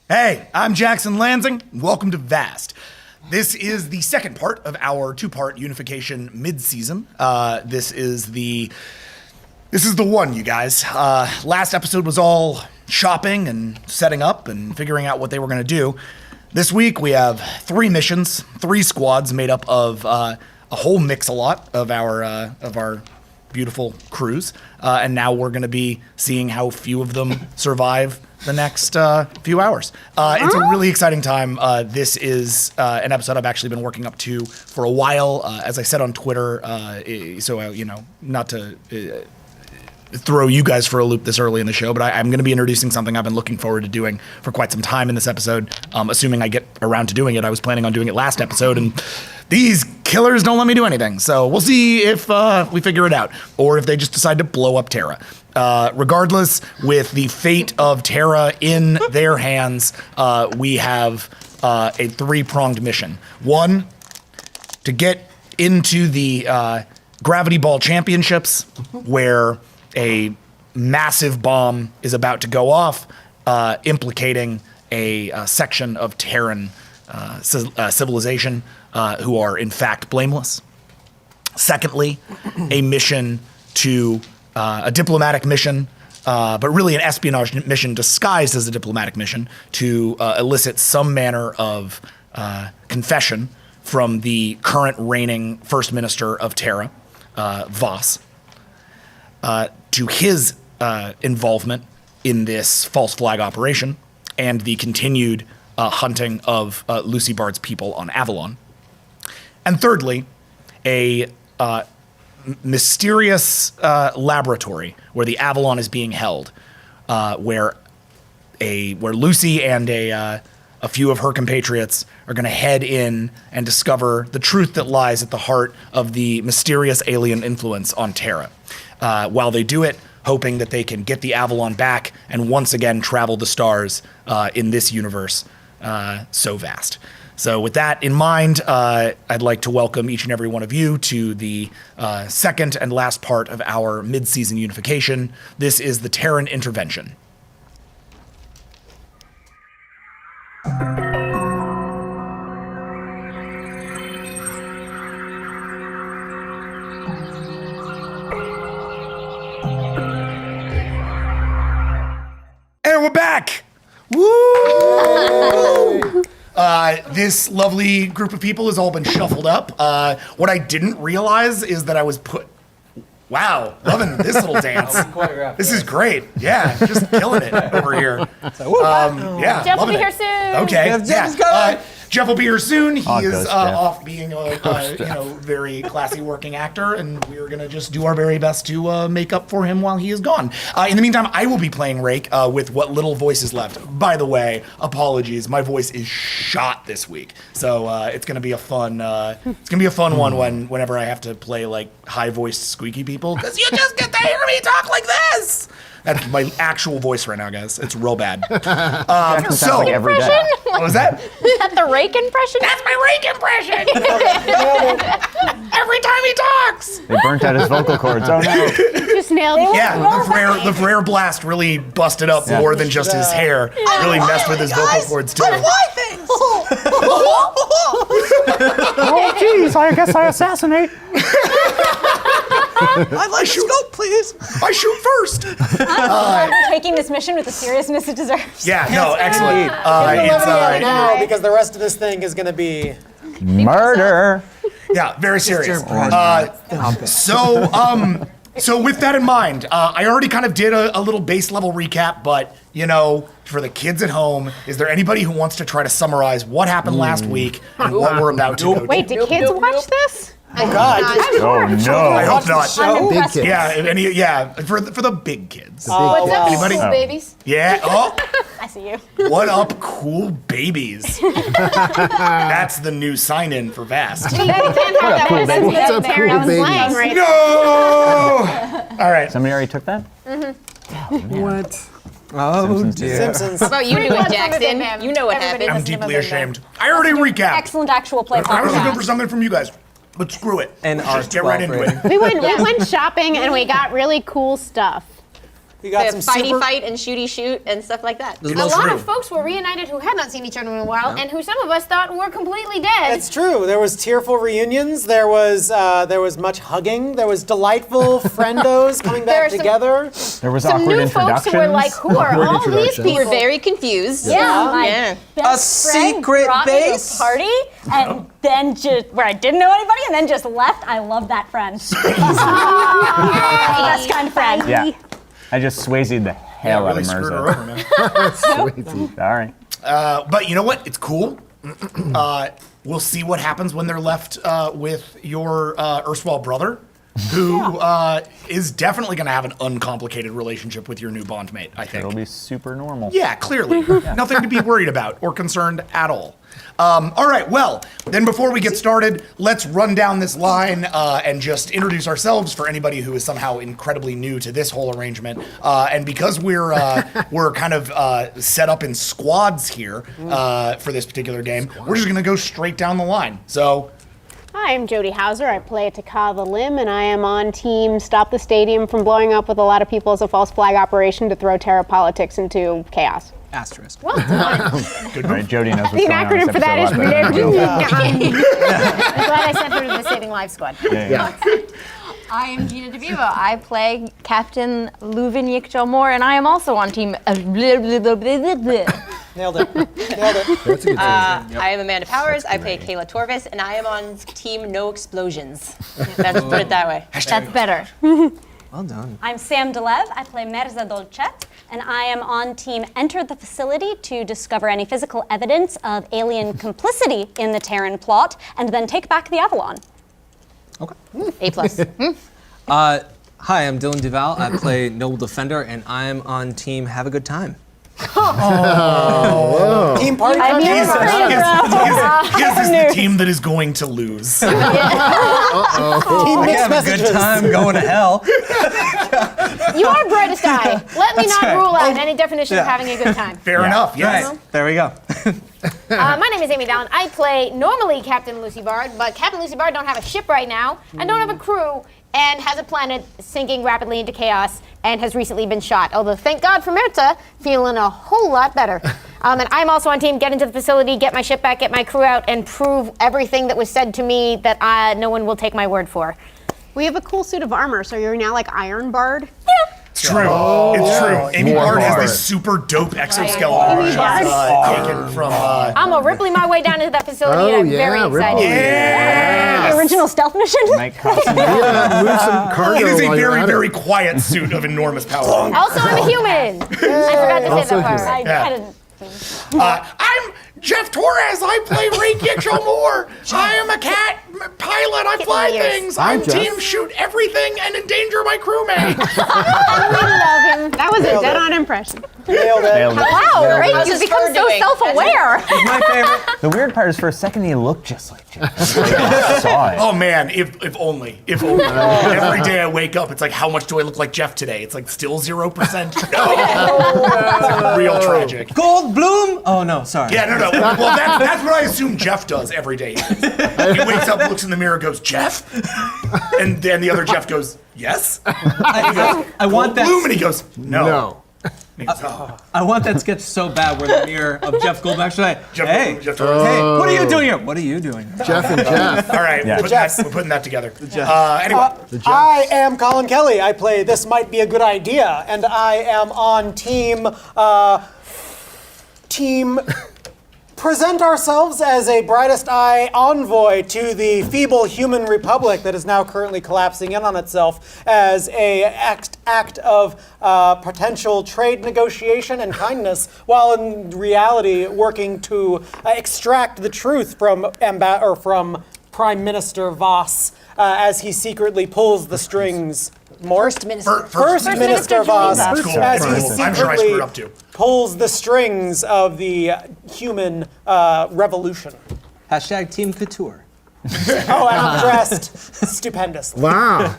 Hey, I'm Jackson Lanzing. Welcome to V.A.S.T. This is the second part of our two-part unification mid-season. This is the one, you guys. Last episode was all shopping and setting up and figuring out what they were going to do. This week we have 3 missions, 3 squads made up of a whole mix-a-lot of our beautiful crews, and now we're going to be seeing how few of them survive the next few hours. It's a really exciting time. This is an episode I've actually been working up to for a while. As I said on Twitter, not to throw you guys for a loop this early in the show, but I'm going to be introducing something I've been looking forward to doing for quite some time in this episode. Assuming I get around to doing it. I was planning on doing it last episode, and these killers don't let me do anything. So we'll see if we figure it out, or if they just decide to blow up Terra. Regardless, with the fate of Terra in their hands, we have a 3-pronged mission. 1, to get into the Gravity Ball Championships, where a massive bomb is about to go off, implicating a section of Terran civilization who are in fact blameless. Secondly, a mission to a diplomatic mission, but really an espionage mission disguised as a diplomatic mission to elicit some manner of confession from the current reigning First Minister of Terra, V.A.S.T, to his involvement in this false flag operation and the continued hunting of Lucy Bard's people on Avalon. And thirdly, a mysterious laboratory where the Avalon is being held, where Lucy and a few of her compatriots are going to head in and discover the truth that lies at the heart of the mysterious alien influence on Terra. While they do it, hoping that they can get the Avalon back and once again travel the stars in this universe so vast. So with that in mind, I'd like to welcome each and every one of you to the second and last part of our mid-season unification. This is the Terran Intervention. And we're back! Woo! This lovely group of people has all been shuffled up. What I didn't realize is that I was wow, loving this little dance. This is great. Yeah, just killing it over here. Yeah, Jeff will loving be here it. soon. Okay, yeah. Jeff will be here soon. He is Jeff. off being a very classy working actor, and we're gonna just do our very best to make up for him while he is gone. In the meantime, I will be playing Rake with what little voice is left. By the way, apologies, my voice is shot this week, so it's gonna be a fun. One whenever I have to play like high-voiced squeaky people, because you just get to hear me talk like this. That's my actual voice right now, guys. It's real bad. So like every day. What was that? Is that the Rake impression? That's my Rake impression. Every time he talks. They burnt out his vocal cords. Oh no! Just nailed it. Yeah, the rare blast really busted up more than just his hair. Really messed with his vocal cords too. Oh jeez, I guess I assassinate. I'd like to scope, please. I shoot first. Taking this mission with the seriousness it deserves. Yeah, no, excellent. Now, because the rest of this thing is going to be Murder. Yeah, very serious. So with that in mind, I already kind of did a little base level recap, but for the kids at home, is there anybody who wants to try to summarize what happened last week and what we're about to go to? Wait, do kids watch this? oh god. Oh no! I hope not. I'm impressed. Yeah, for the big kids. What's up, Anybody? cool babies? Yeah. Oh, I see you. what up, cool babies? That's the new sign-in for V.A.S.T. You can't have that cool baby. What's up, cool babies? Right. No. All right. Somebody already took that? What? Oh Simpsons dear. Simpsons. How about you do it, Some of it Jackson? in him. You know what Everybody happened. I'm has some of deeply it in there. ashamed. I already recapped. Excellent actual play. I was looking for something from you guys, but screw it. And Let's just get right into it. We went shopping and we got really cool stuff. We got The some super... fight and shooty shoot and stuff like that. A lot of folks were reunited who had not seen each other in a while, and who some of us thought were completely dead. It's true. There was tearful reunions. There was much hugging. There was delightful friendos coming back together. There was Some awkward new folks introductions. who were like, who are all these introductions. We were people? very confused. My best friend secret brought me to a base? party and then just where I didn't know anybody and then just left. I love that friend. Best kind of friend. Yeah. I just Swayze'd the hell really out of screwed her Mirza. over, man. Sorry. But you know what? It's cool. We'll see what happens when they're left with your erstwhile brother, who is definitely going to have an uncomplicated relationship with your new bondmate, I think. It'll be super normal. Yeah, clearly. Nothing to be worried about or concerned at all. All right, well, then before we get started, let's run down this line and just introduce ourselves for anybody who is somehow incredibly new to this whole arrangement. And because we're kind of set up in squads here for this particular game, we're just going to go straight down the line. So, Hi, I'm Jody Hauser. I play Taka the Limb, and I am on team Stop the Stadium from blowing up with a lot of people as a false flag operation to throw Terra politics into chaos. Asterisk. Well done. All right, Jody knows what's The going on. acronym for that is I'm glad I'm glad I sent her to the Saving Life Squad. I am Gina DeVivo. I play Captain Luvin Yikjalmor, and I am also on team. Nailed it. Nailed it. That's a good I am Amanda Powers. I play Kayla Torvis, and I am on team No Explosions. Let's put it that way. That's better. Well done. I'm Sam Delev. I play Merza Dolcet, and I am on team Enter the Facility to discover any physical evidence of alien complicity in the Terran plot, and then take back the Avalon. A plus. Hi, I'm Dylan Duval. I play Noble Defender, and I'm on team Have a Good Time. Team party I'm content. here for you, bro. his is the team that is going to lose. Team mixed Have a good messages. time going to hell. You are brightest eye. Let me not right. rule out any definition of having a good time. Fair enough, yes. Right, there we go. My name is Amy Dallin. I play normally Captain Lucy Bard, but Captain Lucy Bard don't have a ship right now, and don't have a crew, and has a planet sinking rapidly into chaos, and has recently been shot. Although, thank God for Mirta, feeling a whole lot better. And I'm also on team Get into the Facility, get my ship back, get my crew out, and prove everything that was said to me that no one will take my word for. We have a cool suit of armor, so you're now like Iron Bard? It's true. It's true. Amy Bard has this super dope exoskeleton Amy she's Bard. taken from. I'm gonna Ripley my way down into that facility, and I'm very excited. Yes! The original stealth mission? Might cost some- Move some cargo It is a while you're very, at very it. quiet suit of enormous power. Also, I'm a human. I forgot to say Also that part. human. Yeah. I didn't. I'm Jeff Torres. I play Ray Gitchell-Moore. I am a cat pilot. I fly in the ears. things. Hi, I'm Jeff. team shoot everything and endanger my crewmate. I love him. That was a dead-on impression. Nailed it. Nailed it. Wow, Ray, How's you've his become fur so doing? self-aware. My favorite. The weird part is for a second he looked just like Jeff. I saw it. Oh man, if only. Every day I wake up, it's like, how much do I look like Jeff today? It's like still 0%. No, it's real tragic. Gold Bloom. Oh no, sorry. Yeah, no. Well, that's what I assume Jeff does every day. He wakes up, looks in the mirror, goes, Jeff? And then the other Jeff goes, yes? I want that. Bloom, and he goes, no. No. And he goes, oh. I want that sketch so bad where the mirror of Jeff Goldberg should like, Jeff hey, Goldblum, Jeff Torres. hey, what are you doing here? What are you doing? Jeff and Jeff. All right, Yeah. we're putting that together. Anyway, I am Colin Kelly. I play This Might Be a Good Idea, and I am on team present ourselves as a brightest eye envoy to the feeble human republic that is now currently collapsing in on itself as a act of potential trade negotiation and kindness, while in reality working to extract the truth from Prime Minister V.A.S.T. As he secretly pulls the strings. First Minister. First Minister Geneva. V.A.S.T. Cool. as he Cool. I'm sure I secretly screwed up too. pulls the strings of the human revolution. Hashtag Team Couture. Oh, and I'm dressed stupendously. Wow.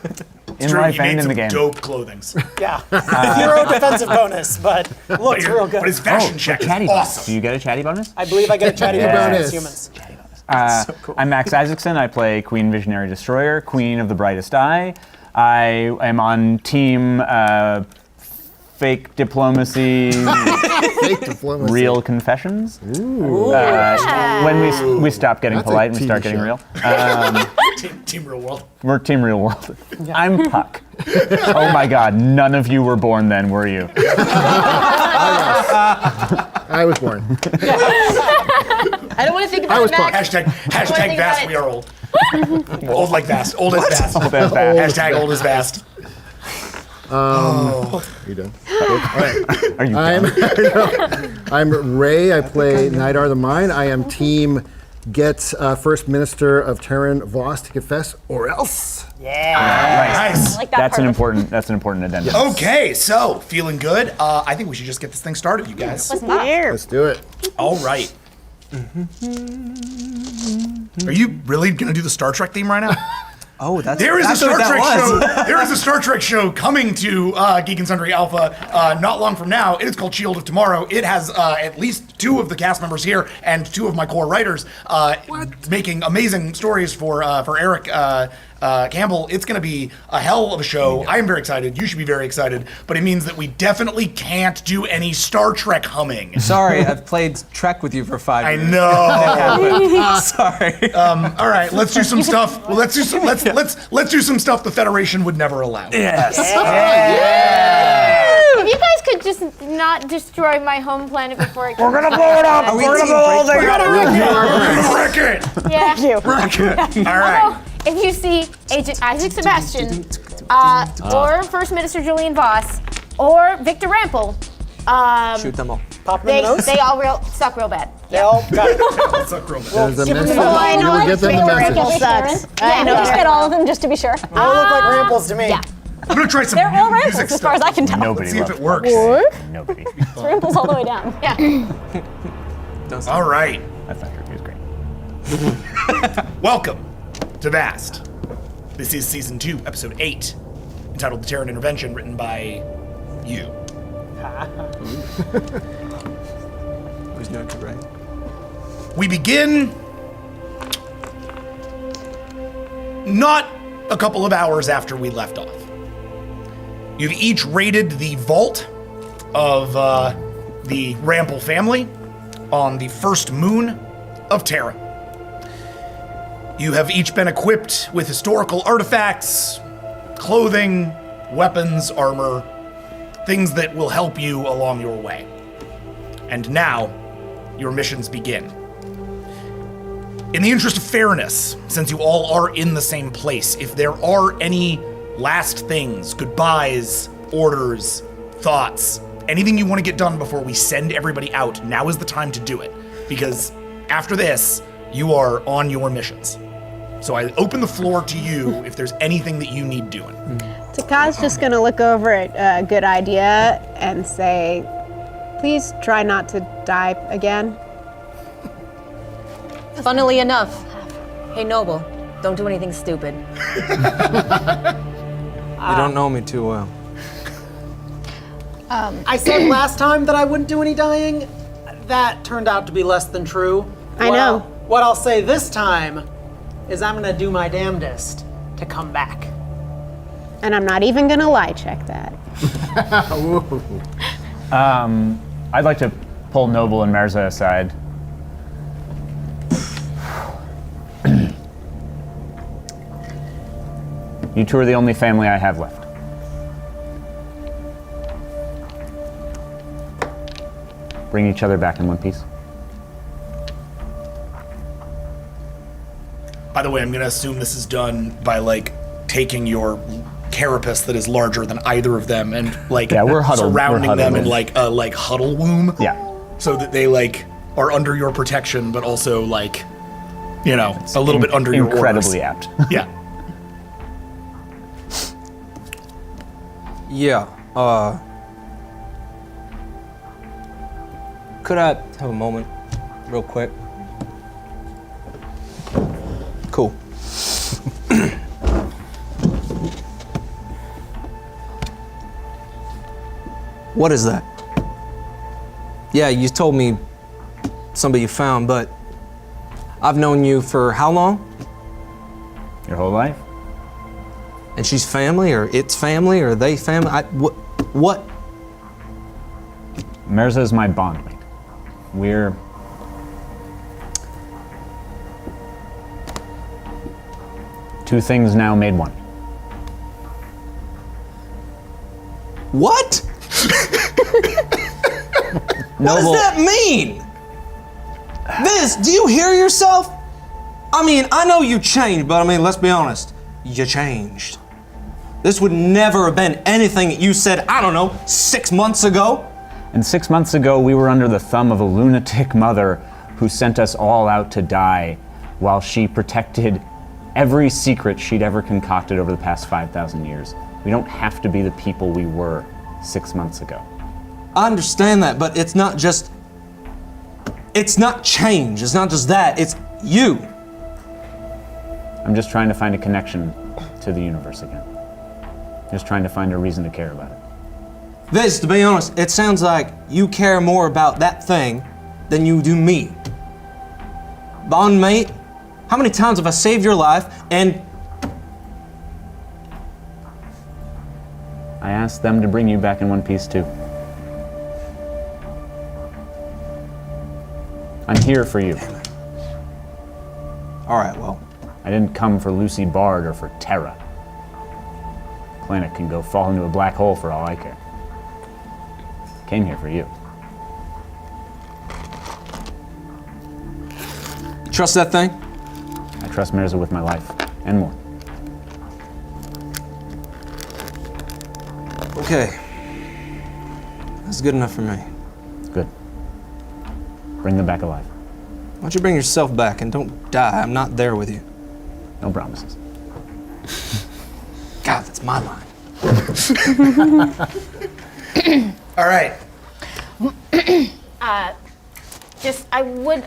In true, life he made and in some the game. dope clothings. Yeah. 0 defensive bonus, but looks real good. But his fashion check is Chatty bonus. Do awesome. you get a chatty bonus? I believe I get a chatty bonus as bonus. humans. I'm Max Isaacson. I play Queen Visionary Destroyer, Queen of the Brightest Eye. I am on team fake diplomacy, Fake diplomacy. real confessions. Ooh. When we stop getting That's a polite and we TV start getting show. real. Team Real World. We're Team Real World. I'm Puck. Oh my God, none of you were born then, were you? I was born. I don't want to think about I was it, Max. Hashtag think Vast, about we are old. Old like Vast. Old as Vast. Old as Vast. Hashtag old as Vast. You done? All right. Are you done? I'm Ray. I play Nidar the Mind. I am Team Get First Minister of Terran V.A.S.T to confess, or else. Nice. I like that That's part an of it. important addendum. Okay, so feeling good. I think we should just get this thing started, you guys. Let's not. Let's do it. All right. Are you really gonna do the Star Trek theme right now? Oh, that's There is a that's Star what that Trek was. show. There is a Star Trek show coming to Geek and Sundry Alpha not long from now. It is called Shield of Tomorrow. It has at least 2 of the cast members here and 2 of my core writers making amazing stories for Eric Campbell. It's going to be a hell of a show. I am very excited. You should be very excited. But it means that we definitely can't do any Star Trek humming. Sorry, I've played Trek with you for 5 I years. know. Sorry. All right, let's do some stuff. Well, let's do some stuff the Federation would never allow. Yes. If you guys could just not destroy my home planet before it. We're gonna blow it up. Are we We're gonna team blow the whole break? thing up. Wreck it. Yeah. Thank you. All right. Although, if you see Agent Isaac Sebastian, or First Minister Julian Voss, or Victor Rampel, Shoot them all. Pop them in the nose. they all suck real bad. They all got it. Let's not grow that. There's a give them message. the I know You will get them the Victor message. Rampel sucks. I know. Just get all of them just to be sure. They all look like ramples to me. Yeah. I'm gonna try some They're all music ramples as stuff. far as I can tell. Nobody See if loves it works. Nobody. It's ramples all the way down. All right. That's not true. He was great. Welcome to V.A.S.T. This is season 2, episode 8, entitled "The Terran Intervention," written by you. Who's known to write? We begin not a couple of hours after we left off. You've each raided the vault of the Rampel family on the first moon of Terra. You have each been equipped with historical artifacts, clothing, weapons, armor, things that will help you along your way. And now, your missions begin. In the interest of fairness, since you all are in the same place, if there are any last things, goodbyes, orders, thoughts, anything you want to get done before we send everybody out, now is the time to do it. Because after this, you are on your missions. So I open the floor to you if there's anything that you need doing. Takai's just gonna look over at Good Idea and say, please try not to die again. Funnily enough, hey Noble, don't do anything stupid. You don't know me too well. I said last time that I wouldn't do any dying. That turned out to be less than true. I know. What I'll say this time is I'm gonna do my damnedest to come back. And I'm not even gonna lie check that. I'd like to pull Noble and Mirza aside. You two are the only family I have left. Bring each other back in one piece. By the way, I'm gonna assume this is done by like taking your carapace that is larger than either of them and like Yeah, we're huddled. surrounding We're them in huddled. like a like huddle womb. Yeah. So that they like are under your protection, but also like, you know, a little bit under your orders. Incredibly apt. Yeah. Yeah. Could I have a moment, real quick? Cool. What is that? Yeah, you told me somebody you found, but I've known you for how long? Your whole life? And she's family, or it's family, or they family? What? Mirza is my bondmate. We're... two things now made one. What? What does that mean? V.A.S.T, do you hear yourself? I mean, I know you changed, but I mean, let's be honest. You changed. This would never have been anything that you said, I don't know, 6 months ago. And 6 months ago, we were under the thumb of a lunatic mother who sent us all out to die while she protected every secret she'd ever concocted over the past 5,000 years. We don't have to be the people we were 6 months ago. I understand that, but it's not just... It's not change. It's not just that. It's you. I'm just trying to find a connection to the universe again. Just trying to find a reason to care about it. V.A.S.T, to be honest, it sounds like you care more about that thing than you do me. Bondmate, how many times have I saved your life and... I asked them to bring you back in one piece too. I'm here for you. All right, well. I didn't come for Lucy Bard or for Terra. Planet can go fall into a black hole for all I care. Came here for you. You trust that thing? I trust Mirza with my life, and more. Okay. That's good enough for me. Good. Bring them back alive. Why don't you bring yourself back and don't die? I'm not there with you. No promises. God, that's my line. All right. I would.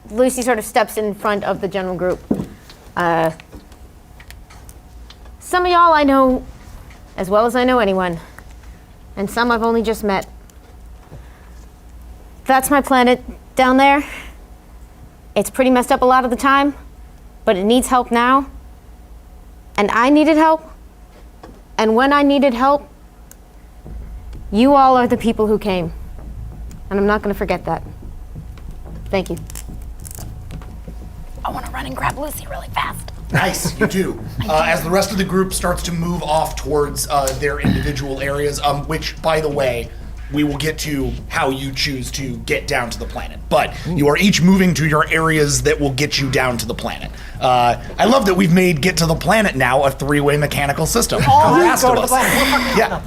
Lucy sort of steps in front of the general group. Some of y'all I know as well as I know anyone, and some I've only just met. That's my planet down there. It's pretty messed up a lot of the time, but it needs help now. And I needed help. And when I needed help, you all are the people who came. And I'm not going to forget that. Thank you. I want to run and grab Lucy really fast. Nice, you do. As the rest of the group starts to move off towards their individual areas, which, by the way, we will get to how you choose to get down to the planet. But you are each moving to your areas that will get you down to the planet. I love that we've made get to the planet now a three-way mechanical system. Always go to the planet. Yeah.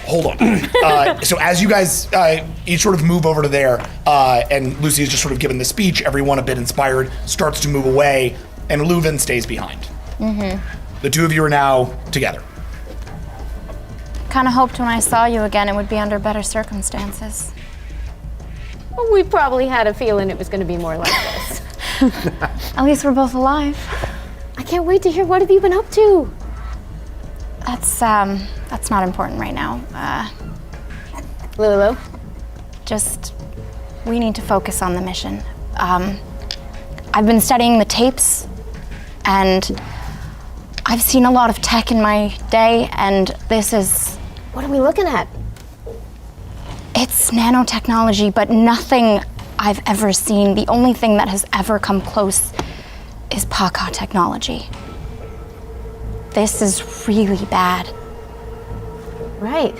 Hold on. So as you guys each sort of move over to there, and Lucy is just sort of given the speech, everyone a bit inspired, starts to move away, and Leuven stays behind. Mm-hmm. The two of you are now together. Kind of hoped when I saw you again it would be under better circumstances. Well, we probably had a feeling it was going to be more like this. At least we're both alive. I can't wait to hear what have you been up to. That's not important right now. Lulu? Just, we need to focus on the mission. I've been studying the tapes, and I've seen a lot of tech in my day, and this is... What are we looking at? It's nanotechnology, but nothing I've ever seen. The only thing that has ever come close is Paka technology. This is really bad. Right.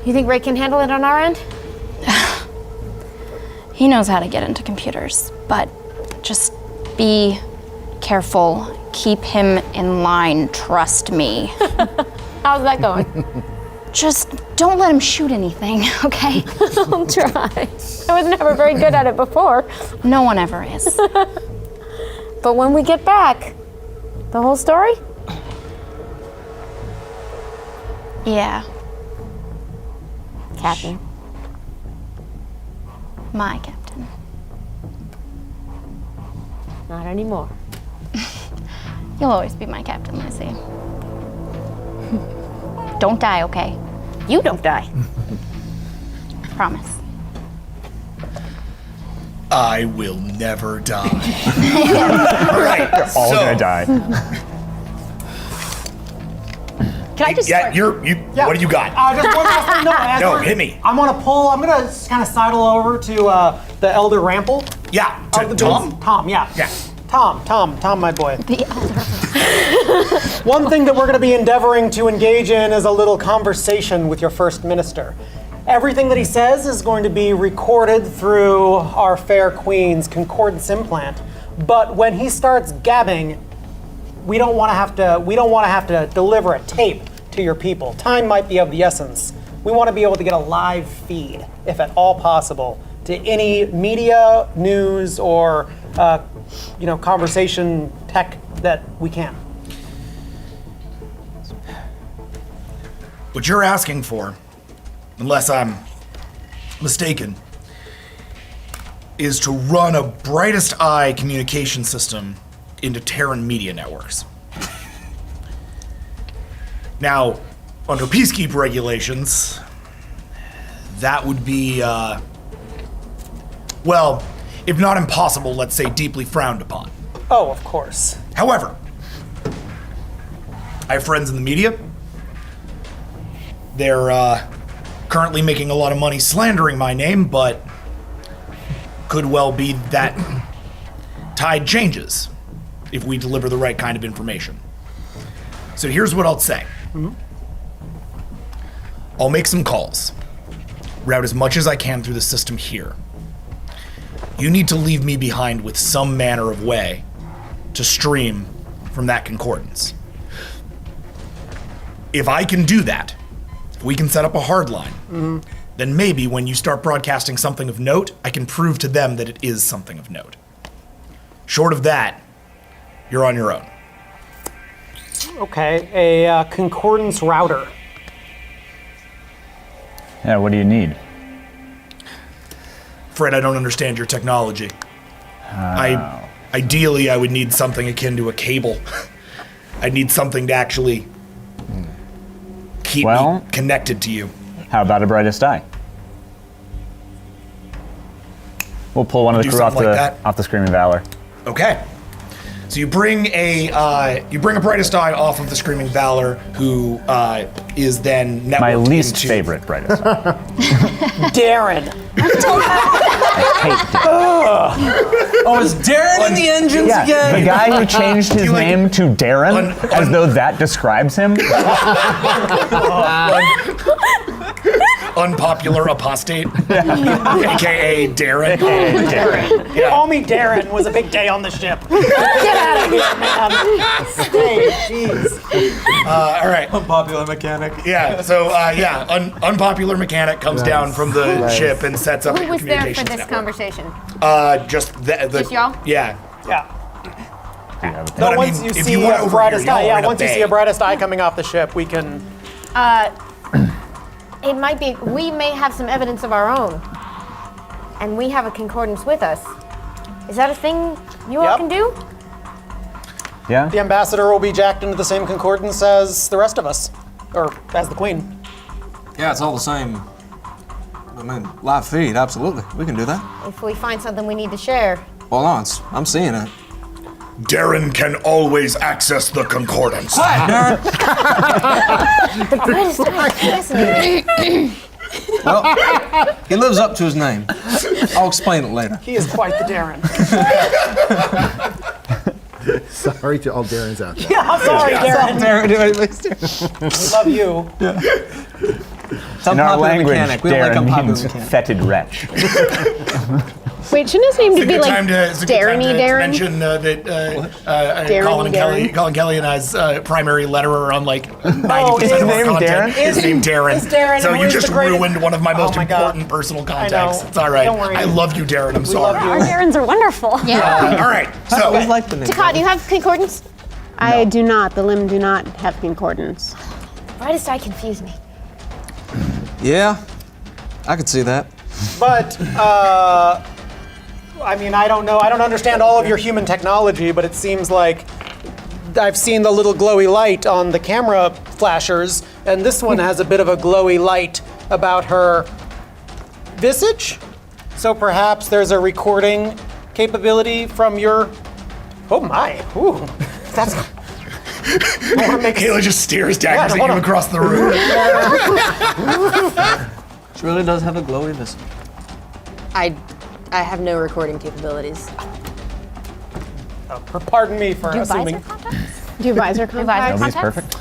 You think Ray can handle it on our end? He knows how to get into computers, but just be careful. Keep him in line, trust me. How's that going? Just don't let him shoot anything, okay? I'll try. I was never very good at it before. No one ever is. But when we get back, the whole story? Yeah. Captain. My captain. Not anymore. You'll always be my captain, Lucy. Don't die, okay? You don't die. Promise. I will never die. All right. You're all gonna die. Can I just? Yeah, what do you got? Just one last thing. No, hit me. I'm gonna kind of sidle over to the Elder Rample. Yeah, The Tom? Tom, yeah. Yeah. Tom, my boy. The elder. One thing that we're going to be endeavoring to engage in is a little conversation with your First Minister. Everything that he says is going to be recorded through our fair queen's concordance implant. But when he starts gabbing, we don't want to have to deliver a tape to your people. Time might be of the essence. We want to be able to get a live feed, if at all possible, to any media, news, or conversation tech that we can. What you're asking for, unless I'm mistaken, is to run a brightest eye communication system into Terran media networks. Now, under peacekeeper regulations, that would be, well, if not impossible, let's say deeply frowned upon. Oh, of course. However, I have friends in the media. They're currently making a lot of money slandering my name, but could well be that tide changes if we deliver the right kind of information. So here's what I'll say. I'll make some calls, route as much as I can through the system here. You need to leave me behind with some manner of way to stream from that concordance. If I can do that, if we can set up a hard line, then maybe when you start broadcasting something of note, I can prove to them that it is something of note. Short of that, you're on your own. Okay, a concordance router. Yeah, what do you need? Fred, I don't understand your technology. Ideally, I would need something akin to a cable. I'd need something to actually keep me connected to you. How about a brightest eye? We'll pull one of the crew off the Screaming Valor. Okay. So you bring a brightest eye off of the Screaming Valor, who is then networked My least into favorite brightest eye. Darren. Oh, is Darren in the engines again? The guy who changed his name to Darren, as though that describes him. Unpopular apostate, aka Darren. Darren. Yeah. Call me Darren was a big day on the ship. Get out of here, man. Stay, jeez. All right. Unpopular mechanic. Yeah. So unpopular mechanic comes down from the ship and sets up. Who your was there for communications this network. conversation? Just y'all? Yeah. Yeah. But I mean, once you if see you went a over brightest here, eye, y'all are in a once you see bay. a brightest eye coming off the ship, we can. It might be, we may have some evidence of our own. And we have a concordance with us. Is that a thing you all can do? Yeah. The ambassador will be jacked into the same concordance as the rest of us, or as the queen. Yeah, it's all the same. I mean, live feed, absolutely. We can do that. If we find something we need to share. Hold on, I'm seeing it. Darren can always access the concordance. Hi, Darren. The brightest eye, fascinating. Well, he lives up to his name. I'll explain it later. He is quite the Darren. Sorry to all Darrens out there. Yeah, I'm sorry, Darren. We love you. In our language, mechanic. We don't like Darren unpopular means mechanic. fetid wretch. Wait, shouldn't his name It's a be good like time to Darren-y Darren? mention that Darren-y Colin Kelly and I's primary letterer on like 90% his of our name content Darren? is named Darren. Is Darren, So and you who's just the greatest- ruined one of my most Oh my God. important personal contacts. know. It's all right. Don't worry. I love you, Darren. I'm We sorry. love you. Our Darrens are wonderful. All right. So I like the name. Takad, do you have concordance? I do not. The limb do not have concordance. Brightest eye confused me. Yeah, I could see that. But, I mean, I don't know. I don't understand all of your human technology, but it seems like I've seen the little glowy light on the camera flashers, and this one has a bit of a glowy light about her visage. So perhaps there's a recording capability from your. Oh my! Ooh, that's Kayla just stares daggers at you across the room. She really does have a glowy visage. I have no recording capabilities. Pardon me for Do assuming. visor contacts? Do visor contacts? Nobody's perfect.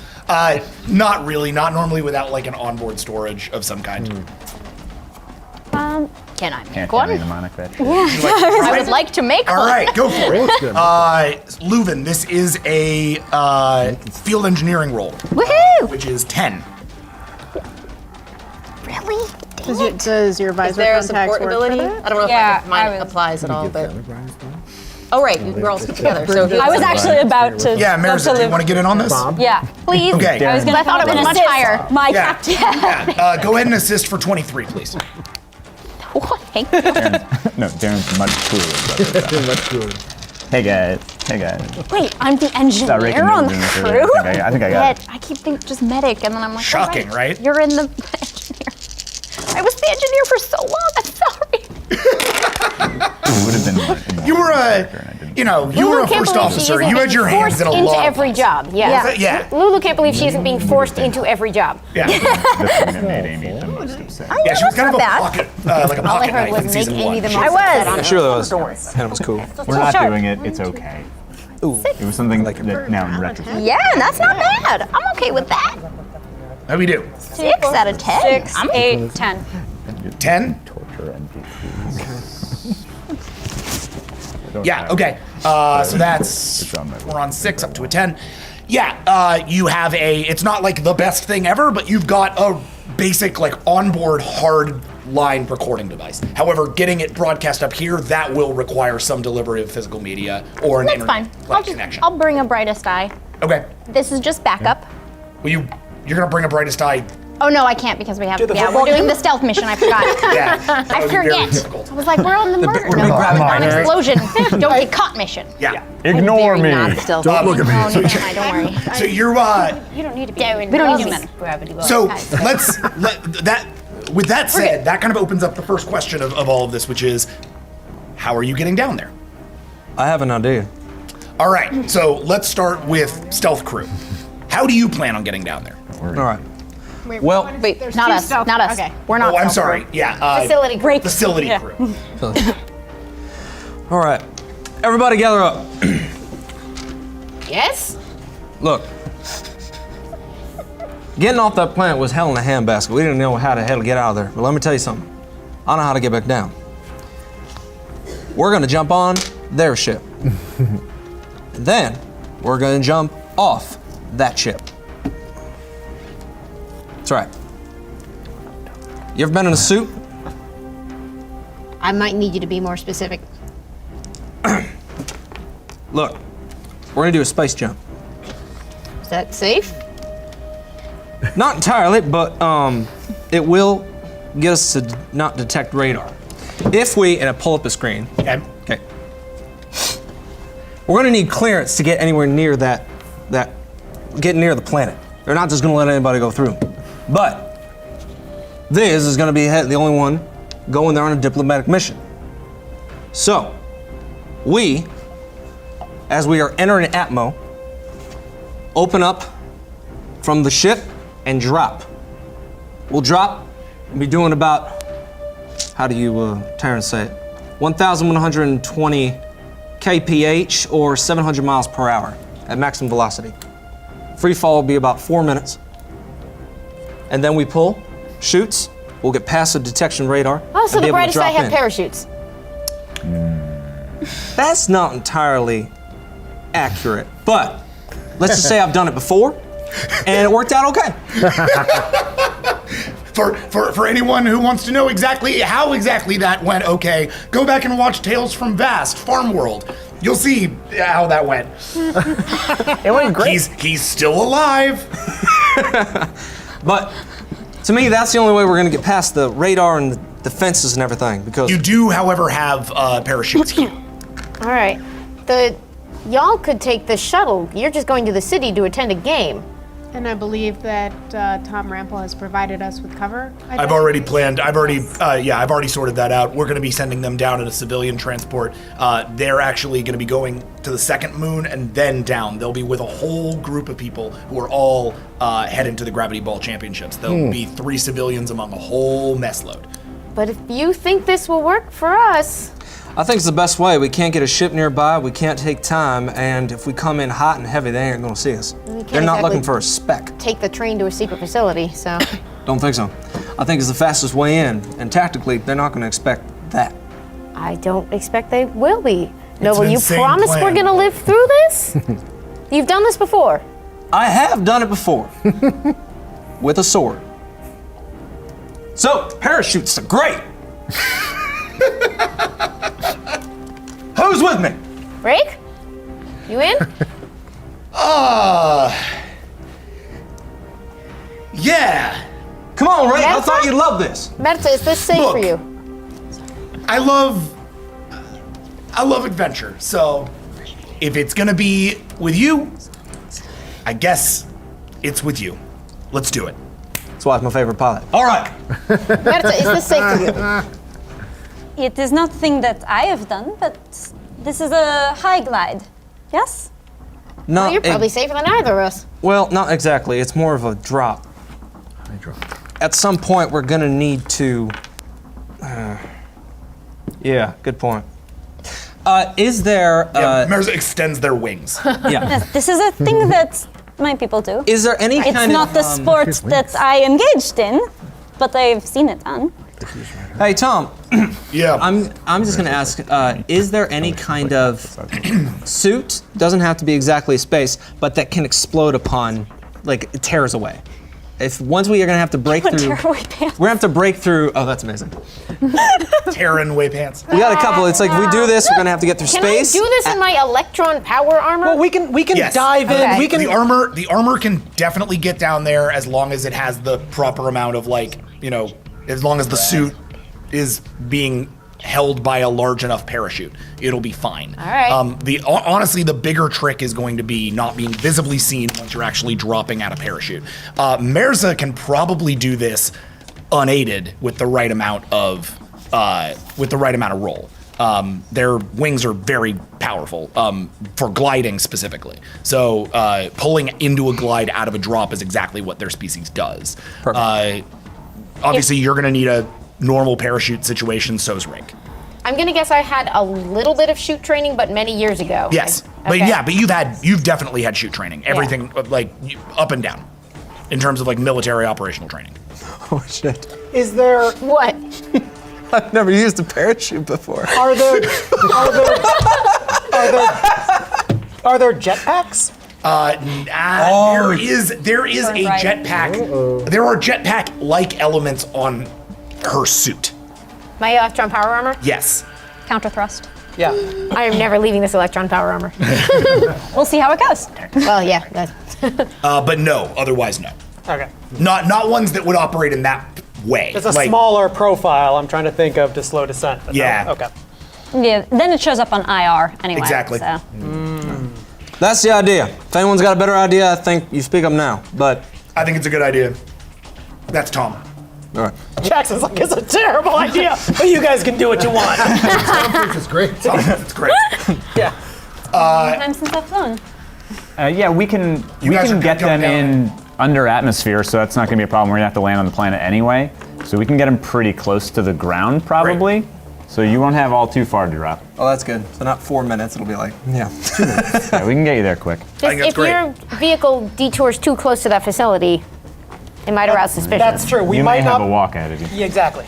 Not really. Not normally without like an onboard storage of some kind. Can I Can't make one? mnemonic that shit. I would like to make All one. right, go for it. Looks good. Leuven, this is a field engineering roll, Woohoo! which is 10. Really? Does your Is visor there a contacts support work ability? for that? I don't know if Yeah, mine I was- applies at all, but. Oh, right, we're all stick together. So I was actually about to. Yeah, Marissa, do you want to get in on this? Yeah, please. Okay. I was gonna. I thought it was much higher. My Yeah. captain. Yeah. Go ahead and assist for 23, please. What? Thank you. No, Darren's much cooler. That's good. Hey guys. Hey guys. Wait, I'm the Start engineer raking on the notes in crew? there. I think I got it. I keep thinking just medic, and then I'm like, oh, Shocking, right? You're in the engineer. I was the engineer for so long. I'm sorry. It would have been. You were a, you know, you were a can't first believe she officer. isn't You had being your hands forced in a into lot. every job. Yeah. Yeah. Yeah. Lulu can't believe she isn't being forced into every job. Yeah. The thing that made Amy the most upset. Yeah, she was kind of a bad. pocket, like a All I pocket heard knife in was make season Amy 1. the most. I was. It surely was. And it was cool. We're not doing it. It's okay. Ooh. It was something that now in retrospect. Yeah, that's not bad. I'm okay with that. How we do? 6 out of 10. 6, 8, 10. 10? Torture NPCs. Yeah, okay. So that's, It's on my list. we're on 6 up to a 10. Yeah, you have it's not like the best thing ever, but you've got a basic like onboard hard line recording device. However, getting it broadcast up here, that will require some delivery of physical media or an That's internet fine. connection. I'll bring a brightest eye. Okay. This is just backup. Well, you're gonna bring a brightest eye. Oh no, I can't because we have. the Yeah, football we're doing game? the stealth mission. I forgot. Yeah. that I would be very forget. difficult. I was like, we're on the murder. big No, gravity not line. explosion. Don't get caught mission. Yeah. Ignore me. Not stealth. Don't look at me. Oh, never mind. Don't worry. So you're You don't need to be. We don't need human. Gravity well. so with that said, that kind of opens up the first question of all of this, which is, how are you getting down there? I have an idea. All right, so let's start with stealth crew. How do you plan on getting down there? All right. Well, Wait, There's Not two us. stealth- Not us. Okay. We're not. Oh, I'm stealth sorry. crew. Yeah. Facility great. Facility crew. all right. Everybody gather up. Yes. Look. Getting off that planet was hell in a handbasket. We didn't know how the hell to get out of there. But let me tell you something. I know how to get back down. We're gonna jump on their ship. Then we're gonna jump off that ship. That's right. You ever been in a suit? I might need you to be more specific. Look, we're gonna do a space jump. Is that safe? Not entirely, but it will get us to not detect radar. If we, and I pull up a screen. Okay. Okay. We're gonna need clearance to get anywhere near get near the planet. They're not just gonna let anybody go through. But This is gonna be the only one going there on a diplomatic mission. So, we, as we are entering Atmo, open up from the ship and drop. We'll drop and be doing about, how do you, Terran say it? 1,120 kph or 700 miles per hour at maximum velocity. Free fall will be about 4 minutes. And then we pull, shoots, we'll get past the detection radar. Oh, so and be the able to brightest eye drop have in. parachutes. That's not entirely accurate, but let's just say I've done it before, and it worked out okay. For anyone who wants to know exactly how exactly that went okay, go back and watch Tales from V.A.S.T. Farm World. You'll see how that went. It went great. He's still alive. But to me, that's the only way we're gonna get past the radar and the fences and everything, because You do, however, have parachutes here. All right. Y'all could take the shuttle. You're just going to the city to attend a game. And I believe that Tom Rample has provided us with cover. I've already sorted that out. We're going to be sending them down in a civilian transport. They're actually going to be going to the second moon and then down. They'll be with a whole group of people who are all heading to the Gravity Ball Championships. There'll be 3 civilians among a whole mess load. But if you think this will work for us... I think it's the best way. We can't get a ship nearby, we can't take time, and if we come in hot and heavy, they ain't gonna see us. They're not looking for a speck. Take the train to a secret facility, so... Don't think so. I think it's the fastest way in, and tactically, they're not gonna expect that. I don't expect they will be. Noble, you insane promise plan. we're gonna live through this? You've done this before. I have done it before. With a sword. So, parachutes are great! Who's with me? Rake? You in? Yeah. Come on, Ray, I Merta? thought you'd love this. Merta, is this safe for Look. you? I love adventure. So if it's going to be with you, I guess it's with you. Let's do it. That's why it's my favorite pilot. All right. Merta, is this safe for you? It is not a thing that I have done, but this is a high glide. Yes? No, Well, you're probably safer than either of us. well, not exactly. It's more of a drop. At some point, we're gonna need to. Yeah, good point. Is there? Mirza extends their wings. Yeah. Yes, this is a thing that my people do. Is there any It's kind not of? the sport that I engaged in, but I've seen it done. Hey, Tom. Yeah. I'm just gonna ask. Is there any kind of suit? Doesn't have to be exactly space, but that can explode upon, like, it tears away. If once we are gonna have to break through, Tearaway pants. we're gonna have to break through. Oh, that's amazing. Terran way pants. We got a couple. It's like if we do this, we're gonna have to get through Can space. I do this in my electron power armor? Well, we can Yes. dive in. Okay. We can. The armor can definitely get down there as long as it has the proper amount of, like, as long as the suit is being held by a large enough parachute, it'll be fine. All right. Honestly, the bigger trick is going to be not being visibly seen once you're actually dropping out of parachute. Mirza can probably do this unaided with the right amount of roll. Their wings are very powerful for gliding specifically. So pulling into a glide out of a drop is exactly what their species does. Obviously, you're going to need a normal parachute situation. So's Rake. I'm gonna guess I had a little bit of shoot training, but many years ago. Yes, Okay. but you've definitely had shoot training. Everything up and down, in terms of like military operational training. Oh shit! Is there? What? I've never used a parachute before. Are there jetpacks? There is a right. jetpack. There are jetpack-like elements on her suit. My electron power armor? Yes. Counter thrust. Yeah. I am never leaving this electron power armor. We'll see how it goes. Well, yeah. But no, otherwise no. Okay. Not ones that would operate in that way. It's a smaller profile. I'm trying to think of to slow descent. But Yeah. No. Okay. Yeah, then it shows up on IR anyway. Exactly. So. That's the idea. If anyone's got a better idea, I think you speak up now. But I think it's a good idea. That's Tom. all right. Jackson's like, it's a terrible idea, but you guys can do what you want. This is great. It's great. Yeah. Time since I've flown. Yeah, we can guys are get them jumping in under atmosphere, so that's not going to be a problem. We're going to have to land on the planet anyway, so we can get them pretty close to the ground probably. So you won't have all too far to drop. Oh, that's good. So not 4 minutes. It'll be like, yeah. Yeah, we can get you there quick. think that's If great. your vehicle detours too close to that facility, it might arouse suspicion. That's true. We you might may have not. a walk ahead of you. Yeah, exactly.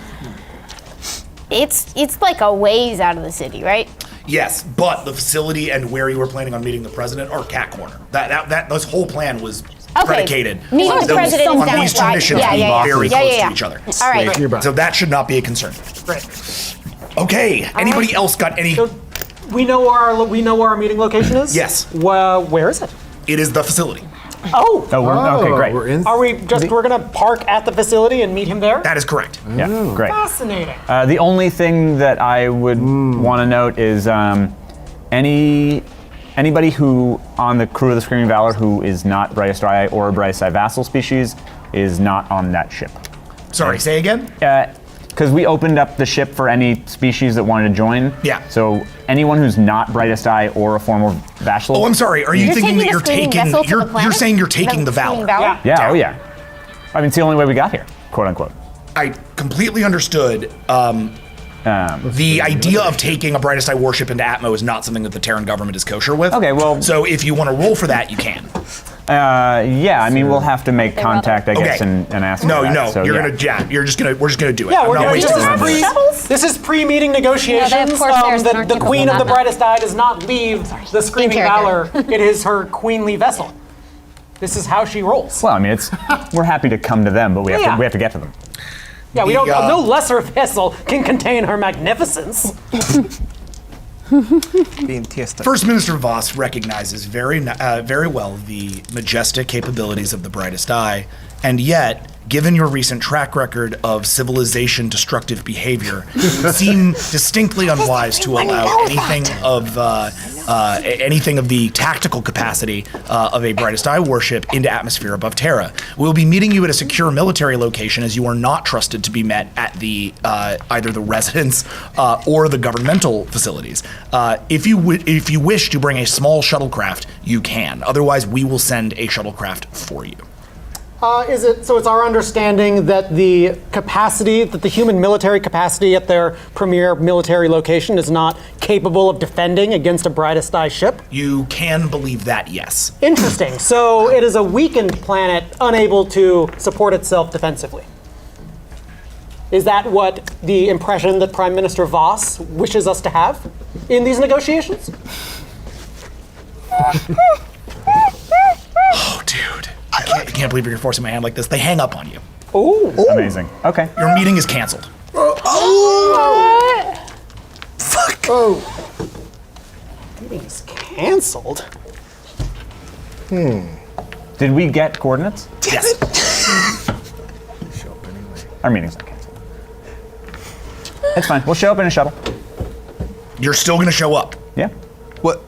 It's like a ways out of the city, right? Yes, but the facility and where you were planning on meeting the president are Cat Corner. This whole plan was predicated Meeting on the those- president on is these two down- missions yeah, being yeah, very yeah, close yeah. to each other. All right. Nearby. So that should not be a concern. Great. Okay. Anybody else got any? So we know where our meeting location is. Yes. Well, where is it? It is the facility. Oh. Okay, great. We're in. Are we we're gonna park at the facility and meet him there? That is correct. Yeah, great. Fascinating. The only thing that I would want to note is any anybody who on the crew of the Screaming Valor who is not Brightest Eye or a Brightest Eye vassal species is not on that ship. Sorry, say again? Because we opened up the ship for any species that wanted to join. Yeah. So anyone who's not Brightest Eye or a former vassal. Oh, I'm sorry. Are you You're thinking that taking you're the Screaming taking? Vessel to the You're planet? saying you're taking the Screaming Valor. Valor? Yeah. Oh yeah. I mean, it's the only way we got here, quote unquote. I completely understood. The idea of taking a Brightest Eye warship into Atmo is not something that the Terran government is kosher with. Okay, well. So if you want to roll for that, you can. Yeah, I mean, we'll have to make contact, I guess, Okay. and ask. No, for that. no, So, you're yeah. we're just gonna do it. Yeah, I'm we're not doing wasting this time. is this is pre-meeting negotiations. Yeah, they have Corsairs that aren't the capable Queen of the of that. Brightest Eye does not leave the Screaming character. Valor. It is her queenly vessel. This is how she rolls. Well, I mean, we're happy to come to them, but we have to get to them. Yeah, we don't. No lesser vessel can contain her magnificence. First Minister Voss recognizes very well the majestic capabilities of the Brightest Eye, and yet, given your recent track record of civilization-destructive behavior, seem distinctly unwise to allow anything of the tactical capacity of a Brightest Eye warship into atmosphere above Terra. We will be meeting you at a secure military location, as you are not trusted to be met at the either the residence or the governmental facilities. If you wish to bring a small shuttlecraft, you can. Otherwise, we will send a shuttlecraft for you. So it's our understanding that the human military capacity at their premier military location is not capable of defending against a Brightest Eye ship? You can believe that, yes. Interesting. So it is a weakened planet unable to support itself defensively. Is that what the impression that Prime Minister Voss wishes us to have in these negotiations? Oh, dude. I can't believe you're forcing my hand like this. They hang up on you. Ooh. Amazing. Okay. Your meeting is canceled. Fuck. Oh. Meeting's canceled. Did we get coordinates? Yes. Our meeting's not canceled. It's fine. We'll show up in a shuttle. You're still going to show up. Yeah. What?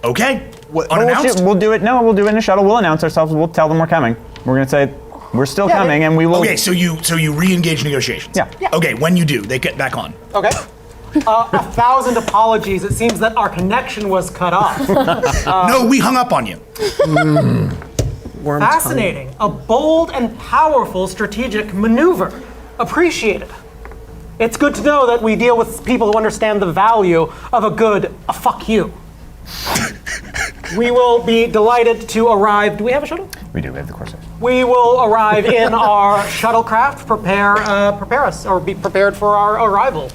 Okay. What? Unannounced? We'll do it. No, we'll do it in a shuttle. We'll announce ourselves. We'll tell them we're coming. We're gonna say we're still coming, and we will. Okay, so you re-engage negotiations. Yeah. Okay, when you do, they get back on. Okay. 1,000 apologies. It seems that our connection was cut off. No, we hung up on you. Fascinating. A bold and powerful strategic maneuver. Appreciated. It's good to know that we deal with people who understand the value of a good fuck you. We will be delighted to arrive. Do we have a shuttle? We do. We have the Corsairs. We will arrive in our shuttlecraft. Prepare us, or be prepared for our arrival.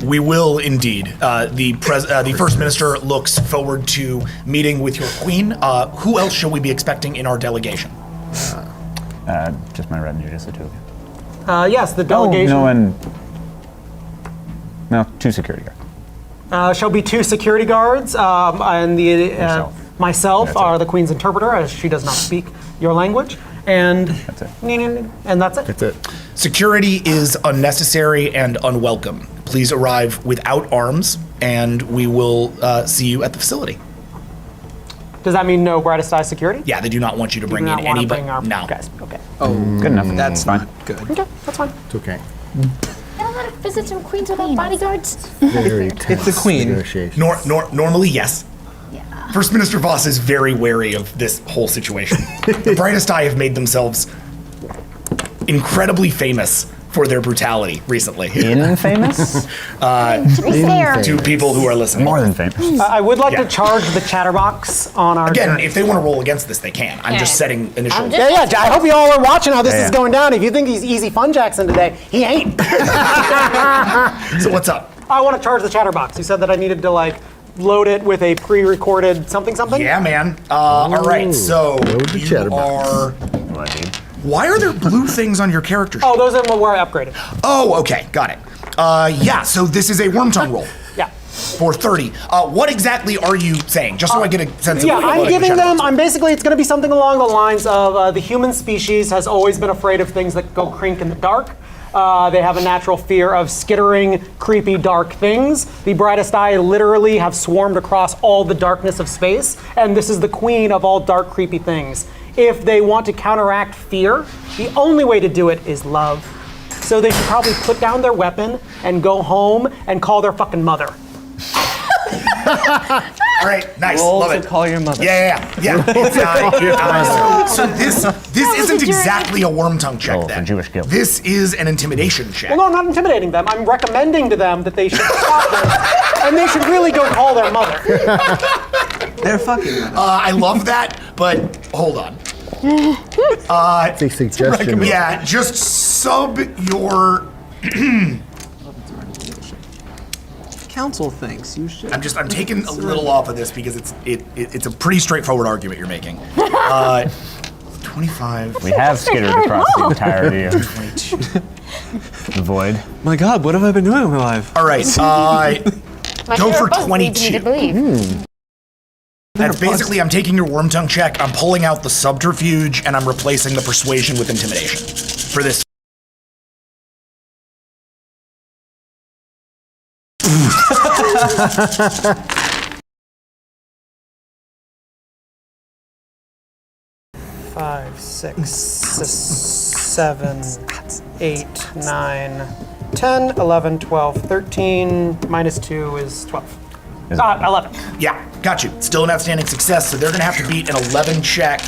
We will indeed. The First Minister looks forward to meeting with your queen. Who else shall we be expecting in our delegation? Just my retinue, just the two of you. Yes, the delegation. No, 2 security guards. Shall be 2 security guards, and myself That's are it. the Queen's interpreter, as she does not speak your language. And That's it. And that's it. That's it. Security is unnecessary and unwelcome. Please arrive without arms, and we will see you at the facility. Does that mean no Brightest Eye security? Yeah, they do not want you to bring Do in not want to anybody. bring our No. guys. Okay. Good enough. That's fine. not good. Okay, that's fine. It's okay. There are a lot of visits from queens without bodyguards. Very tense the queen. negotiation. Normally, yes. First Minister Voss is very wary of this whole situation. The Brightest Eye have made themselves incredibly famous for their brutality recently. Infamous? To be fair, To people who are listening. More than famous. I would like Yeah. to charge the chatterbox on our Again, journey. if they want to roll against this, they can. I'm just setting initial. Yeah, I hope you all are watching how this Yeah, is yeah. going down. If you think he's easy fun Jackson today, he ain't. So what's up? I want to charge the chatterbox. You said that I needed to load it with a pre-recorded something. Yeah, man. All right, so load the you chatterbox. are. Why are there blue things on your character sheet? Oh, those are where I upgraded. Oh, okay, got it. Yeah, so this is a worm tongue roll. Yeah. For 30. What exactly are you saying? Just so I get a sense of Yeah, what I'm the giving them. chatterbox- It's going to be something along the lines of the human species has always been afraid of things that go crink in the dark, They have a natural fear of skittering, creepy, dark things. The brightest eye literally have swarmed across all the darkness of space, and this is the queen of all dark, creepy things. If they want to counteract fear, the only way to do it is love. So they should probably put down their weapon and go home and call their fucking mother. All right, nice, Roll love to it. call your mother. Yeah. So this isn't exactly a worm tongue check Oh, for then. Jewish guilt. This is an intimidation check. Well, no, I'm not intimidating them. I'm recommending to them that they should stop this, and they should really go call their mother. They're fucking. I love that, but hold on. It's a suggestion. Yeah, just sub your. Council thinks you should. I'm taking a little off of this because it's a pretty straightforward argument you're making. 25. We have skittered across the entirety of 22. the void. My God, what have I been doing with my life? All right, go for Both leads me to 22. believe. That's basically, I'm taking your worm tongue check, I'm pulling out the subterfuge, and I'm replacing the persuasion with intimidation for this. Five, 6, 7, 8, 9, 10, 11, 12, 13, minus 2 is 12. 11. Yeah, got you. Still an outstanding success, so they're gonna have to beat an 11 check.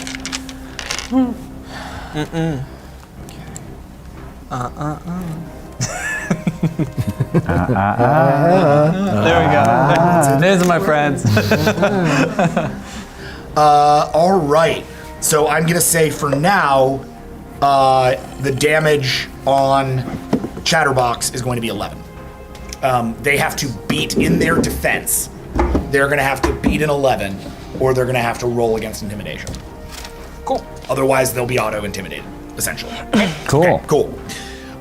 There we go. There's my friends. All right. So I'm gonna say for now, the damage on Chatterbox is going to be 11. They have to beat in their defense. They're gonna have to beat an 11, or they're gonna have to roll against intimidation. Cool. Otherwise, they'll be auto-intimidated, essentially. Cool. Okay, cool.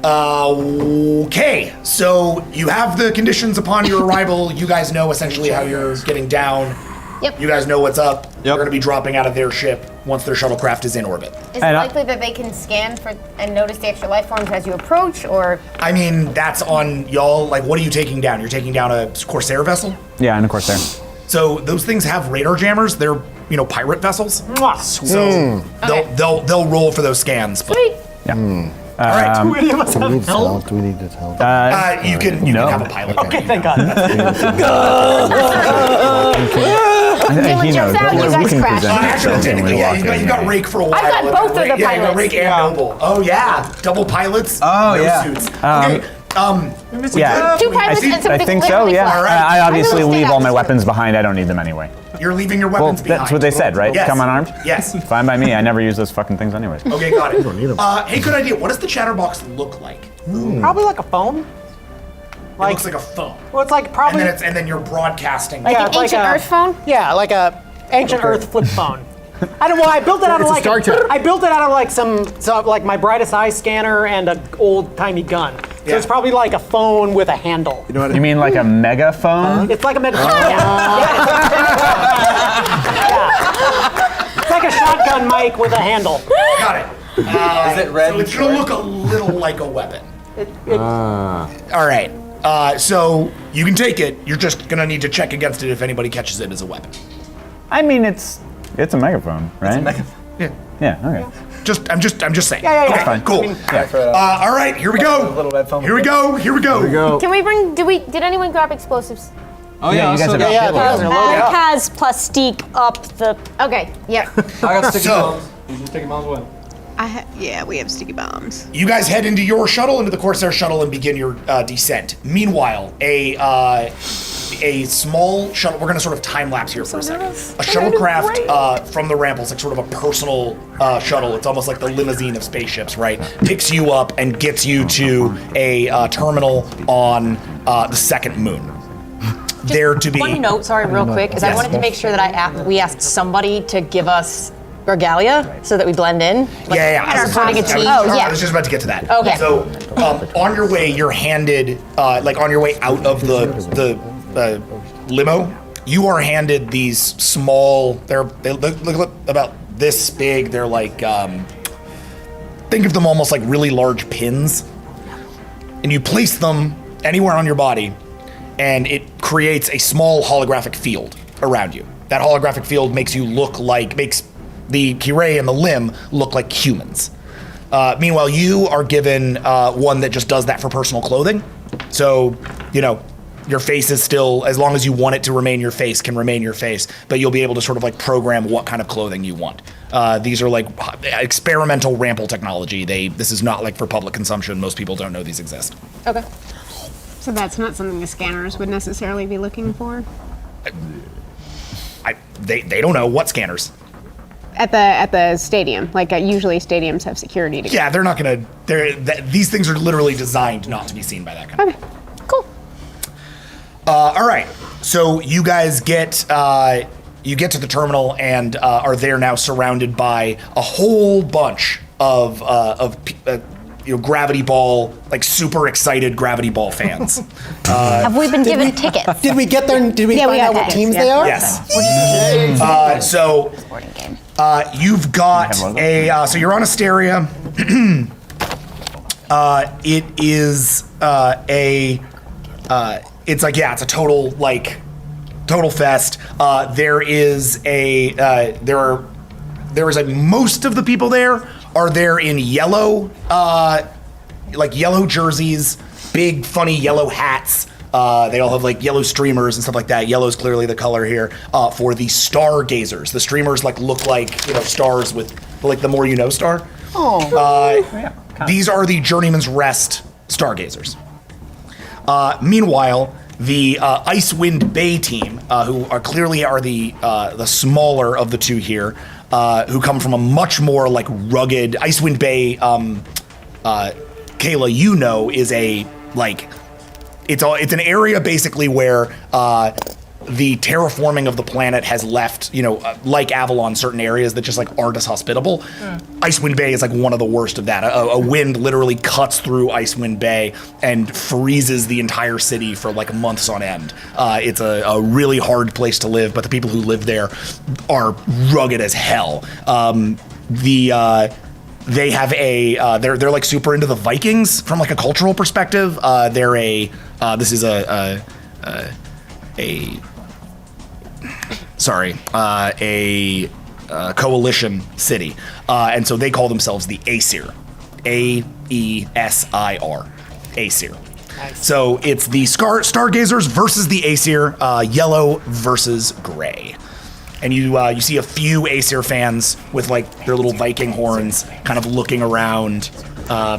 Okay, so you have the conditions upon your arrival. You guys know essentially how you're getting down. Yep. You guys know what's up. They're going to be dropping out of their ship once their shuttlecraft is in orbit. Is it likely that they can scan for and notice the extra life forms as you approach, or? I mean, that's on y'all. Like, what are you taking down? You're taking down a Corsair vessel? Yeah, and of course there. So those things have radar jammers. They're, pirate vessels. Mwah. So they'll roll for those scans. But, Sweet. Yeah. all right. Do any of us Do we have need help? help? Do we need to help? You can no. have a pilot. Okay, thank God. He knows. out, you We guys can crash. present Actually, ourselves when we technically, yeah, walk you got in. Rake for a while. I got both of the Yeah, you got pilots. Rake and Noble. Oh yeah, double pilots. Oh, no yeah. suits. Okay. Yeah. Two pilots see- and some I think so, yeah. All right. I obviously I'm gonna leave stay all out my this weapons behind. I don't need them anyway. You're leaving your Well, weapons behind. that's what they said, right? Yes. Come unarmed? Yes. Fine by me. I never use those fucking things anyways. Okay, got it. don't need 'em. Hey, good idea. What does the Chatterbox look like? Probably like a phone. It Like, looks like a phone. well, it's like And probably. then you're broadcasting. Like Yeah, an ancient like a- Earth phone? Yeah, like a ancient Earth flip phone. I built it out of It's a like Star Trek. I built it out of like like my brightest eye scanner and an old timey gun. So Yeah. it's probably like a phone with a handle. You mean like a megaphone? It's like a megaphone. It's like a shotgun mic with a handle. Got it. Is it red? So it's gonna look a little like a weapon. All right. So you can take it. You're just gonna need to check against it if anybody catches it as a weapon. I mean, it's a megaphone, right? Yeah. Yeah. Okay. I'm just saying. Yeah. Okay, fine. cool. All right, here we go. Little red phone. Here we go. Here we go. There we go. Can we bring? Did anyone grab explosives? Oh Yeah, you guys have Yeah, those are loaded Eric up. has plastique up the. Okay. Yep. I got sticky So- bombs. You just take bombs away. Yeah, we have sticky bombs. You guys head into your shuttle, into the Corsair shuttle, and begin your descent. Meanwhile, a small shuttle. We're going to sort of time lapse here for a second. A shuttlecraft from the ramp, it's like sort of a personal shuttle. It's almost like the limousine of spaceships, right? Picks you up and gets you to a terminal on the second moon. There to be. One note, sorry, real quick, is I Yes. wanted to make sure that we asked somebody to give us regalia so that we blend in. Like, Yeah. And our voting a team. I was just about to get to that. Okay. So, on your way, you're handed, like on your way out of the limo, you are handed these small. They look about this big. They're like, think of them almost like really large pins. and you place them anywhere on your body, and it creates a small holographic field around you. That holographic field makes the Kirei and the limb look like humans. Meanwhile, you are given one that just does that for personal clothing. So, your face is still, as long as you want it to remain your face, can remain your face, but you'll be able to sort of like program what kind of clothing you want. These are like experimental rample technology. This is not like for public consumption. Most people don't know these exist. Okay. So that's not something the scanners would necessarily be looking for? They don't know what scanners. At the stadium, usually stadiums have security. Yeah, they're not gonna. These things are literally designed not to be seen by that kind of. Okay, cool. All right, so you guys get to the terminal and are there now, surrounded by a whole bunch of gravity ball, like super excited gravity ball fans. Have we been given tickets? Did we get there? Did we find out what teams they are? Yes. So you've got so you're on Asteria. It is it's a total fest. There is most of the people there are there in yellow, yellow jerseys, big funny yellow hats. They all have yellow streamers and stuff like that. Yellow's clearly the color here for the stargazers. The streamers look like stars with the more you know star. Oh. These are the Journeyman's Rest stargazers. Meanwhile, the Icewind Bay team, who are clearly the smaller of the two here, who come from a much more rugged Icewind Bay. Kayla, is it's an area basically where the terraforming of the planet has left, like Avalon, certain areas that just aren't as hospitable. Icewind Bay is one of the worst of that. A wind literally cuts through Icewind Bay and freezes the entire city for months on end. It's a really hard place to live, but the people who live there are rugged as hell. They have they're super into the Vikings from a cultural perspective. They're a coalition city, and so they call themselves the Aesir, Aesir, Aesir. Nice. So it's the stargazers versus the Aesir, yellow versus gray. And you see a few Aesir fans with their little Viking horns, kind of looking around,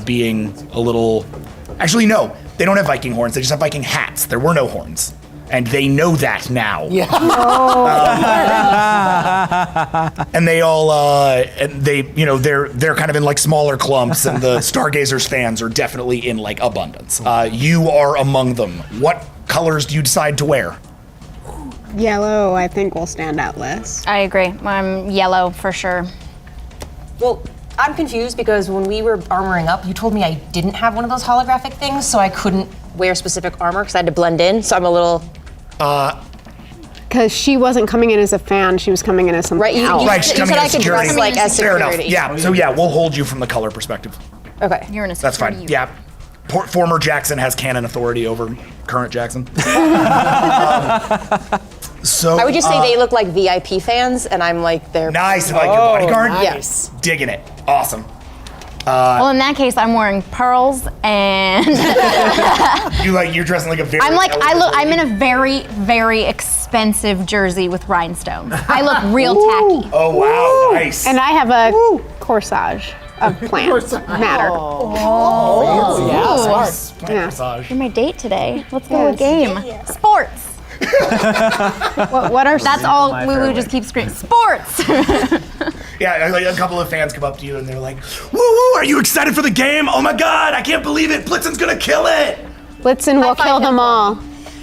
being a little. Actually, no, they don't have Viking horns. They just have Viking hats. There were no horns, and they know that now. Yeah. And they all, they're kind of in smaller clumps, and the Stargazers fans are definitely in abundance. You are among them. What colors do you decide to wear? Yellow, I think, will stand out less. I agree. I'm yellow for sure. Well, I'm confused because when we were armoring up, you told me I didn't have one of those holographic things, so I couldn't wear specific armor because I had to blend in. So I'm a little. Because she wasn't coming in as a fan, she was coming in as something else. Right, she's coming in as security. As Fair security. enough. Yeah. So we'll hold you from the color perspective. Okay. You're in a That's fine. Yeah. Former Jackson has canon authority over current Jackson. So I would just say they look like VIP fans, and I'm their. Nice, your bodyguard. Yes. Digging it. Awesome. Well, in that case, I'm wearing pearls and. You're dressing like a very. I'm in a very, very expensive jersey with rhinestones. I look real tacky. Oh wow, nice. And I have a corsage of plant matter. Yeah, smart. Massage. You're my date today. Let's go to a game. Sports. What are That's all. We just keep screaming. Sports. Yeah, a couple of fans come up to you and they're like, "Woo woo! Are you excited for the game? Oh my God! I can't believe it! Blitzen's gonna kill it!" Blitzen will kill them all.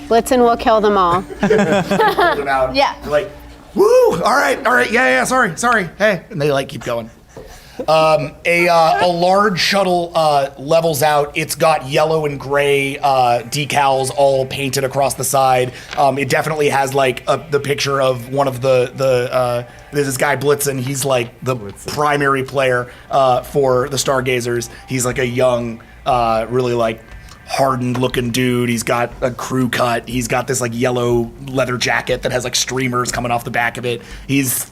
Blitzen will kill them all. Pull them out. Yeah. They're like, "Woo! All right, yeah. Sorry. Hey," and they keep going. A large shuttle levels out. It's got yellow and gray decals all painted across the side. It definitely has the picture of one of there's this guy Blitzen. He's the primary player for the Stargazers. He's a young, really hardened looking dude. He's got a crew cut. He's got this like yellow leather jacket that has like streamers coming off the back of it. He's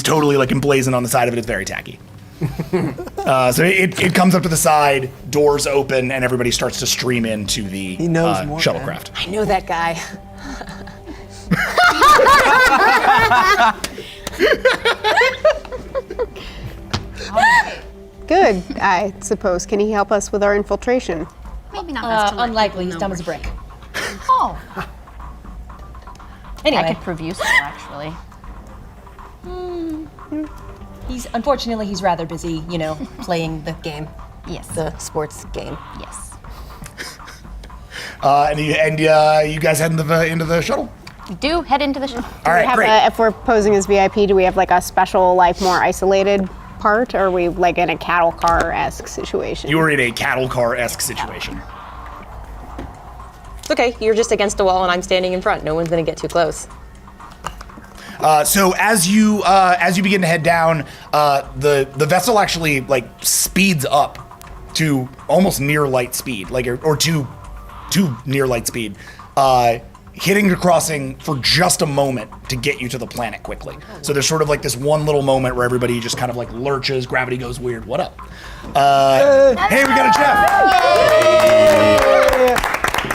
totally like emblazoned on the side of it. It's very tacky. So it comes up to the side, doors open, and everybody starts to stream into the shuttlecraft. I know that guy. Good, I suppose. Can he help us with our infiltration? Maybe not best to let Unlikely. He's people dumb know as a we're brick. Oh, Anyway, I could prove useful, actually. he's rather busy, playing the game. Yes. The sports game. Yes. And you guys head into the shuttle. We do head into the shuttle. All right, great. If we're posing as VIP, do we have like a special, like more isolated part, or are we like in a cattle car-esque situation? You are in a cattle car-esque situation. It's okay. You're just against a wall, and I'm standing in front. No one's gonna get too close. So as you begin to head down, the vessel actually like speeds up to almost near light speed, or to near light speed, hitting the crossing for just a moment to get you to the planet quickly. So there's sort of like this one little moment where everybody just kind of like lurches, gravity goes weird. What up? Hey, we got a Jeff.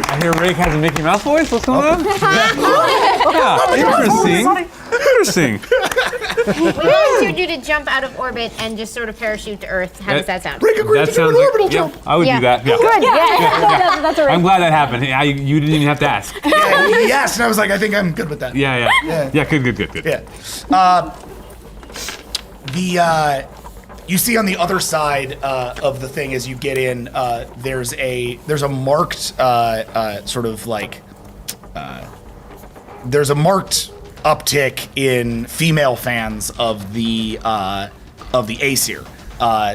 I hear Rick has a Mickey Mouse voice. What's going on? Yeah, interesting. We wanted you to jump out of orbit and just sort of parachute to Earth. How does that sound? That sounds like, I would do that. Yeah. Good. Yeah. That's all right. I'm glad that happened. You didn't even have to ask. Yes, and I was like, I think I'm good with that. Yeah. Good. Yeah. You see on the other side of the thing as you get in, there's a marked sort of like there's a marked uptick in female fans of the Aesir.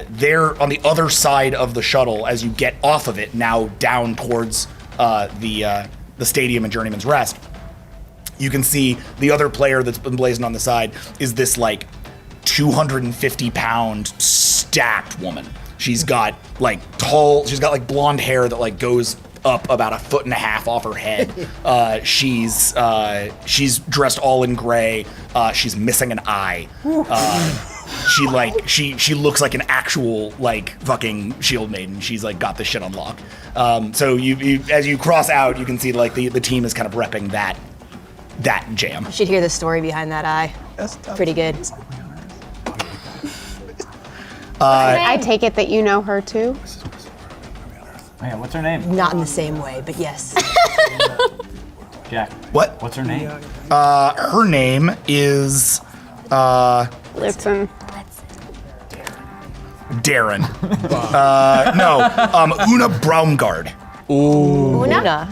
They're on the other side of the shuttle as you get off of it, now down towards the stadium and Journeyman's Rest. You can see the other player that's been blazoned on the side is this like 250-pound stacked woman. She's got like blonde hair that like goes up about 1.5 feet off her head. She's dressed all in gray. She's missing an eye. She looks like an actual like fucking shield maiden. She's like got this shit on lock. So you as you cross out, you can see like the team is kind of repping that jam. You should hear the story behind that eye. Pretty good. I take it that you know her too? Yeah, what's her name? Not in the same way, but yes. Jack. What? What's her name? Her name is Listen. Darren. Una Braumgard. Ooh. Una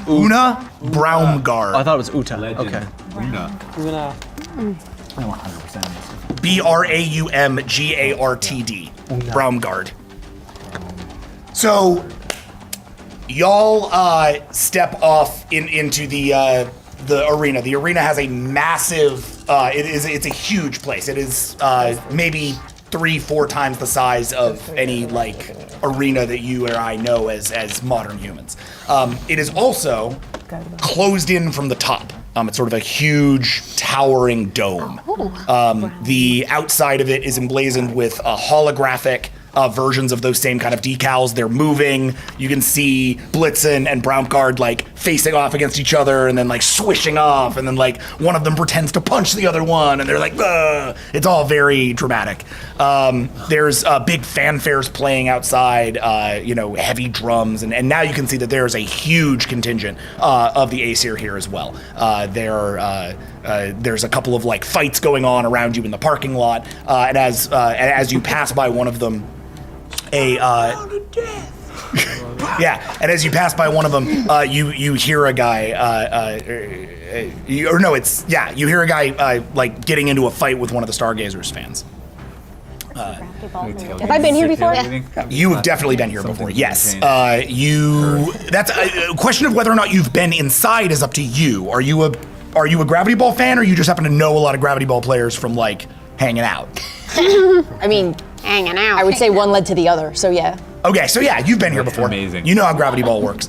Braumgard. I thought it was Uta. Legend. Okay. Una. I 100%. Braumgartd. Braumgard. So, y'all step off into the arena. The arena has a massive. It's a huge place. It is maybe 3-4 times the size of any like arena that you or I know as modern humans. It is also closed in from the top. It's sort of a huge, towering dome. The outside of it is emblazoned with holographic versions of those same kind of decals. They're moving. You can see Blitzen and Braumgard like facing off against each other and then like swishing off, and then like one of them pretends to punch the other one, and they're like, ugh. It's all very dramatic. There's big fanfares playing outside, heavy drums, and now you can see that there's a huge contingent of the Aesir here as well. There's a couple of like fights going on around you in the parking lot, and as you pass by one of them, and as you pass by one of them, you hear a guy, you hear a guy like getting into a fight with one of the Stargazers fans. Have I been here before? You have definitely been here before. Yes. That's a question of whether or not you've been inside is up to you. Are you a Gravity Ball fan, or you just happen to know a lot of Gravity Ball players from like hanging out? I mean, hanging out. I would say one led to the other, so yeah. Okay, so yeah, you've been here before. Amazing. You know how Gravity Ball works,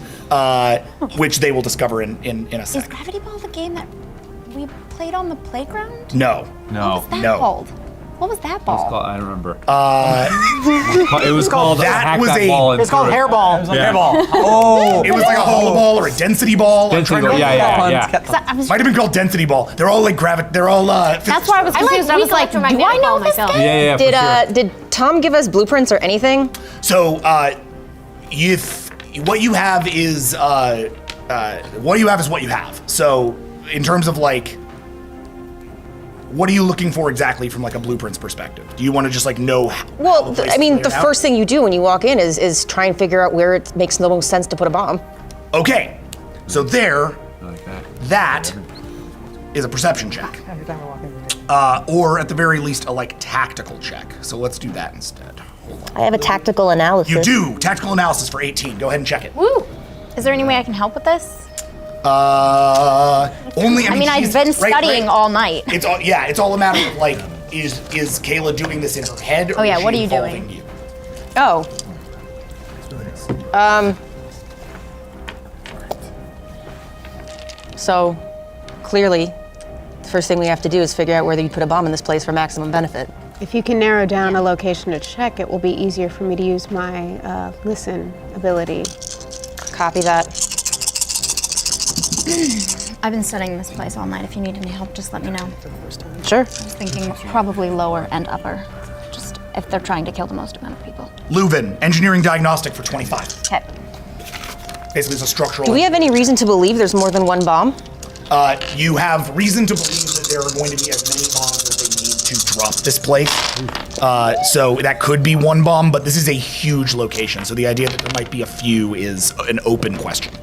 which they will discover in a Is sec. Gravity Ball the game that we played on the playground? No. No. What's that No. called? What was that ball? I don't remember. It was called that Hack was That a- Ball and It's called throw it. hairball. It was like Yeah. hairball. Oh. It was like a hollow ball or a density ball. I'm Density trying to ball, remember. yeah. Might have been called density ball. They're all like They're all. That's why I was confused. I was like, do I know this game? Yeah, Did for sure. did Tom give us blueprints or anything? So, if what you have is what you have. So, in terms of like, what are you looking for exactly from like a blueprints perspective? Do you want to just like know? Well, the first thing you do when you walk in is try and figure out where it makes the most sense to put a bomb. Okay, so there, Like that is a perception check, or at the very least a like tactical check. So let's do that instead. Hold on. I have a tactical analysis. You do tactical analysis for 18. Go ahead and check it. Woo! Is there any way I can help with this? Only. I mean, I've been studying all night. It's all. Yeah, it's all a matter of like, is Kayla doing this in her head? Or Oh, yeah, is what she are you involving doing? You? Oh. So, clearly, the first thing we have to do is figure out whether you put a bomb in this place for maximum benefit. If you can narrow down a location to check, it will be easier for me to use my listen ability. Copy that. I've been studying this place all night. If you need any help, just let me know. Sure. I was thinking probably lower and upper, just if they're trying to kill the most amount of people. Leuven, engineering diagnostic for 25. Okay. Basically, it's a structural. Do we have any reason to believe there's more than one bomb? You have reason to believe that there are going to be as many bombs as they need to drop this place. So that could be one bomb, but this is a huge location. So the idea that there might be a few is an open question.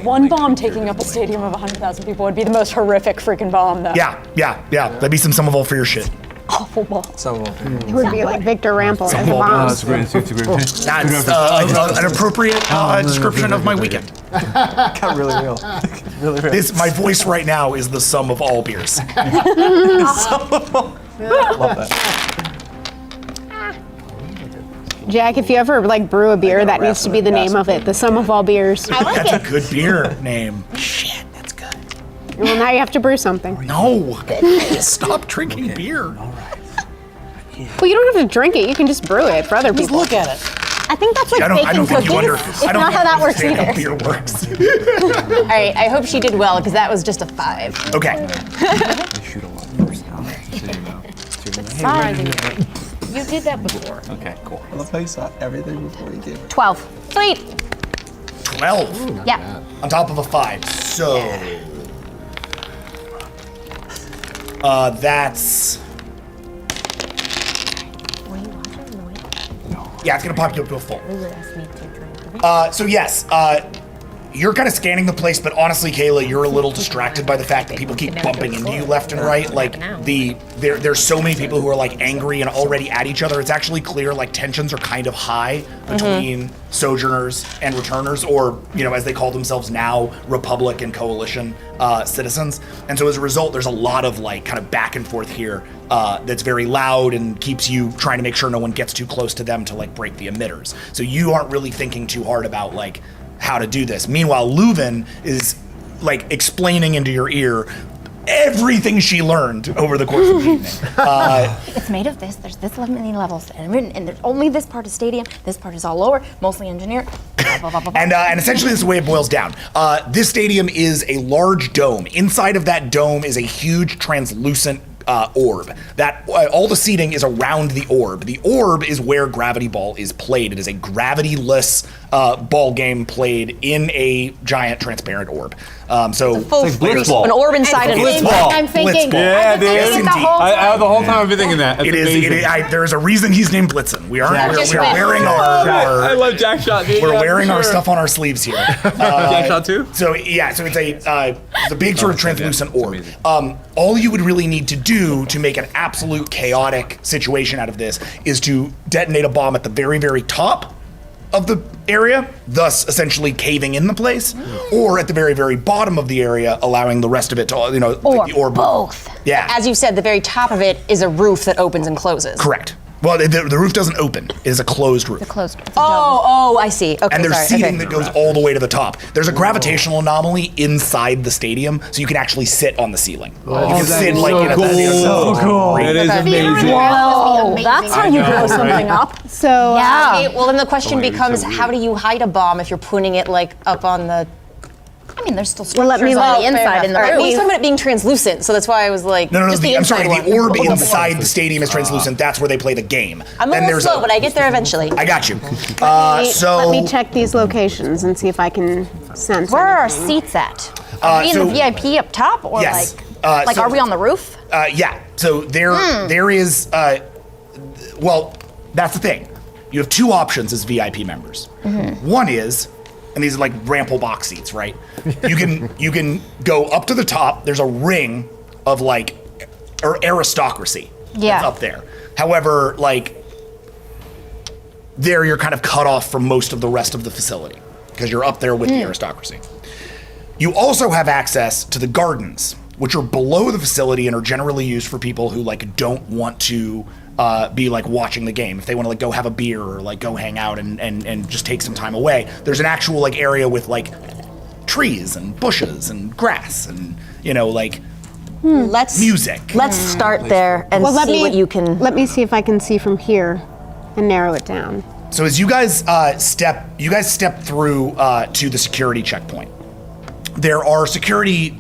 One bomb taking up a stadium of 100,000 people would be the most horrific freaking bomb, though. Yeah. That'd be some Summerville for your shit. Awful bomb. It would be like Victor Rampel as a Well, bomb. That's great. It's great. That's an appropriate description of my weekend. Got really real. Really real. My voice right now is the sum of all beers. Love that. Jack, if you ever like brew a beer, that needs to be the name of it. The sum of all beers. That's a good beer name. Shit, that's good. Well, now you have to brew something. No, stop drinking beer. Well, you don't have to drink it. You can just brew it for other Just people. look at it. I think that's like I baking don't think cookies. you It's not how that works understand how either. beer works. All right, I hope she did well because that was just a 5. Okay. You did that before. Okay, cool. I love how you saw everything before you gave it. 12. Sweet. 12 Yeah. on top of a 5. So that's yeah, it's gonna pop you up to a full. So yes, you're kind of scanning the place, but honestly, Kayla, you're a little distracted by the fact that people keep bumping into you left and right. Like there's so many people who are like angry and already at each other. It's actually clear like tensions are kind of high between sojourners and returners, or as they call themselves now, Republic and Coalition citizens. And so as a result, there's a lot of like kind of back and forth here that's very loud and keeps you trying to make sure no one gets too close to them to like break the emitters. So you aren't really thinking too hard about like how to do this. Meanwhile, Leuven is like explaining into your ear everything she learned over the course of the evening. It's made of this. There's this many levels, and there's only this part of stadium. This part is all lower, mostly engineered. Blah, blah, blah, blah, blah. And essentially, this is the way it boils down. This stadium is a large dome. Inside of that dome is a huge translucent orb. That all the seating is around the orb. The orb is where Gravity Ball is played. It is a gravity-less ball game played in a giant transparent orb. So Full It's like Blitzball. an orb inside an Blitzball. orb. I'm thinking. Blitzball. Yeah, I've been dude. thinking Yes, the whole The whole time I've been thinking that. That's it is. amazing. There is a reason he's named Blitzen. We are Just we're went. wearing I our love Jack Shot, dude. we're Yeah, wearing for our sure. stuff on our sleeves here. Jack Shot too? So yeah, so it's a big sort of translucent it's orb. amazing. All you would really need to do to make an absolute chaotic situation out of this is to detonate a bomb at the very, very top of the area, thus essentially caving in the place, or at the very, very bottom of the area, allowing the rest of it to, Or the orb. both. Yeah, As you said, the very top of it is a roof that opens and closes. correct. Well, the roof doesn't open. It is a closed roof. Oh, I see. Okay, And there's sorry. seating that goes all the way to the top. There's a gravitational anomaly inside the stadium, so you can actually sit on the ceiling. You can sit like in a So cool. That is amazing. Whoa, that's how you blow something up. So Okay, well, then the question becomes, how do you hide a bomb if you're putting it like up on the? I mean, there's still well, let me structures on let the inside in the Well, roof. he's talking about it being translucent, so that's why I was like, No, just the I'm inside sorry. one. The orb inside the stadium is translucent. That's where they play the game. I'm a Then little there's slow, but I get there eventually. I got you. let me check these locations and see if I can sense. Where are our anything. seats at? Are we in so- the VIP up top, or Yes. like So- are we on the roof? Yeah. So there is. Well, that's the thing. You have two options as VIP members. One is, and these are like rample box seats, right? You can go up to the top. There's a ring of like aristocracy that's up there. However, like there you're kind of cut off from most of the rest of the facility because you're up there with the aristocracy. You also have access to the gardens, which are below the facility and are generally used for people who like don't want to be like watching the game. If they want to like go have a beer or like go hang out and just take some time away, there's an actual like area with like trees and bushes and grass and like music. Let's start there and Well, see what you can. Let me see if I can see from here and narrow it down. So as you guys step through to the security checkpoint. There are security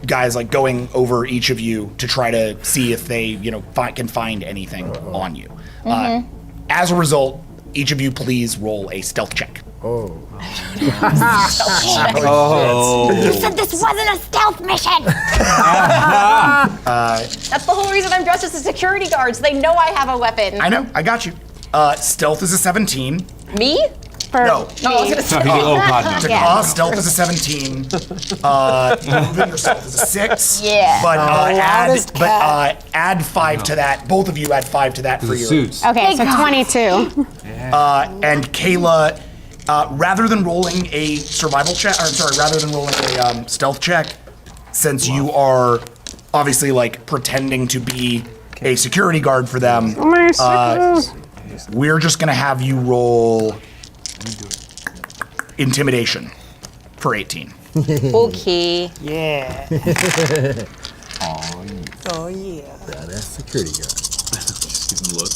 guys like going over each of you to try to see if they, can find anything on you. As a result, each of you please roll a stealth check. You said this wasn't a stealth mission. That's the whole reason I'm dressed as a security guard, so they know I have a weapon. I know, I got you. Stealth is a 17. Me? No. No, I was gonna say. Oh, God, no. Taka, stealth is a 17. Moving yourself is a 6. Yeah. But loudest add 5 to that. Both of you add 5 to that for your Suits. Okay, so 22. And Kayla, rather than rolling a survival check, rather than rolling a stealth check, since you are obviously like pretending to be a security guard for them, we're just gonna have you roll intimidation for 18. Okay. Yeah. Oh yeah. Badass security guard. Just give him a look.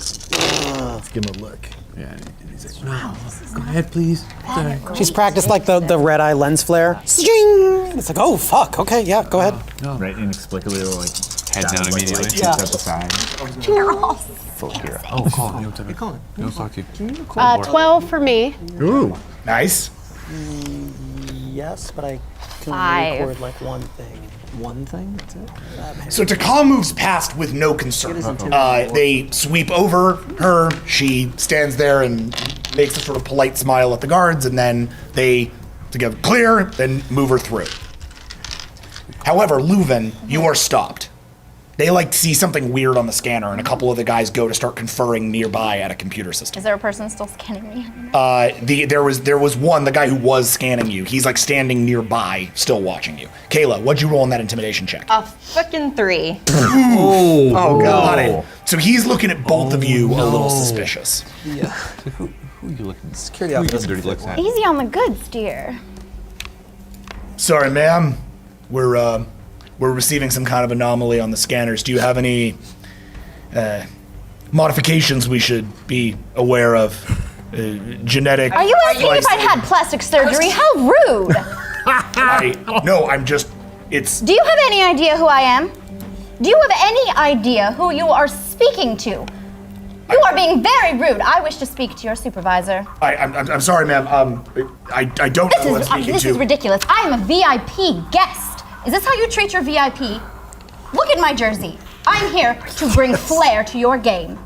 Let's give him a look. Yeah, and he's like, no, go ahead, please. Sorry. She's practiced like the red eye lens flare. String! It's like, oh fuck, okay, yeah, go ahead. Right, inexplicably, or like Head down immediately. Like, Yeah. at the side. Full hero. Oh, call him. You want to call him? He wants to talk to you. 12 for me. Ooh. Nice. Yes, but I can 5. record like one thing. One thing? That's it? So Taka moves past with no concern. They sweep over her. She stands there and makes a sort of polite smile at the guards, and then they together clear, then move her through. However, Leuven, you are stopped. They like see something weird on the scanner, and a couple of the guys go to start conferring nearby at a computer system. Is there a person still scanning me? There was one, the guy who was scanning you. He's like standing nearby, still watching you. Kayla, what'd you roll on that intimidation check? A frickin' 3. Oh god. So he's looking at both of you a little suspicious. Yeah. Who are you looking? Security Who are you officer. giving dirty looks at? Easy on the goods, dear. Sorry, ma'am. We're receiving some kind of anomaly on the scanners. Do you have any modifications we should be aware of? Genetic. Are you asking if I'd had plastic surgery? How rude! No, I'm just. It's. Do you have any idea who I am? Do you have any idea who you are speaking to? You are being very rude. I wish to speak to your supervisor. I'm sorry, ma'am. I don't know who I'm speaking This to. is ridiculous. I am a VIP guest. Is this how you treat your VIP? Look at my jersey. I'm here to bring flair to your game.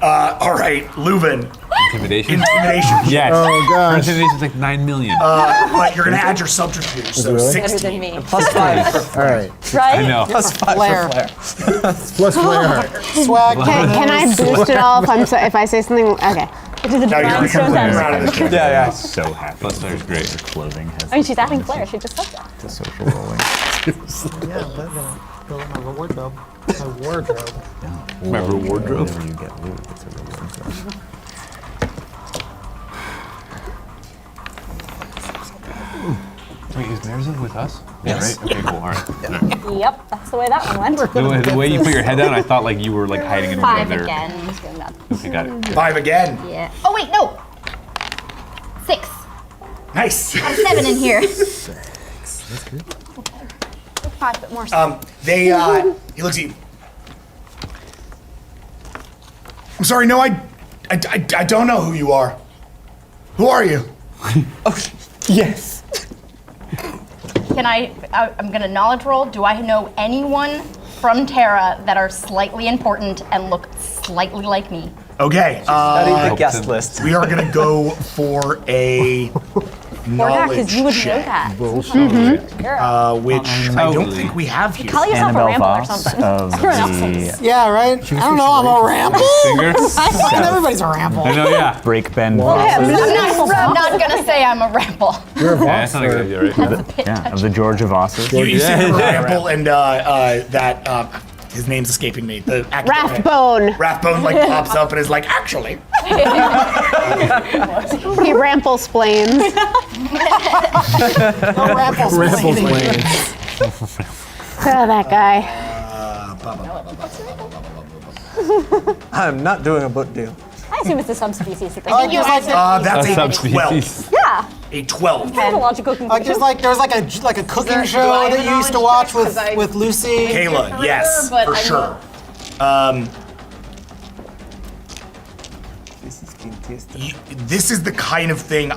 All right, Leuven. Intimidation? Intimidation. Yes. Oh gosh. Intimidation's like 9 million. But you're gonna add your subterfuge, so really? 16. me. Plus 5. All right. I know. Plus 5 Flair. for flare. Plus flare. Swag. Can I boost it all if I say something? Okay. Now you're gonna come around in this check. Yeah. So happy. Plus flare's great. The clothing has I mean, she's adding flair. She just said that. the social rolling. Fill in my wardrobe. My wardrobe. Remember wardrobe? Whenever you get loot, it's a reward zone. Wait, is Mirza with us? Yeah, Yes. right? Okay, cool. All right. Yep, that's the way that one went. The way you put your head down, I thought like you were like hiding in the Five there. again. I'm just doing that. Okay, got it. 5 again. Yeah. Oh wait, no. 6. Nice. Out of 7 in here. 6. That's good. 5, but more. He looks at you. I'm sorry, no, I don't know who you are. Who are you? Yes. Can I'm gonna knowledge roll. Do I know anyone from Terra that are slightly important and look slightly like me? Okay. Study the guest list. We are gonna go for a knowledge because you would know check, that. which I don't think we have here. Call yourself a Annabelle ramble or Voss something. of the Yeah, right? I don't know, I'm a ramble. Singer? Fucking everybody's a ramble. I know, yeah. Break Ben I'm not gonna say I'm a rample. You're a Yeah, Voss. that's not a good idea, right? Yeah, of the Georgia Vosses. You see the ramble and that his name's escaping me. The actor, Rathbone. Rathbone like pops up and is like, actually. He rample splains. Ramples Lanes. Oh, that guy. I'm not doing a book deal. I assume it's a subspecies that they That's a subspecies. 12. Yeah. A 12. That's a logical conclusion. There's like a cooking there- do show I that have you used to knowledge watch checks? 'Cause I- with Lucy. Kayla, yes, but for I sure. This is fantastic. This is the kind of thing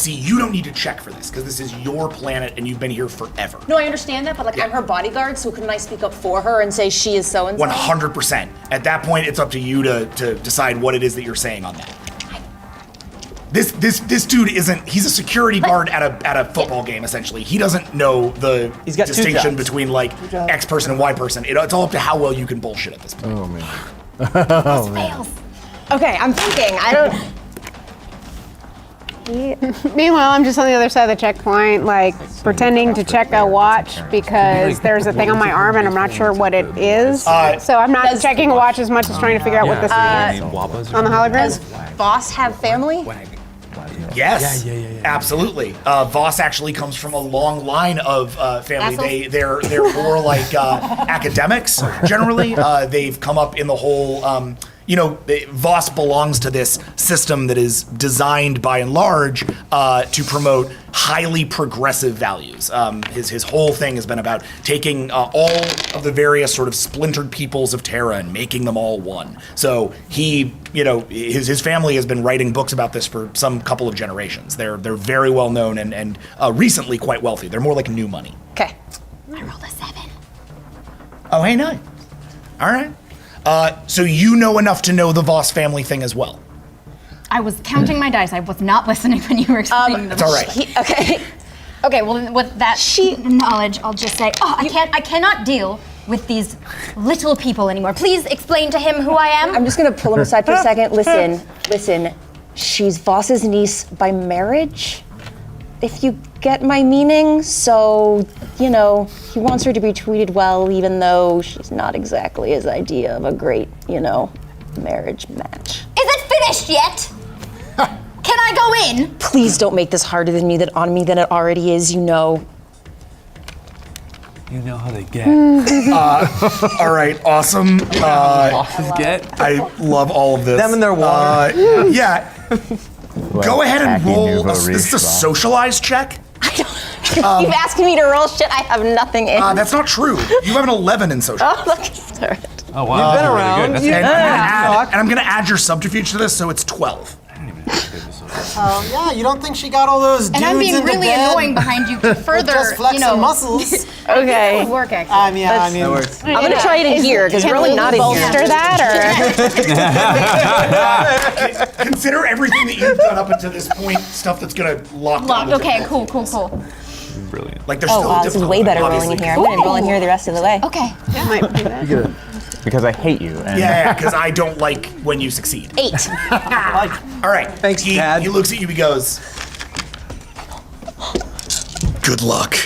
you don't need to check for this because this is your planet and you've been here forever. No, I understand that, but like I'm her bodyguard, so couldn't I speak up for her and say she is so and so? 100%. At that point, it's up to you to decide what it is that you're saying on that. This dude he's a security guard at a football game, essentially. He doesn't know the He's got two distinction jobs. between like X person and Y person. It's all up to how well you can bullshit at this point. Oh, man. Fails. Okay, I'm thinking. I don't. Meanwhile, I'm just on the other side of the checkpoint, like pretending to check a watch because there's a thing on my arm and I'm not sure what it is. So I'm not checking a watch as much as trying to figure out what this is on the hologram. Does Voss have family? Yes, absolutely. V.A.S.T actually comes from a long line of family. They're more like academics generally. They've come up in the whole. V.A.S.T belongs to this system that is designed by and large to promote highly progressive values. His whole thing has been about taking all of the various sort of splintered peoples of Terra and making them all one. So his family has been writing books about this for some couple of generations. They're very well known and recently quite wealthy. They're more like new money. Okay. I rolled a 7. Oh, hey, nice. All right. So you know enough to know the V.A.S.T family thing as well. I was counting my dice. I was not listening when you were explaining That's all right. Okay. Okay, well, then with that knowledge, I'll just say, I cannot deal with these little people anymore. Please explain to him who I am. I'm just gonna pull him aside for a second. Listen. She's Voss's niece by marriage, if you get my meaning. So, he wants her to be treated well, even though she's not exactly his idea of a great, marriage match. Is it finished yet? Can I go in? Please don't make this harder on me than it already is, You know how they get. All right, awesome. Bosses get. I love all of this. Them and their water. Yeah. Go ahead and roll. This is a socialized check. You've asked me to roll shit I have nothing in. That's not true. You have an 11 in social. Oh, look, sorry. Oh, wow. You've been around. And I'm gonna add your subterfuge to this, so it's 12. Yeah, you don't think she got all those dudes And I'm being into really bed annoying behind you to further, just flexing muscles? Okay. Work actually. That works. I'm gonna try it in gear because you're really not in bolster gear. that, or Consider everything that you've done up until this point stuff that's gonna lock on. Okay, cool. Brilliant. Like there's Oh still wow, this is way better rolling in here. I'm gonna roll in here the rest of the way. Okay. might do that. Because I hate you. And Yeah, because I don't like when you succeed. 8. All right. Thanks, Dad. He looks at you. He goes, "Good luck."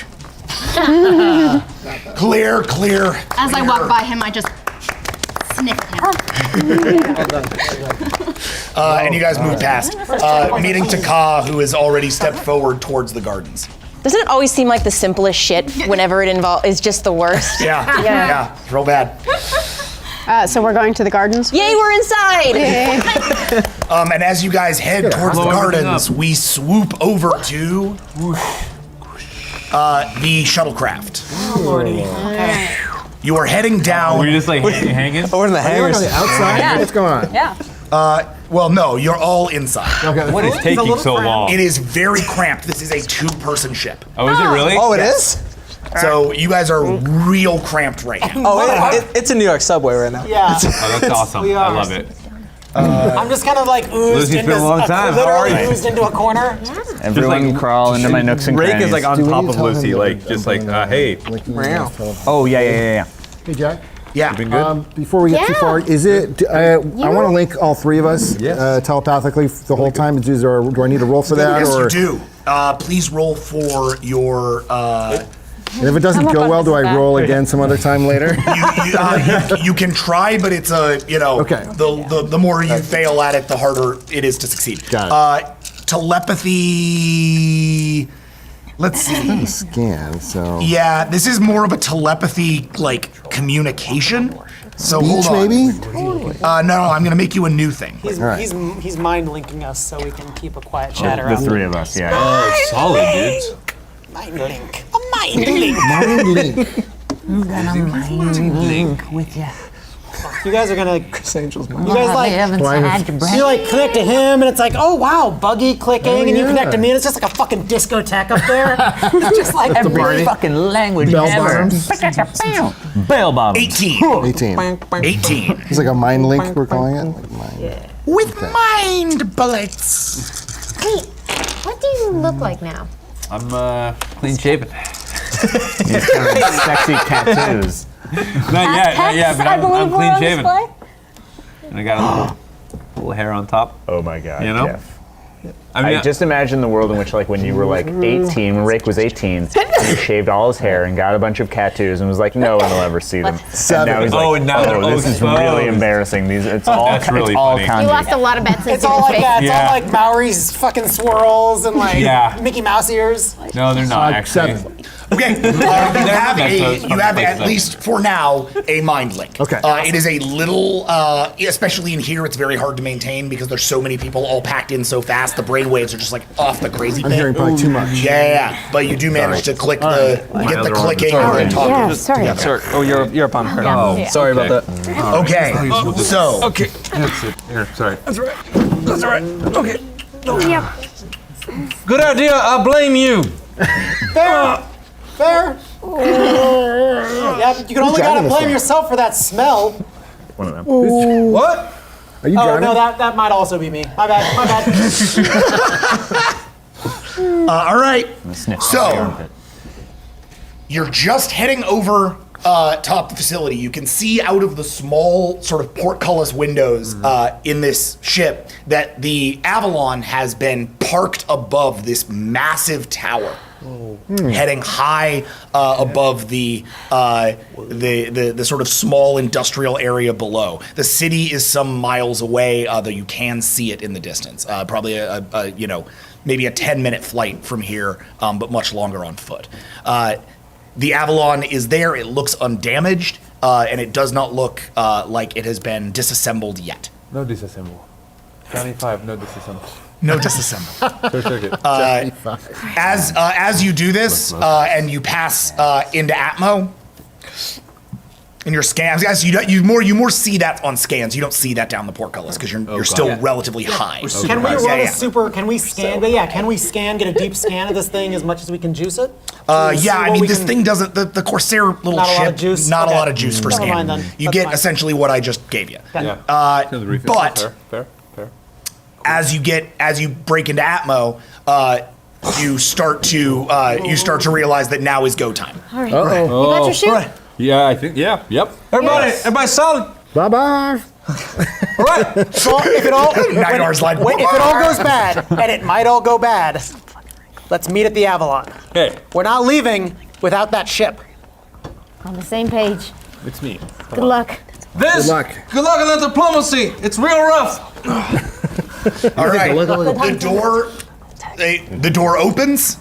Clear. As I walk by him, I just sniff him. And you guys move past, meeting Taka, who has already stepped forward towards the gardens. Doesn't it always seem like the simplest shit whenever it is just the worst? Yeah, it's real bad. So we're going to the gardens? Yay, we're inside! And as you guys head towards the gardens, we swoop over to the shuttlecraft. Oh, Lordy. Okay. You are heading down. We're just like hanging? We're in the hangars. On the outside? Yeah. What's going on? Yeah. Well, no, you're all inside. Okay. What is taking so long? It is very cramped. This is a 2-person ship. Oh, is it really? Oh, it is? So you guys are real cramped right now. Oh, it's a New York subway right now. Yeah. Oh, that's awesome. We I are. love it. I'm just kind of like oozed Lucy's into been a long time. How are literally you? oozed into a corner. Everyone crawl into my nooks and Rake crannies. is like on Do we top need of to tell Lucy, him like that just I'm like, playing, hey. like you Meow. tell him. Oh, yeah. Hey, Jack. Yeah. Been good? Before we get too far, is it? I want to link all three of us Yes. telepathically the whole time. Do I need to roll for that? Yes, or you do. Please roll for your. And if it doesn't go well, do I roll again some other time later? You can try, but it's Okay. The more you fail at it, the harder it is to succeed. Got it. Telepathy. Let's see. Scan. So. Yeah, this is more of a telepathy like communication. So Speech, hold on. maybe? No, I'm gonna make you a new thing. He's mind linking us so we can keep a quiet chat The around. three of us, yeah. Oh, solid, dudes. Mind link. A mind link. Mind link. Link with you. You guys are gonna. Chris Angel's You guys like. Why- You like connect to him, and it's like, oh wow, buggy clicking, and you connect to me, and it's just like a fucking discotheque up there. It's just like Every fucking language Bell ever. bottoms. Bail bottom. 18. 18. It's like a mind link, we're calling it. Like mind. With mind bullets. Wait, what do you look like now? I'm clean shaven. He's kind of sexy tattoos. Not yet, but I I'm believe we're clean on shaven. display. And I got a little hair on top. Oh my God, You know? Jeff. I mean, I just imagine the world in which, like, when you were like 18, when Rake was 18, he shaved all his hair and got a bunch of tattoos and was like, no one will ever see them. And now he's like, Oh, and now they're this is exposed. really embarrassing. It's all, That's really it's all funny. kanji. You lost a lot of bets. It's all like that. It's all like Maori's fucking swirls and like Yeah. Mickey Mouse ears. no, they're not actually. 7. Okay, you have at least for now a mind link. Okay. It is a little, especially in here, it's very hard to maintain because there's so many people all packed in so fast. The brainwaves are just like off the crazy I'm thing. hearing probably too much. Yeah, but you do manage to click get the they're on clicking the and talking. Yeah, sorry. together. Sorry. Oh, you're up on her. Oh, Sorry okay. about that. Okay, so Okay. That's it. Here, sorry. That's all right. Okay. Good idea. I blame you. Fair. Yeah, but you can only driving gotta this blame thing? yourself for that smell. One of them. What? Are you Oh driving? no, that might also be me. My bad. My bad. all right, Sniff the so armpit. you're just heading over top the facility. You can see out of the small sort of portcullis windows in this ship that the Avalon has been parked above this massive tower. Heading high above the sort of small industrial area below. The city is some miles away, though you can see it in the distance. Probably maybe a 10-minute flight from here, but much longer on foot. The Avalon is there. It looks undamaged, and it does not look like it has been disassembled yet. No disassemble. 75, no disassemble. No disassemble. Short circuit. As you do this and you pass into Atmo, in your scans, guys, you more see that on scans. You don't see that down the portcullis because you're still relatively high. Can we run Yeah, a yeah. super? Can we scan? But yeah, can we scan? Get a deep scan of this thing as much as we can juice it? Yeah, I mean, this thing doesn't. The Corsair little Not a ship, lot of juice? not Okay. a lot of juice for Never scanning. mind then. You That's get fine. essentially what I just gave you. Yeah. But Fair. as you break into Atmo, you start to realize that now is go time. All right. You got your shoe? Yeah, I think. Yeah. Yep. Everybody solid. Bye bye. All right. So if it all Nightar's like, if it all goes bad, and it might all go bad, let's meet at the Avalon. Hey. We're not leaving without that ship. On the same page. It's me. Good luck. Good luck on that diplomacy. It's real rough. All right. The door opens.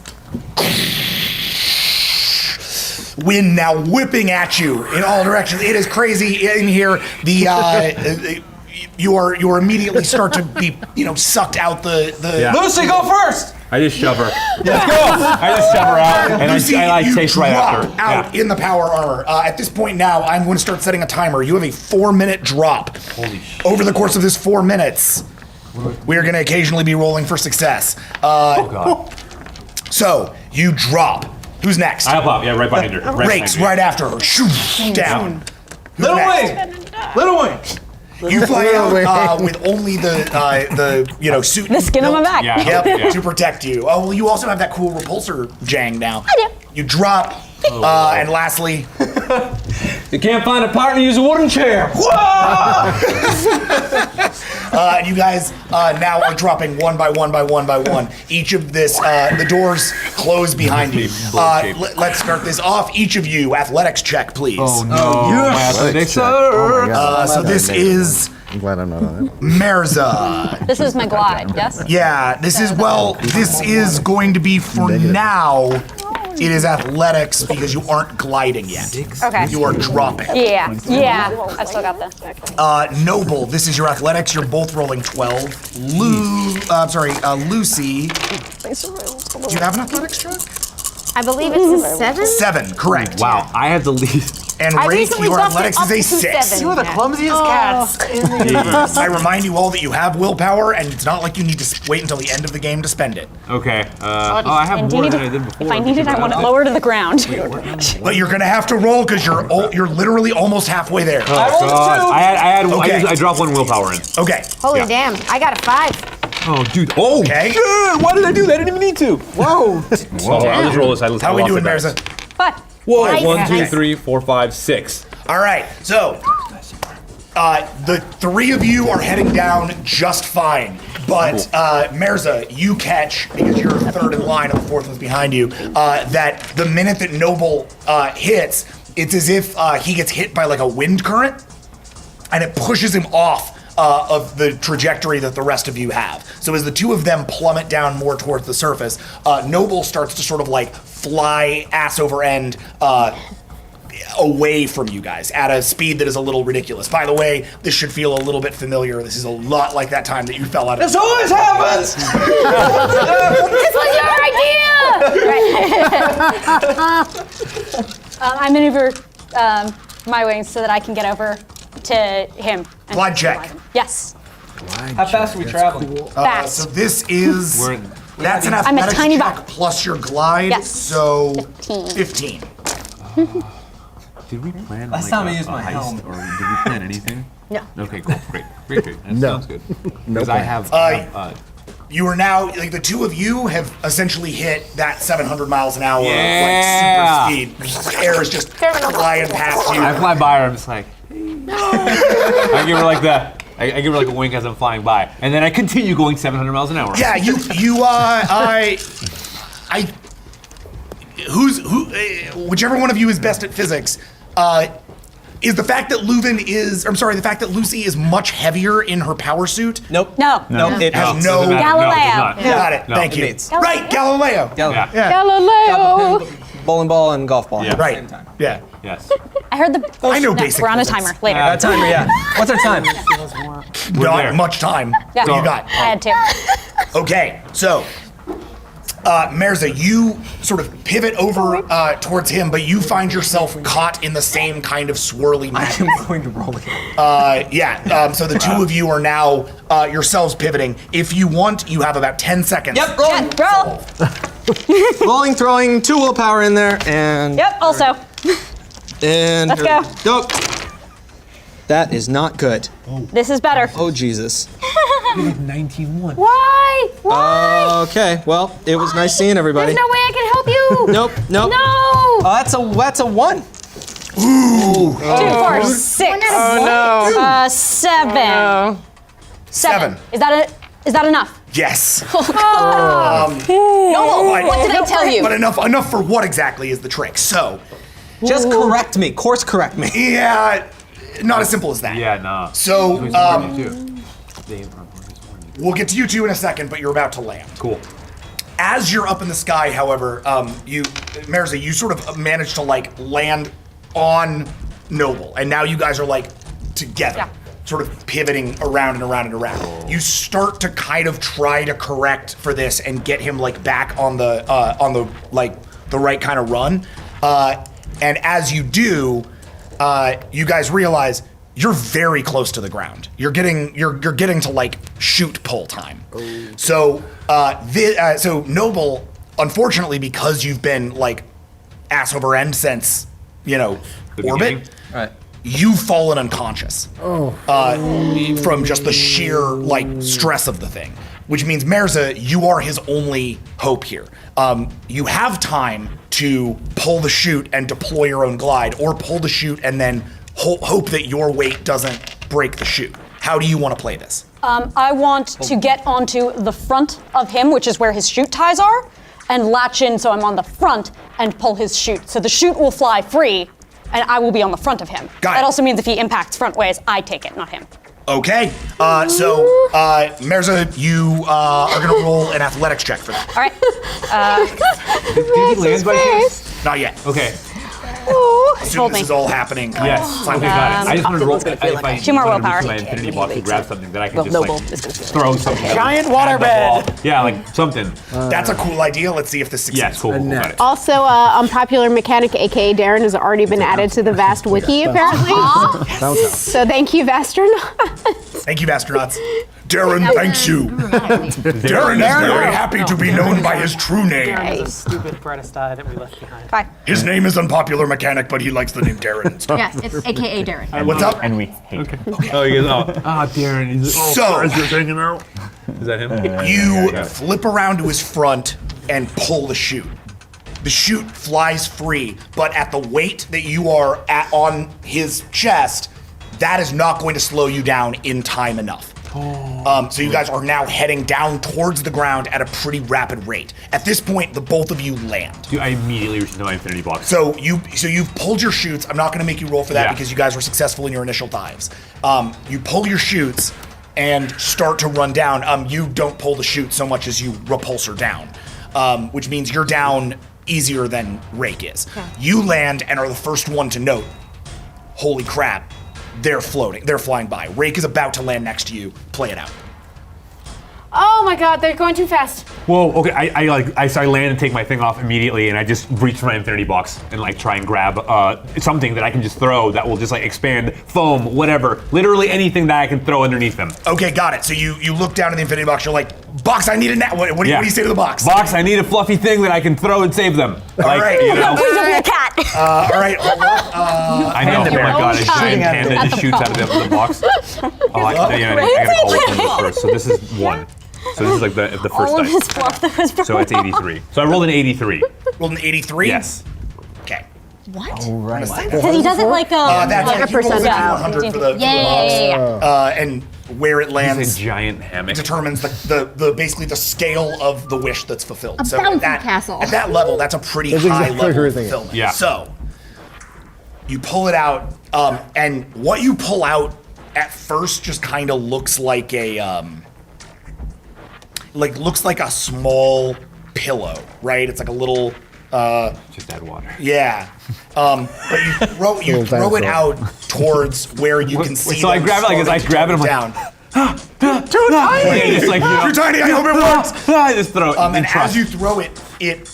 Wind now whipping at you in all directions. It is crazy in here. You immediately start to be sucked out the. Yeah. Lucy, go first. I just shove her. Let's go. I just shove her out, and Lucy, I you chase right drop after. out in the power armor. At this point now, I'm going to start setting a timer. You have a 4-minute drop. Holy shit. Over the course of this 4 minutes, we are going to occasionally be rolling for success. Oh god. So you drop. Who's next? I'll pop. Yeah, right behind her. Rakes right after her. Shoo, down. Who's Little next? Wing. Little Wing. You fly out with only the suit. The skin on my back. Yep, to protect you. Oh, well, you also have that cool repulsor jang now. I do. You drop, and lastly, You can't find a partner, use a wooden chair. Whoa! you guys now are dropping one by one. Each of the doors close behind you. Let's start this off. Each of you, athletics check, please. Oh no. Yes. Athletics. Oh my God. So this is I'm glad I'm not on it. Merza. This is my glide, yes? Yeah, this is going to be for now. It is athletics because you aren't gliding yet. Okay. You are dropping. Yeah, I still got that. Noble, this is your athletics. You're both rolling 12. Lucy. Do you have an athletics check? I believe it's a 7? 7, correct. Wow, I have the least. And I Rake, recently your bumped it athletics up is a to 6. 7. You are the clumsiest cats in the universe. I remind you all that you have willpower, and it's not like you need to wait until the end of the game to spend it. Okay. I have And more do you than need I to- did before. If I need it, I want it lower to the ground. But you're gonna have to roll because you're literally almost halfway there. Oh god. Okay. I dropped 1 willpower in. Okay. Holy damn, I got a 5. Oh dude. Oh. Okay. Shit, why did I do that? I didn't even need to. Whoa. Well, I'll just roll this. How we doing, Merza? But Whoa. Nice. 1, 2, Okay. 3, 4, 5, 6. All right, so the 3 of you are heading down just fine, but Merza, you catch, because you're 3rd in line and the 4th was behind you, that the minute that Noble hits, it's as if he gets hit by like a wind current, and it pushes him off of the trajectory that the rest of you have. So as the 2 of them plummet down more towards the surface, Noble starts to sort of like fly ass over end away from you guys at a speed that is a little ridiculous. By the way, this should feel a little bit familiar. This is a lot like that time that you fell out of. This always happens. This was your idea! I maneuver my wings so that I can get over to him. and Glide check. him. Yes. How fast are we traveling? Fast. So this is that's an I'm a athletics tiny check bot. plus your glide. Yes. So 15. 15. Did we plan Last time I used my heist, helm. or did we plan anything? No. Okay, cool, great. That No. sounds good. No Because I plan. have. You are now like the 2 of you have essentially hit that 700 miles an hour Yeah. like super speed. Air is just flying past you. I fly by her. I'm just like, I give her like that. I give her like a wink as I'm flying by, and then I continue going 700 miles an hour. Yeah, whichever one of you is best at physics, is the fact that the fact that Lucy is much heavier in her power suit. Nope. No. Nope. It Has has no. Doesn't matter. No, it does Galileo. not. Got it. No. Thank you. Mates. Right, Galileo. Yeah. Galileo! Bowling ball and golf ball. Yeah. Right. Yeah. Yes. I heard the. I know No, basic we're on a physics. timer later. Timer, yeah. What's our time? Not there. much time. Yeah. So you got. I had 2. Okay, so Merza, you sort of pivot over towards him, but you find yourself caught in the same kind of swirly madness. I'm going to roll it. So the 2 of you are now yourselves pivoting. If you want, you have about 10 seconds. Yep, rolling. Roll. Rolling, throwing 2 willpower in there, and Yep, also. and Let's go. Go. That is not good. This is better. Oh Jesus. 19-1. Why? Why? Okay, well, it was nice seeing everybody. There's no way I can help you! Nope. No! That's a 1. 2, 4, 6. Oh no. 7. 7. Is that enough? Yes. Noble, what did I tell you? But enough for what exactly is the trick? So, Just correct me. Course correct me. Yeah, not as simple as that. Yeah, nah. So, They- we'll get to you two in a second, but you're about to land. Cool. As you're up in the sky, however, Mirza, you sort of managed to like land on Noble, and now you guys are like together, sort of pivoting around and around and around. You start to kind of try to correct for this and get him like back on the like the right kind of run, and as you do, you guys realize you're very close to the ground. You're getting to like shoot pull time. So so Noble, unfortunately, because you've been like ass over end since orbit, right? You've fallen unconscious from just the sheer like stress of the thing. Which means Mirza, you are his only hope here. You have time to pull the chute and deploy your own glide, or pull the chute and then hope that your weight doesn't break the chute. How do you want to play this? I want to get onto the front of him, which is where his chute ties are, and latch in so I'm on the front and pull his chute. So the chute will fly free, and I will be on the front of him. Got That it. also means if he impacts front ways, I take it, not him. Okay, so Mirza, you are gonna roll an athletics check for that. All right. Did he land by chance? Not yet. Okay. Assume Hold this me. is all happening. Yes. Okay, got it. I just wanted to roll. If I 2 more wanted to willpower. use my infinity block to grab something that I can Well, just Noble like is gonna do it. throw something. Giant at the waterbed. ball. Yeah, like something. That's a cool idea. Let's see if this succeeds. Yes, cool. Got it. Also, Unpopular Mechanic, aka Darren, has already been added to the V.A.S.T wiki, apparently. So thank you, Vastronauts. Thank you, astronauts. Darren, thanks you. Darren is very happy to be known by his true name. Darren is a stupid brightest eye that we left behind. Bye. His name is Unpopular Mechanic, but he likes the name Darren. Yes, it's AKA Darren. What's up? And we hate him. Oh, he goes, Darren. He's So, is that him? you flip around to his front and pull the chute. The chute flies free, but at the weight that you are at on his chest, that is not going to slow you down in time enough. So you guys are now heading down towards the ground at a pretty rapid rate. At this point, the both of you land. Dude, I immediately reached into my infinity block. So you've pulled your chutes. I'm not going to make you roll for that Yeah. because you guys were successful in your initial dives. You pull your chutes and start to run down. You don't pull the chute so much as you repulsor down, which means you're down easier than Rake is. You land and are the first one to note, holy crap, they're floating. They're flying by. Rake is about to land next to you. Play it out. Oh my god, they're going too fast. Whoa, okay, I land and take my thing off immediately, and I just reach for my infinity box and like try and grab something that I can just throw that will just like expand, foam, whatever, literally anything that I can throw underneath them. Okay, got it. So you look down at the infinity box. You're like, box, I need a net. What do you say to the box? Box, I need a fluffy thing that I can throw and save them. All Like, right. you know. Please don't be a cat. All right. I know. Oh my god, a giant panda just shoots out of the box. Oh, I gotta call it first. So this is 1. So this is like the first All of dice. his fluff that was So it's 83. So I rolled an 83. Rolled an 83? Yes. Okay. What? Oh, right. Because he doesn't like That's like he rolls a 100%. D100 for the Yeah. box. And where it It's lands a giant hammock. determines the basically the scale of the wish that's fulfilled. A bouncy castle. At that level, that's a pretty That's high exactly level what of I was thinking. fulfillment. Yeah. So you pull it out, and what you pull out at first just kind of looks like a looks like a small pillow, right? It's like a little. Just add water. Yeah, but you throw it out towards where you can see. So I them grab it like as I starting to grab it, I'm like, down. too tiny. Just like, Too tiny. I hope it works. I just throw it. And as you throw it, it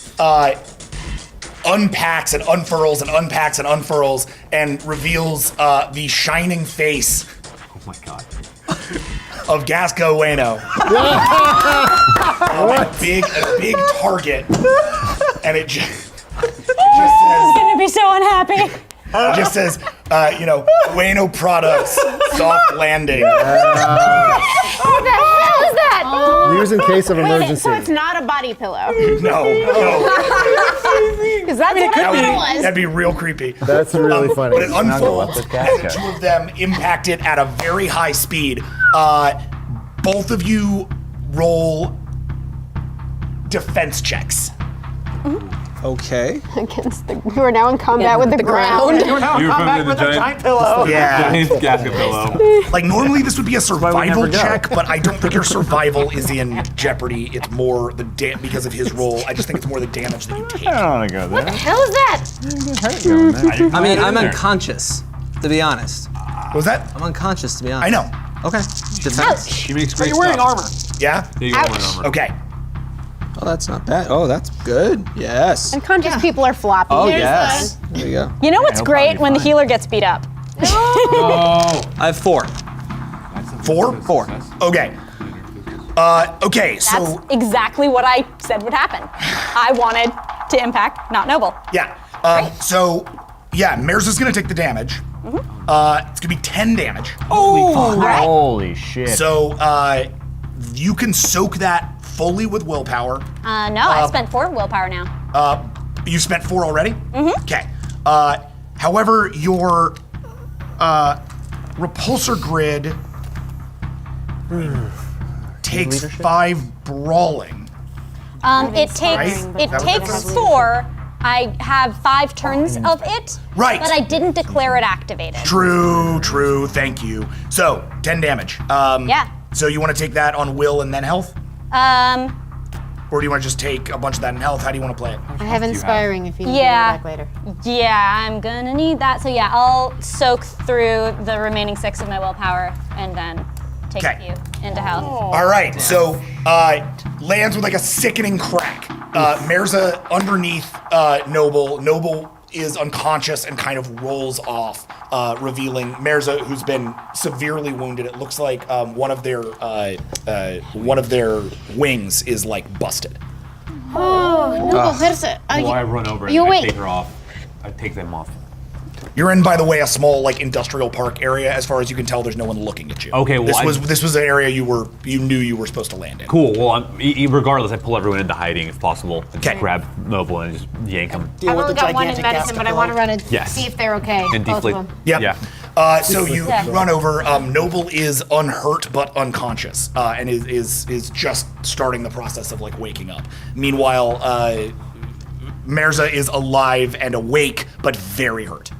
unpacks and unfurls and unpacks and unfurls and reveals the shining face. Oh my god. Of Gasco Ueno. A big target, and it just says. He's gonna be so unhappy. It just says, Ueno products, soft landing. What the hell is that? Use in case of emergency. So it's not a body pillow. No. Because that's what I thought it was. That'd be real creepy. That's really funny. But it unfolds, and the two of them impact it at a very high speed. Both of you roll defense checks. Okay. Against the. You are now in combat with the ground. You're now You're combat from with the a giant pillow. Yeah. Giant gasket pillow. Like normally this would be a survival never go. check, but I don't think your survival is in jeopardy. It's more the because of his role. I just think it's more the damage that you take. I don't want to go there. What the hell is that? I mean, I'm unconscious, to be honest. What was that? I'm unconscious, to be honest. I know. Okay. Defense. She makes But great you're wearing stuff. armor. Yeah? Yeah, you're wearing armor. Okay. Oh, that's not bad. Oh, that's good. Yes. Unconscious people are floppy. Oh, Here's yes. There you go. You know what's he'll great probably when the fine. healer gets beat up? Oh. I have 4. 4? 4. Okay. Okay, so That's exactly what I said would happen. I wanted to impact, not Noble. yeah. So yeah, Mirza's gonna take the damage. It's gonna be 10 damage. Holy shit. So you can soak that fully with willpower. No, I spent 4 willpower now. You spent 4 already? Okay. However, your repulsor grid takes 5 brawling. It takes Right? That was 4. I have 5 turns of it. Right. But I didn't declare it activated. True, thank you. So, 10 damage. Yeah. So you want to take that on will and then health? Or do you want to just take a bunch of that in health? How do you want to play it? I have inspiring if you need Yeah. to go back later. Yeah, I'm gonna need that. So yeah, I'll soak through the remaining 6 of my willpower and then take Okay. you into health. All right, so lands with like a sickening crack. Mirza underneath Noble. Noble is unconscious and kind of rolls off, revealing Mirza, who's been severely wounded. It looks like one of their wings is like busted. Oh, no, where's it? Well, I run over and you I awake? take her off. I take them off. You're in, by the way, a small like industrial park area. As far as you can tell, there's no one looking at you. Okay, well, this was an area you knew you were supposed to land in. Cool. Well, regardless, I pull everyone into hiding if possible, and just Okay. grab Noble and just yank them. Deal I've with only the got 1 in gigantic medicine, gasket but I want to pillow. run and Yes. see if they're okay. And both of deflate. them. Yep. Yeah. So you run over. Noble is unhurt but unconscious, and is just starting the process of like waking up. Meanwhile, Mirza is alive and awake but very hurt.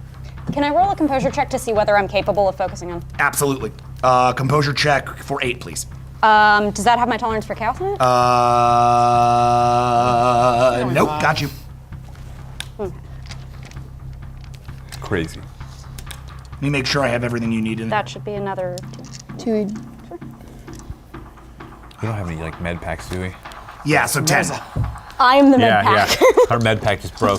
Can I roll a composure check to see whether I'm capable of focusing on? Absolutely. Composure check for 8, please. Does that have my tolerance for chaos in it? Nope. Got you. It's crazy. Let me make sure I have everything you need in there. That should be another 2. To We don't have any like med packs, do we? Yeah. So 10. I'm the med pack. Our med pack just broke.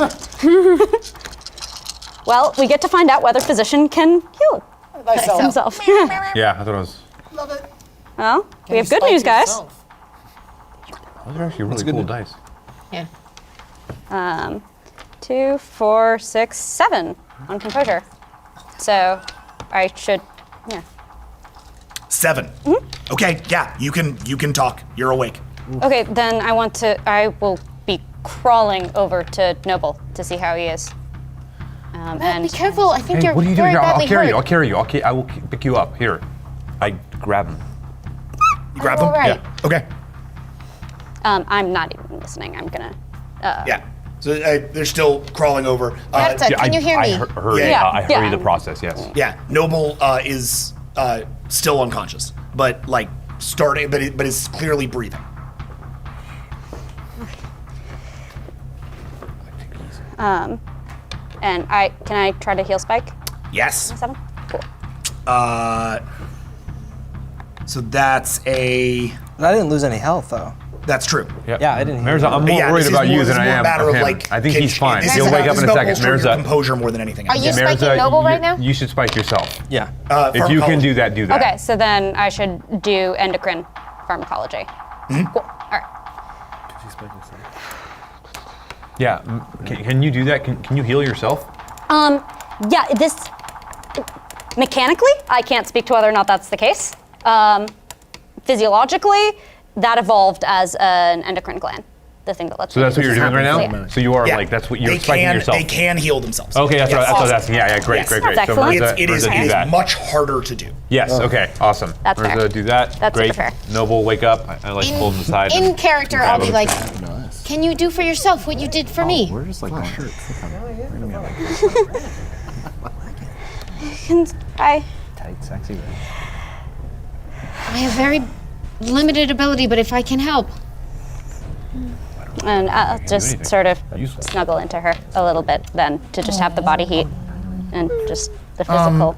Well, we get to find out whether physician can heal himself. Yeah, I thought it was. Well, we have good news, guys. Those are actually really cool dice. Yeah. 2, 4, 6, 7 on composure. So I should, yeah. 7. Okay. Yeah. You can talk. You're awake. Okay, then I will be crawling over to Noble to see how he is. Be careful. I think Hey, you're what are you doing very here? I'll badly carry hurt. you. I'll carry you. I will pick you up. Here. I grab him. You grab Oh, them. right. Yeah. Okay. I'm not even listening. I'm gonna. Yeah. So they're still crawling over. Berta, can you hear me? I hurry, Yeah. I hurry Yeah. the process, yes. Yeah, Noble is still unconscious, but like starting, but is clearly breathing. And can I try to heal Spike? Yes. 7. Cool. So that's a. But I didn't lose any health, though. That's true. Yeah, I didn't hear Mirza, I'm more Yeah, worried this is about you this than is I more a am matter of of him. like. I think he's fine. this He'll is wake about- up this in is a about second. bolstering your Mirza, composure more than anything Are else. you spiking Noble right now? You should spike yourself. Yeah. If you can do that, do that. Okay, so then I should do endocrine pharmacology. Cool. All right. Yeah. Can you do that? Can you heal yourself? Yeah, this mechanically, I can't speak to whether or not that's the case. Physiologically, that evolved as an endocrine gland, the thing that lets. So that's what you're doing right now? Yeah. So you are Yeah. like, that's what you're They spiking can, yourself. They can heal themselves. Okay, that's what I was Yes. asking. Yeah, great, Yes. great. That's So excellent. Mirza, It is do that. much harder to do. Yes, okay, awesome. That's Mirza, fair. do that. That's great. super fair. Noble, wake up. I like pull him aside. In and character, grab I'll be him. like, Can you do for yourself what you did for me? We're just like the shirts. I Tight, sexy. I have very limited ability, but if I can help. And I'll just sort of snuggle into her a little bit then to just have the body heat and just the physical.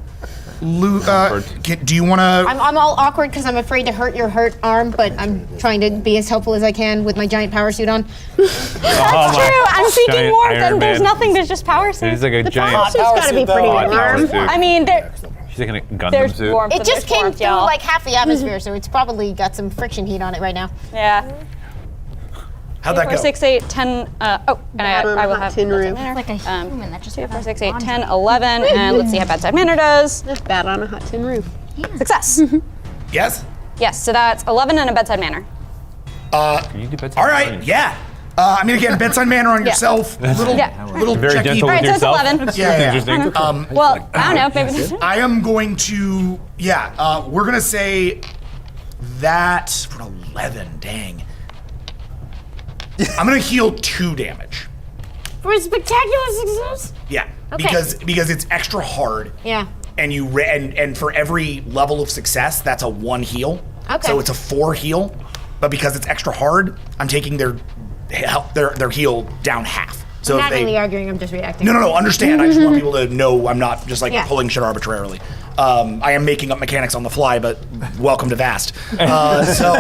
Do you want to? I'm all awkward because I'm afraid to hurt your hurt arm, but I'm trying to be as helpful as I can with my giant power suit on. That's true. I'm seeking Giant warmth, Iron and there's Man. nothing to just power suit. It's like a giant. Power suit's gotta be pretty Power warm. suit. I mean, She's like in a Gundam there's suit. warmth. It and just there's came warmth, through y'all. like half the atmosphere, so it's probably got some friction heat on it right now. Yeah. How'd that 4, go? 6, 8, 10. And I will have tin roof. manner. Like a human that just 2, 4, 6, 8, 10, 11, and let's see how bedside manner does. That's bad on a hot tin roof. Success. Yes. Yes, so that's 11 and a bedside manner. Can you do bedside All right. manner? Yeah. I mean, again, bedside manner on yourself. Little, little Very checky. gentle Right, with so it's yourself. 11. Yeah. Interesting. Well, I don't know, maybe. I am going to. Yeah. We're gonna say that for 11. Dang. I'm gonna heal 2 damage. For a spectacular success? Yeah. Okay. Because it's extra hard. Yeah. And and for every level of success, that's a 1 heal. Okay. So it's a 4 heal, but because it's extra hard, I'm taking their heal down half. So I'm if not they really arguing, I'm just reacting. no, understand. I just want people to know I'm not just like Yeah. pulling shit arbitrarily. I am making up mechanics on the fly, but welcome to V.A.S.T. So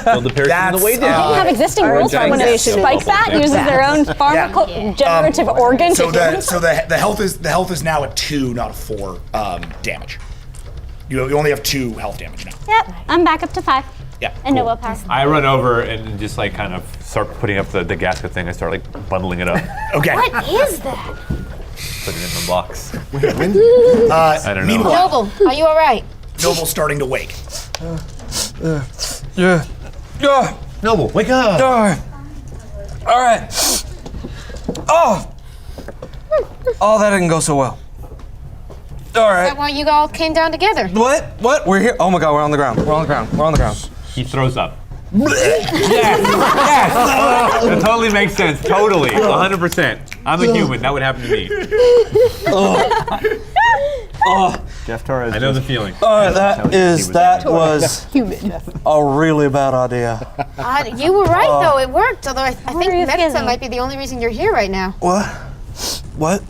Build the parachute on the way They didn't down. have existing rules for when a spike that uses their own generative organ so to the health is now at 2, not a 4 damage. You only have 2 health damage now. Yep, I'm back up to 5. Yeah. And no willpower. I run over and just like kind of start putting up the gasket thing. I start like bundling it up. Okay. What is that? Put it in the box. I don't know. Noble, are you all right? Noble's starting to wake. Yeah. Noble, wake up. All right. Oh, that didn't go so well. All Is right. that why you all came down together? What? We're here. Oh my God, we're on the ground. We're on the ground. He throws up. Yes. That totally makes sense. Totally. 100%. I'm a human. That would happen to me. Jeff Torres. I know the feeling. That was a really bad idea. You were right, though. It worked. Although I think are you medicine feeling? might be the only reason you're here right now. What?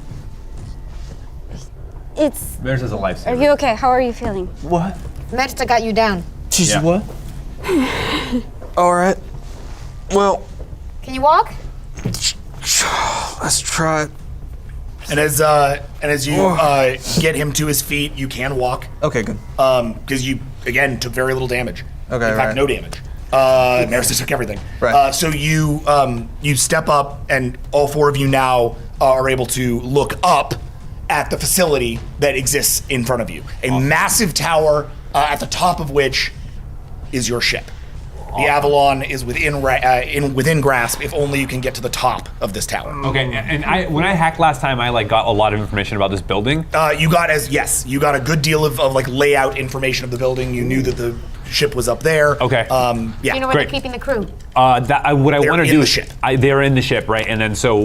It's. Theirs is a lifesaver. Are you okay? How are you feeling? What? Medicine got you down. She's Yeah. what? All right. Well, Can you walk? let's try it. And as you get him to his feet, you can walk. Okay, good. Because you again took very little damage. Okay, In fact, right. no damage. Marissa took everything. Right. So you step up, and all 4 of you now are able to look up at the facility that exists in front of you. A massive tower at the top of which is your ship. The Avalon is within grasp. If only you can get to the top of this tower. Okay, and when I hacked last time, I like got a lot of information about this building. You got a good deal of like layout information of the building. You knew that the ship was up there. Okay. Yeah. You know where Great. they're keeping the crew? What I want to They're do in the is ship. They're in the ship, right? And then so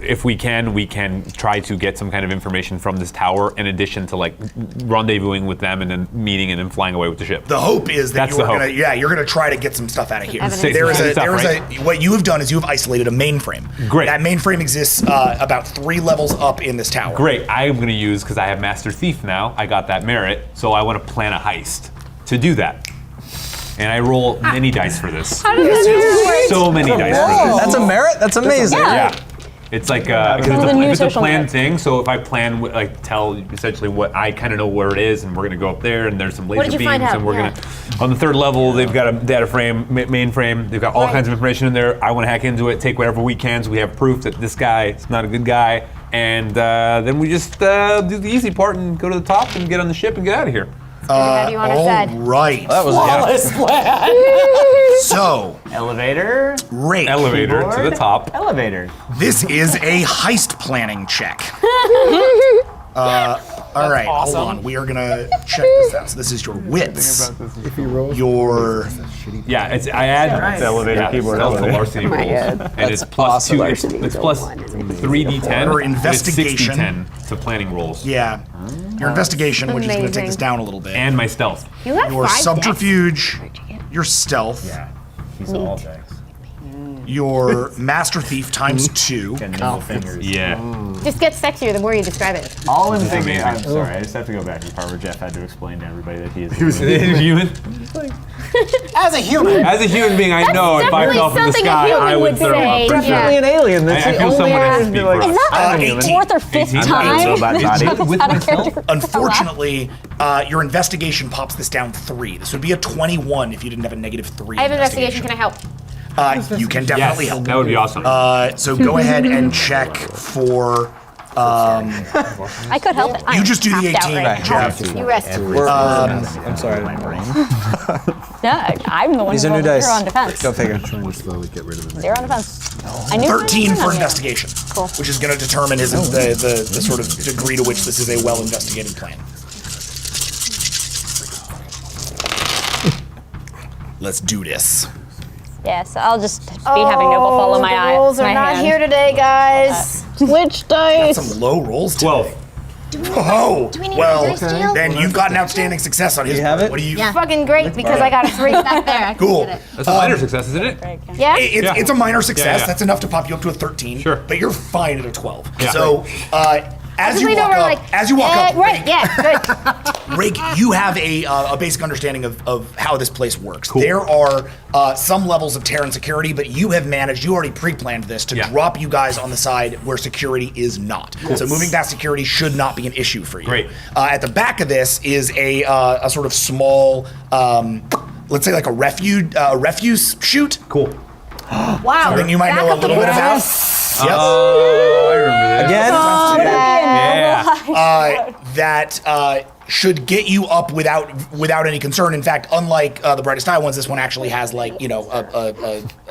if we can try to get some kind of information from this tower in addition to like rendezvousing with them and then meeting and then flying away with the ship. The hope is that That's the hope. you're gonna try to get some stuff out of here. Evidence. What you have done is you have isolated a mainframe. Great. That mainframe exists about 3 levels up in this tower. Great. I'm going to use, because I have Master Thief now, I got that merit, so I want to plan a heist to do that. And I roll many dice for this. How does that So many dice for this. That's a merit? That's amazing. Yeah. It's like because One of the new it's a social planned merit. thing. So if I plan, like tell essentially what I kind of know where it is, and we're gonna go up there, and there's some laser did you beams, find out? and we're Yeah. gonna on the 3rd level. They've got a data frame, mainframe. They've got all kinds of information in there. I want to hack into it, take whatever we can, so we have proof that this guy is not a good guy, and then we just do the easy part and go to the top and get on the ship and get out of here. How do you want it said? Right. That was Flawless plan. So, Elevator. Rafe, Elevator to the top. Elevator. this is a heist planning check. All right, awesome. hold on. We are gonna check this out. So this is your wits. If he rolls, Your Yeah, it's I add The elevator keyboard. That's the varsity my rolls, God. and it's plus two. It's plus 3d10 Or and it's investigation. 6d10 to planning rolls. yeah, your investigation, which is gonna take Amazing. this down a little bit. And my stealth. You have your 5 subterfuge, your stealth, Yeah. He's all decks. your master thief times 2. And nimble fingers. Yeah. decks. Just gets sexier the more you describe it. All I'm thinking, amazing. I'm sorry, I just have to go back to the part where Jeff had to explain to everybody that he is. Human. As a human. As a human being, I know if I definitely fell from the something a sky, human I would would throw say. up. for sure. Yeah. an alien. That's I the feel only someone has to reason speak to, like, for us. Is that the 18. fourth or fifth 18. time? So bad body. With myself? Unfortunately, your investigation pops this down 3. This would be a 21 if you didn't have a negative 3. I have investigation. Can I help? You can definitely Yes, help. that would be awesome. So go ahead and check for. I could help it. You just do the tapped out 18, right Jeff. You rest. I'm sorry. No, I'm the one These who are new rolled dice. 0 on defense. Go figure. trying to slowly get rid of it. 0 on defense. I knew 13 for investigation. investigation, Cool. which is going to determine the sort of degree to which this is a well-investigated plan. Let's do this. Yeah, so I'll just be having Noble follow my eye. The rolls are my not hand. here today, guys. Which Got dice? some low rolls today. 12. Oh, Do we need well, a dice deal? then you've got an outstanding success on his You have part. it? What do you? Fucking great because I got a 3. Back there. I can Cool. get it. That's a minor success, isn't it? Yeah? It's a minor success. Yeah. That's enough to pop you up to a 13. Sure. But you're fine at a 12. Yeah. So, as Just you lean walk over, up, like, as you walk up, right, yeah, good. Rake, you have a basic understanding of how this place works. There are some levels of Terran security, but you have managed, you already pre-planned this, to drop you guys on the side where security is not. So moving past security should not be an issue for you. Great. At the back of this is a sort of small, let's say like a refuse chute. Cool. Wow. Something you might know a little bit about. Yep. Oh, I remember this. Again? That should get you up without any concern. In fact, unlike the brightest eye ones, this one actually has like an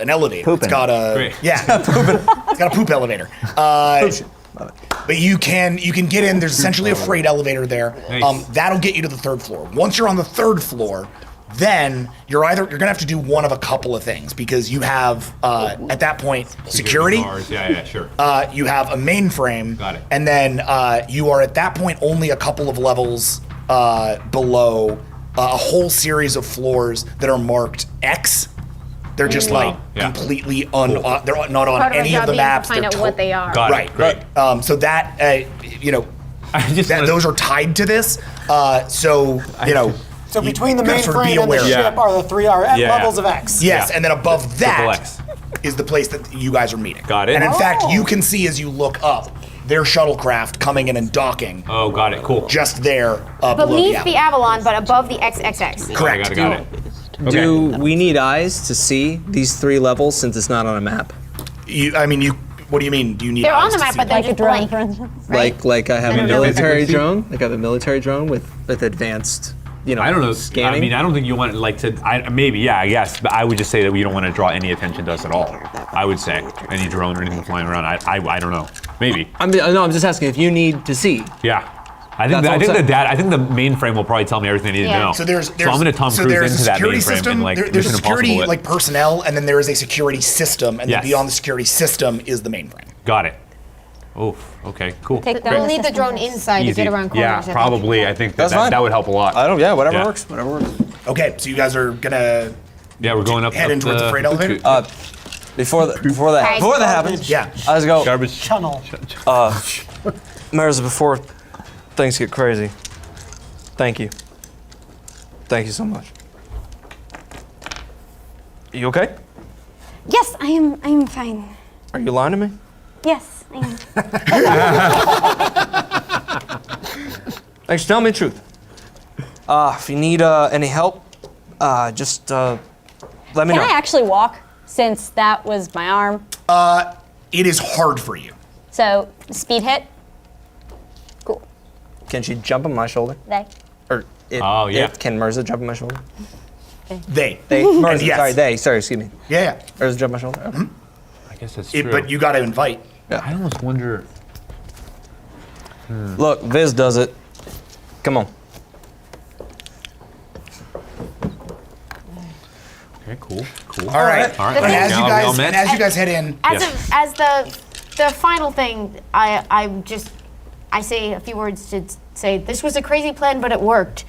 elevator. Pooping. It's got a Great. it's got a poop elevator. But you can get in. There's essentially a freight elevator there. Nice. That'll get you to the 3rd floor. Once you're on the 3rd floor, then you're gonna have to do one of a couple of things because you have at that point security. Bars. Yeah, sure. You have a mainframe. Got it. And then you are at that point only a couple of levels below a whole series of floors that are marked X. They're just completely they're not on Part of our any job of the being to maps. find They're out what they are. Got it. Right. Great. So that those are tied to this. So between the gotta sort of be mainframe and the aware. ship are the 3 levels of X. Yes, Yeah. and then above Triple that X. is the place that you guys are meeting. Got it. And in fact, you can see as you look up their shuttlecraft coming in and docking Oh, got it. Cool. just there below Beneath the the Avalon, but above the XXX. Correct. Got it. Okay. Do we need eyes to see these 3 levels since it's not on a map? What do you mean? Do you need They're on eyes the to map, see but them? they're just drone, blank. for instance. Right? Like I have a don't know. military drone. Like I have a military drone with advanced, I don't know. scanning. I mean, I don't think you want I guess, but I would just say that we don't want to draw any attention to us at all. I would say any drone or anything flying around. I don't know. Maybe. I'm just asking if you need to see. Yeah. I think That's all I'm saying. I think the mainframe will probably tell me everything I need to know. So there's I'm gonna Tom Cruise there's into a that security mainframe system. and like There's a Mission security Impossible it. like personnel, and then there is a security system, and Yes. then beyond the security system is the mainframe. Got it. Oof. Okay. Cool. Take down We'll the need the system drone first. inside to Easy. get around corners. Yeah, I think. probably. I think That's fine. that would help a lot. Whatever Yeah. works. Whatever works. Okay, so you guys are gonna Yeah, we're going up. head in towards the freight elevator. Before that happens, Yeah. I just go. Garbage. Tunnel. Mirza, before things get crazy, thank you. Thank you so much. You okay? Yes, I am fine. Are you lying to me? Yes, I am. Thanks. Tell me the truth. If you need any help, just let me Can know. I actually walk since that was my arm? It is hard for you. So speed hit. Cool. Can she jump on my shoulder? They. Or Oh, yeah. Can Mirza jump on my shoulder? They. Mirza, yes. sorry, they. Sorry, excuse me. Yeah. Mirza jump on my shoulder. Okay. I guess that's true. But you got to invite. I almost wonder. Look, Viz does it. Come on. Okay, cool. All right. All right. And as you Now, guys, we all met? and as you guys head in, As the final thing, I say a few words to say this was a crazy plan, but it worked.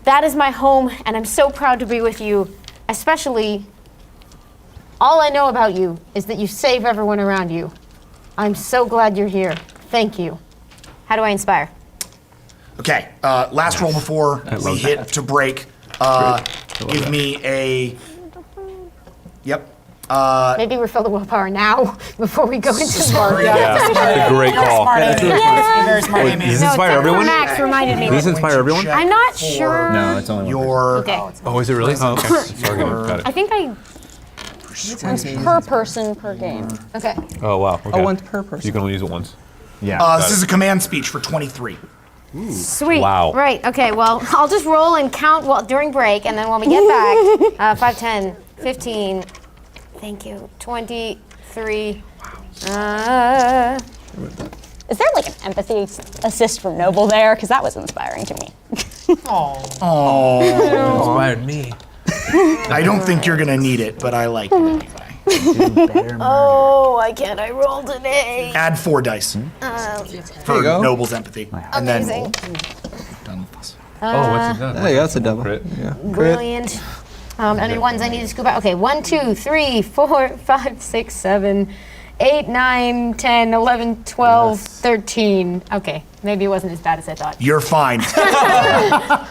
That is my home, and I'm so proud to be with you. Especially, all I know about you is that you save everyone around you. I'm so glad you're here. Thank you. How do I inspire? okay. Last roll before we hit to break. Give me a. Yep. Maybe refill the willpower now before we go into Smart. That's a great call. Very smart, Amy. Does this inspire everyone? Max reminded me. Does this inspire everyone? I'm not sure. No, it's only one. Your Okay. Oh, is it really? Oh, okay. Sorry, got it. I think I. Per person per game. Okay. Oh, wow. Okay. One per person. You can only use it once. Yeah. this is a command speech for 23. Sweet. Wow. Right. Okay. Well, I'll just roll and count during break, and then when we get back, 5, 10, 15. Thank you. 23. Is there like an empathy assist from Noble there? Because that was inspiring to me. Inspired me. I don't think you're gonna need it, but I like it anyway. Oh, I can't. I rolled an A. Add 4 dice for go. Noble's empathy, and then Amazing. done with this. Oh, what's it done? Hey, that's a double. Crit. Yeah. Brilliant. Any ones I need to scoop out? Okay, 1, 2, 3, 4, 5, 6, 7, 8, 9, 10, 11, 12, 13. Okay, maybe it wasn't as bad as I thought. You're fine.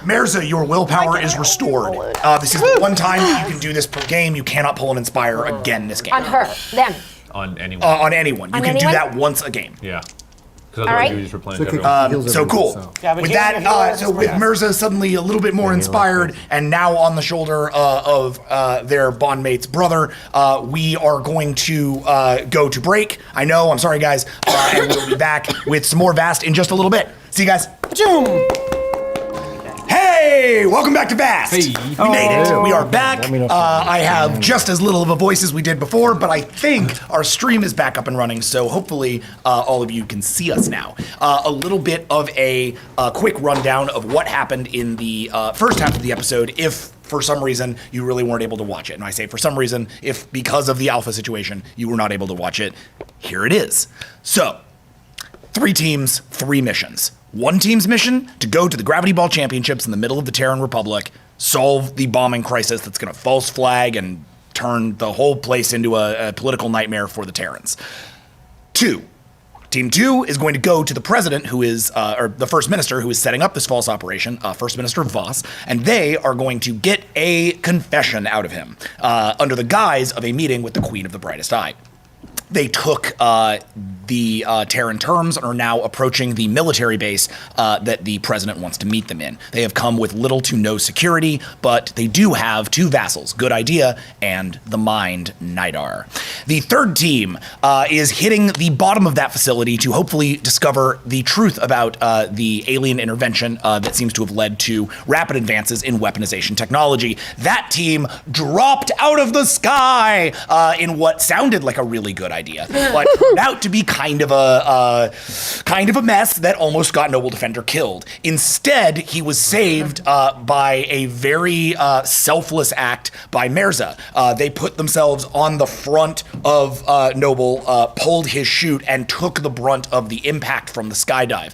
Mirza, your willpower is restored. This is the one time that you can do this per game. You cannot pull an Inspire again this game. On her, them. On anyone. On anyone. You On can do anyone? that once a game. Yeah. Because All otherwise right. you just replenish So it could- everyone. heals So everyone, cool. so. Yeah, but With healing that, a healer so is with pretty Mirza suddenly a little bit more inspired, and now on the shoulder of their bondmate's brother, we are going to go to break. I know, I'm sorry guys, and we'll be back with some more V.A.S.T in just a little bit. See you guys. Hey, welcome back to V.A.S.T. We made it. We are back. I have just as little of a voice as we did before, but I think our stream is back up and running, so hopefully all of you can see us now. A little bit of a quick rundown of what happened in the first half of the episode, if for some reason you really weren't able to watch it. And I say for some reason, if because of the alpha situation you were not able to watch it, here it is. So, 3 teams, 3 missions. One team's mission to go to the Gravity Ball Championships in the middle of the Terran Republic, solve the bombing crisis that's going to false flag and turn the whole place into a political nightmare for the Terrans. 2. Team 2 is going to go to the president, who is, or the first minister who is setting up this false operation, First Minister V.A.S.T, and they are going to get a confession out of him under the guise of a meeting with the Queen of the Brightest Eye. They took the Terran terms and are now approaching the military base that the president wants to meet them in. They have come with little to no security, but they do have 2 vassals, Good Idea and the Mind, Nidar. The third team is hitting the bottom of that facility to hopefully discover the truth about the alien intervention that seems to have led to rapid advances in weaponization technology. That team dropped out of the sky in what sounded like a really good idea, but turned out to be kind of a mess that almost got Noble Defender killed. Instead, he was saved by a very selfless act by Mirza. They put themselves on the front of Noble, pulled his chute, and took the brunt of the impact from the skydive,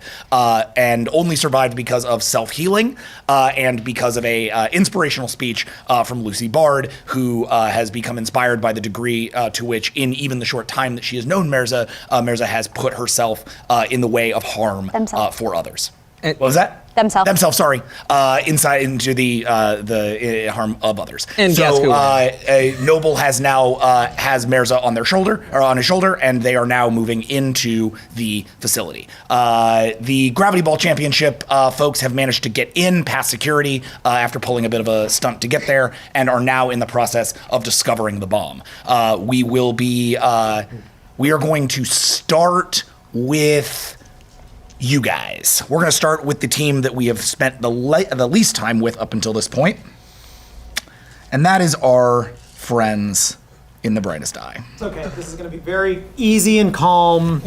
and only survived because of self-healing and because of a inspirational speech from Lucy Bard, who has become inspired by the degree to which, in even the short time that she has known Mirza, Mirza has put herself in the way of harm for others. What was that? Themselves, sorry. Inside into the harm of others. And so Noble has now has Mirza on their shoulder, or on his shoulder, and they are now moving into the facility. The Gravity Ball Championship folks have managed to get in past security after pulling a bit of a stunt to get there, and are now in the process of discovering the bomb. We are going to start with you guys. We're going to start with the team that we have spent the least time with up until this point, and that is our friends in the Brightest Eye. It's okay. This is going to be very easy and calm.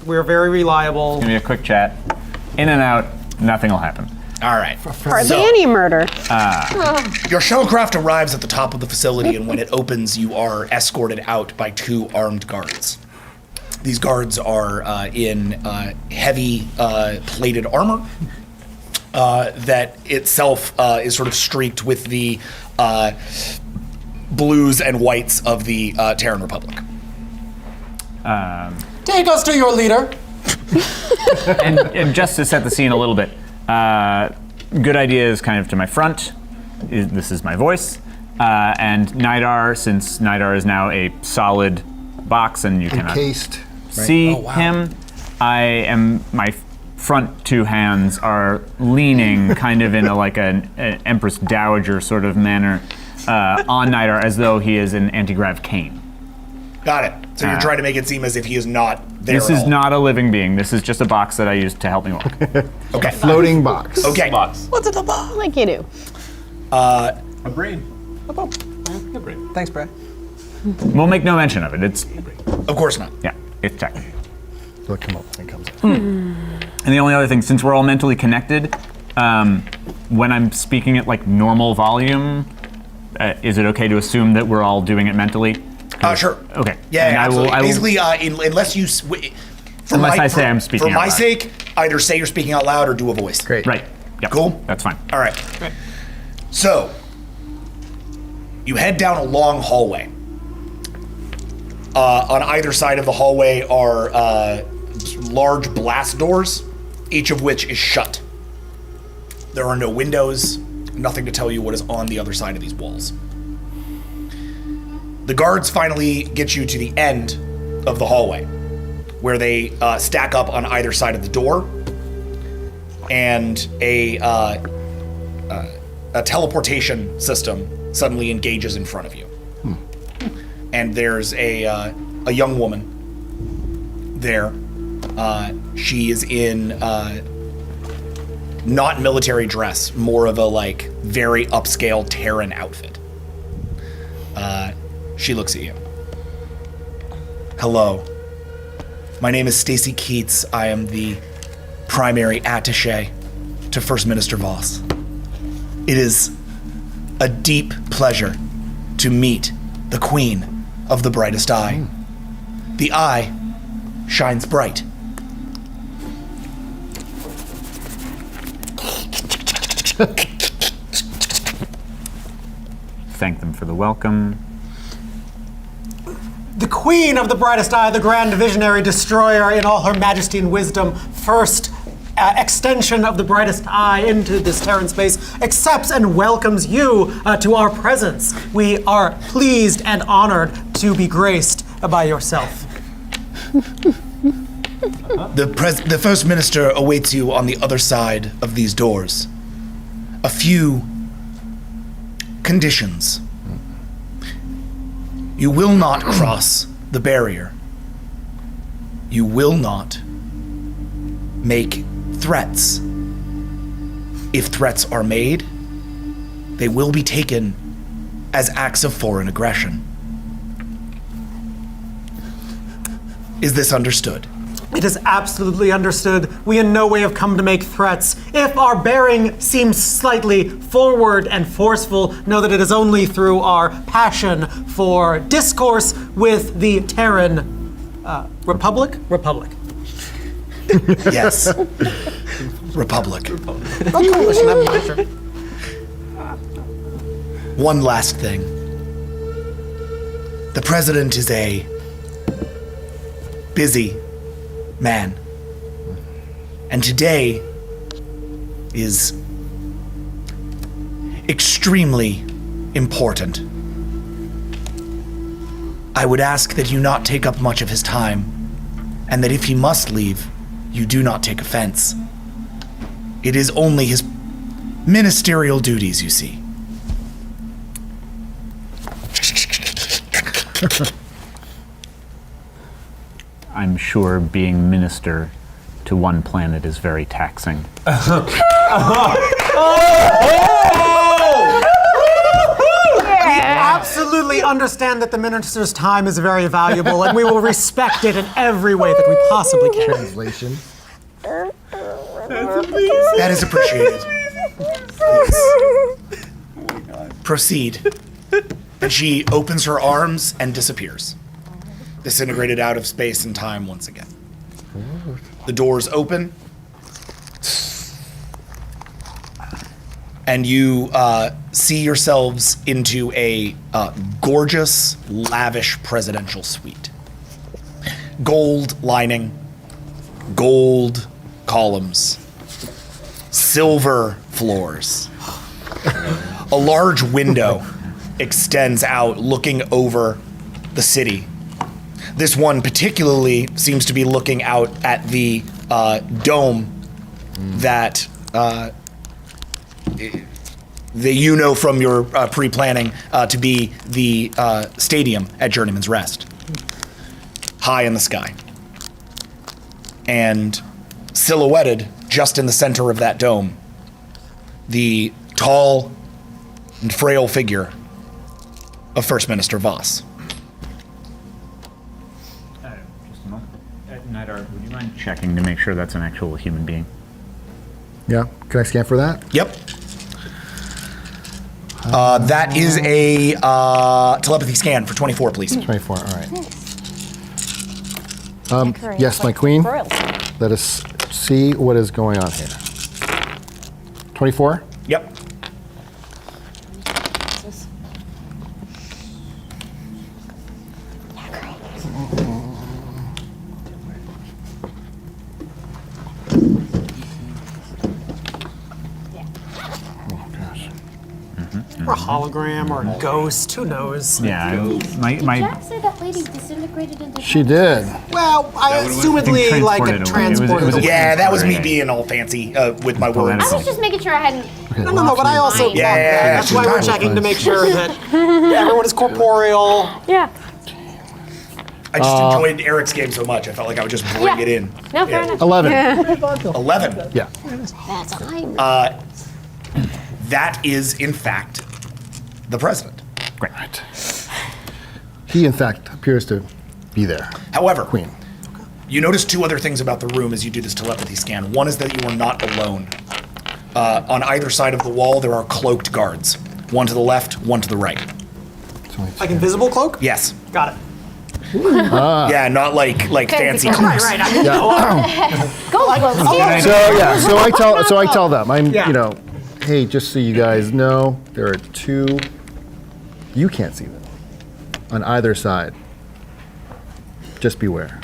We're very reliable. Give me a quick chat. In and out, nothing will happen. All right. Hardly any murder. Your shuttlecraft arrives at the top of the facility, and when it opens, you are escorted out by 2 armed guards. These guards are in heavy plated armor that itself is sort of streaked with the blues and whites of the Terran Republic. Take us to your leader. And just to set the scene a little bit, good idea is kind of to my front. This is my voice. And Nidar, since Nidar is now a solid box and you cannot Encased. see him, my front 2 hands are leaning kind of in an Empress Dowager sort of manner on Nidar as though he is an anti-grav cane. Got it. So you're trying to make it seem as if he is not there. This is not a living being. This is just a box that I use to help me walk. Okay. Floating box. Okay. What's in the box? Like you do. A brain. Thanks, Brad. We'll make no mention of it. It's Of course not. yeah, it's checked. It'll come up when it comes out. And the only other thing, since we're all mentally connected, when I'm speaking at like normal volume, is it okay to assume that we're all doing it mentally? Sure. Okay. Yeah, And absolutely. I will, Basically, unless you... Unless I say I'm speaking For out my loud. sake, either say you're speaking out loud or do a voice. Great. Right. Yep. Cool? That's fine. All right. So, you head down a long hallway. On either side of the hallway are large blast doors, each of which is shut. There are no windows, nothing to tell you what is on the other side of these walls. The guards finally get you to the end of the hallway, where they stack up on either side of the door, and a teleportation system suddenly engages in front of you. And there's a young woman there. She is in not military dress, more of a very upscale Terran outfit. She looks at you. Hello. My name is Stacy Keats. I am the primary attaché to First Minister V.A.S.T. It is a deep pleasure to meet the Queen of the Brightest Eye. The eye shines bright. Thank them for the welcome. The Queen of the Brightest Eye, the Grand Visionary Destroyer in all her majesty and wisdom, first extension of the Brightest Eye into this Terran space, accepts and welcomes you to our presence. We are pleased and honored to be graced by yourself. The First Minister awaits you on the other side of these doors. A few conditions. You will not cross the barrier. You will not make threats. If threats are made, they will be taken as acts of foreign aggression. Is this understood? It is absolutely understood. We in no way have come to make threats. If our bearing seems slightly forward and forceful, know that it is only through our passion for discourse with the Terran Republic? Republic. Yes. Republic. One last thing. The president is a busy man. And today is extremely important. I would ask that you not take up much of his time, and that if he must leave, you do not take offense. It is only his ministerial duties, you see. I'm sure being minister to one planet is very taxing. absolutely understand that the minister's time is very valuable, and we will respect it in every way that we possibly can. Translation. That is appreciated. Please. Proceed. And she opens her arms and disappears. Disintegrated out of space and time once again. The doors open. And you see yourselves into a gorgeous, lavish presidential suite. Gold lining, gold columns, silver floors. A large window extends out looking over the city. This one particularly seems to be looking out at the dome that you know from your pre-planning to be the stadium at Journeyman's Rest. High in the sky. And silhouetted just in the center of that dome, the tall and frail figure of First Minister V.A.S.T. Just a moment. Nidar, would you mind checking to make sure that's an actual human being? Yeah, can I scan for that? Yep. That is a telepathy scan for 24, please. 24, all right. Yes, my queen. Let us see what is going on here. 24? Yep. Or a hologram or a ghost, who knows? Yeah, Jack say that lady disintegrated into She did. Well, I assumedly like a transported away. Yeah, that was me being all fancy with my words. I was just making sure I hadn't. No, but I also that's why we're checking to make sure that everyone is corporeal. Yeah. I just enjoyed Eric's game so much, I felt like I would just bring it in. No, fair enough. 11. 11? Yeah. That's high. That is, in fact, the president. Great. He, in fact, appears to be there. However, Queen. You notice two other things about the room as you do this telepathy scan. One is that you are not alone. On either side of the wall, there are cloaked guards. One to the left, one to the right. Like invisible cloak? Yes. Got it. Yeah, not like fancy cloaks. Right. I mean, So I tell them, hey, just so you guys know, there are two. You can't see them on either side. Just beware.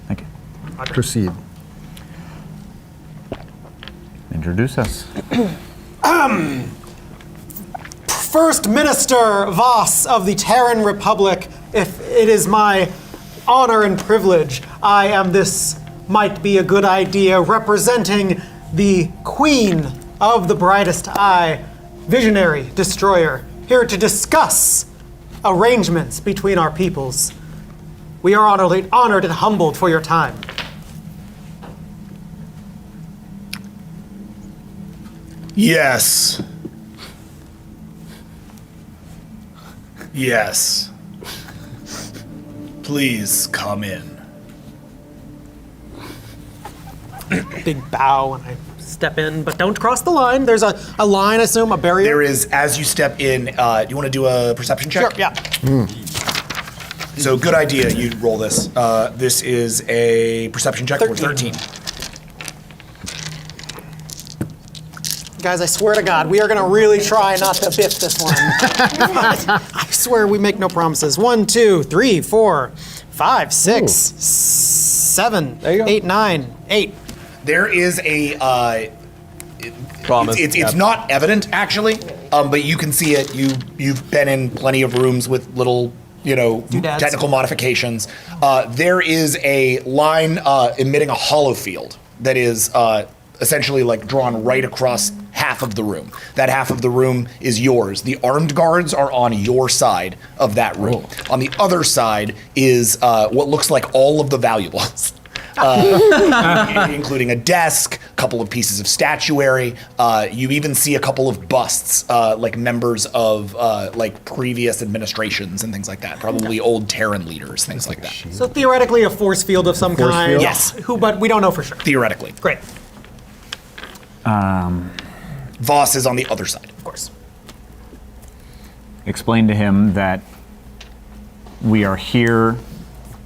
Thank you. Proceed. Introduce us. First Minister V.A.S.T. of the Terran Republic, if it is my honor and privilege, I am this might be a good idea representing the Queen of the Brightest Eye, Visionary Destroyer, here to discuss arrangements between our peoples. We are honored and humbled for your time. Yes. Yes. Please come in. Big bow when I step in, but don't cross the line. There's a line, I assume, a barrier. There is, as you step in, do you want to do a perception check? Sure, yeah. So good idea, you roll this. This is a perception check for 13. Guys, I swear to God, we are going to really try not to biff this one. I swear we make no promises. 1, 2, 3, 4, 5, 6, 7, 8, 9, 8. There is a Promise. It's not evident actually, but you can see it. You've been in plenty of rooms with little technical modifications. There is a line emitting a hollow field that is essentially like drawn right across half of the room. That half of the room is yours. The armed guards are on your side of that room. On the other side is what looks like all of the valuables. including a desk, a couple of pieces of statuary. You even see a couple of busts, like members of like previous administrations and things like that. Probably old Terran leaders, things like that. So theoretically, a force field of some kind. field? Yes. But we don't know for sure. Theoretically. Great. Voss is on the other side. Of course. Explain to him that we are here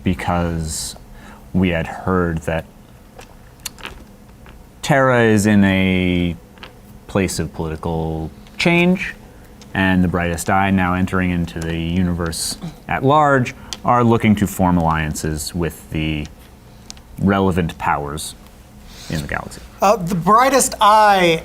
because we had heard that Terra is in a place of political change, and the Brightest Eye, now entering into the universe at large, are looking to form alliances with the relevant powers in the galaxy. The Brightest Eye,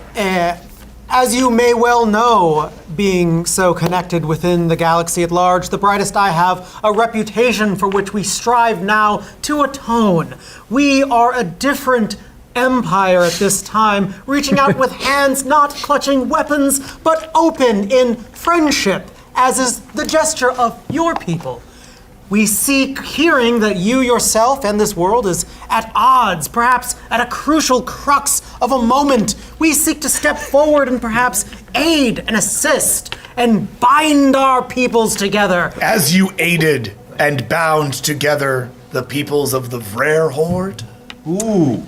as you may well know, being so connected within the galaxy at large, the Brightest Eye have a reputation for which we strive now to atone. We are a different empire at this time, reaching out with hands not clutching weapons, but open in friendship, as is the gesture of your people. We seek hearing that you yourself and this world is at odds, perhaps at a crucial crux of a moment. We seek to step forward and perhaps aid and assist and bind our peoples together. As you aided and bound together the peoples of the Vrare Horde? Ooh.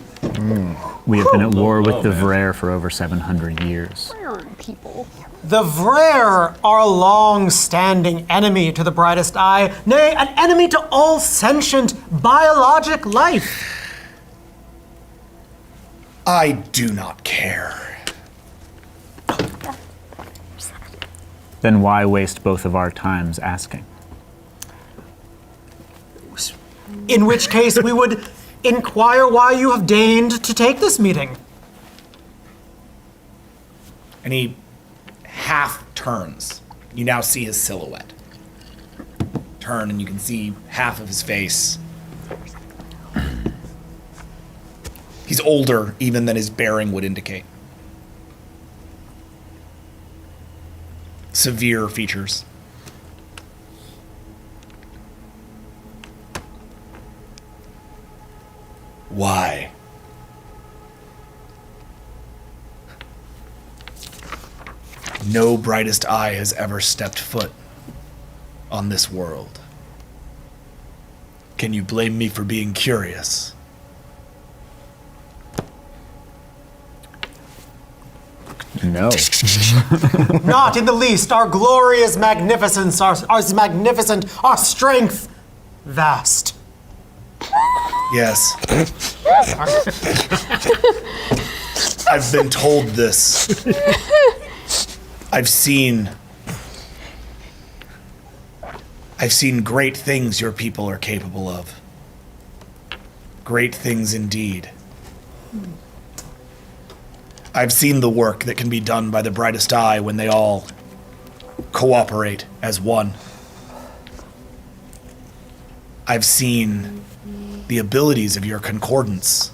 We have been at war with the Vrare for over 700 years. People. The Vrare are a long-standing enemy to the Brightest Eye, nay, an enemy to all sentient biologic life. I do not care. Then why waste both of our times asking? In which case we would inquire why you have deigned to take this meeting. And he half turns. You now see his silhouette. Turn and you can see half of his face. He's older even than his bearing would indicate. Severe features. Why? No Brightest Eye has ever stepped foot on this world. Can you blame me for being curious? No. Not in the least. Our glory is magnificence, our magnificent, our strength vast. Yes. I've been told this. I've seen great things your people are capable of. Great things indeed. I've seen the work that can be done by the Brightest Eye when they all cooperate as one. I've seen the abilities of your concordance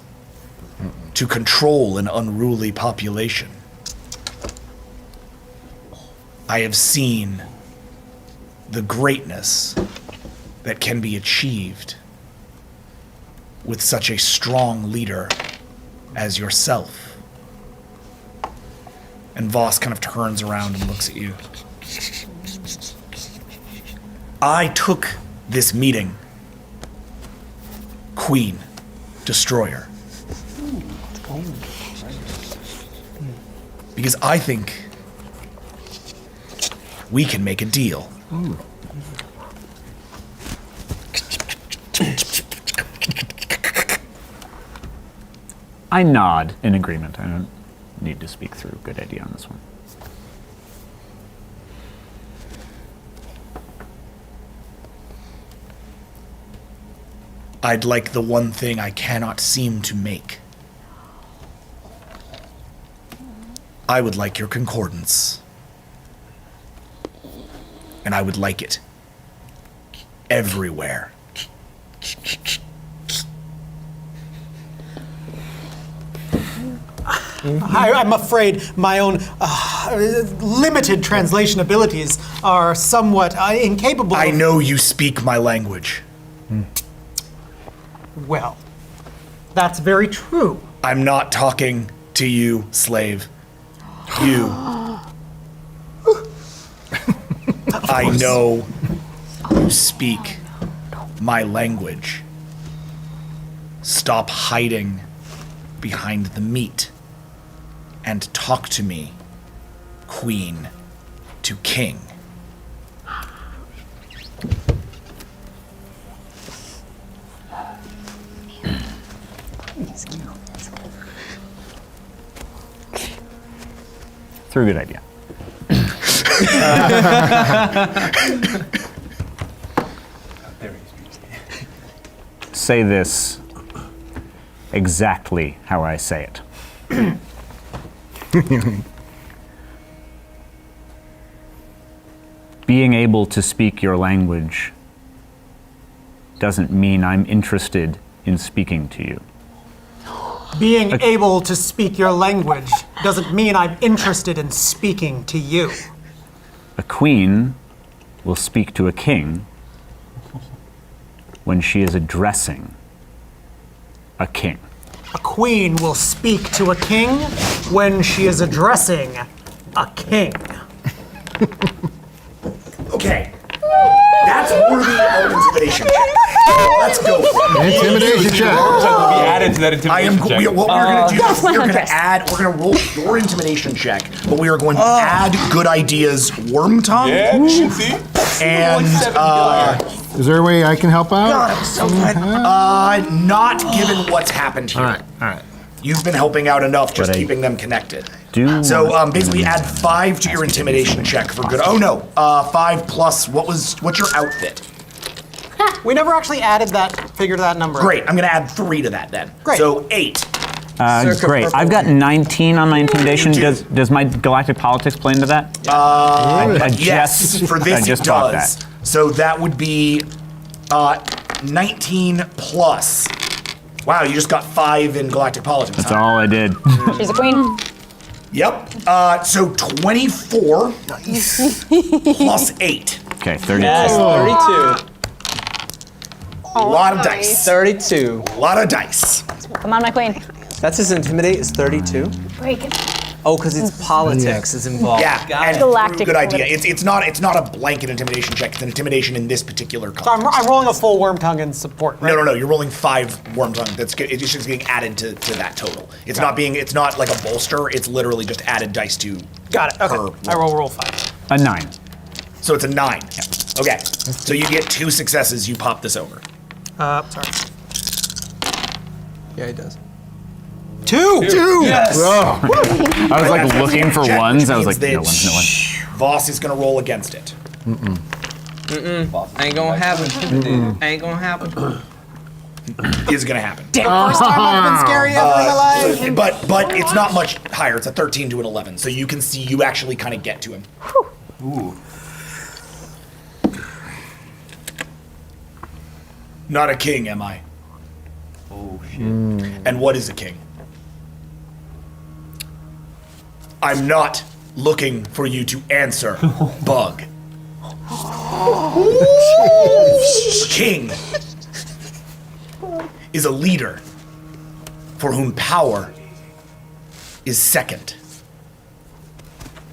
to control an unruly population. I have seen the greatness that can be achieved with such a strong leader as yourself. And Voss kind of turns around and looks at you. I took this meeting, Queen, Destroyer, because I think we can make a deal. I nod in agreement. I don't need to speak through. Good idea on this one. I'd like the one thing I cannot seem to make. I would like your concordance. And I would like it everywhere. I'm afraid my own limited translation abilities are somewhat incapable. I know you speak my language. Well, That's very true. I'm not talking to you, slave. You. I know you speak my language. Stop hiding behind the meat and talk to me, queen to king. It's a good idea. Say this exactly how I say it. Being able to speak your language doesn't mean I'm interested in speaking to you. Being able to speak your language doesn't mean I'm interested in speaking to you. A queen will speak to a king when she is addressing a king. A queen will speak to a king when she is addressing a king. Okay. That's worthy of intimidation check. Let's go for it. Intimidation check. Will be added to that intimidation check. What we're going to do is we're going to roll your intimidation check, but we are going to add good ideas worm tongue. Yeah, you see? And Is there a way I can help out? God, I'm so glad. not given what's happened here. All right. You've been helping out enough, just keeping them connected. So basically, add 5 to your intimidation check for good. Oh no, 5 plus. What's your outfit? We never actually added that, figured that number. Great. I'm gonna add 3 to that then. Great. So 8. Great. I've got 19 on my intimidation. Does my galactic politics play into that? Yes. For this, it does. So that would be 19 plus. Wow, you just got 5 in galactic politics. That's all I did. She's a queen. Yep. So 24 plus 8. Okay, 32. Yes, 32. A lot of dice. 32. A lot of dice. Come on, my queen. That's his intimidate is 32. Break it. Oh, because it's politics is involved. Yeah, Got and it. Galactic good idea. politics. It's not a blanket intimidation check. It's an intimidation in this particular So context. I'm rolling a full worm tongue in support, right? No. You're rolling 5 worm tongue. It's just getting added to that total. It's not like a bolster. It's literally just added dice to. Got it. Okay. I roll 5. A 9. So it's a 9. Okay. So you get 2 successes. You pop this over. Sorry. Yeah, he does. 2. Yes. I was like looking for Check, ones. I was which like, no means one. that Voss is gonna roll against it. Ain't gonna happen. Ain't gonna happen. Is gonna happen. First time I've been scary ever in my life. But it's not much higher. It's a 13 to an 11. So you can see you actually kind of get to him. Ooh. Not a king, am I? Oh shit. And what is a king? I'm not looking for you to answer, Bug. King is a leader for whom power is second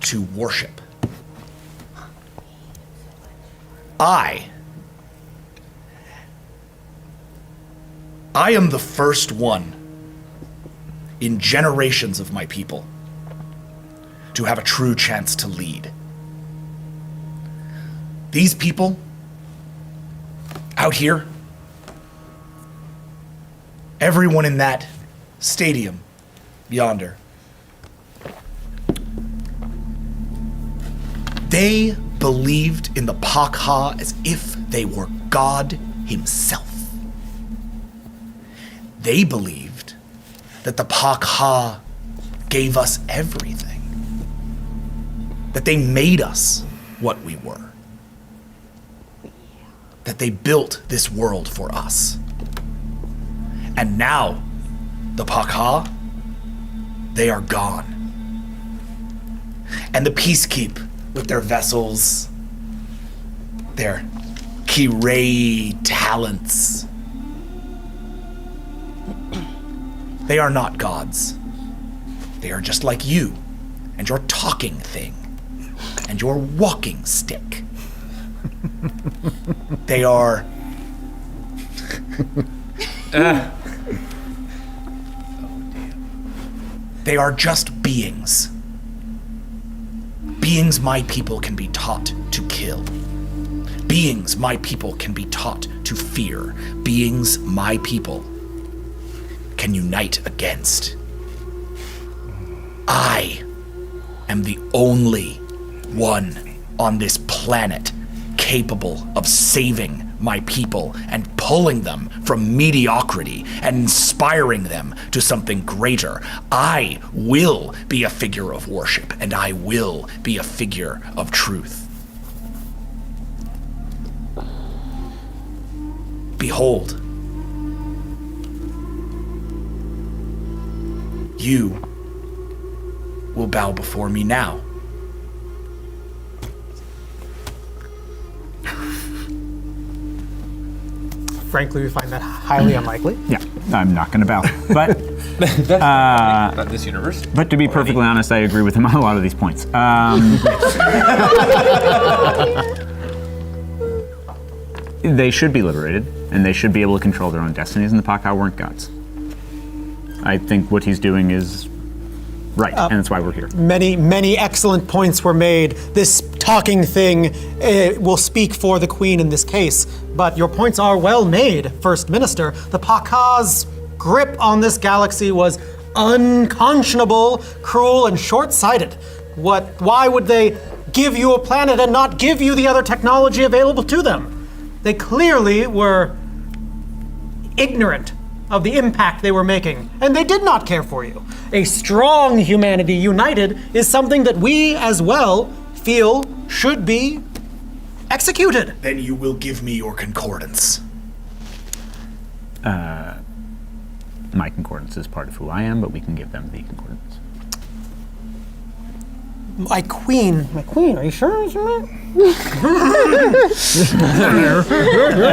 to worship. I am the first one in generations of my people to have a true chance to lead. These people out here, everyone in that stadium yonder, they believed in the Pakha as if they were God himself. They believed that the Pakha gave us everything. That they made us what we were. That they built this world for us. And now, the Pakha, they are gone. And the Peacekeep, with their vessels, their Kiray talents, They are not gods. They are just like you, and your talking thing, and your walking stick. They are... They are just beings. Beings my people can be taught to kill. Beings my people can be taught to fear. Beings my people can unite against. I am the only one on this planet capable of saving my people and pulling them from mediocrity and inspiring them to something greater. I will be a figure of worship, and I will be a figure of truth. Behold, you will bow before me now. Frankly, we find that highly unlikely. Yeah, I'm not going to bow. But About this universe. But to be perfectly honest, I agree with him on a lot of these points. They should be liberated, and they should be able to control their own destinies, and the Paka weren't gods. I think what he's doing is right, and that's why we're here. Many excellent points were made. This talking thing will speak for the Queen in this case, but your points are well made, First Minister. The Paka's grip on this galaxy was unconscionable, cruel, and short-sighted. Why would they give you a planet and not give you the other technology available to them? They clearly were ignorant of the impact they were making, and they did not care for you. A strong humanity united is something that we as well feel should be executed. Then you will give me your concordance. My concordance is part of who I am, but we can give them the concordance. My queen, are you sure?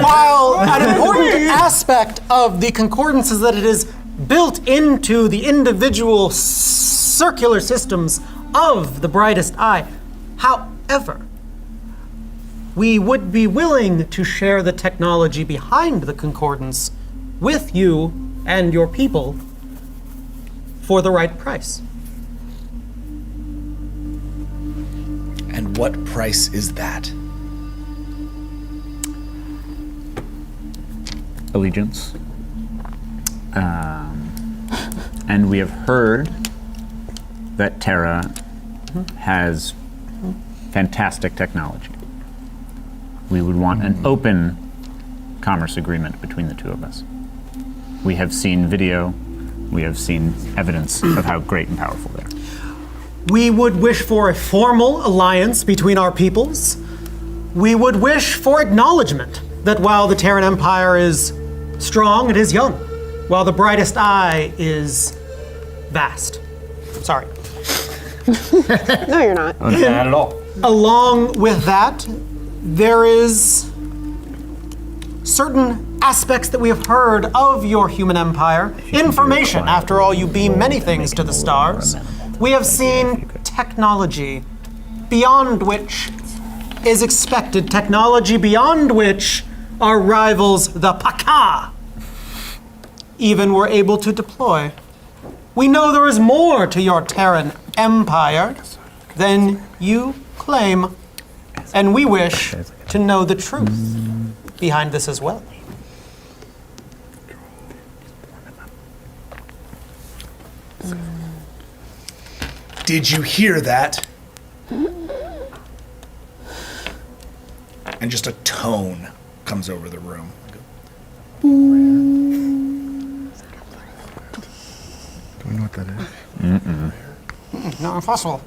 While an important aspect of the concordance is that it is built into the individual circular systems of the brightest eye. However, we would be willing to share the technology behind the concordance with you and your people for the right price. And what price is that? Allegiance. And we have heard that Terra has fantastic technology. We would want an open commerce agreement between the two of us. We have seen video, we have seen evidence of how great and powerful they are. We would wish for a formal alliance between our peoples. We would wish for acknowledgement that while the Terran Empire is strong, it is young, while the brightest eye is vast. Sorry. No, you're not. Not at all. Along with that, there is certain aspects that we have heard of your human empire. Information, after all, you beam many things to the stars. We have seen technology beyond which is expected, technology beyond which our rivals, the Paka, even were able to deploy. We know there is more to your Terran empire than you claim, and we wish to know the truth behind this as well. Did you hear that? And just a tone comes over the room. Do we know what that is? Not impossible.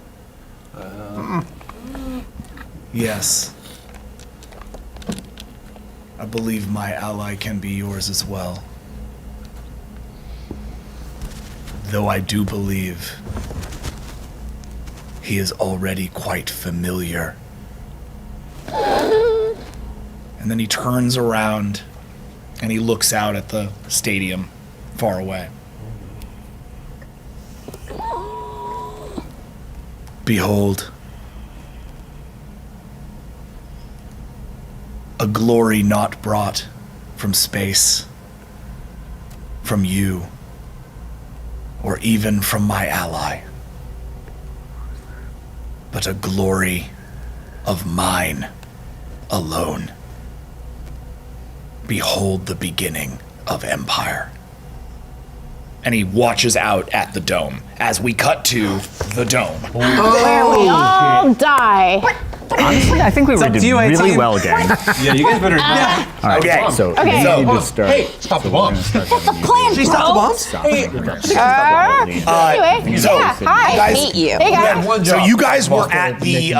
Yes. I believe my ally can be yours as well. Though I do believe he is already quite familiar. And then he turns around and he looks out at the stadium far away. Behold, a glory not brought from space, from you, or even from my ally, but a glory of mine alone. Behold the beginning of empire. And he watches out at the dome as we cut to the dome. Where we all die. Honestly, I think we did really well, gang. Yeah, you guys better. All right, Okay. so Okay. we So- need to start. Hey, stop the bombs. Plan, She stopped the bombs? Stop. Hey, Anyway, so, yeah, hi. guys- Hate you. Hey guys. One So job. you guys were at the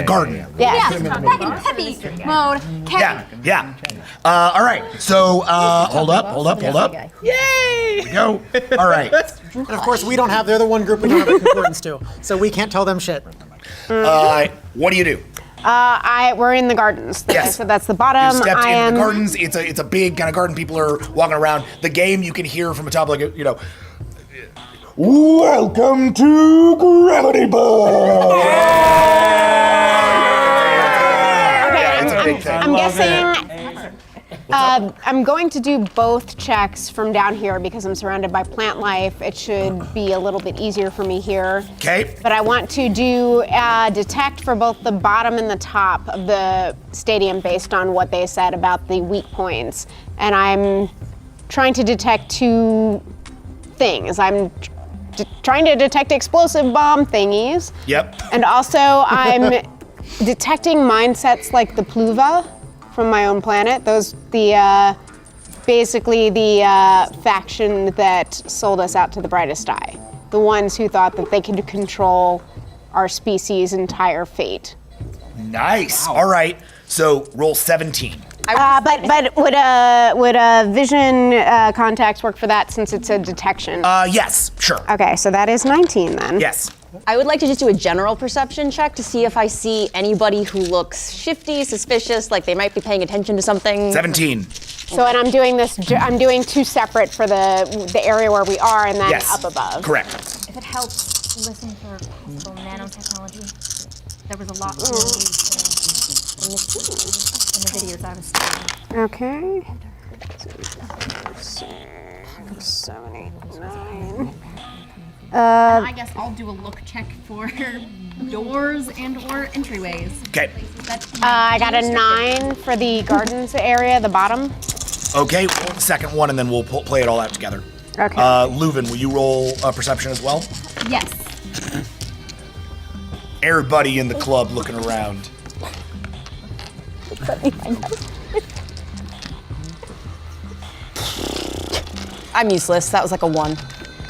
garden. Yeah. Back in heavy mode. Yeah. All right. So hold up. Yay! Go. All right. And of course, we don't have. They're the one group we don't have concordance to, so we can't tell them shit. What do you do? We're in the gardens. Yes. So that's the You bottom. stepped I into am. the gardens. It's a big kind of garden. People are walking around. The game you can hear from atop, like welcome to Gravity Ball. Yeah, it's a big thing. I'm guessing. I'm going to do both checks from down here because I'm surrounded by plant life. It should be a little bit easier for me here. Okay. But I want to do detect for both the bottom and the top of the stadium based on what they said about the weak points. And I'm trying to detect two things. I'm trying to detect explosive bomb thingies. Yep. And also I'm detecting mindsets like the Pluva from my own planet. Those, basically the faction that sold us out to the brightest eye. The ones who thought that they could control our species' entire fate. Nice. All right. So roll 17. But would a vision contacts work for that since it's a detection? Yes. Sure. Okay, so that is 19 then. Yes. I would like to just do a general perception check to see if I see anybody who looks shifty, suspicious, like they might be paying attention to something. 17. So, and I'm doing this. I'm doing two separate for the area where we are, and then Yes. up above. Correct. If it helps, listen for possible nanotechnology. There was a lot more in the videos I was seeing. Okay. 6, 7, 8, 9. I guess I'll do a look check for doors and or entryways. Okay. I got a 9 for the gardens area, the bottom. Okay. Roll the second one, and then we'll play it all out together. Okay. Leuven, will you roll perception as well? Yes. Everybody in the club looking around. I'm useless. That was like a 1.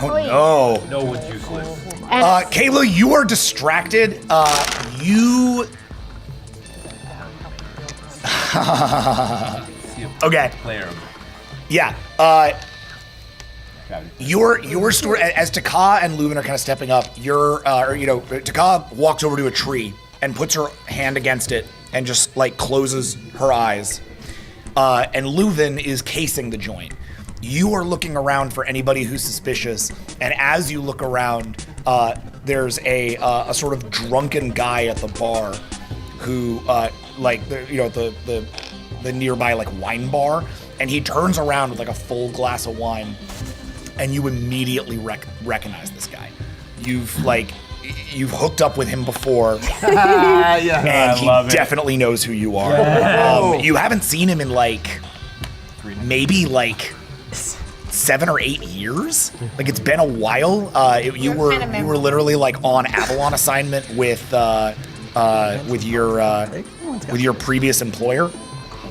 Oh no. No one's useless. Kayla, you are distracted. You. Okay. Yeah. Your story, as Taka and Leuven are kind of stepping up, Taka walks over to a tree and puts her hand against it and just like closes her eyes. And Leuven is casing the joint. You are looking around for anybody who's suspicious, and as you look around, there's a sort of drunken guy at the bar who, the nearby like wine bar, and he turns around with like a full glass of wine, and you immediately recognize this guy. You've hooked up with him before, and he definitely knows who you are. Yeah. You haven't seen him in maybe 7 or 8 years. Like it's been a while. You were literally like on Avalon assignment with your previous employer.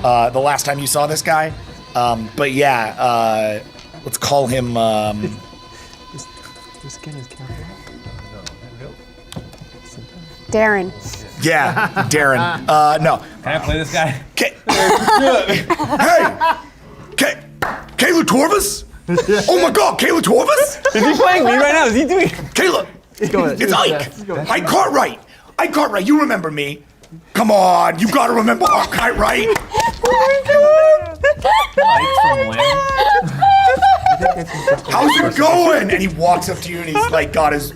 The last time you saw this guy. But yeah, let's call him. This skin is careful. Darren. Yeah, Darren. No. Can I play this guy? Hey, Kayla Torvis? Oh my God, Kayla Torvis? Is he playing me right now? Is he doing? Kayla, it's Ike. Ike Cartwright. Ike Cartwright, you remember me? Come on, you gotta remember Ike Cartwright. Ike from when? How's it going? And he walks up to you and he's like got his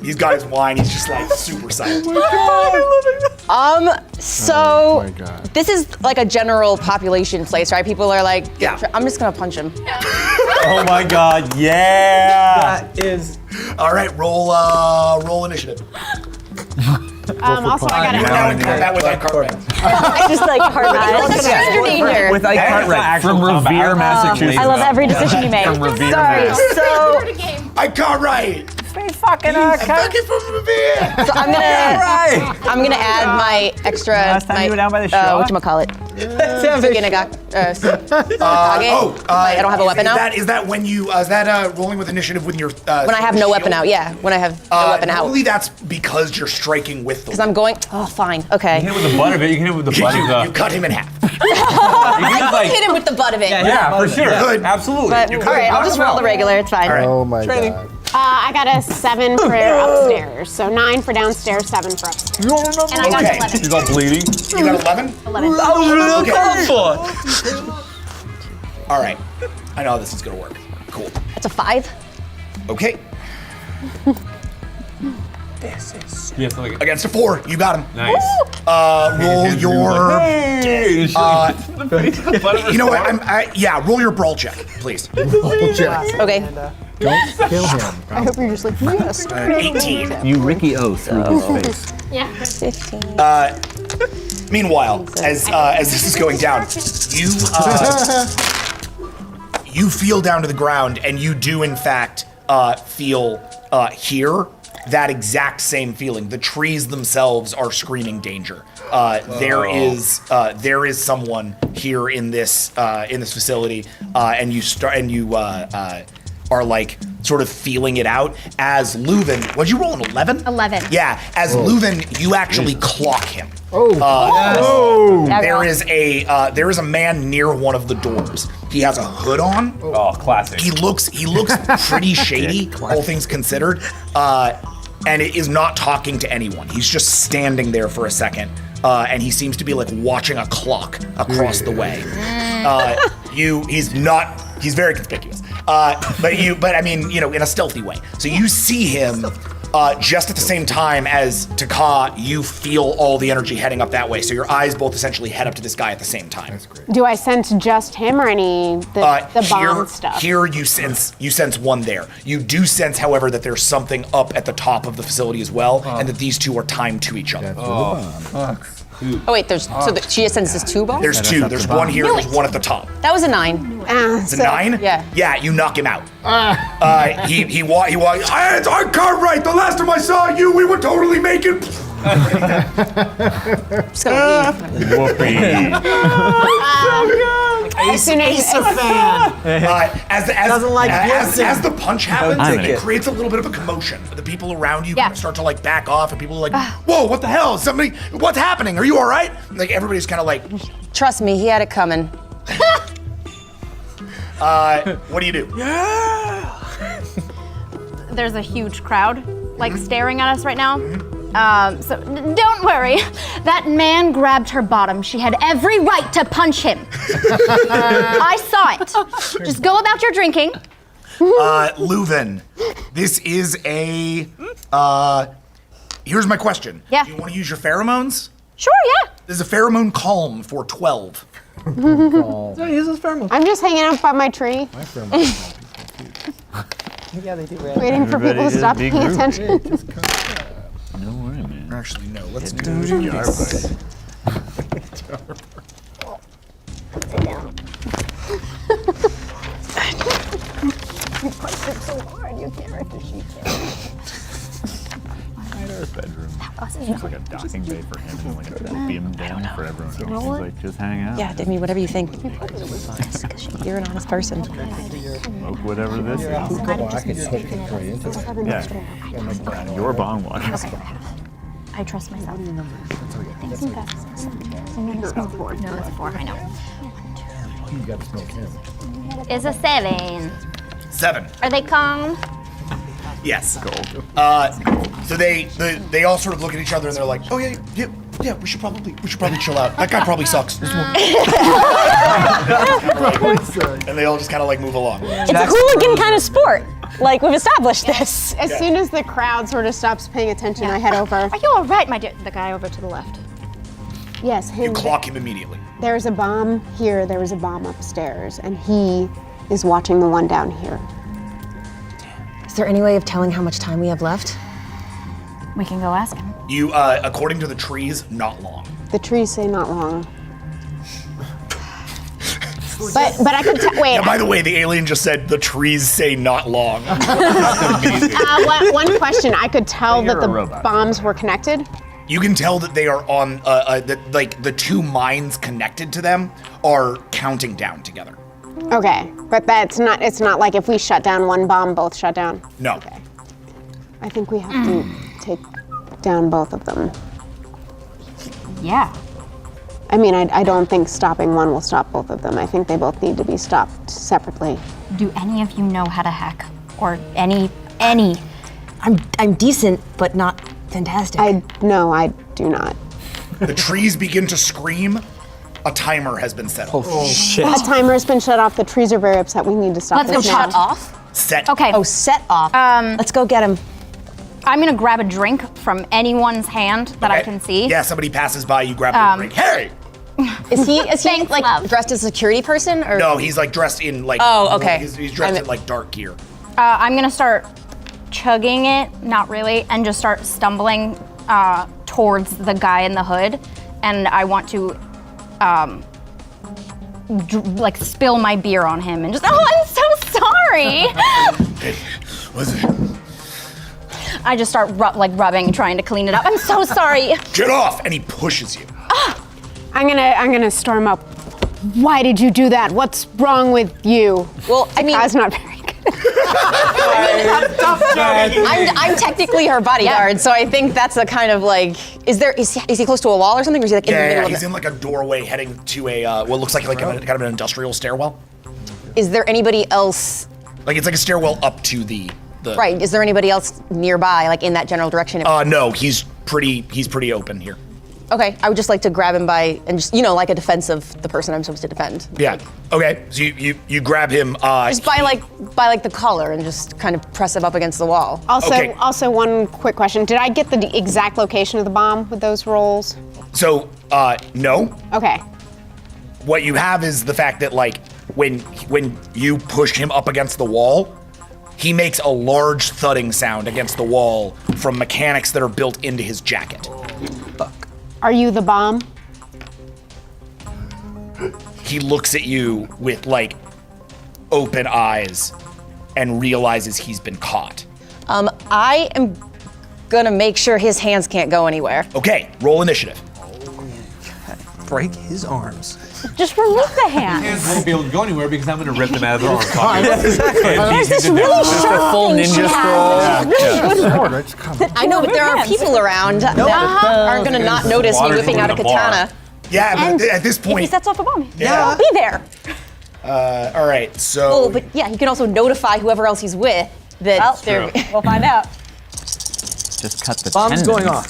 wine. He's just like super psyched. So this is like a general population place, right? People are like, yeah. I'm just gonna punch him. Oh my god, yeah! That is. All right, roll initiative. Also, I gotta. That with that card. Just like Cartwright. Stranger danger. With Ike Cartwright from Revere, Massachusetts. I love every decision you make. From Revere, Sorry, Mass. so I Cartwright. Fucking I'm fucking from Revere. So I'm gonna add my extra. Last time you were down by the shore? Whatchamacallit? I don't have a weapon out. Is that when you is that rolling with initiative when you're When I have no weapon out, yeah. When I have no weapon out. Normally that's because you're striking with the. Because I'm going. Oh, fine. Okay. You can hit it with the butt of it. You can hit it with the butt of the. You cut him in half. I hit him with the butt of it. Yeah, for sure. Absolutely. But, all right, I'll just roll the regular. It's fine. Right. Oh my god. I got a 7 for upstairs, so 9 for downstairs, 7 for upstairs. And I got 11. He's all bleeding. You got 11? 11. That was really colorful. All right. I know how this is gonna work. Cool. That's a 5. Okay. This is. Yes, like Against a 4, you got him. nice. Roll your. Hey! You know what? Yeah. Roll your brawl check, please. Okay. Don't kill him. I hope you're just like, yes. 18. You Ricky O through his face. Yeah. 15. Meanwhile, as this is going down, you feel down to the ground, and you do in fact feel hear that exact same feeling. The trees themselves are screaming danger. There is someone here in this facility, and you are like sort of feeling it out as Leuven. What'd you roll, an 11? 11. Yeah, as Leuven, you actually clock him. There is a man near one of the doors. He has a hood on. Oh, classic. He looks pretty shady, all things considered, and it is not talking to anyone. He's just standing there for a second, and he seems to be like watching a clock across the way. He's very conspicuous. But I mean, in a stealthy way. So you see him just at the same time as Taka, you feel all the energy heading up that way. So your eyes both essentially head up to this guy at the same time. That's great. Do I sense just him or any the bomb stuff? Here you sense one there. You do sense, however, that there's something up at the top of the facility as well, and that these two are timed to each other. Oh wait, she just senses 2 bombs? There's 2. There's one here, there's one at the top. That was a 9. It's a 9? Yeah. Yeah, you knock him out. He walks. I can't right. The last time I saw you, we were totally making. Just gonna leave. As soon as as the punch happens, it creates a little bit of a commotion. The people around you kind of start to like back off, and people are like, "Whoa, what the hell? What's happening? Are you all right?" Like everybody's kind of like, Trust me, he had it coming. what do you do? There's a huge crowd, like staring at us right now. So don't worry. That man grabbed her bottom. She had every right to punch him. I saw it. Just go about your drinking. Leuven, this is a. Here's my question. Yeah. Do you want to use your pheromones? Sure, yeah. There's a pheromone calm for 12. I'm just hanging out by my tree. Yeah, they do. Waiting for people to stop paying attention. No worry, man. Actually, no. Let's do this. You punched it so hard, you can't write the sheet Our bedroom. It's like a docking bay for him and like a opium den for everyone else. He's like, just hang out. Yeah, I mean, whatever you think. You're an honest person. Smoke whatever this is. I can take it right into it. Yeah. Your bong water. I trust myself. Thanks, you guys. I'm gonna smoke 4. No, it's 4. I know. You gotta smoke him. It's a 7. 7. Are they calm? Yes. So they all sort of look at each other and they're like, oh yeah, Yeah, we should probably chill out. That guy probably sucks. And they all just kind of like move along. It's a hooligan kind of sport. Like, we've established this. As soon as the crowd sort of stops paying attention, I head over. Are you all right, my dear? The guy over to the left. Yes, him. You clock him immediately. There's a bomb here, there was a bomb upstairs, and he is watching the one down here. Is there any way of telling how much time we have left? We can go ask him. You, according to the trees, not long. The trees say not long. But I could wait. Yeah, by the way, the alien just said the trees say not long. One question. I could tell that the bombs were connected. You can tell that they are on, like the two mines connected to them are counting down together. Okay, but it's not like if we shut down one bomb, both shut down. No. Okay. I think we have to take down both of them. Yeah. I mean, I don't think stopping one will stop both of them. I think they both need to be stopped separately. Do any of you know how to hack? Or any? I'm decent, but not fantastic. I do not. The trees begin to scream. A timer has been set off. Oh shit! A timer has been shut off. The trees are very upset. We need to stop. Let's go this shut now. off? Set. Okay. Oh, set off. Let's go get him. I'm gonna grab a drink from anyone's hand that I can see. Yeah, somebody passes by, you grab the drink. Hey! Is he like dressed as a security person or? No, he's like dressed in like. Oh, okay. He's dressed in like dark gear. I'm gonna start chugging it, not really, and just start stumbling towards the guy in the hood, and I want to like spill my beer on him and just, I'm so sorry. What's it? I just start rubbing, trying to clean it up. I'm so sorry. Get off! And he pushes you. I'm gonna storm up. Why did you do that? What's wrong with you? Well, I mean, that's not very good. I'm technically her bodyguard, so I think that's a kind of like. Is he close to a wall or something? Or is he like in the middle of he's in like a doorway heading to a what looks like kind of an industrial stairwell. Is there anybody else? Like it's like a stairwell up to the. Right. Is there anybody else nearby, like in that general direction? No, he's pretty open here. Okay, I would just like to grab him by and just like a defense of the person I'm supposed to defend. Yeah. Okay. So you grab him. Just by the collar and just kind of press him up against the wall. Also, one quick question: did I get the exact location of the bomb with those rolls? So no. Okay. What you have is the fact that like when you push him up against the wall, he makes a large thudding sound against the wall from mechanics that are built into his jacket. Are you the bomb? He looks at you with like open eyes and realizes he's been caught. I am gonna make sure his hands can't go anywhere. Okay, roll initiative. Break his arms. Just remove the hand. Hands won't be able to go anywhere because I'm going to rip them out of their arms. There's this really sharp full thing she ninja has. scroll. I know, but there are people around that aren't gonna not notice me whipping out a katana. Yeah, but at this If he point. sets off a bomb, Yeah. I'll be there. All right, so. Oh, but yeah, he can also notify whoever else he's with that Well, they're. we'll find out. Just cut the Bomb's tendon. going off.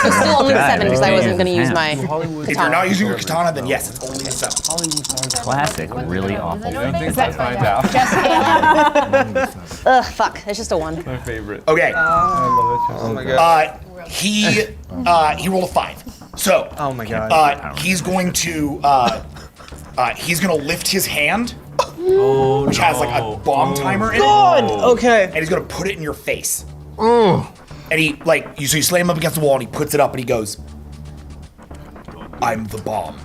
It's still only God, 7 because I wasn't gonna use my. If you're not using your katana, then yes, it's only a 7. Classic, really awful. Ugh, fuck. It's just a 1. My favorite. Okay. Oh my god. He rolled a 5. So. Oh my god. He's going to lift his hand, which has like a bomb timer in it. Okay. And he's gonna put it in your face. And he so you slam him up against the wall and he puts it up and he goes, I'm the bomb.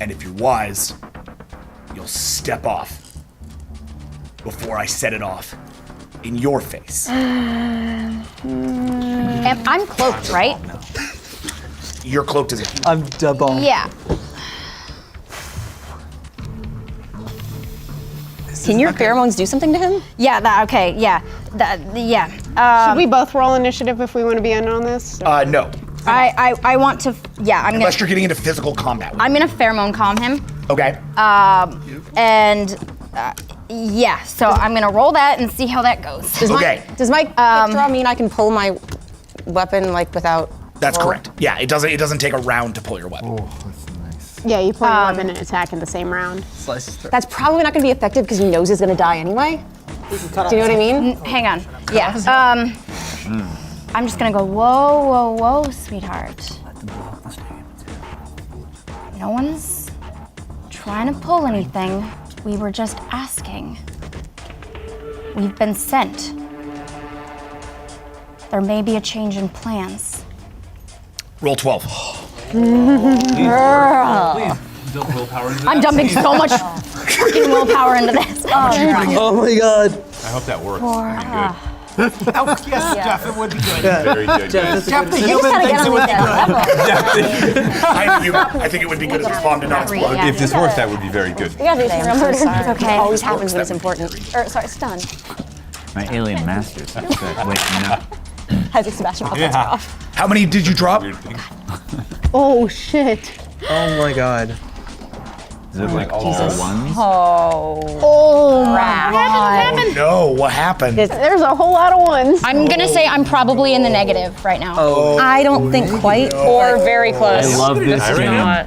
And if you're wise, you'll step off before I set it off in your face. I'm cloaked, right? You're cloaked as a human. I'm the bomb. Yeah. Can your pheromones do something to him? Yeah, okay, yeah. Yeah. Should we both roll initiative if we want to be in on this? No. I want to, Unless you're getting into physical combat. I'm gonna pheromone calm him. Okay. Yeah, so I'm gonna roll that and see how that goes. Does my quick draw mean I can pull my weapon without That's correct. Yeah, it doesn't take a round to pull your weapon. Oh, that's nice. Yeah, you pull your weapon and attack in the same round. That's probably not going to be effective because he knows he's going to die anyway. Do you know what I mean? Hang on. Yeah. I'm just gonna go, whoa, whoa, whoa, sweetheart. No one's trying to pull anything. We were just asking. We've been sent. There may be a change in plans. Roll 12. Girl. Dump willpower into I'm that. dumping so much fucking willpower into this. Oh my god. I hope that works. Yes, Jeff, it would be good. Very good. Jeff, the You human just gotta thinks get it on would with be good. I think it would be good if the bomb did not explode. If this works, that would be very good. Yeah, it's okay. Always happens when it's important. Sorry, stun. My alien masters. That's good. Wait, no. I think Sebastian Buckets are off. How many did you drop? Oh shit. Oh my god. Is it like all ones? Oh my god. No, what happened? There's a whole lot of ones. I'm gonna say I'm probably in the negative right now. I don't think quite. Or very close. I love this game. Are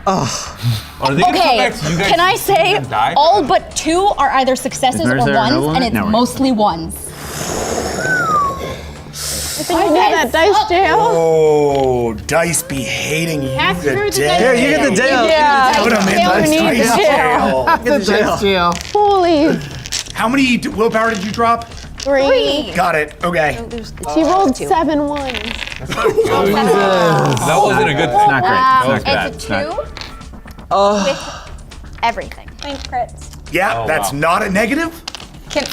they gonna come Okay, back to you guys can I say and die? all but 2 are either successes Is or there a ones, noble and in it? it's No, we're- mostly ones. I need that dice jail. Oh, dice be hating you Through the today. Here, you get the jail. Yeah. Put 'em in Jail dice needs jail. Get the jail. Holy. How many willpower did you drop? 3. Got it. Okay. She rolled 7 ones. That wasn't a good It's not great. It's not bad. It's It's a not. 2 with everything. Thanks, crits. Yeah, Oh, that's wow. not a negative.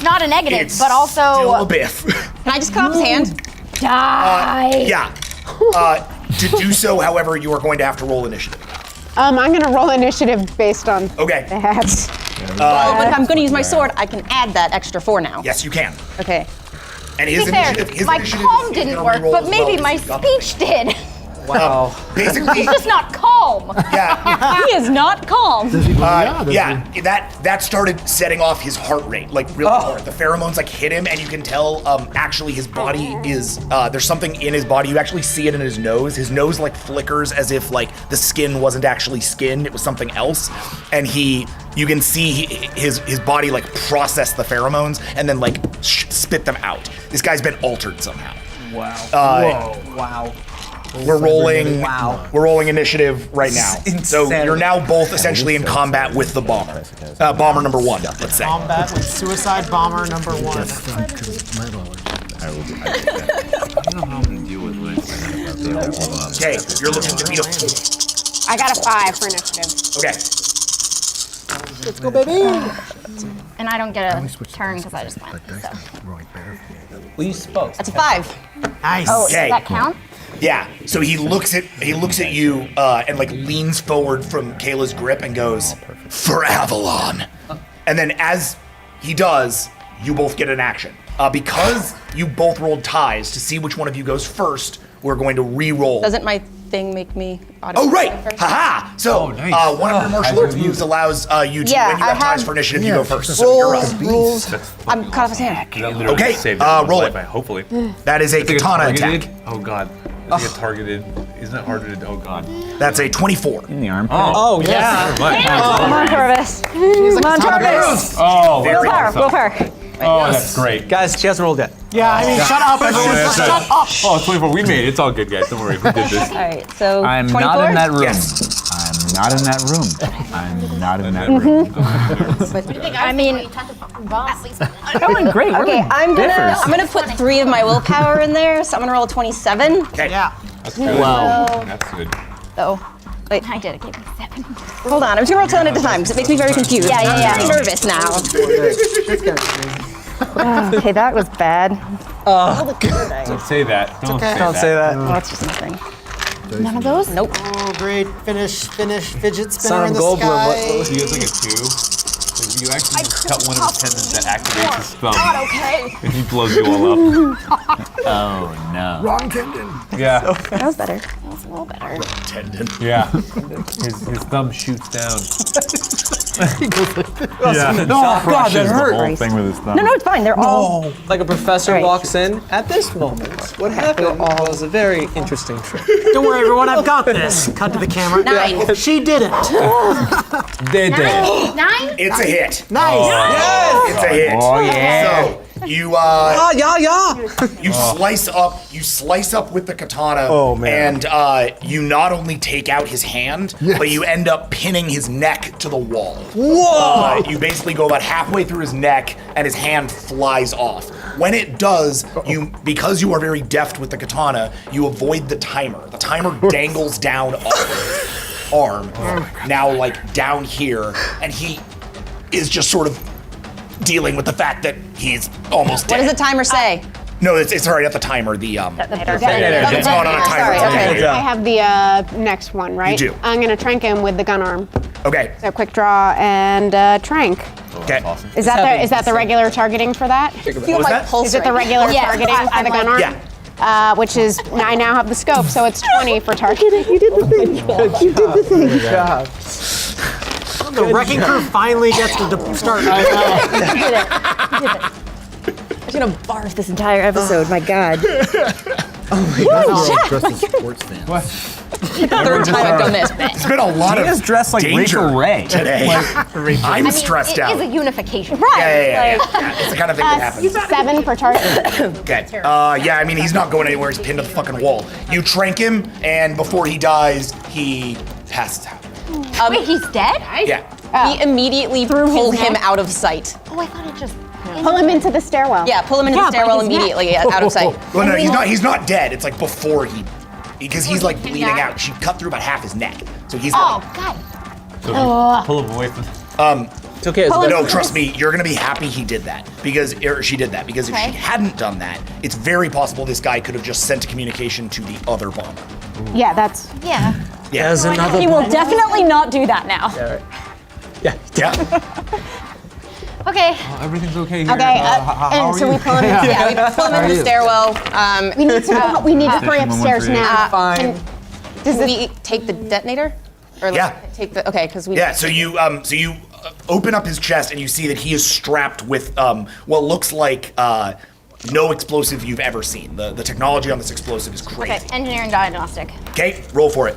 Not a negative, It's but still a also biff. Can I just cut off his hand? die. Yeah. To do so, however, you are going to have to roll initiative. I'm gonna roll initiative based on Okay. that. Oh, but if I'm going to use my sword, I can add that extra 4 now. Yes, you can. Okay. And To his be fair, initiative, my calm is didn't gonna work, reroll but as maybe well my because you got the speech did. Wow. Basically, He's just not calm. yeah. He is not calm. That started setting off his heart rate like really hard. The pheromones like hit him, and you can tell actually his body is there's something in his body. You actually see it in his nose. His nose like flickers as if like the skin wasn't actually skin; it was something else. And you can see his body like process the pheromones and then like spit them out. This guy's been altered somehow. Wow. Whoa. Wow. We're rolling. Wow. We're rolling initiative right now. This is So insanity. you're now both essentially in combat with the bomber. Bomber number 1, let's say. Combat with suicide bomber number 1. I don't know how I'm gonna deal with what Okay, you're looking to beat a. I got a 5 for initiative. Okay. Let's go, baby. And I don't get a turn because I just went. So. Well, you spoke. That's a 5. Nice. Oh, Okay. does that count? Yeah. So he looks at you and like leans forward from Kayla's grip and goes, "For Avalon." And then as he does, you both get an action. Because you both rolled ties to see which one of you goes first, we're going to re-roll. Doesn't my thing make me Oh, right! automatically first? Haha! So, nice. one of your martial arts moves allows you to, Yeah, when you I have ties have- for initiative, you go first. So you're up. Rules. I'm cut off his hand. That literally Okay, saved everyone's roll life, it. hopefully. That is a I think it's katana targeted. attack. Oh god. I think it's targeted. Isn't it harder to? Oh god. That's a 24. In the armpit. Oh, yeah. Come on, Corvus. Come on, Corvus. Oh, Very Willpower, awesome. willpower. Oh, that's great. Guys, she hasn't rolled yet. Yeah, I mean, shut up. Everyone, that's shut right. up. Oh, 24. We made it. It's all good, guys. Don't worry. We did this. All right, so I'm 24? not in that room. Yes. I'm not in that room. I'm not in that room. I mean, That went great. We're Okay, in I'm biffers. gonna put 3 of my willpower in there, so I'm gonna roll a 27. Okay. Yeah. That's good. Wow. That's good. Oh, wait, I did. It gave me 7. hold on. I'm just gonna roll 10 at a time because it makes me very confused. Yeah, yeah, yeah. I'm very nervous now. Okay, that was bad. Don't say that. Don't say Don't that. say that. Oh, that's just nothing. None of those? Nope. Oh, great. Finish. Fidget spinner Son in of the Goldblum. sky. So you guys like a 2? So You actually cut one of his tendons that activates his thumb. Not okay. And he blows you all up. Oh no. Wrong tendon. Yeah. That was better. That was a little better. Tendon. Yeah. His thumb shoots down. Yeah. Oh, God, that hurt. The whole thing with his thumb. No, it's fine. They're all. Like a professor Right. walks in. At this moment, what happened was a very interesting trick. Don't worry, everyone. I've got this. Cut to the camera. 9. She did it. They did. 9? It's a hit. Nice. Yes! It's a hit. Oh, yeah. So you you slice up with the katana. Oh, man. And you not only take out his hand, but you end up pinning his neck to the wall. Whoa! You basically go about halfway through his neck, and his hand flies off. When it does, because you are very deft with the katana, you avoid the timer. The timer dangles down off his arm, now like down here, and he is just sort of dealing with the fact that he's almost dead. What does the timer say? No, it's already at the timer. The it's not on a timer. Sorry, okay. I have the next one, right? You do. I'm gonna trank him with the gun arm. Okay. So quick draw and trank. Okay. Is that the regular targeting for that? Feel my pulse. Is it the regular Yeah, targeting for the gun arm? Yeah. Which is, I now have the scope, so it's 20 for targeting. You did the thing. You did the thing. Good job. The wrecking crew finally gets to start. I was gonna barf this entire episode. My God. We're dressed as sports fans. What? Third time I've done this. It's been a lot of Gina's dressed like danger Rachel Ray. today. I'm stressed It out. is a unification. Right. Yeah. It's the kind of thing that happens. 7 for targeting. Okay. Yeah, I mean, he's not going anywhere. He's pinned to the fucking wall. You trank him, and before he dies, he passes out. Wait, he's dead? Yeah. We immediately pull him out of sight. Oh, I thought it just. Pull him into the stairwell. Yeah, pull him into the stairwell immediately, out of sight. Well, no, he's not dead. It's like before because he's like bleeding out. She cut through about half his neck, so he's. Oh, God. So pull him away from. It's okay. No, trust me, you're gonna be happy he did that or she did that because if she hadn't done that, it's very possible this guy could have just sent communication to the other bomber. Yeah, that's. Yeah. Yeah. There's another. He will definitely not do that now. Yeah. Okay. Everything's okay here. Okay, how are so you? we pull him in. Yeah, we pull him into the stairwell. We need to hurry upstairs now. Fine. Does we take the detonator? Or take the because we. Yeah. So you open up his chest and you see that he is strapped with what looks like no explosive you've ever seen. The technology on this explosive is crazy. Okay, engineering diagnostic. Okay, roll for it.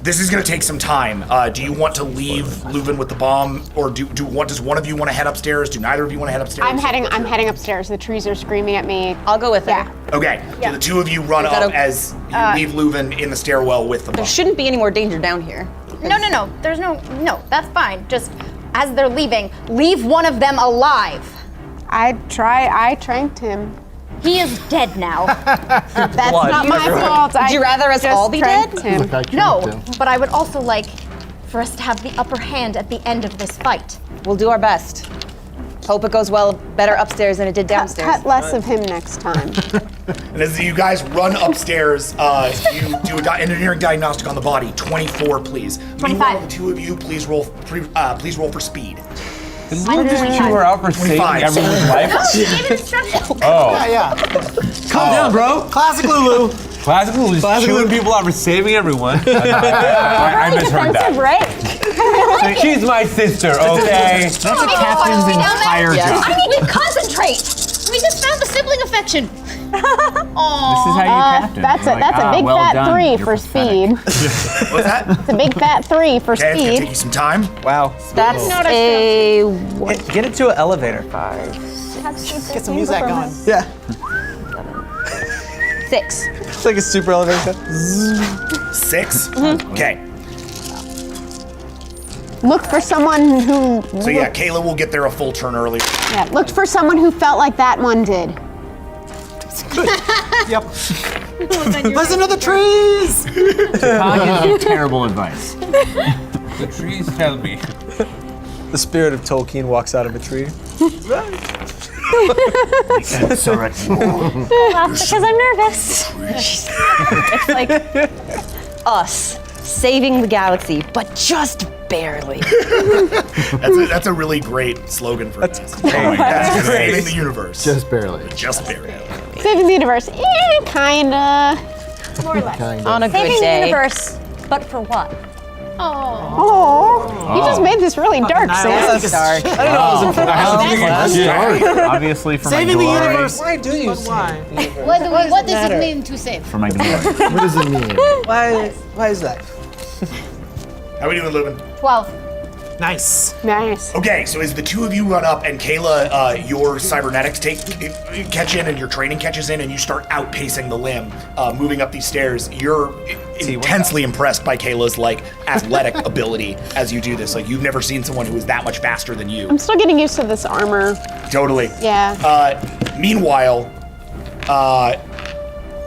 This is gonna take some time. Do you want to leave Leuven with the bomb, or does one of you want to head upstairs? Do neither of you want to head upstairs? I'm heading upstairs. The trees are screaming at me. I'll go with her. Okay. So the two of you run up as you leave Leuven in the stairwell with the bomb. There shouldn't be any more danger down here. No. There's no. That's fine. Just as they're leaving, leave one of them alive. I tranked him. He is dead now. That's not my fault. Would you rather us all be dead? Him. No, but I would also like for us to have the upper hand at the end of this fight. We'll do our best. Hope it goes well, better upstairs than it did downstairs. Cut less of him next time. And as you guys run upstairs, you do an engineering diagnostic on the body. 24, please. 25. Meanwhile, the two of you, please roll for speed. Did Lou just chew her out for saving 25. everyone's life? She gave instructions. Oh. Yeah. Calm down, bro. Classic Lulu. Classic Lulu just chewing people out for saving everyone. I misheard that. Right? She's my sister, okay? That's a captain's entire job. I need to concentrate. We just found the sibling affection. This is how you captain. That's You're a big well fat done. 3 You're for pathetic. speed. What's that? It's a big fat 3 for Okay, it's gonna take speed. you some time. Wow. That's Get it to an elevator. Get some music going. Yeah. 6. It's like a super elevator. 6? Okay. Looked for someone who. So yeah, Kayla will get there a full turn early. Yeah, looked for someone who felt like that one did. Yep. Listen to the trees. Gives you terrible advice. The trees tell me. The spirit of Tolkien walks out of a tree. Because I'm nervous. It's like us saving the galaxy, but just barely. That's a really great slogan for this. Saving the universe. Just barely. Just barely. Saving the universe. Yeah, kinda. More or less. On a good Saving the day. universe, but for what? Oh, you just made this really dark, Sam. Dark. I don't know. Obviously, for Saving my the glory. universe. Why do you Why? What does it mean to save? For my glory. What does it mean? Why is that? How we doing, Lubin? 12. Nice. Nice. Okay, so as the two of you run up and Kayla, your cybernetics catch in and your training catches in and you start outpacing the limb, moving up these stairs, you're intensely impressed by Kayla's like athletic ability as you do this. Like you've never seen someone who is that much faster than you. I'm still getting used to this armor. Totally. Yeah. Meanwhile,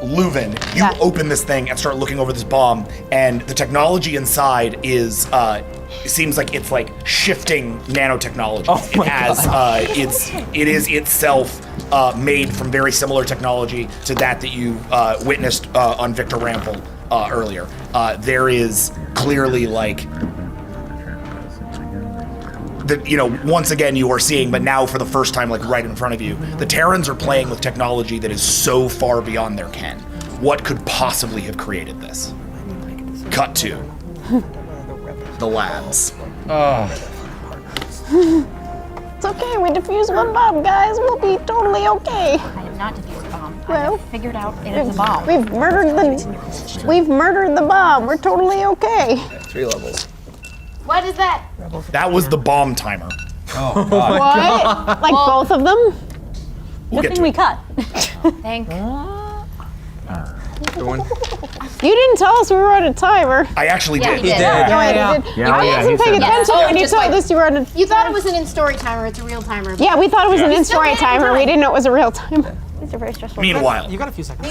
Leuven, you open this thing and start looking over this bomb, and the technology inside is it seems like it's like shifting nanotechnology. Oh my God. It is itself made from very similar technology to that you witnessed on Victor Rampel earlier. There is clearly like once again you are seeing, but now for the first time, like right in front of you, the Terrans are playing with technology that is so far beyond their ken. What could possibly have created this? Cut to the labs. It's okay, we defused one bomb, guys. We'll be totally okay. I have not defused the bomb. I Well, have figured out it is a bomb. We've murdered the bomb. We're totally okay. 3 levels. What is that? That was the bomb timer. Oh, God. What? Like both of them? We'll Good get thing we to cut. Thank. You didn't tell us we were on a timer. I actually Yeah, did. he did. I did. Yeah, I yeah, wasn't he paying said that. attention when you just told like- us you were on a. You thought it was an in-story timer. It's a real timer. Yeah, we thought it was an still in-story had timer. We time. didn't know it was a real timer. These are very stressful. Meanwhile, You got a few seconds.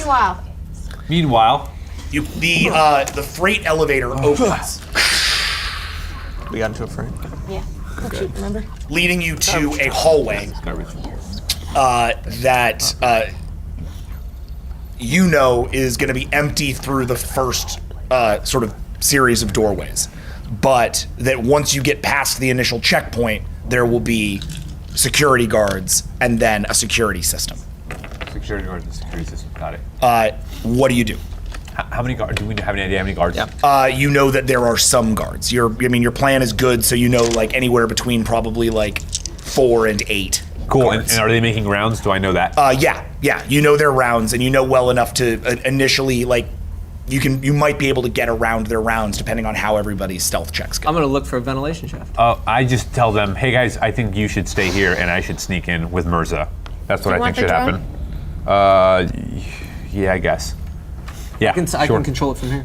Meanwhile, the freight elevator opens, We got into a frame. yeah. Remember? leading you to a hallway that is going to be empty through the first sort of series of doorways, but that once you get past the initial checkpoint, there will be security guards and then a security system. Security guards and security system. Got it. What do you do? How many guards? Do we have any idea how many guards? You know that there are some guards. Your plan is good, so you know like anywhere between probably like 4 and 8. Cool. And are they making rounds? Do I know that? Yeah. You know their rounds, and you know well enough to initially like you might be able to get around their rounds depending on how everybody's stealth checks go. I'm gonna look for a ventilation shaft. I just tell them, hey guys, I think you should stay here, and I should sneak in with Mirza. That's what I think should happen. Yeah, I guess. Yeah, I can control it from here.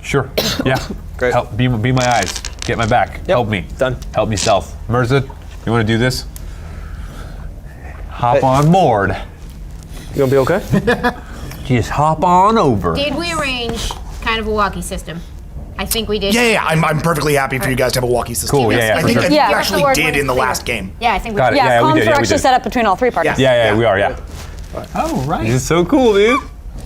Sure. Yeah. Great. Help, be my eyes. Get my back. Help me. Done. Help me stealth. Mirza, you want to do this? Hop on board. You gonna be okay? Just hop on over. Did we arrange kind of a walkie system? I think we did. Yeah. I'm perfectly happy for you guys to have a walkie system. Cool, yeah, I for think sure. you Yeah. actually did in the last game. Yeah, I think we Got it. did. Yeah, we comms did. are Yeah, we actually did. set up between all 3 parties. Yeah, we are. Yeah. Oh, right. This is so cool, dude.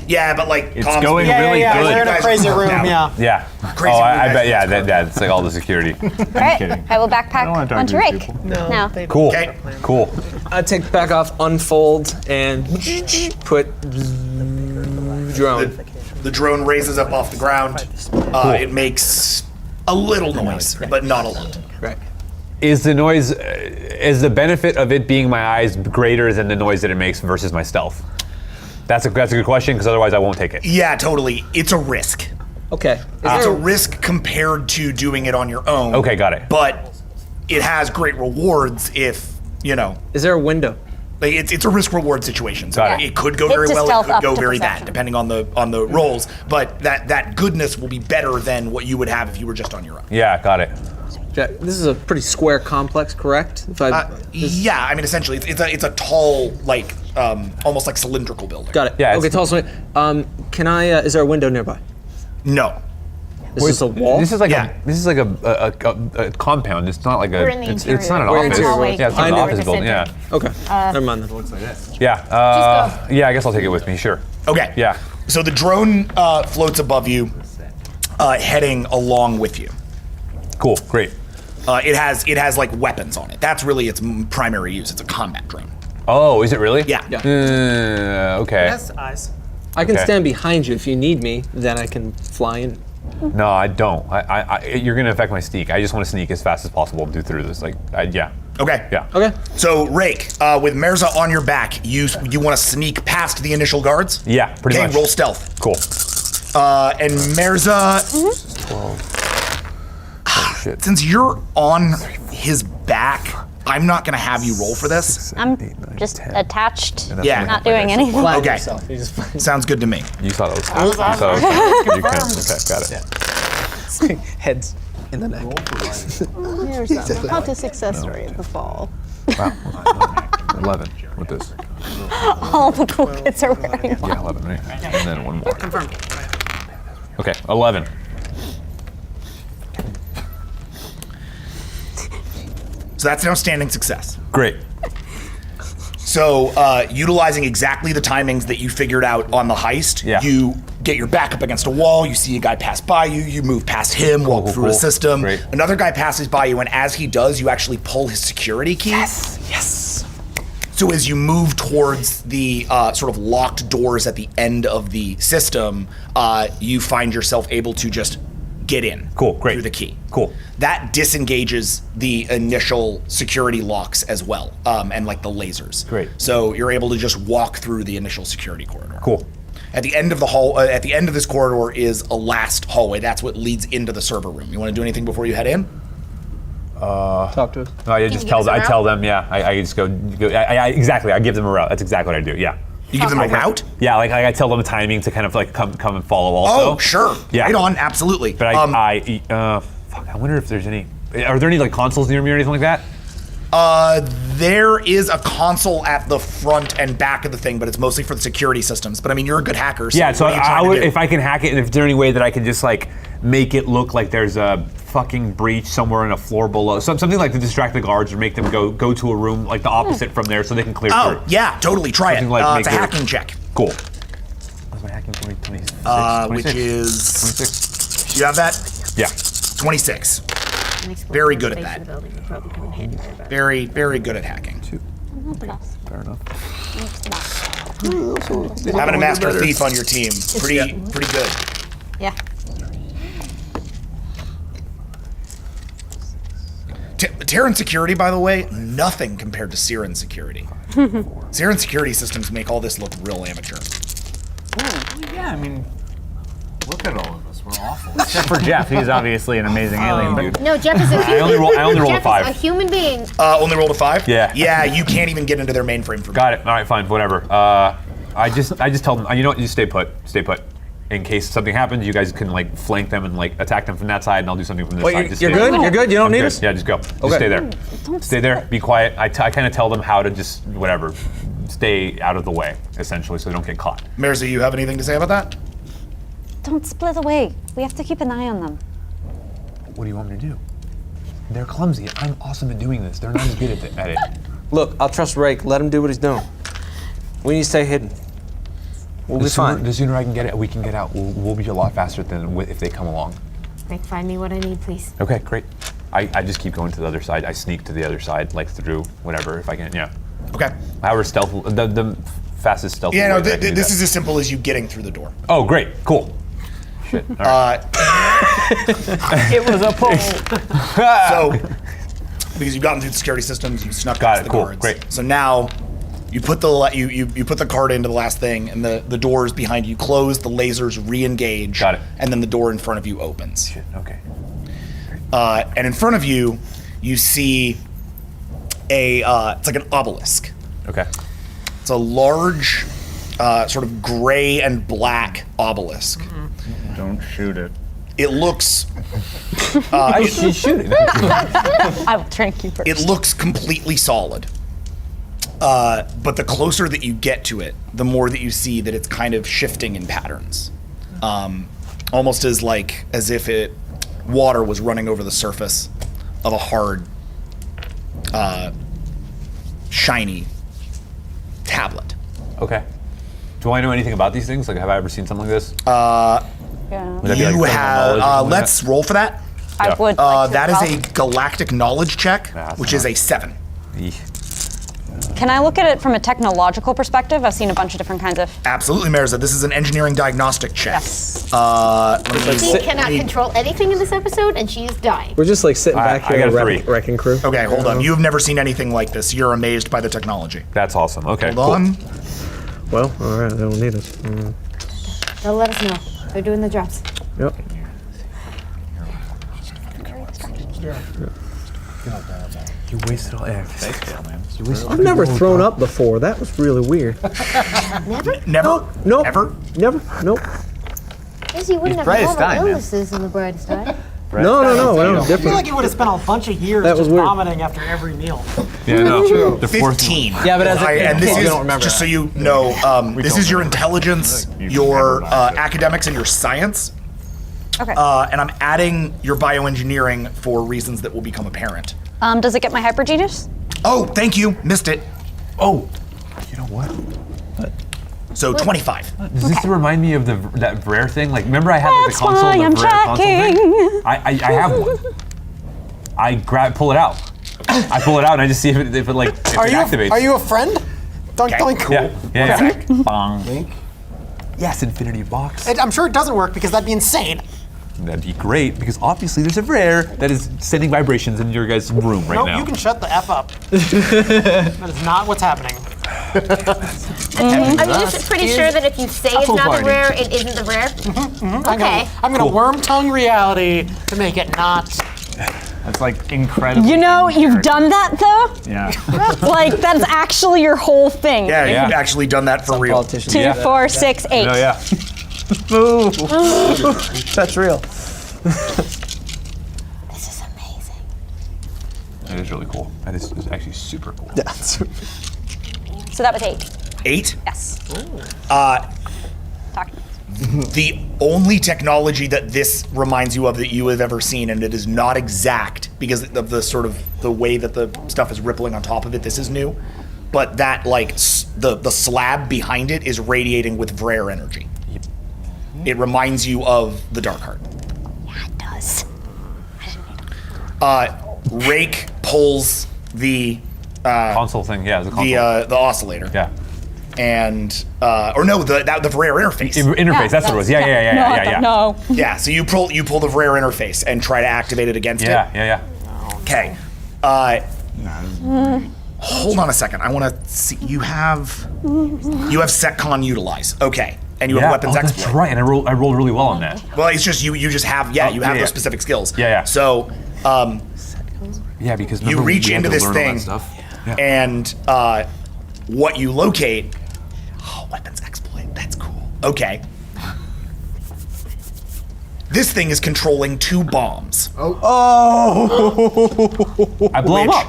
Yeah, but like It's comms- going really good. They're in a crazy room. Yeah. Yeah. Crazy I move, bet. guys. Yeah, that's like all the security. Alright, I will backpack onto Rick. Now. Cool. Okay. Cool. I take the back off, unfold, and put drone. The drone raises up off the ground. It makes a little noise, but not a lot. Right. Is the noise, is the benefit of it being my eyes greater than the noise that it makes versus my stealth? That's a good question, because otherwise I won't take it. Yeah, totally. It's a risk. Okay. It's a risk compared to doing it on your own. Okay, got it. But it has great rewards if, Is there a window? Like it's a risk reward situation. So Got it. it could go Hit very to well, it stealth could up go to very perception. bad, depending on the rolls. But that goodness will be better than what you would have if you were just on your own. Yeah, got it. Jack, this is a pretty square complex, correct? If I Yeah, I mean essentially it's a tall, like almost like cylindrical building. got it. Yeah, Okay, it's- tell us. Can I? Is there a window nearby? No. Is this a wall? This is like Yeah. a compound. It's not like We're in the it's interior. not an We're office. interior. Yeah, it's not I an know. office building. Yeah. Okay. Never mind. That looks like this. Yeah. Yeah, I guess I'll take it with me. Sure. Okay. Yeah. So the drone floats above you, heading along with you. Cool. Great. It has like weapons on it. That's really its primary use. It's a combat drone. Oh, is it really? Yeah. Okay. Yes, eyes. I can stand behind you if you need me. Then I can fly in. No, I don't. You're gonna affect my sneak. I just want to sneak as fast as possible and do through this. Yeah. Okay. Yeah. Okay. So Rake, with Mirza on your back, you want to sneak past the initial guards? Yeah, pretty much. Okay, roll stealth. Cool. And Mirza, 12. Oh, shit. since you're on his back, I'm not gonna have you roll for this. I'm just attached. Yeah. Not doing anything. Okay. Sounds good to me. You saw those. I was You saw those. You can. Okay, got it. Heads in the neck. How to success story in the fall. Wow. 11 with this. All the cool kids are wearing one. Yeah, 11, right? And then one more. Confirmed. Okay, 11. So that's an outstanding success. Great. So, utilizing exactly the timings that you figured out on the heist, you get your back up against a wall, you see a guy pass by you, you move past him, walk through a system. Great. Another guy passes by you, and as he does, you actually pull his security key. Yes. So as you move towards the sort of locked doors at the end of the system, you find yourself able to just get in. Cool, great. Through the key. Cool. That disengages the initial security locks as well, and like the lasers. Great. So you're able to just walk through the initial security corridor. Cool. At the end of the hall, at the end of this corridor is a last hallway. That's what leads into the server room. You want to do anything before you head in? Talk to us. No, I just tell them, yeah. I just go exactly. I give them a route. That's exactly what I do. Yeah. You give them a route? Yeah, like I tell them timing to kind of like come and follow also. Oh, sure. Yeah. Right on, absolutely. But I wonder if there's any. Are there any like consoles near me or anything like that? There is a console at the front and back of the thing, but it's mostly for the security systems. But I mean, you're a good hacker. So Yeah, so what are you trying to do? if I can hack it, and if there's any way that I can just like make it look like there's a fucking breach somewhere in a floor below, something like to distract the guards or make them go to a room like the opposite from there, so they can clear through. Oh, yeah, totally. Try Something it. like It's a make hacking check. Cool. What's my hacking? 26? Which is 26. You have that? Yeah. 26. Very good at that. Very, very good at hacking. Fair enough. Having a master thief on your team, pretty good. Yeah. Terran security, by the way, nothing compared to Siren security. Siren security systems make all this look real amateur. Yeah, I mean, look at all of us. We're awful. Except for Jeff, he's obviously an amazing alien dude. No, Jeff is a human. I only rolled a Jeff 5. is a human being. Only rolled a 5? Yeah. Yeah, you can't even get into their mainframe for me. Got it. All right, fine, whatever. I just tell them, you know what? You stay put. Stay put. In case something happens, you guys can like flank them and like attack them from that side, and I'll do something from this side. Just You're stay good? there. You're good? You don't I'm need good. us? Yeah, just go. Just Okay. stay there. Stay there. Be quiet. I kind of tell them how to just whatever, stay out of the way, essentially, so they don't get caught. Mirza, you have anything to say about that? Don't split away. We have to keep an eye on them. What do you want me to do? They're clumsy. I'm awesome at doing this. They're not as good at it. Look, I'll trust Rake. Let him do what he's doing. We need to stay hidden. We'll be fine. The sooner we can get out, we'll be a lot faster than if they come along. Rick, find me what I need, please. Okay, great. I just keep going to the other side. I sneak to the other side, like through whatever, if I can, yeah. Okay. However stealth, the fastest stealth. Yeah, no, way that I can do this that. is as simple as you getting through the door. Oh, great, cool. Shit, all right. It was a pull. So, because you've gotten through the security systems, you snuck Got past it, the cool, guards. great. So now, you put the you put the card into the last thing, and the doors behind you close. The lasers re-engage. Got it. And then the door in front of you opens. Shit, okay. And in front of you, you see it's like an obelisk. Okay. It's a large, sort of gray and black obelisk. Don't shoot it. It looks. She's shooting. I will trank you first. It looks completely solid. But the closer that you get to it, the more that you see that it's kind of shifting in patterns. Almost as if water was running over the surface of a hard, shiny tablet. Okay. Do I know anything about these things? Like, have I ever seen something like this? Yeah. Would that be, like, You criminal knowledge or have. something like Let's roll for that. I would. Like to That as is well. a galactic knowledge check, which is a 7. Can I look at it from a technological perspective? I've seen a bunch of different kinds of. Absolutely, Mirza. This is an engineering diagnostic check. Yes. She cannot control anything in this episode, and she is dying. We're just like sitting back I here, got a a wrecking crew. Okay, hold on. You've never seen anything like this. You're amazed by the technology. That's awesome. Okay. Hold on. Well, all right, they don't need us. They'll let us know. They're doing the drops. Yep. You wasted all air. I've never thrown up before. That was really weird. Never? Never? Nope. Ever? Never. Nope. Yes, you wouldn't have brightest normal eye, man. illnesses in the brightest eye. No. I feel Different. like you would have spent a bunch of years That was just weird. vomiting after every meal. Yeah, no. The fourth 15. Yeah, but as a and this kid, is, you don't remember just that. so you know, this is your intelligence, your academics, and your science. Okay. And I'm adding your bioengineering for reasons that will become apparent. Does it get my hypergenius? Oh, thank you. Missed it. Oh, you know what? So 25. Does this remind me of that rare thing? Like, remember I had like, the That's console, why the I'm rare console thing? checking. I have one. I pull it out. I pull it out and I just see if it activates. Are you a friend? Doink doink. Yeah. Bong. Yes, infinity box. I'm sure it doesn't work because that'd be insane. That'd be great because obviously there's a rare that is sending vibrations in your guys' room right Nope, now. you can shut the F up. That is not what's happening. Are you just pretty sure that if you say it's not the rare, it isn't the rare? Okay. I'm gonna worm tongue reality to make it not. That's like incredible. You know, you've done that though. Yeah. Like that's actually your whole thing. Yeah, you've actually done that for real. 2, 4, 6, 8. No, yeah. That's real. This is amazing. That is really cool. That is actually super cool. Yeah. So that was 8. 8? Yes. Talk. The only technology that this reminds you of that you have ever seen, and it is not exact because of the sort of the way that the stuff is rippling on top of it. This is new, but that like the slab behind it is radiating with rare energy. It reminds you of the Dark Heart. Yeah, it does. Rake pulls the console thing, yeah, the console. The oscillator. Yeah. And or no, the rare interface. Interface, that's what it was. Yeah. No. Yeah, so you pull the rare interface and try to activate it against it. Yeah. Okay. Hold on a second. I want to see. You have SecCon utilize. Okay. And you have weapons exploit. That's right, and I rolled really well on that. Well, it's just you just have those specific skills. Yeah. So because you reach we had into to this learn all thing, that stuff. Yeah. and what you locate. Oh, weapons exploit. That's cool. Okay. This thing is controlling 2 bombs. Oh! I blow them up.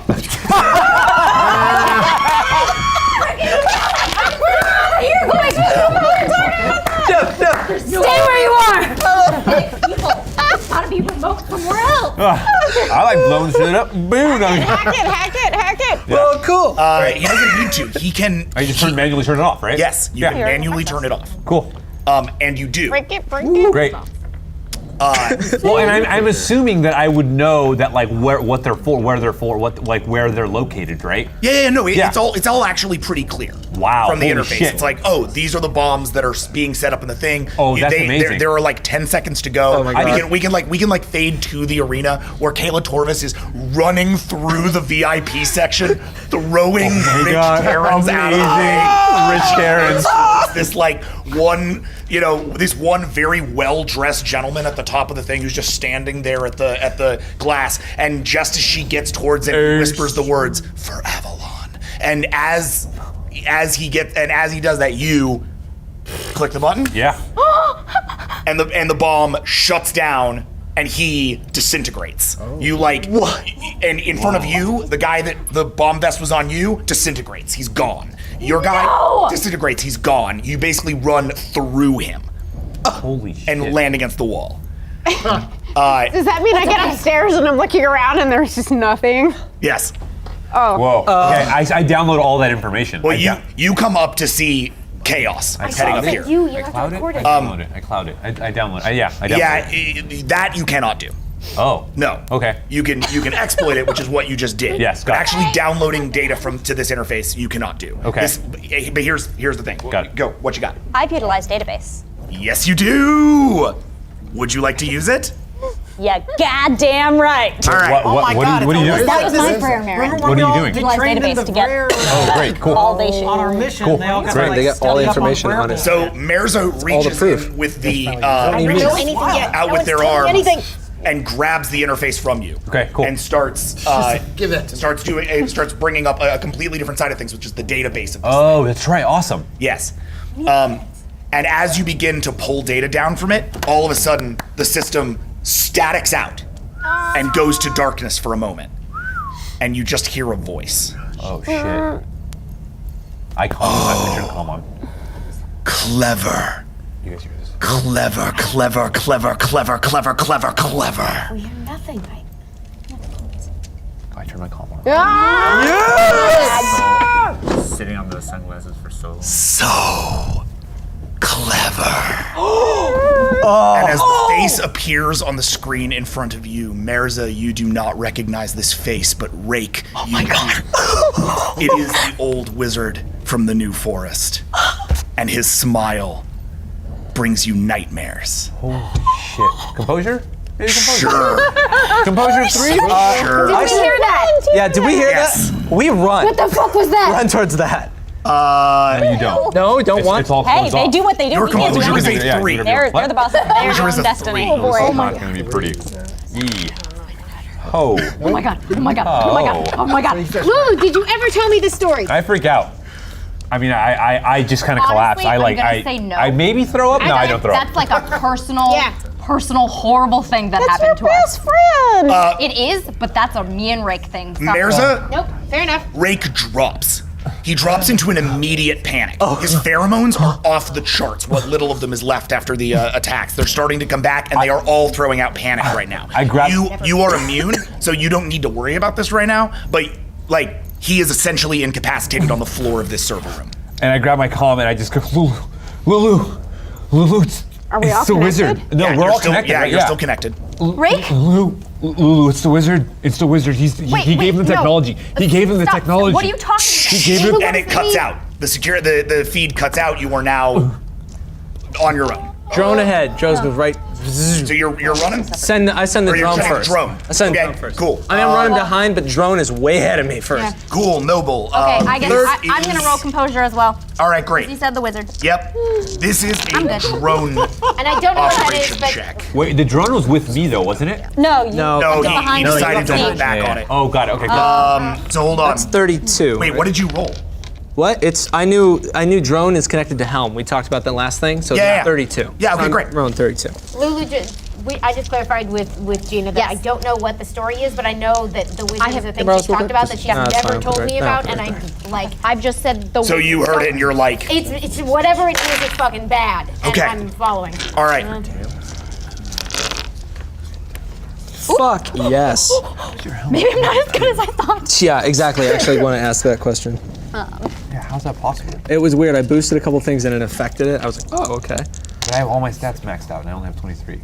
Stay where you are! Gotta be remote somewhere else. I like blowing shit up. Boom! Hack it. Oh, cool. He doesn't need to. He can. I just manually turn it off, right? Yes, you can manually turn it off. Cool. And you do. Break it. Great. Well, and I'm assuming that I would know that like where they're located, right? Yeah, no, it's all actually pretty clear. Wow. From the holy interface, shit. it's like, oh, these are the bombs that are being set up in the thing. Oh, that's amazing. There are like 10 seconds to go. Oh my God. We can fade to the arena where Kayla Torvis is running through the VIP section, throwing rich Terrans out of the thing. Rich Terrans. This one very well-dressed gentleman at the top of the thing who's just standing there at the glass, and just as she gets towards it, he whispers the words "for Avalon," and as he does that, you click the button. Yeah. And the bomb shuts down, and he disintegrates. You and in front of you, the guy that the bomb vest was on you disintegrates. He's gone. Your guy disintegrates. He's gone. You basically run through him. Holy shit. And land against the wall. Does that mean I get upstairs and I'm looking around and there's just nothing? Yes. Oh. Whoa. Okay, I download all that information. Well, you come up to see chaos heading up here. You have to record it. I cloud it. I download it. I download it. Yeah, that you cannot do. Oh. No. Okay. You can exploit it, which is what you just did. Yes, But got it. actually downloading data to this interface, you cannot do. Okay. But here's the thing. Got it. Go. What you got? I've utilized database. Yes, you do. Would you like to use it? Yeah, goddamn right. All right. What are you doing? That was my prayer, Mary. What are you doing? Utilize database to get Oh, great, cool. all they should. On our mission, Cool. they all got Great. like, They got all the study up information on it. werewolves. So Merza reaches in with the I don't know anything yet. out No with one's their telling me arms anything. and grabs the interface from you. Okay, cool. And starts Give it. starts bringing up a completely different side of things, which is the database of this. Oh, that's right. Awesome. Yes. And as you begin to pull data down from it, all of a sudden the system statics out and goes to darkness for a moment. And you just hear a voice. Oh shit. I shouldn't call mom. Clever. You guys hear this? Clever. We hear nothing. I turned my call on. Sitting on those sunglasses for so long. So clever. And as the face appears on the screen in front of you, Merza, you do not recognize this face, but Rake, you do. It is the old wizard from the New Forest. And his smile brings you nightmares. Holy shit. Composure? Maybe composure. Sure. Composure 3? Sure. Did we hear that? Yeah, did we hear Yes. that? We run. What the fuck was that? Run towards that. No, you don't. No, don't want. It's all Hey, closed they off. do what they do. Your We can't do composure is anything. a 3. They're the boss of their Composure own is a destiny. 3. This is not going to be pretty. Yee. Ho. Oh my god! Oh my god! Oh my god! Oh my god! Lulu, did you ever tell me this story? I freak out. I mean, I just kind of collapse. Honestly, I like, I'm gonna say no. I maybe throw up. No, I don't throw up. That's like a personal, Yeah. horrible thing that happened to us. friend. It is, but that's a me and Rake thing. Stop. Merza, Nope, fair enough. Rake drops. He drops into an immediate panic. His pheromones are off the charts, what little of them is left after the attacks. They're starting to come back, and they are all throwing out panic right now. I grab- You are immune, so you don't need to worry about this right now, but, like, he is essentially incapacitated on the floor of this server room. And I grab my comm and I just go, Lulu, it's, Are we all it's the wizard. connected? No, Yeah, we're you're all still, connected. Yeah, right? you're still connected. Rake? Lulu, it's the wizard. It's the wizard. He gave them the no. technology. He gave them the Stop. technology. What are you talking He about? gave them. And it cuts out. The feed cuts out. You are now on your own. Drone ahead. Drones goes right. So you're running? I send the Or you're drone sending first. drone. I send Okay, drone first. cool. I am running behind, but drone is way ahead of me first. Cool, noble. Okay, I guess this I'm gonna is- roll composure as well. All right, great. You said the wizard. Yep. This is I'm a good. drone And I don't know what that is, operation but check. Wait, the drone was with me though, wasn't it? No, you. No. No, It's he behind you. decided to Yeah. hold back on it. Oh, got it. Okay, good. So hold on. That's 32. Wait, what did you roll? What? It's I knew drone is connected to helm. We talked about that last thing, so Yeah, it's 32. Yeah, okay, I'm great. Rolling 32. Lulu, I just clarified with Gina that I Yes. don't know what the story is, but I know that the wizard is a thing Bros, she's we're talked good. about that she has No, it's never fine, told we're me good. about, No, and we're I like. I've just said the So you heard it and you're like, It's whatever it is. It's fucking bad, and Okay. I'm following. all right. Fuck yes. Maybe I'm not as good as I thought. Yeah, exactly. I actually want to ask that question. Yeah, how's that possible? It was weird. I boosted a couple things and it affected it. I was like, oh, okay. But I have all my stats maxed out and I only have 23.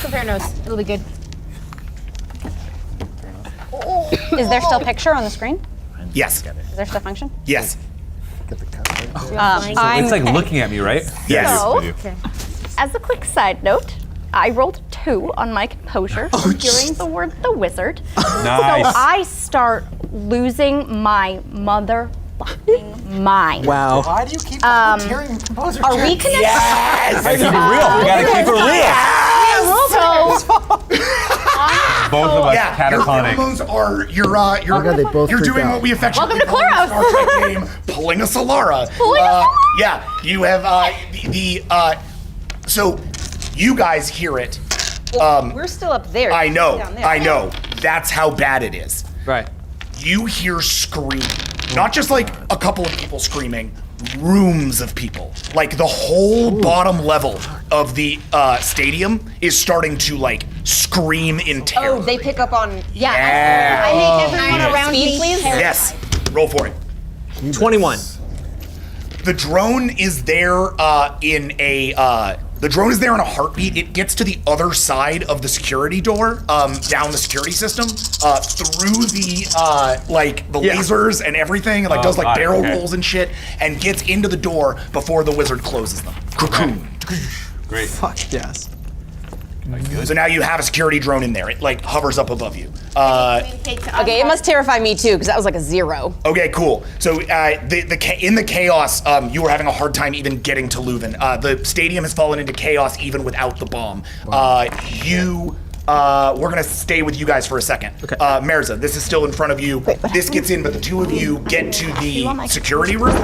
Compare notes. It'll be good. Is there still picture on the screen? Yes. Is there still function? Yes. I'm It's like looking at me, right? Yes. So, I do. as a quick side note, I rolled 2 on my composure hearing the word the wizard. Nice. So I start losing my motherfucking mind. Wow. Why do you keep hearing composer Are we checks? connected? Yes. Gotta keep it real. We gotta keep it real. So Both of us Yeah, your catatonic. pheromones are God, they both you're freaked doing out. what we affectionately Welcome to call in the Kloros. Star Trek game, pulling a Solara. Pulling a Solara. Yeah, you have so you guys hear it. We're still up there. I know, Down there. I know. That's how bad it is. Right. You hear screaming. Not just like a couple of people screaming, rooms of people. Like the whole bottom level of the stadium is starting to like scream in terror. Oh, they pick up on. Yeah. I make everyone around me, please. Yes. Roll for it. 21. The drone is there in a The drone is there in a heartbeat. It gets to the other side of the security door, down the security system, through the lasers and everything, and does barrel rolls and shit, and gets into the door before the wizard closes them. Cocoon. Great. Fuck yes. So now you have a security drone in there. It hovers up above you. Okay, it must terrify me too, because that was like a 0. Okay, cool. So in the chaos, you were having a hard time even getting to Leuven. The stadium has fallen into chaos even without the bomb. We're gonna stay with you guys for a second. Okay. Mirza, this is still in front of you. This gets in, but the two of you get to the security room,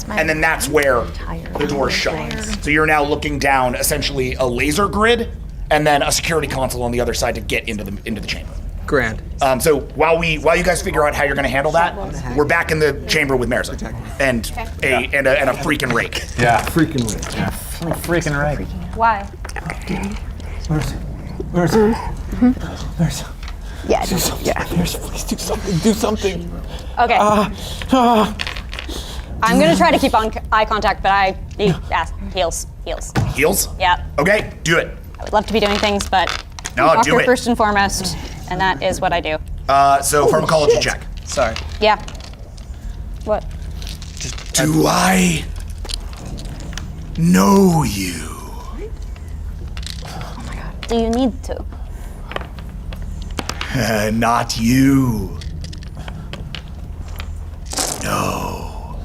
and then that's where the door shuts. So you're now looking down essentially a laser grid, and then a security console on the other side to get into the chamber. Grand. So while you guys figure out how you're gonna handle that, we're back in the chamber with Mirza and a freaking rake. Yeah. Freaking rake. Yeah. Freaking rake. Why? Mirza. Yeah. Mirza, please do something. Do something. Okay. I'm gonna try to keep on eye contact, but I need heals. Heals? Yeah. Okay, do it. I would love to be doing things, but No, doctor do it. first and foremost, and that is what I do. So pharmacology check. Sorry. Yeah. What? Do I know you? Do you need to? Not you. No.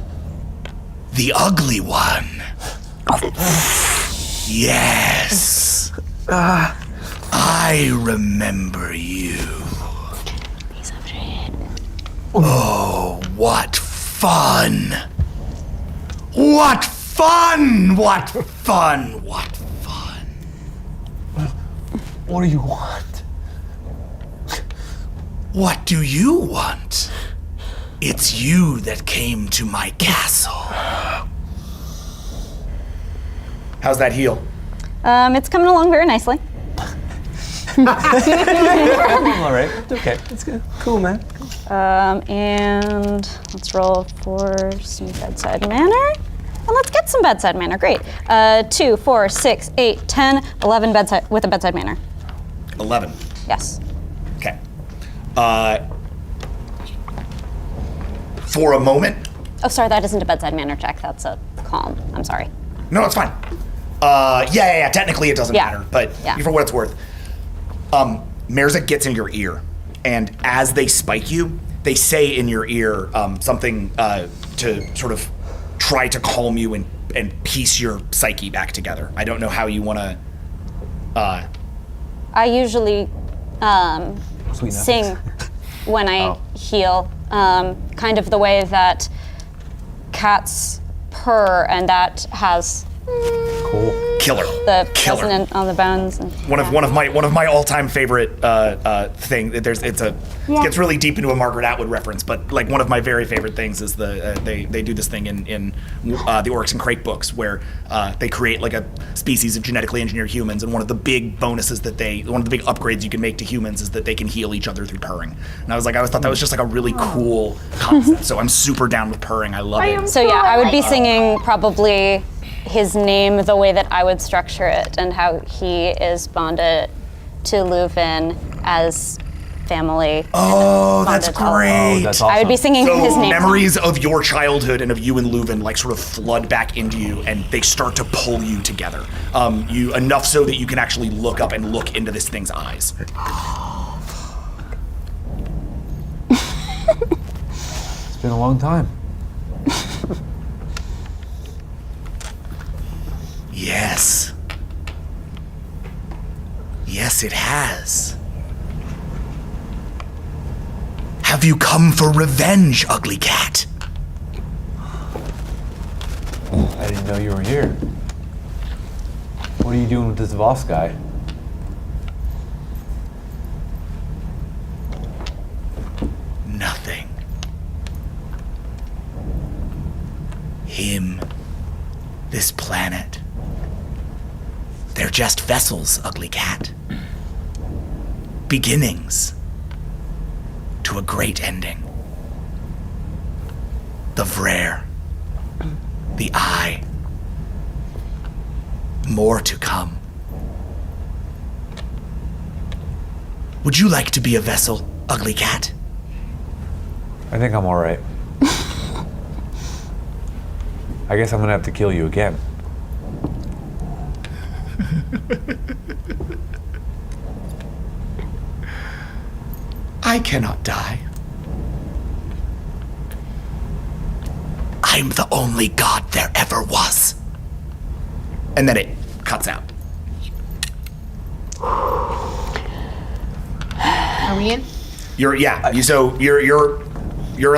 The ugly one. Yes. I remember you. Oh, what fun! What fun! What fun! What fun! What do you want? What do you want? It's you that came to my castle. How's that heal? It's coming along very nicely. I'm all right. It's okay. It's good. Cool, man. And let's roll for some bedside manner. And let's get some bedside manner. Great. 2, 4, 6, 8, 10, 11 bedside with a bedside manner. 11. Yes. Okay. For a moment. Oh, sorry, that isn't a bedside manner check. That's a calm. I'm sorry. No, it's fine. Yeah. Technically, it doesn't matter, but for what it's worth. Mirza gets in your ear, and as they spike you, they say in your ear something to sort of try to calm you and piece your psyche back together. I don't know how you want to. I usually sing when I heal, kind of the way that cats purr, and that has Killer. the resonant on the bones. And, One of my all-time favorite thing. It gets really deep into a Margaret Atwood reference, but like one of my very favorite things is they do this thing in the Oryx and Crake books where they create like a species of genetically engineered humans, and one of the big bonuses one of the big upgrades you can make to humans is that they can heal each other through purring. And I always thought that was just like a really cool concept. So I'm super down with purring. I love it. So yeah, I would be singing probably his name the way that I would structure it, and how he is bonded to Leuven as family. Oh, that's great. That's I would be singing so his name. memories of your childhood and of you and Leuven like sort of flood back into you, and they start to pull you together. You enough so that you can actually look up and look into this thing's eyes. It's been a long time. Yes. Yes, it has. Have you come for revenge, ugly cat? I didn't know you were here. What are you doing with this V.A.S.T guy? Nothing. Him. This planet. They're just vessels, ugly cat. Beginnings to a great ending. The Vrare. The Eye. more to come. Would you like to be a vessel, ugly cat? I think I'm all right. I guess I'm gonna have to kill you again. I cannot die. I'm the only god there ever was. And then it cuts out. Are we in? You're in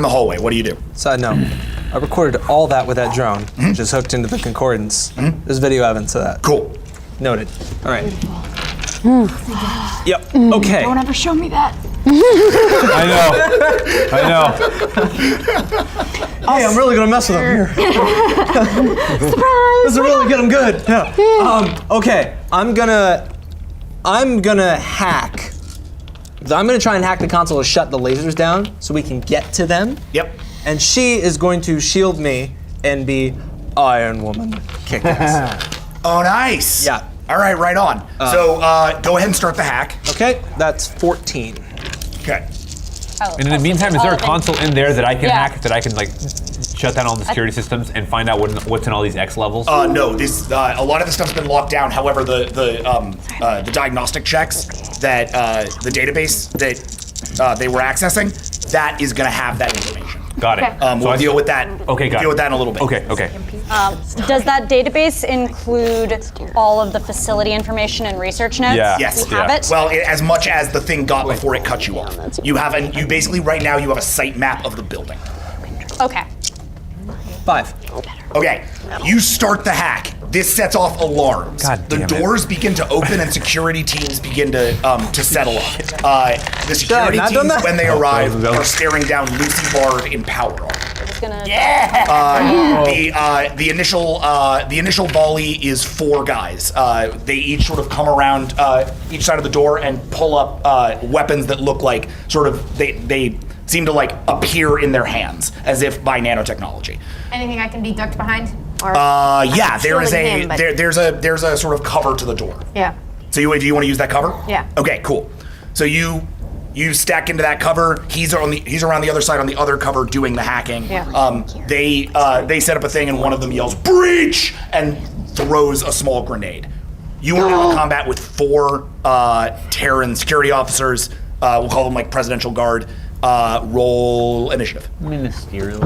the hallway. What do you do? Side note, I recorded all that with that drone, which is hooked into the concordance. There's video evidence of that. Cool. Noted. All right. Yep. Okay. Don't ever show me that. I know. Hey, I'm really gonna mess with him here. Surprise! This is really good. I'm good. Yeah. Okay. I'm gonna hack. I'm gonna try and hack the console to shut the lasers down so we can get to them. Yep. And she is going to shield me and be Iron Woman kick ass. Oh, nice. Yeah. All right, right on. So go ahead and start the hack. Okay, that's 14. Okay. And in the meantime, is there a console in there that I can Yeah. hack, that I can like shut down all the security systems and find out what's in all these X levels? No, this a lot of the stuff's been locked down. However, the diagnostic checks that the database that they were accessing, that is going to have that information. Got it. We'll deal with that. Okay, got deal it. with that in a little bit. Okay. Does that database include all of the facility information and research notes? Yeah. Yes. We have it? Well, as much as the thing got before it cut you off. You basically right now you have a site map of the building. Okay. 5. Okay, you start the hack. This sets off alarms. God the damn it. doors begin to open and security teams begin to settle up. The security not teams, done that? when they arrive, are staring down Lucy Bard in power armor. The initial volley is 4 guys. They each sort of come around each side of the door and pull up weapons that look like sort of they seem to like appear in their hands as if by nanotechnology. Anything I can be ducked behind? Or Yeah, there is shielding him, but- there's a sort of cover to the door. Yeah. So do you want to use that cover? Yeah. Okay, cool. So you stack into that cover. He's around the other side on the other cover doing the hacking. Yeah. They set up a thing and one of them yells "breach" and throws a small grenade. You are now in combat with 4 Terran security officers. We'll call them like presidential guard. Roll initiative. Ministerial.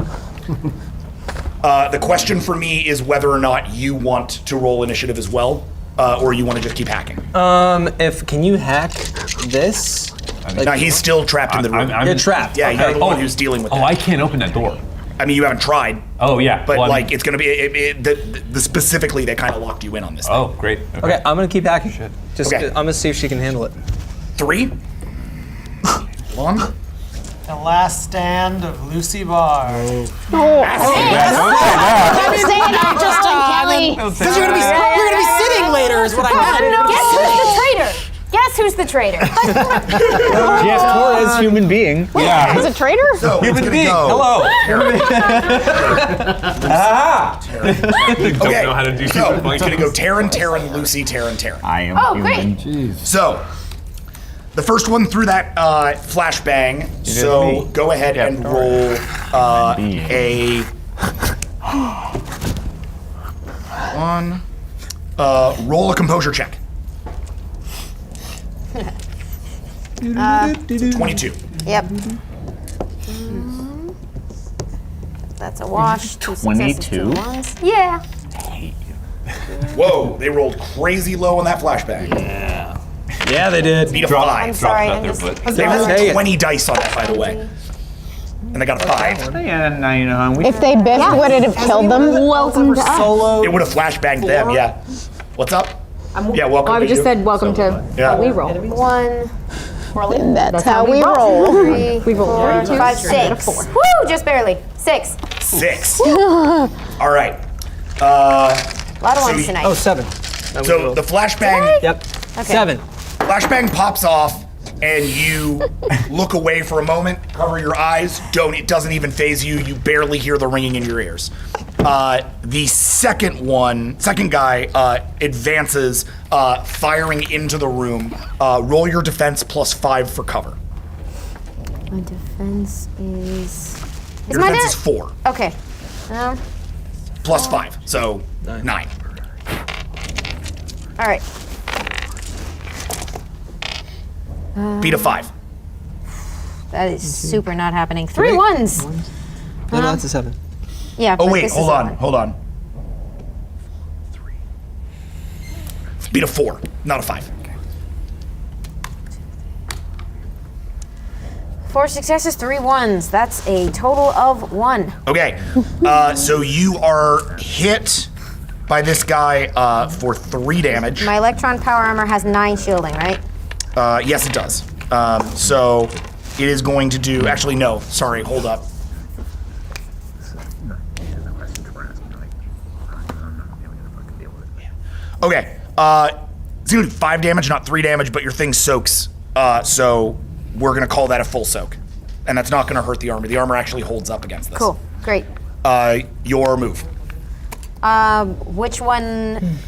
The question for me is whether or not you want to roll initiative as well, or you want to just keep hacking. Can you hack this? No, he's still trapped in the room. You're trapped. Yeah, you're the one who's dealing with that. I can't open that door. I mean, you haven't tried. Oh yeah. But well, like, it's gonna be specifically they kind of locked you in on this. Oh, great. Okay, I'm gonna keep hacking. Just Okay. I'm gonna see if she can handle it. 3, 1. The last stand of Lucy Bard. Kelly. Because you're gonna be sitting later, is what I meant. Guess who's the traitor? Yes, Torres, human being. Yeah. He's a traitor? So Human it's being. gonna go. Hello. Okay. know how to do So super it's gonna go Terran, Lucy, Terran. I am great. human. So the first one through that flashbang. So me. go ahead and roll a one. Roll a composure check. 22. Yep. That's a wash. 2 successes, 2 22? ones. Yeah. Whoa, they rolled crazy low on that flashbang. Yeah, they did. Beat a Drop- 5. I'm sorry. Drop I'm that just. there, but- They rolled Dang it. 20 dice on that, by the way. And they got a 5. Yeah, now you know how we. If they biffed, would it have killed them? Welcome to us. Solo. It would have flashbanged them, yeah. What's up? Yeah, welcome I to just you. said welcome to Yeah. how we roll. 1, That's how we roll. 3, We roll 4, 3, 2, 5, straight, and a 6. 4. Woo! Just barely. 6. 6. All right. A lot of So ones you- tonight. Oh, 7. So the flashbang, Yep. Okay. 7. flashbang pops off. and you look away for a moment, cover your eyes. It doesn't even faze you. You barely hear the ringing in your ears. The second guy advances, firing into the room. Roll your defense +5 for cover. My defense is. Your defense is 4. Okay. +5, so 9. All right. Beat a 5. That is super not happening. 3 ones. No, that's a 7. Yeah. Oh but wait, this hold is a on, 1. hold on. 3. Beat a 4, not a 5. 4 successes, 3 ones. That's a total of 1. Okay, so you are hit by this guy for 3 damage. My electron power armor has 9 shielding, right? Yes, it does. So it is going to do. Actually, no. Sorry. Hold up. Okay. It's gonna do 5 damage, not 3 damage, but your thing soaks. So we're gonna call that a full soak, and that's not gonna hurt the armor. The armor actually holds up against this. Cool. Great. Your move. Which one?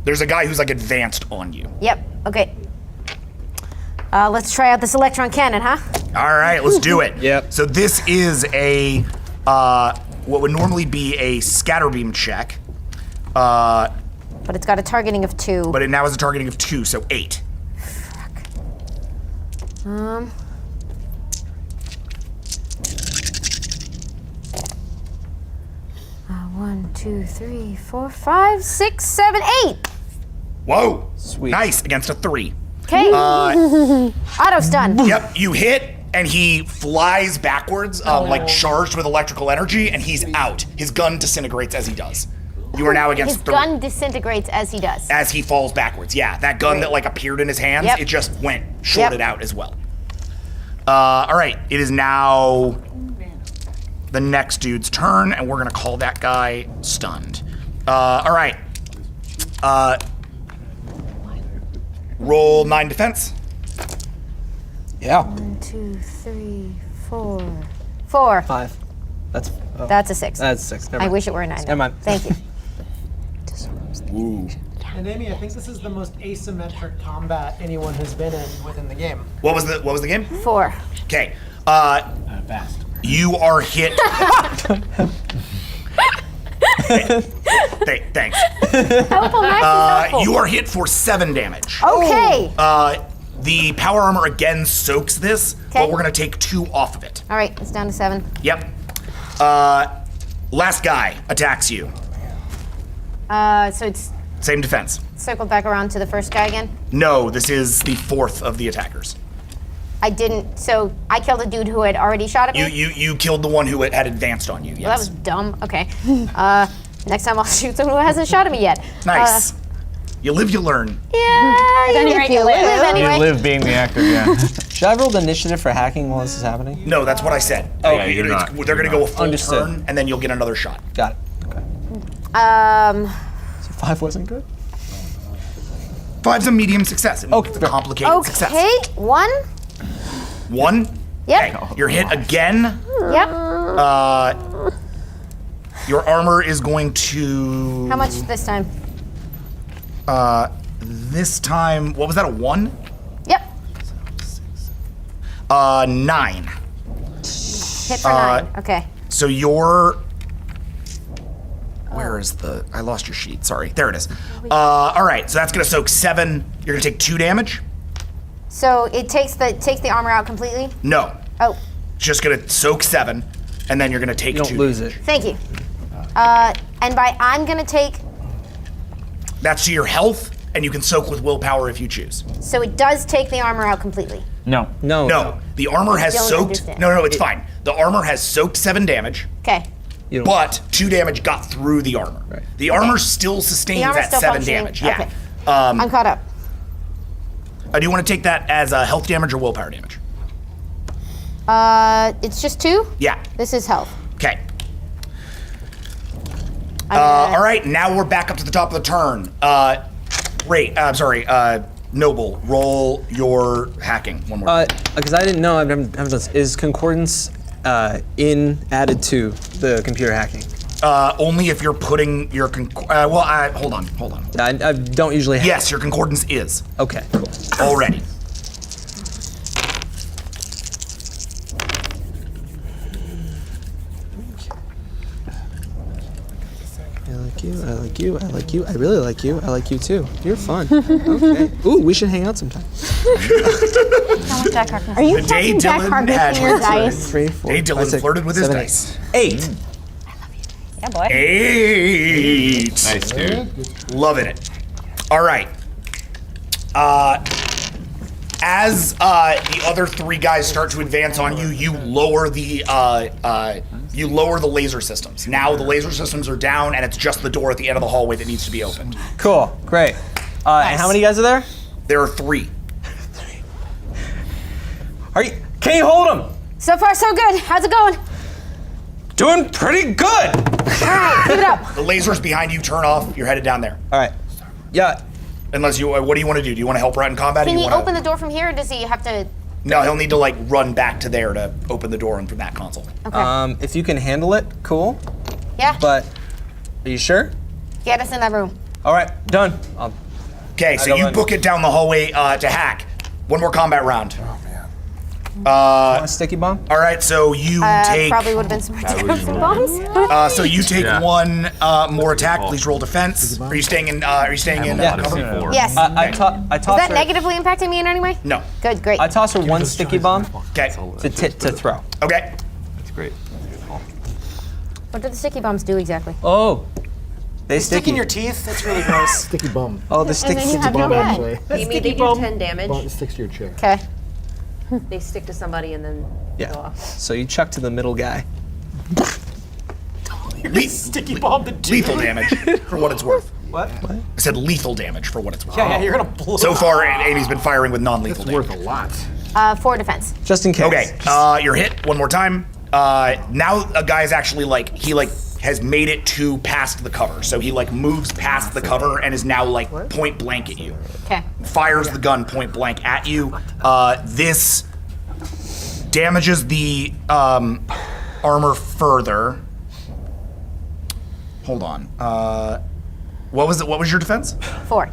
There's a guy who's like advanced on you. Yep. Okay. Let's try out this electron cannon, huh? All right, let's do it. Yep. So this is a what would normally be a scatter beam check. But it's got a targeting of 2. But it now has a targeting of 2, so 8. Fuck. 1, 2, 3, 4, 5, 6, 7, 8. Whoa! Sweet. Nice against a 3. Okay. Auto stun. Yep, you hit, and he flies backwards, like charged with electrical energy, and he's out. His gun disintegrates as he does. You are now against His 3. gun disintegrates as he does. As he falls backwards. Yeah, that gun that like appeared in his hands, Yep. it just went shorted out as well. All right, it is now the next dude's turn, and we're gonna call that guy stunned. All right. Roll 9 defense. Yeah. 1, 2, 3, 4. 4. 5. That's. Oh. That's a 6. That's a 6. Never I mind. wish it were a 9. Never mind. Thank you. Ooh. And Amy, I think this is the most asymmetric combat anyone has been in within the game. What was the game? 4. Okay. V.A.S.T. You are hit. Thanks. Helpful, Max is helpful. You are hit for 7 damage. Okay. The power armor again soaks this, but Okay. we're gonna take 2 off of it. All right, it's down to 7. Yep. Last guy attacks you. So it's Same defense. circled back around to the first guy again. No, this is the 4th of the attackers. I didn't. So I killed a dude who had already shot at me. You killed the one who had advanced on you. Yes. Well, that was dumb. Okay. Next time I'll shoot someone who hasn't shot at me yet. Nice. You live, you learn. Yeah. any rate, you live. Anyway. You live being the actor, yeah. Should I roll the initiative for hacking while this is happening? No, that's what I said. Oh, yeah, you're not. They're gonna go a full Understood. turn, and then you'll get another shot. Got it. Okay. So 5 wasn't good? 5's a medium success. It Okay. means it's a complicated success. Okay. 1. 1. Yep. Okay. You're hit again. Yep. Your armor is going to. How much this time? This time, what was that? A 1? Yep. 9. Hit for 9. Okay. So you're. Where is the? I lost your sheet. Sorry. There it is. All right. So that's gonna soak 7. You're gonna take 2 damage. So it takes the armor out completely. No. Oh, Just gonna soak 7, and then you're gonna take You don't 2. lose it. thank you. And by I'm gonna take. That's to your health, and you can soak with willpower if you choose. So it does take the armor out completely. No. No. No, the armor has don't soaked. understand. No, it's fine. The armor has soaked 7 damage, Okay. You don't. but 2 damage got through the armor. Right. The armor still sustains The armor's that still 7 functioning? damage. Yeah. Okay. I'm caught up. Do you want to take that as health damage or willpower damage? It's just 2. Yeah. This is health. Okay. All right, now we're back up to the top of the turn. Noble, roll your hacking one more time. Because I didn't know, haven't done this. Is concordance added to the computer hacking? Only if you're putting your hold on. I don't usually. Yes, your concordance is. Okay, cool. Already. I like you, I like you, I really like you, I like you too. You're fun. Okay. Ooh, we should hang out sometime. Are you The day fucking Jack Dylan Harkness had in your dice? 3, 4, Day Dylan 5, 6, flirted with his 7, dice. 8. Yeah, boy. 8. Nice, dude. Loving it. All right. As the other 3 guys start to advance on you, you lower the laser systems. Now the laser systems are down, and it's just the door at the end of the hallway that needs to be opened. Cool, great. And how many guys are there? There are 3. Can you hold them? So far, so good. How's it going? Doing pretty good. All right, keep it up. The lasers behind you turn off. You're headed down there. All right. Yeah. Unless you, what do you want to do? Do you want to help out in combat? Can or he you wanna... open the door from here, or does he have to? No, he'll need to like run back to there to open the door and from that console. Okay. If you can handle it, cool. Yeah. But are you sure? Get us in that room. All right, done. Okay, so you book it down the hallway to hack. One more combat round. Want a sticky bomb? All right, so you take. Probably would have been smart to grab some bombs. So you take one more attack. Please roll defense. Are you staying in? Cover? Yes. I toss Is that her. negatively impacting me in any way? No. Good, great. I toss her one sticky bomb. Okay. To throw. Okay. That's great. What do the sticky bombs do exactly? Oh. They Stick sticky. in your teeth. That's really gross. Sticky bum. Oh, the sticky then you have bomb your head. actually. Amy, they do 10 damage. It sticks to your chair. Okay. They stick to somebody and then go Yeah. off. So you chuck to the middle guy. Sticky bomb the dude. Lethal damage for what it's worth. What? I said lethal damage for what it's worth. Yeah, you're gonna blow. So far, Amy's been firing with non-lethal damage. Worth a lot. 4 defense. Just in case. Okay, you're hit one more time. Now a guy is actually he has made it to past the cover. So he moves past the cover and is now point blank at you. Okay. Fires the gun point blank at you. This damages the armor further. Hold on. What was it? What was your defense? 4.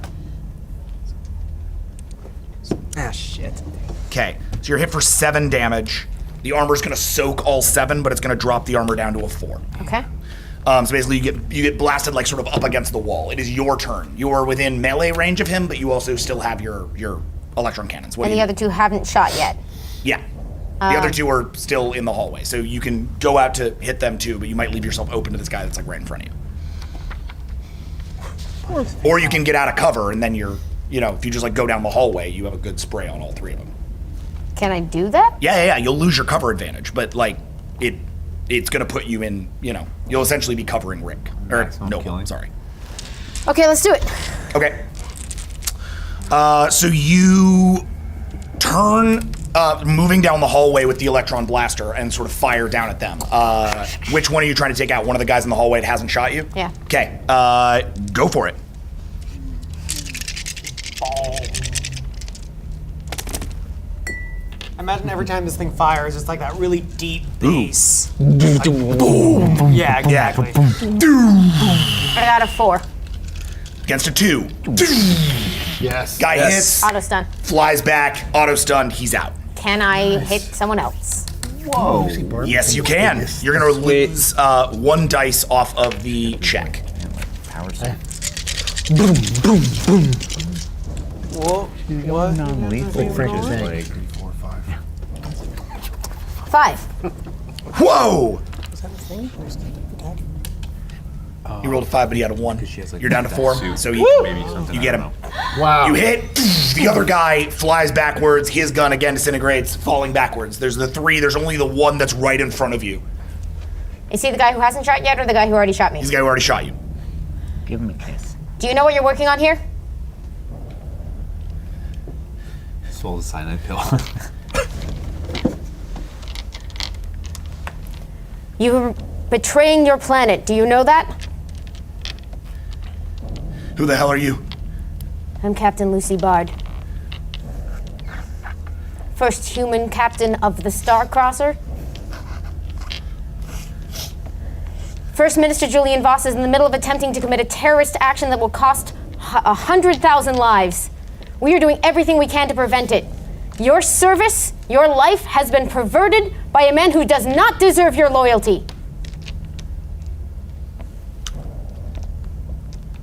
Ah, shit. Okay, so you're hit for 7 damage. The armor's gonna soak all 7, but it's gonna drop the armor down to a 4. Okay. So basically, you get blasted sort of up against the wall. It is your turn. You are within melee range of him, but you also still have your electron cannons. What And do the you other 2 haven't shot yet. Yeah. The other 2 are still in the hallway, so you can go out to hit them too, but you might leave yourself open to this guy that's right in front of you. Or you can get out of cover, and then you're, if you just go down the hallway, you have a good spray on all 3 of them. Can I do that? Yeah. You'll lose your cover advantage, but it's gonna put you in. You'll essentially be covering Rick or no. Sorry. Okay, let's do it. Okay. So you turn, moving down the hallway with the electron blaster and sort of fire down at them. Which one are you trying to take out? One of the guys in the hallway that hasn't shot you? Yeah. Okay. Go for it. Imagine every time this thing fires, it's like that really deep bass. Boom. Yeah, exactly. I got a 4. Against a 2. Yes. Guy hits. Auto stun. Flies back. Auto stunned. He's out. Can I hit someone else? Whoa. Yes, you can. You're going to lose 1 dice off of the check. Boom, boom, boom. Whoa. What? Like Frank is saying. 5. Whoa! He rolled a 5, but he had a 1. You're down to 4, so you get him. Wow. You hit. The other guy flies backwards. His gun again disintegrates, falling backwards. There's the 3. There's only the 1 that's right in front of you. Is he the guy who hasn't shot yet, or the guy who already shot me? He's the guy who already shot you. Give him a kiss. Do you know what you're working on here? Swallow the cyanide pill. You're betraying your planet. Do you know that? Who the hell are you? I'm Captain Lucy Bard. first human captain of the Starcrosser. First Minister Julian Voss is in the middle of attempting to commit a terrorist action that will cost 100,000 lives. We are doing everything we can to prevent it. Your service, your life has been perverted by a man who does not deserve your loyalty.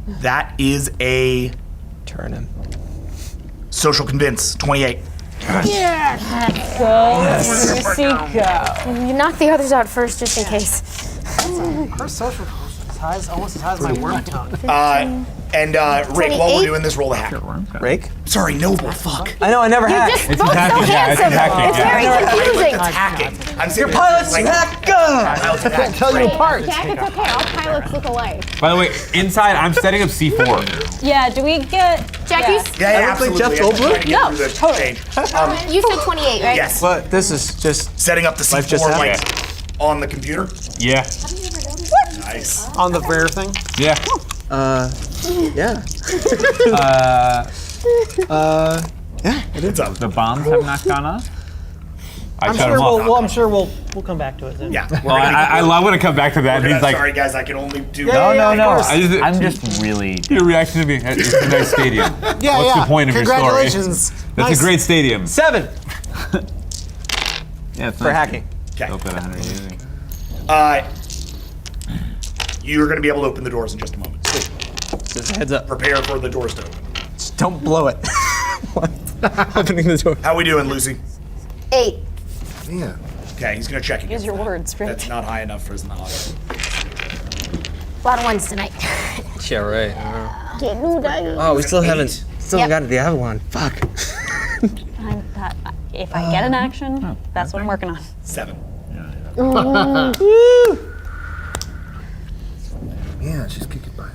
That is a Turn him. social convince, 28. Yeah. Go, Lucy, go. You knock the others out first, just in case. Her social is almost as high as my worm tongue. Rick, while we're doing this, roll the hack. Rake? Sorry, Noble, fuck. I know, I never You're hacked. just both so handsome. It's very confusing. It's hacking. I'm Your pilot's hacker! Can't tell you apart. Jack, it's okay. All pilots look alike. By the way, inside, I'm setting up C4. Yeah, do we get Jackie's? Yeah, absolutely. Jeff Goldblum? No, totally. You said 28, right? Yes. But this is just Setting up the Life just C4 happened. like on the computer. Yeah. Nice. On the rare thing. Yeah. yeah. Yeah, it is. Up. The bombs have not gone off? I shut him off. I'm sure we'll come back to it then. Yeah. Well, I love when I come back to that. We're He's gonna, like, sorry guys, I can only do. no. I'm just really. Your reaction to me. It's a nice stadium. Yeah, What's yeah. the point of your story? Congratulations. That's a great stadium. 7 Yeah, it's for nice. hacking. Okay. Open 180. You're going to be able to open the doors in just a moment. Just heads up. Prepare for the doors to open. Just don't blow it. What? Opening the door. How we doing, Lucy? 8. Yeah. Okay, he's going to check again. Use your words, Rick. That's not high enough for his knowledge. A lot of ones tonight. Yeah, right. Oh, we still haven't got to the Avalon. Fuck. If I get an action, that's what I'm working on. 7. Yeah, she's kicking butt.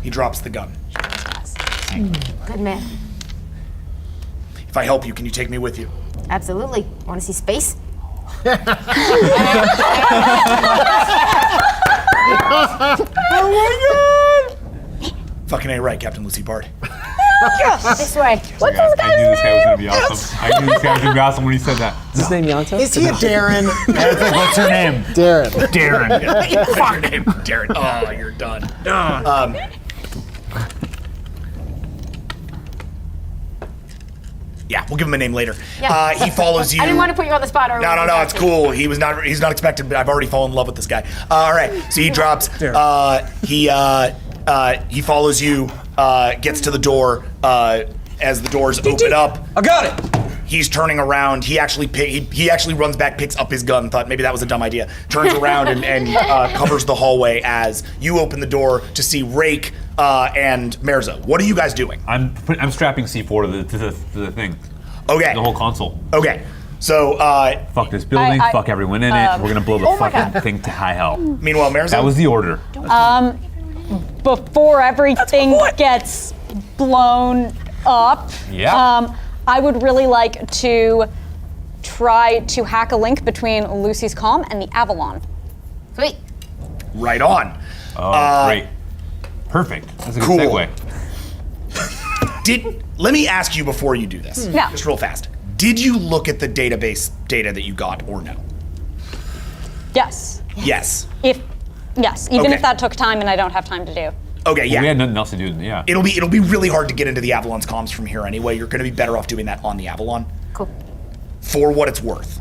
He drops the gun. Good man. If I help you, can you take me with you? Absolutely. Want to see space? Fucking A right, Captain Lucy Bard. This way. What's I this guy's knew this guy was name? going to be awesome. I knew this guy was going to be awesome when he said that. Is his name Yanto? Is he a Darren? What's her name? Darren. Darren. Fuck name, Darren. Oh, you're done. Yeah, we'll give him a name later. Yeah. He follows you. I didn't want to put you on the spot. Or No, it's cool. He's not expected, but I've already fallen in love with this guy. All right, so he drops. He follows you. Gets to the door. As the doors open up, I got it. he's turning around. He actually runs back, picks up his gun. Thought maybe that was a dumb idea. Turns around and covers the hallway as you open the door to see Rake and Mirza. What are you guys doing? I'm strapping C4 to the thing. Okay. The whole console. Okay. So, Fuck this building. Fuck everyone in it. We're gonna blow the fucking thing to high hell. Meanwhile, Mirza. That was the order. Before everything gets blown up, I would really like to try to hack a link between Lucy's comm and the Avalon. Sweet. Right on. Oh, great. Perfect. That's a good Cool. segue. Let me ask you before you do this. Yeah. Just real fast. Did you look at the database data that you got or no? Yes. Yes. Even Okay. if that took time and I don't have time to do. Okay, yeah. We had nothing else to do. Yeah. It'll be really hard to get into the Avalon's comms from here anyway. You're going to be better off doing that on the Avalon. Cool. For what it's worth.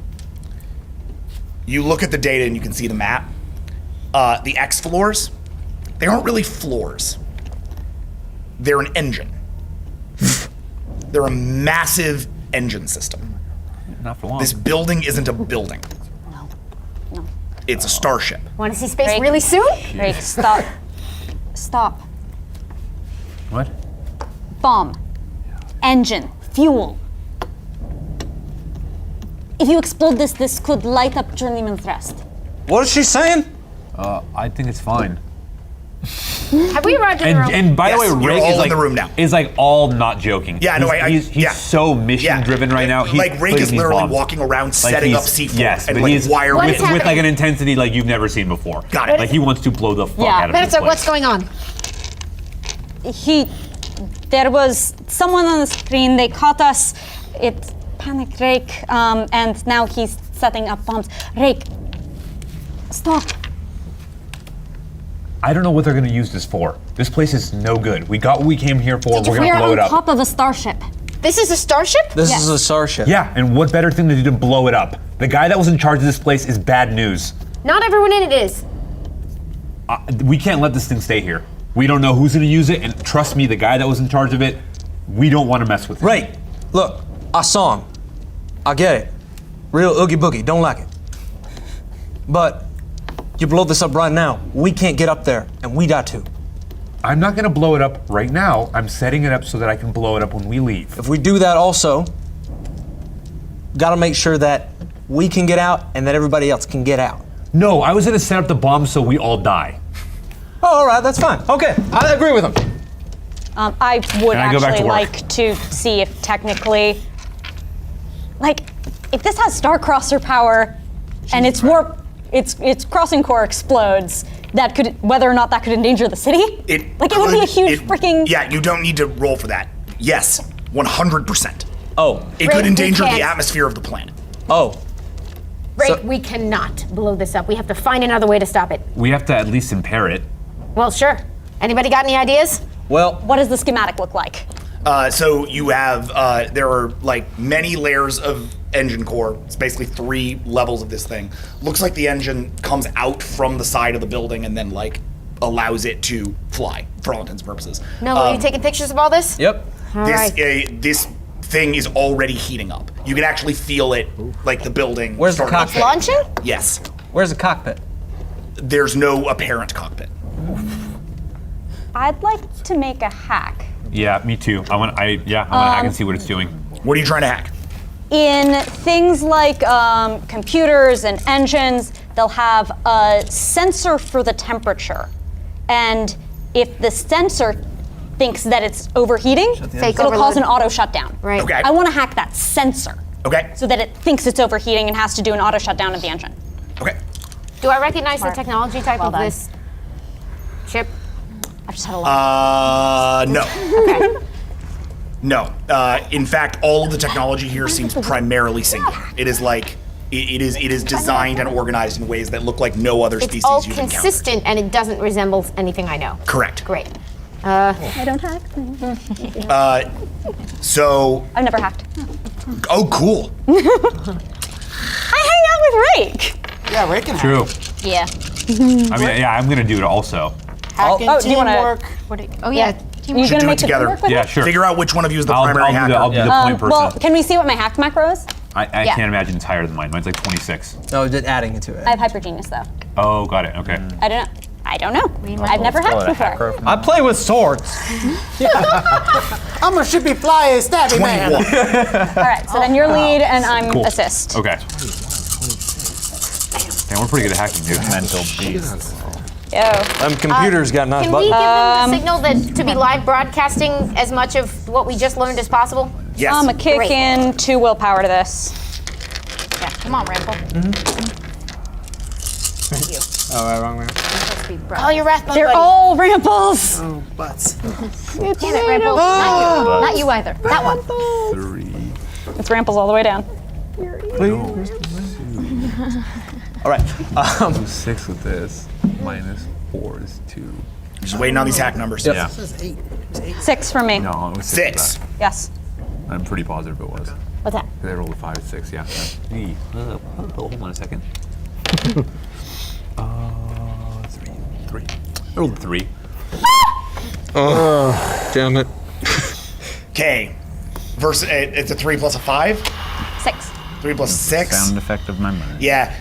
You look at the data and you can see the map. The X floors, they aren't really floors. They're an engine. They're a massive engine system. Not for long. This building isn't a building. No. It's a starship. Want to see space Rake. really soon? Rake, stop. Stop. What? Bomb. Engine. Fuel. If you explode this could light up Journeyman's Rest. What is she saying? I think it's fine. Have we arrived in the room? And by the way, Yes, you're Rick all is in like the room now. Is like all not joking. Yeah, no, he's so mission driven right now. He's like Rake putting is these literally bombs. walking around Like setting up he's- C4 yes, and but like he's wiring What it. is with like happening? an intensity like you've never seen before. Got it. Like he wants to blow the fuck Yeah. out of this Vanessa, place. what's going on? There was someone on the screen, they caught us. panic, Rake. And now he's setting up bombs. Rake, stop. I don't know what they're gonna use this for. This place is no good. We got what we came here for. We're gonna blow it We're on up. top of a starship. This is a starship? This is a starship. Yeah, and what better thing to do to blow it up? The guy that was in charge of this place is bad news. Not everyone in it is. We can't let this thing stay here. We don't know who's gonna use it, and trust me, the guy that was in charge of it, we don't want to mess with him. Right. Look, I saw him. I get it. Real oogie boogie, don't like it. But you blow this up right now, we can't get up there, and we die too. I'm not gonna blow it up right now. I'm setting it up so that I can blow it up when we leave. If we do that also, gotta make sure that we can get out and that everybody else can get out. No, I was gonna set up the bomb so we all die. Oh, all right, that's fine. Okay, I agree with him. I would Can I go back actually to work? like to see if technically, like, if this has Starcrosser power and its warp, its crossing core explodes, that could, whether or not that could endanger the city? It would be a huge freaking. Yeah, you don't need to roll for that. Yes, 100%. Oh. It could endanger the atmosphere of the planet. Oh. Rake, we cannot blow this up. We have to find another way to stop it. We have to at least impair it. Well, sure. Anybody got any ideas? Well, what does the schematic look like? So you have, there are like many layers of engine core. It's basically 3 levels of this thing. Looks like the engine comes out from the side of the building and then like allows it to fly for all intents and purposes. No, are you taking pictures of all this? Yep. All This, right. this thing is already heating up. You can actually feel it, like the building. Where's the starting to cockpit? shake. Launching? Yes. Where's the cockpit? There's no apparent cockpit. I'd like to make a hack. Yeah, me too. I want to hack and see what it's doing. What are you trying to hack? In things like computers and engines, they'll have a sensor for the temperature. And if the sensor thinks that it's overheating, it'll cause an auto shutdown. Right. Okay. I want to hack that sensor. Okay. So that it thinks it's overheating and has to do an auto shutdown of the engine. Okay. Do I recognize Smart. the technology type Well of done. this chip? I've just had a lot. No. Okay. No. In fact, all of the technology here seems primarily singular. It is like, it is designed and organized in ways that look like no other It's species all you've encountered. consistent and it doesn't resemble anything I know. Correct. Great. I don't hack. So, I've never hacked. oh, cool. I hang out with Rake. Yeah, Rake can True. Yeah. I mean, yeah, I'm gonna do it also. Hacking do you wanna- teamwork. Oh yeah. We should do it together. With Yeah, it? sure. Figure out which one of you is the I'll primary do hacker. the point person. Well, can we see what my hacked macro is? I yeah. can't imagine it's higher than mine. Mine's like 26. No, just adding it to it. I have hypergenius though. Oh, got it. Okay. I don't know. I've never hacked before. I play with swords. I'm a shippy fly stabby man. 21. All right, so then you're lead and I'm Cool. assist. Okay. Damn, we're pretty good at hacking, dude. Mental beast. Yo. Computers got nice Can we buttons. give them the signal that to be live broadcasting as much of what we just learned as possible? Yes. I'm a kick Great. in 2 willpower to this. Yeah, come on, Ramble. Thank you. Oh, right, wrong man. Oh, your wrath bug They're buddy. all ramples. Oh, butts. Damn it, Ramble. Not you. Not you either. That one. 3. It's ramples all the way down. All right. 6 with this. -4 is 2. Just waiting on these hack numbers. Yeah. It says 8. 6 for me. No, it was 6. Yes. I'm pretty positive it was. What's that? Because I rolled a 5 and 6, yeah. Hold on a second. 3. I rolled a 3. Oh, damn it. Okay. Versus, it's a 3 plus a 5? 6. 3 plus 6? Sound effect of my mind. Yeah.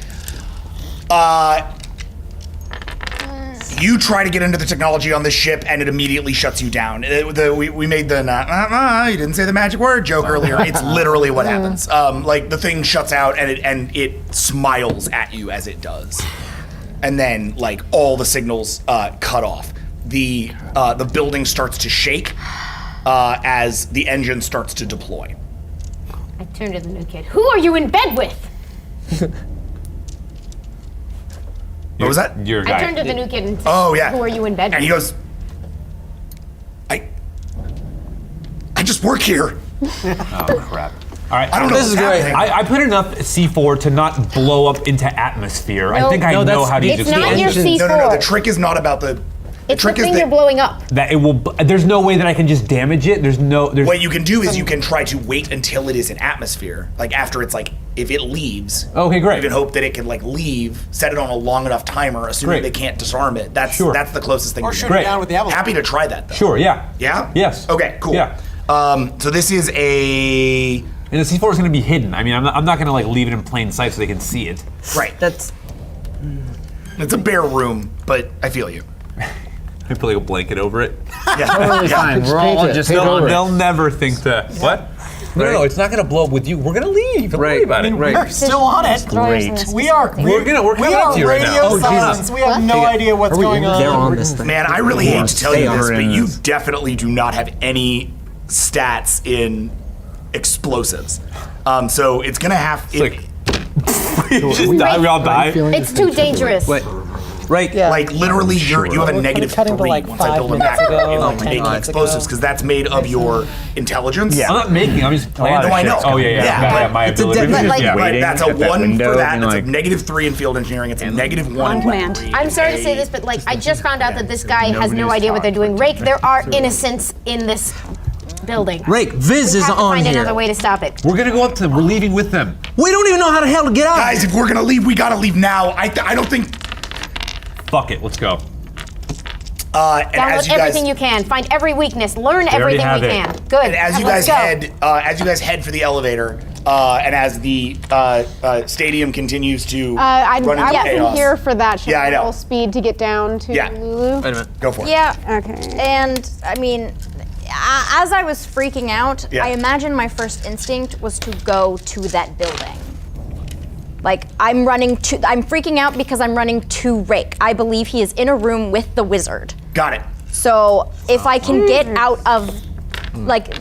You try to get into the technology on this ship, and it immediately shuts you down. We made the you didn't say the magic word joke earlier. It's literally what happens. Like the thing shuts out, and it smiles at you as it does, and then like all the signals cut off. The building starts to shake as the engine starts to deploy. I turned to the new kid. Who are you in bed with? What was that? You're a guy. I turned to the new kid and said, Oh yeah. Who are you in bed with? And he goes, I just work here. Oh, crap. All right, I don't know This is great. I put enough C4 to not blow up into atmosphere. I No. think I No, know that's- how to use It's not your explosions. C4. No. The trick is not about the. It's the trick is thing that you're blowing up. That it will. There's no way that I can just damage it. There's what you can do is you can try to wait until it is in atmosphere. Like after it's like, if it leaves. Okay, great. You can hope that it can like leave, set it on a long enough timer, assuming Great. they can't disarm it. That's the closest thing. Or you're shoot gonna it do. down with the avalanche. Happy to try that though. Sure. Yeah. Yeah? Yes. Okay, cool. Yeah. So this is a. And the C4 is going to be hidden. I mean, I'm not going to like leave it in plain sight so they can see it. Right. That's. It's a bare room, but I feel you. I put like a blanket over it. Yeah. Totally fine. We're all just They'll never think to what? No, it's not gonna blow up with you. We're gonna leave. Don't worry about it. We're still on it. Great. We are. We're coming up to you right now. Radio Oh, silence. Jesus. We have no idea what's going on. They're on this thing. Man, I really hate to tell you They this, are but in you this. definitely do not have any stats in explosives. So it's gonna have. It's like just die. We all die. It's too dangerous. Wait. Right. Like literally, you have a negative cutting to, 3 like, once I 5 build them minutes back ago, in or like 10 making minutes explosives ago. because that's made of your intelligence. Yeah. I'm not making. I'm just playing. No, I know. Oh yeah. My It's a ability. dead- like- yeah. But Waiting that's a at that 1 window for that. and, That's like- a -3 in field engineering. It's a -1 in weaponry. I'm sorry to say this, but like I just found out that this guy has no idea what they're doing. Rake, there are innocents in this building. Rake, Viz We is have to on find here. another way to stop it. We're gonna go up to them. We're leaving with them. We don't even know how the hell to get out. Guys, if we're gonna leave, we gotta leave now. I don't think. Fuck it. Let's go. And Download as you guys, everything you can. Find every weakness. Learn already everything have we it. can. Good. and as you Let's guys go. head for the elevator, and as the stadium continues to I run into wasn't chaos. here for that. Should Yeah, I I know. roll speed to get down to Yeah. Lulu? Wait a minute. Go for it. Yeah. Okay. And I mean, as I was freaking out, Yeah. I imagine my first instinct was to go to that building. Like I'm freaking out because I'm running to Rake. I believe he is in a room with the wizard. Got it. So if I can get out of, like,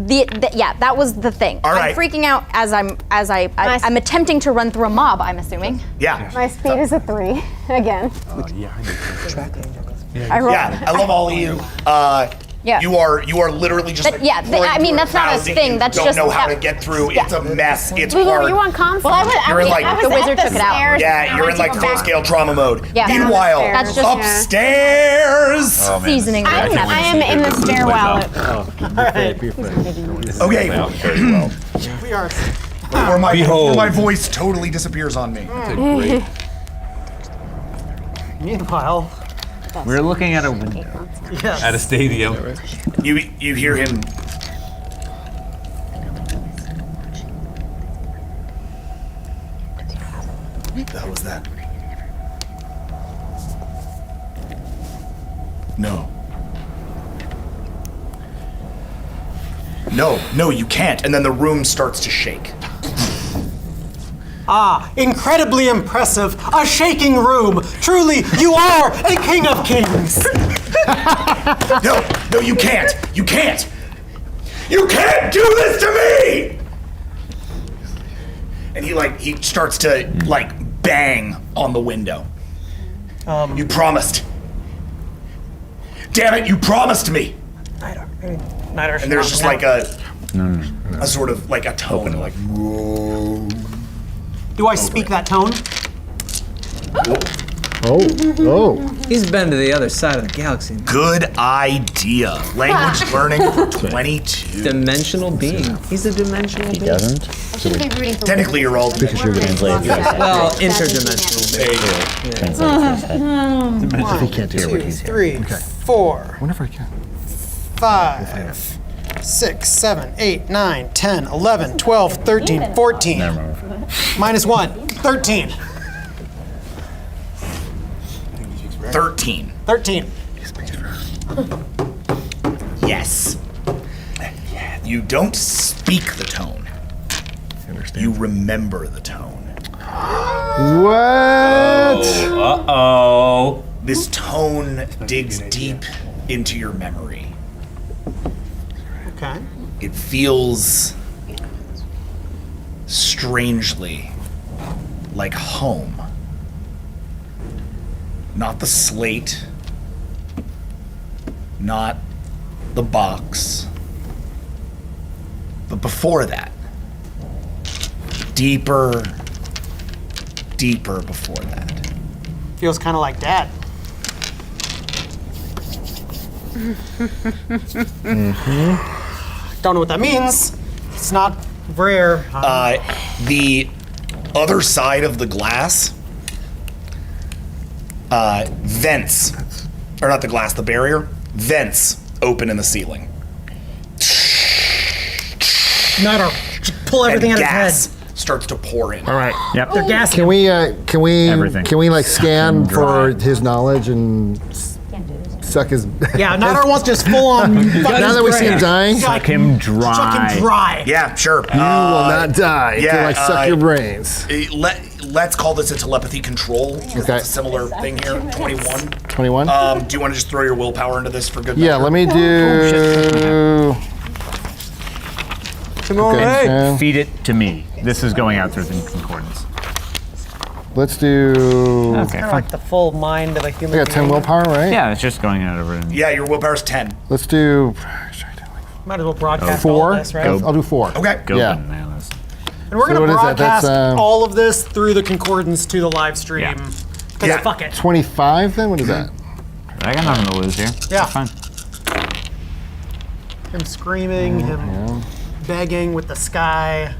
yeah, that was the thing. All right. I'm freaking out as I'm attempting to run through a mob. I'm assuming. Yeah. My speed is a 3 again. I rolled. Yeah, I love all of you. Yeah. You are literally just. But yeah, I mean, that's not a thing, that's don't just- know how yeah. to get through. Yeah. It's a mess. It's Lulu, hard. were you on comms? Well, You're in, like- I was The wizard at took it out. stairs, Yeah, and I you're in went to like go full back. scale trauma mode. Yeah. Meanwhile, That's just- upstairs. Oh, man. Seasoning. I am in the stairwell. Okay. We are. Before my, Behold. before my voice totally disappears on me. Meanwhile, We're looking at a window. At a stadium. You hear him. What the hell was that? No. No, you can't. And then the room starts to shake. incredibly impressive. A shaking room. Truly, you are a king of kings. No, you can't. You can't. You can't do this to me! And he starts to bang on the window. You promised. Damn it, you promised me. And there's just like a sort of like a tone, like whoa. Do I speak that tone? Oh. He's been to the other side of the galaxy. Good idea. Language learning for 22. Dimensional being. He's a dimensional being. Doesn't? Technically, you're all Because you're translating. Well, interdimensional being. If he can't do what he's 3, 4, Whenever I can. 5, 6, 7, 8, 9, 10, 11, 12, 13, 14. Minus 1. 13. 13. 13. Yes. You don't speak the tone. You remember the tone. What? Uh-oh. This tone digs deep into your memory. Okay. It feels strangely like home. Not the slate, not the box, But before that, deeper before that. Feels kind of like Dad. Don't know what that means. It's not rare. The other side of the glass, vents, or not the glass, the barrier, vents open in the ceiling. Nidar, pull everything out of his head. Gas starts to pour in. All right. Yep. They're gassing. Can we Everything. like scan Suck him for dry. his knowledge and suck his? Yeah, Nidar wants just full on. Now that we see him dying, Suck him dry. Suck him dry. Yeah, sure. you will not die until I suck your brains. Let's call this a telepathy control. Okay. It's a similar thing here. 21. 21. Do you want to just throw your willpower into this for good Yeah, measure? let me do. Come on, hey. And feed it to me. This is going out through the concordance. Let's do. Okay, Kind of fine. like the full mind of a human. I got 10 being. willpower, right? Yeah, it's just going out over it. Yeah, your willpower's 10. Let's do. Might as well broadcast all 4. of this, right? I'll do 4. Okay. Go Yeah. bananas. And we're So going what to is that? broadcast That's, all of this through the concordance to the live stream. Yeah. Because Yeah. fuck it. 25 then? What is that? I got nothing to lose here. Yeah. It's fine. Him screaming, him begging with the sky.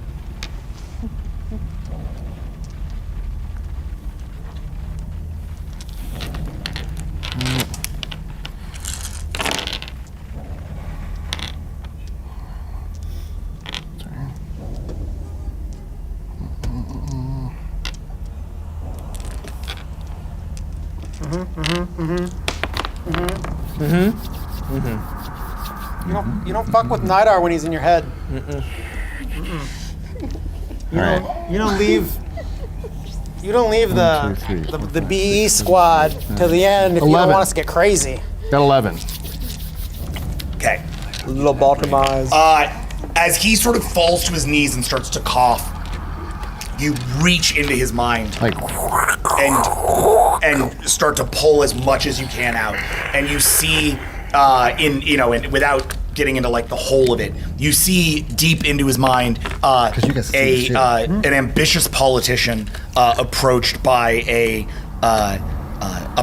You don't fuck with Nidar when he's in your head. You don't leave. You don't leave the BE squad to the end if you don't 11. want us to get crazy. Got 11. Okay. Little bottom eyes. As he sort of falls to his knees and starts to cough, you reach into his mind Like. and start to pull as much as you can out, and you see and without getting into like the whole of it, you see deep into his mind an ambitious politician approached by a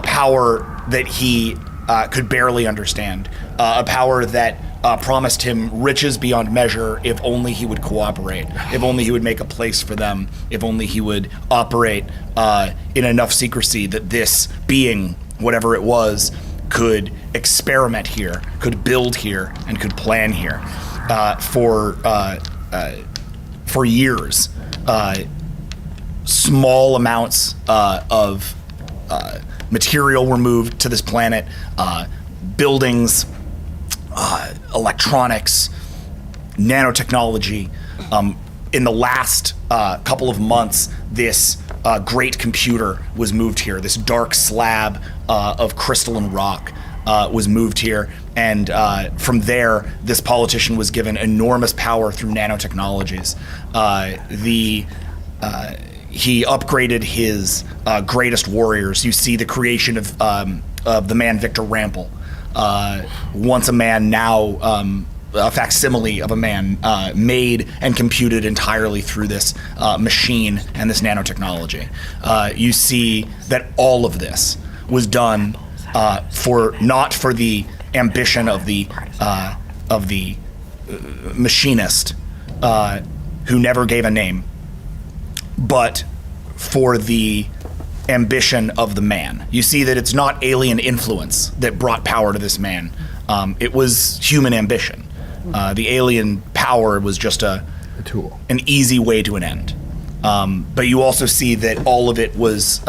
power that he could barely understand, a power that promised him riches beyond measure if only he would cooperate, if only he would make a place for them, if only he would operate in enough secrecy that this being, whatever it was, could experiment here, could build here, and could plan here for years. Small amounts of material were moved to this planet, buildings, electronics, nanotechnology. In the last couple of months, this great computer was moved here. This dark slab of crystalline rock was moved here, and from there, this politician was given enormous power through nanotechnologies. He upgraded his greatest warriors. You see the creation of the man Victor Rample. Once a man, now a facsimile of a man, made and computed entirely through this machine and this nanotechnology. You see that all of this was done not for the ambition of the machinist, who never gave a name, but for the ambition of the man. You see that it's not alien influence that brought power to this man. It was human ambition. The alien power was just a tool, an easy way to an end. But you also see that all of it was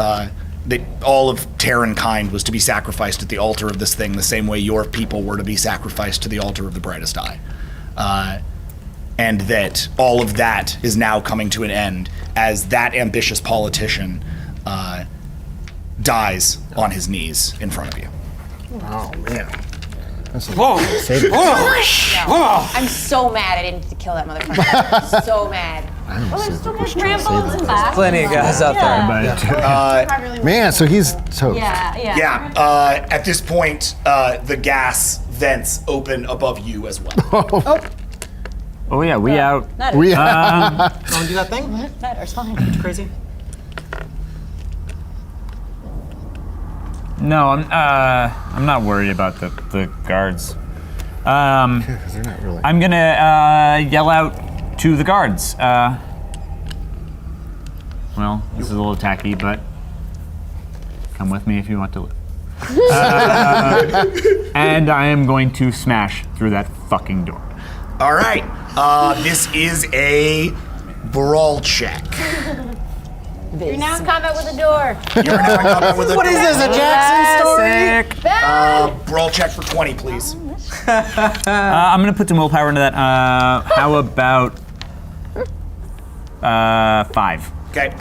that all of Terran kind was to be sacrificed at the altar of this thing, the same way your people were to be sacrificed to the altar of the brightest eye. And that all of that is now coming to an end as that ambitious politician dies on his knees in front of you. Oh, man. I'm so mad I didn't get to kill that motherfucker. So mad. There's still more trampolines and baskets. Plenty of guys out there. Man, so he's toast. Yeah. At this point, the gas vents open above you as well. Oh yeah, we out. We Go and do that thing? That's fine. It's crazy. No, I'm not worried about the guards. They're not really. I'm gonna yell out to the guards. Well, this is a little tacky, but come with me if you want to live. And I am going to smash through that fucking door. All right. This is a brawl check. You're now in combat with the door. You're now in combat with a What is this, a Jackson story? Brawl check for 20, please. I'm gonna put some willpower into that. How about 5? Okay.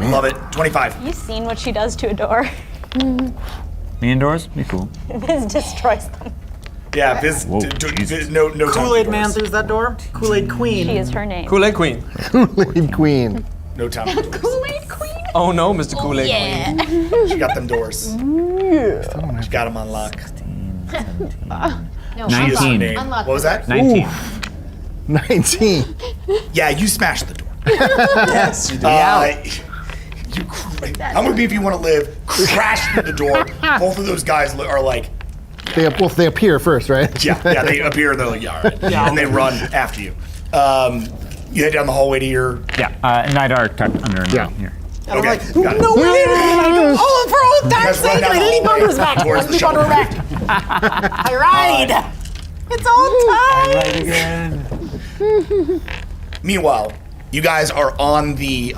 Love it. 25. You seen what she does to a door? Me indoors? Be cool. This destroys them. Yeah, Viz, Whoa, Viz no time. Kool-Aid man through that door. Kool-Aid queen. She is her name. Kool-Aid Queen. Kool-Aid Queen. No time. Kool-Aid Queen. Oh no, Mr. Kool-Aid Queen. She got them doors. She got them on lock. No, 19. Unlock. What was that? 19. 19. Yeah, you smashed the door. Yes, you did. I'm gonna be if you want to live. Crash through the door. Both of those guys are like, They appear first, right? yeah, they appear. And they're like, yeah, all right. And they run after you. You head down the hallway to your. Night Arc tucked under here. And Okay, I'm like, got it. no way! Oh, for all time's guys run sake, down I the leap hallway onto his back. towards I the leap onto her shuttle. back. I ride. It's all time. Meanwhile, you guys are on the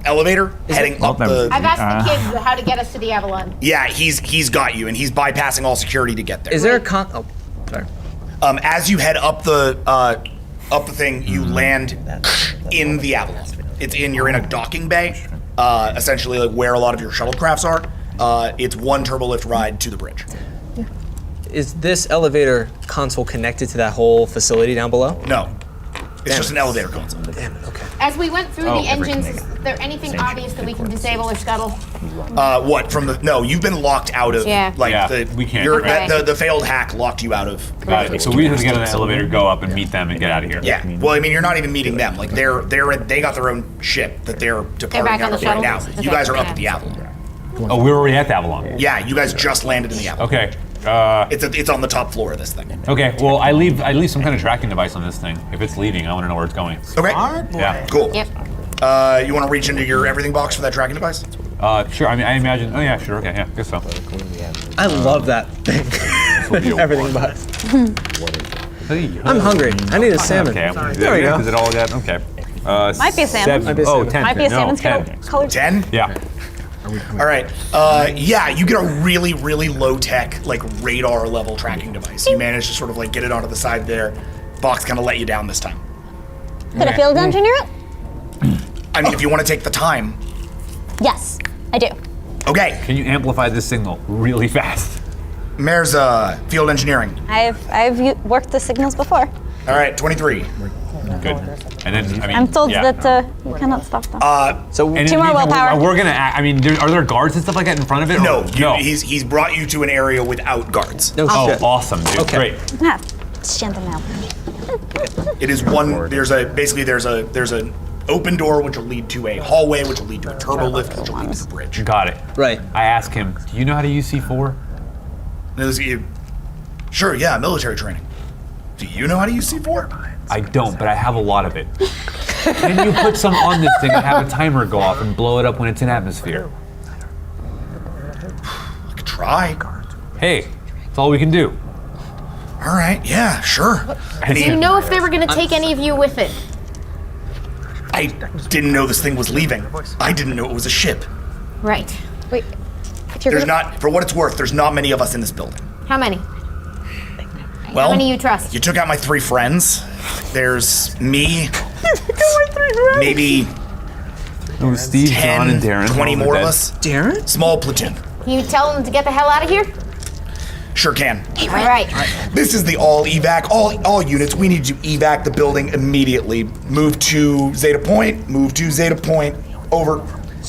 elevator heading up the. I've asked the kids how to get us to the Avalon. Yeah, he's got you, and he's bypassing all security to get there. Is there a oh, sorry. As you head up the thing, you land in the Avalon. You're in a docking bay, essentially like where a lot of your shuttlecrafts are. It's one turbolift ride to the bridge. Is this elevator console connected to that whole facility down below? No, it's just an elevator console. Damn it. Okay. As we went through the engines, is there anything obvious that we can disable or scuttle? What from the? No, you've been locked out of. Yeah. We can't. The failed hack locked you out of. Got it. So we have to get on the elevator, go up, and meet them, and get out of here. Yeah. Well, I mean, you're not even meeting them. Like they got their own ship that they're departing back on out the of right now. shuttle? You Okay. guys are up at the Avalon. Oh, we're already at the Avalon. Yeah, you guys just landed in the Avalon. Okay. It's on the top floor of this thing. Okay. Well, I leave some kind of tracking device on this thing. If it's leaving, I want to know where it's going. Okay. Yeah. Cool. Yep. You want to reach into your everything box for that tracking device? Sure. I mean, I imagine. Oh yeah, sure. Okay. Yeah. Guess so. I love that thing. Everything but. I'm hungry. I need a salmon. Okay. There we go. Is it all got? Okay. Might be a salmon. Might be a salmon. 10. Might be a No, salmon 10. 10? Yeah. All right. Yeah, you get a really, really low-tech, like radar level tracking device. You manage to sort of like get it onto the side there. Box kind of let you down this time. Could a field engineer it? I mean, if you want to take the time. Yes, I do. Okay. Can you amplify this signal really fast? Mayor's field engineering. I've worked the signals before. All right, 23. Good. And then I mean, I'm told yeah. that you cannot stop them. So And 2 in the more meantime, willpower. We're gonna. I mean, are there guards and stuff like that in front of it? No, no. He's brought you to an area without guards. no Oh, shit. awesome, dude. Okay. Great. Yeah, gentlemen. It is one. There's an open door which will lead to a hallway, which will lead to a turbo lift, which will lead to the bridge. Got it. Right. I ask him, do you know how to use C4? Sure, yeah, military training. Do you know how to use C4? I don't, but I have a lot of it. Can you put some on this thing and have a timer go off and blow it up when it's in atmosphere? I could try. Hey, that's all we can do. All right, yeah, sure. Do you know if they were going to take any of you with it? I didn't know this thing was leaving. I didn't know it was a ship. Right. Wait, There's not, for what it's worth, there's not many of us in this building. How many? Well, How many you trust? You took out my 3 friends. There's me. Maybe It was Steve, 10, John, and Darren. 20 All more of dead. us. Darren? Small platoon. Can you tell them to get the hell out of here? Sure can. All right. This is the all evac. All units, we need to evac the building immediately. Move to Zeta Point, over.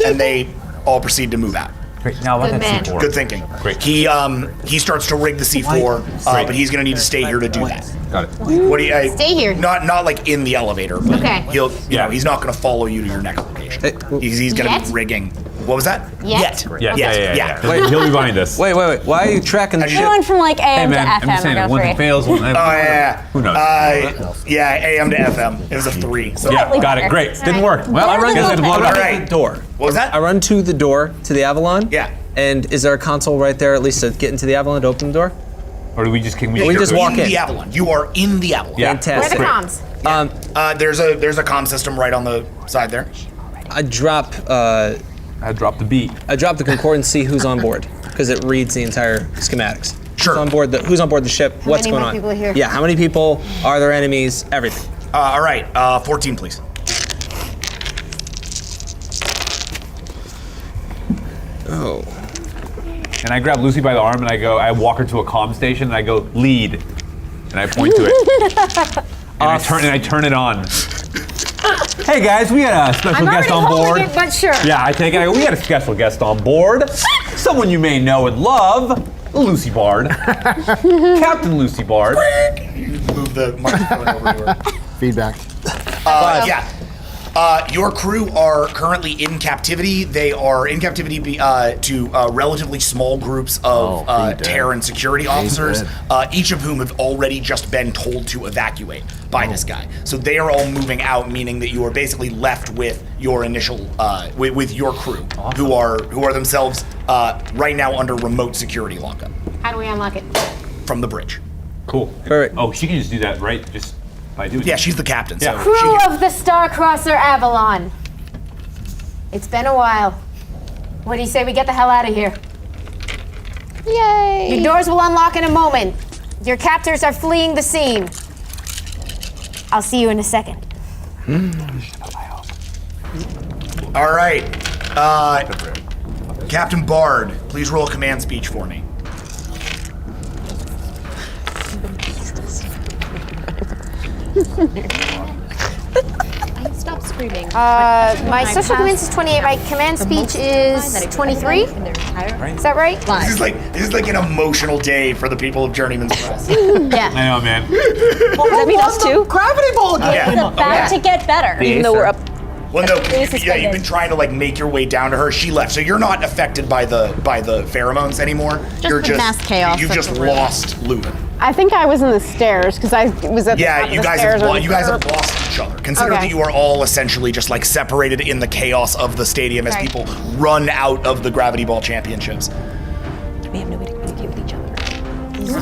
And they all proceed to move out. Great. Now let Good that man. C4. Good thinking. Great. He starts to rig the C4, but he's gonna need to stay here to do that. Got it. What do you? Stay here. Not like in the elevator, but Okay. he'll. You know, he's not gonna follow you to your next location. He's gonna Yet? be rigging. What was that? Yet? Yeah. Wait, He'll be behind us. Wait. Why are you tracking the We're ship? going from like Hey AM man, to I'm FM. just saying, I if got one three. thing fails, Oh yeah. Who knows? Yeah, AM to FM. It was a 3. So. Yeah, got it. Great. Didn't work. Well, I run guess I had to blow it to up. Alright. the door. What was that? I run to the door to the Avalon. Yeah. And is there a console right there, at least to get into the Avalon, to open the door? Or do we just can we? We just walk in in. the Avalon. You are in the Avalon. Yeah. Where are Fantastic. the comms? There's a comm system right on the side there. I drop I dropped the beat. I drop the concordance, see who's on board, because it reads the entire schematics. Sure. Who's on board the ship? What's many going more on? people are here? Yeah. How many people? Are there enemies? Everything. All right. 14, please. Oh. And I grab Lucy by the arm and I walk her to a comm station and I go, lead. And I point to it. And I turn it on. Hey guys, we had a special guest on board. It, but sure. Yeah, I take it. I go, we had a special guest on board. Someone you may know and love, Lucy Bard. Captain Lucy Bard. Move the microphone over to her. Feedback. Yeah. Your crew are currently in captivity. They are in captivity to relatively small groups of Terran security officers, each of whom have already just been told to evacuate by this guy. So they are all moving out, meaning that you are basically left with your initial, with your crew, who are themselves right now under remote security lockup How do we unlock it? from the bridge. Cool. Perfect. Oh, she can just do that, right? Just by doing Yeah, she's the captain. Yeah. So she Crew can, of the Starcrosser Avalon. It's been a while. What do you say we get the hell out of here? Yay! Your doors will unlock in a moment. Your captors are fleeing the scene. I'll see you in a second. all right. Captain Bard, please roll a command speech for me. Stop screaming. My social commands is 28. My command speech is 23. Is that right? This is like an emotional day for the people of Journeyman's Rest. Yeah. I know, man. Does that mean us too? Gravity ball game. Yeah. It's about to get better. Even though we're up. Well, no, Please yeah, suspend you've it. been trying to like make your way down to her. She left, so you're not affected by the pheromones anymore. You're the mass chaos You've that's just around. lost Leuven. I think I was in the stairs because I was at the Yeah, top of you the guys stairs. have you guys have lost each other. Consider Okay. that you are all essentially just like separated in the chaos of the stadium as people run out of the Gravity Ball Championships. We have no way to communicate with each other.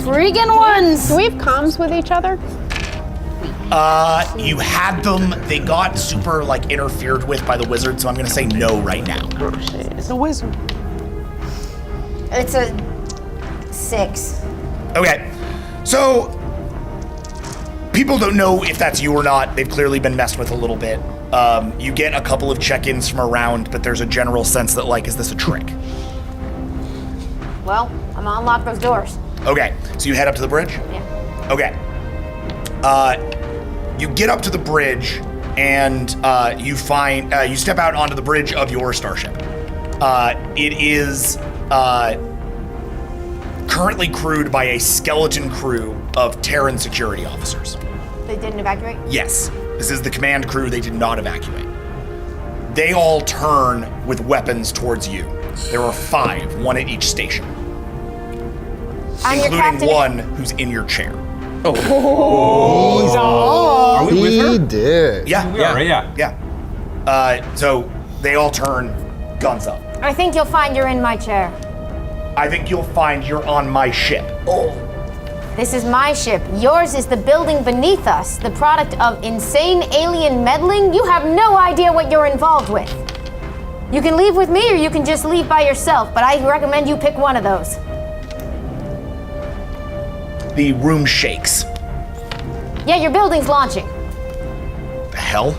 Friggin' ones. Do we have comms with each other? You had them. They got super like interfered with by the wizard, so I'm gonna say no right now. It's a wizard. It's a 6. Okay, so people don't know if that's you or not. They've clearly been messed with a little bit. You get a couple of check-ins from around, but there's a general sense that like, is this a trick? Well, I'm gonna unlock those doors. Okay, so you head up to the bridge? Yeah. Okay. You get up to the bridge and you find, you step out onto the bridge of your starship. It is currently crewed by a skeleton crew of Terran security officers. They didn't evacuate? Yes, this is the command crew. They did not evacuate. They all turn with weapons towards you. There are 5, one at each station, I'm your including captain. one who's in your chair. Are we with her? He did. Yeah, We are, right? Yeah. yeah. So they all turn, guns up. I think you'll find you're in my chair. I think you'll find you're on my ship. This is my ship. Yours is the building beneath us, the product of insane alien meddling. You have no idea what you're involved with. You can leave with me or you can just leave by yourself, but I recommend you pick one of those. The room shakes. Yeah, your building's launching. The hell?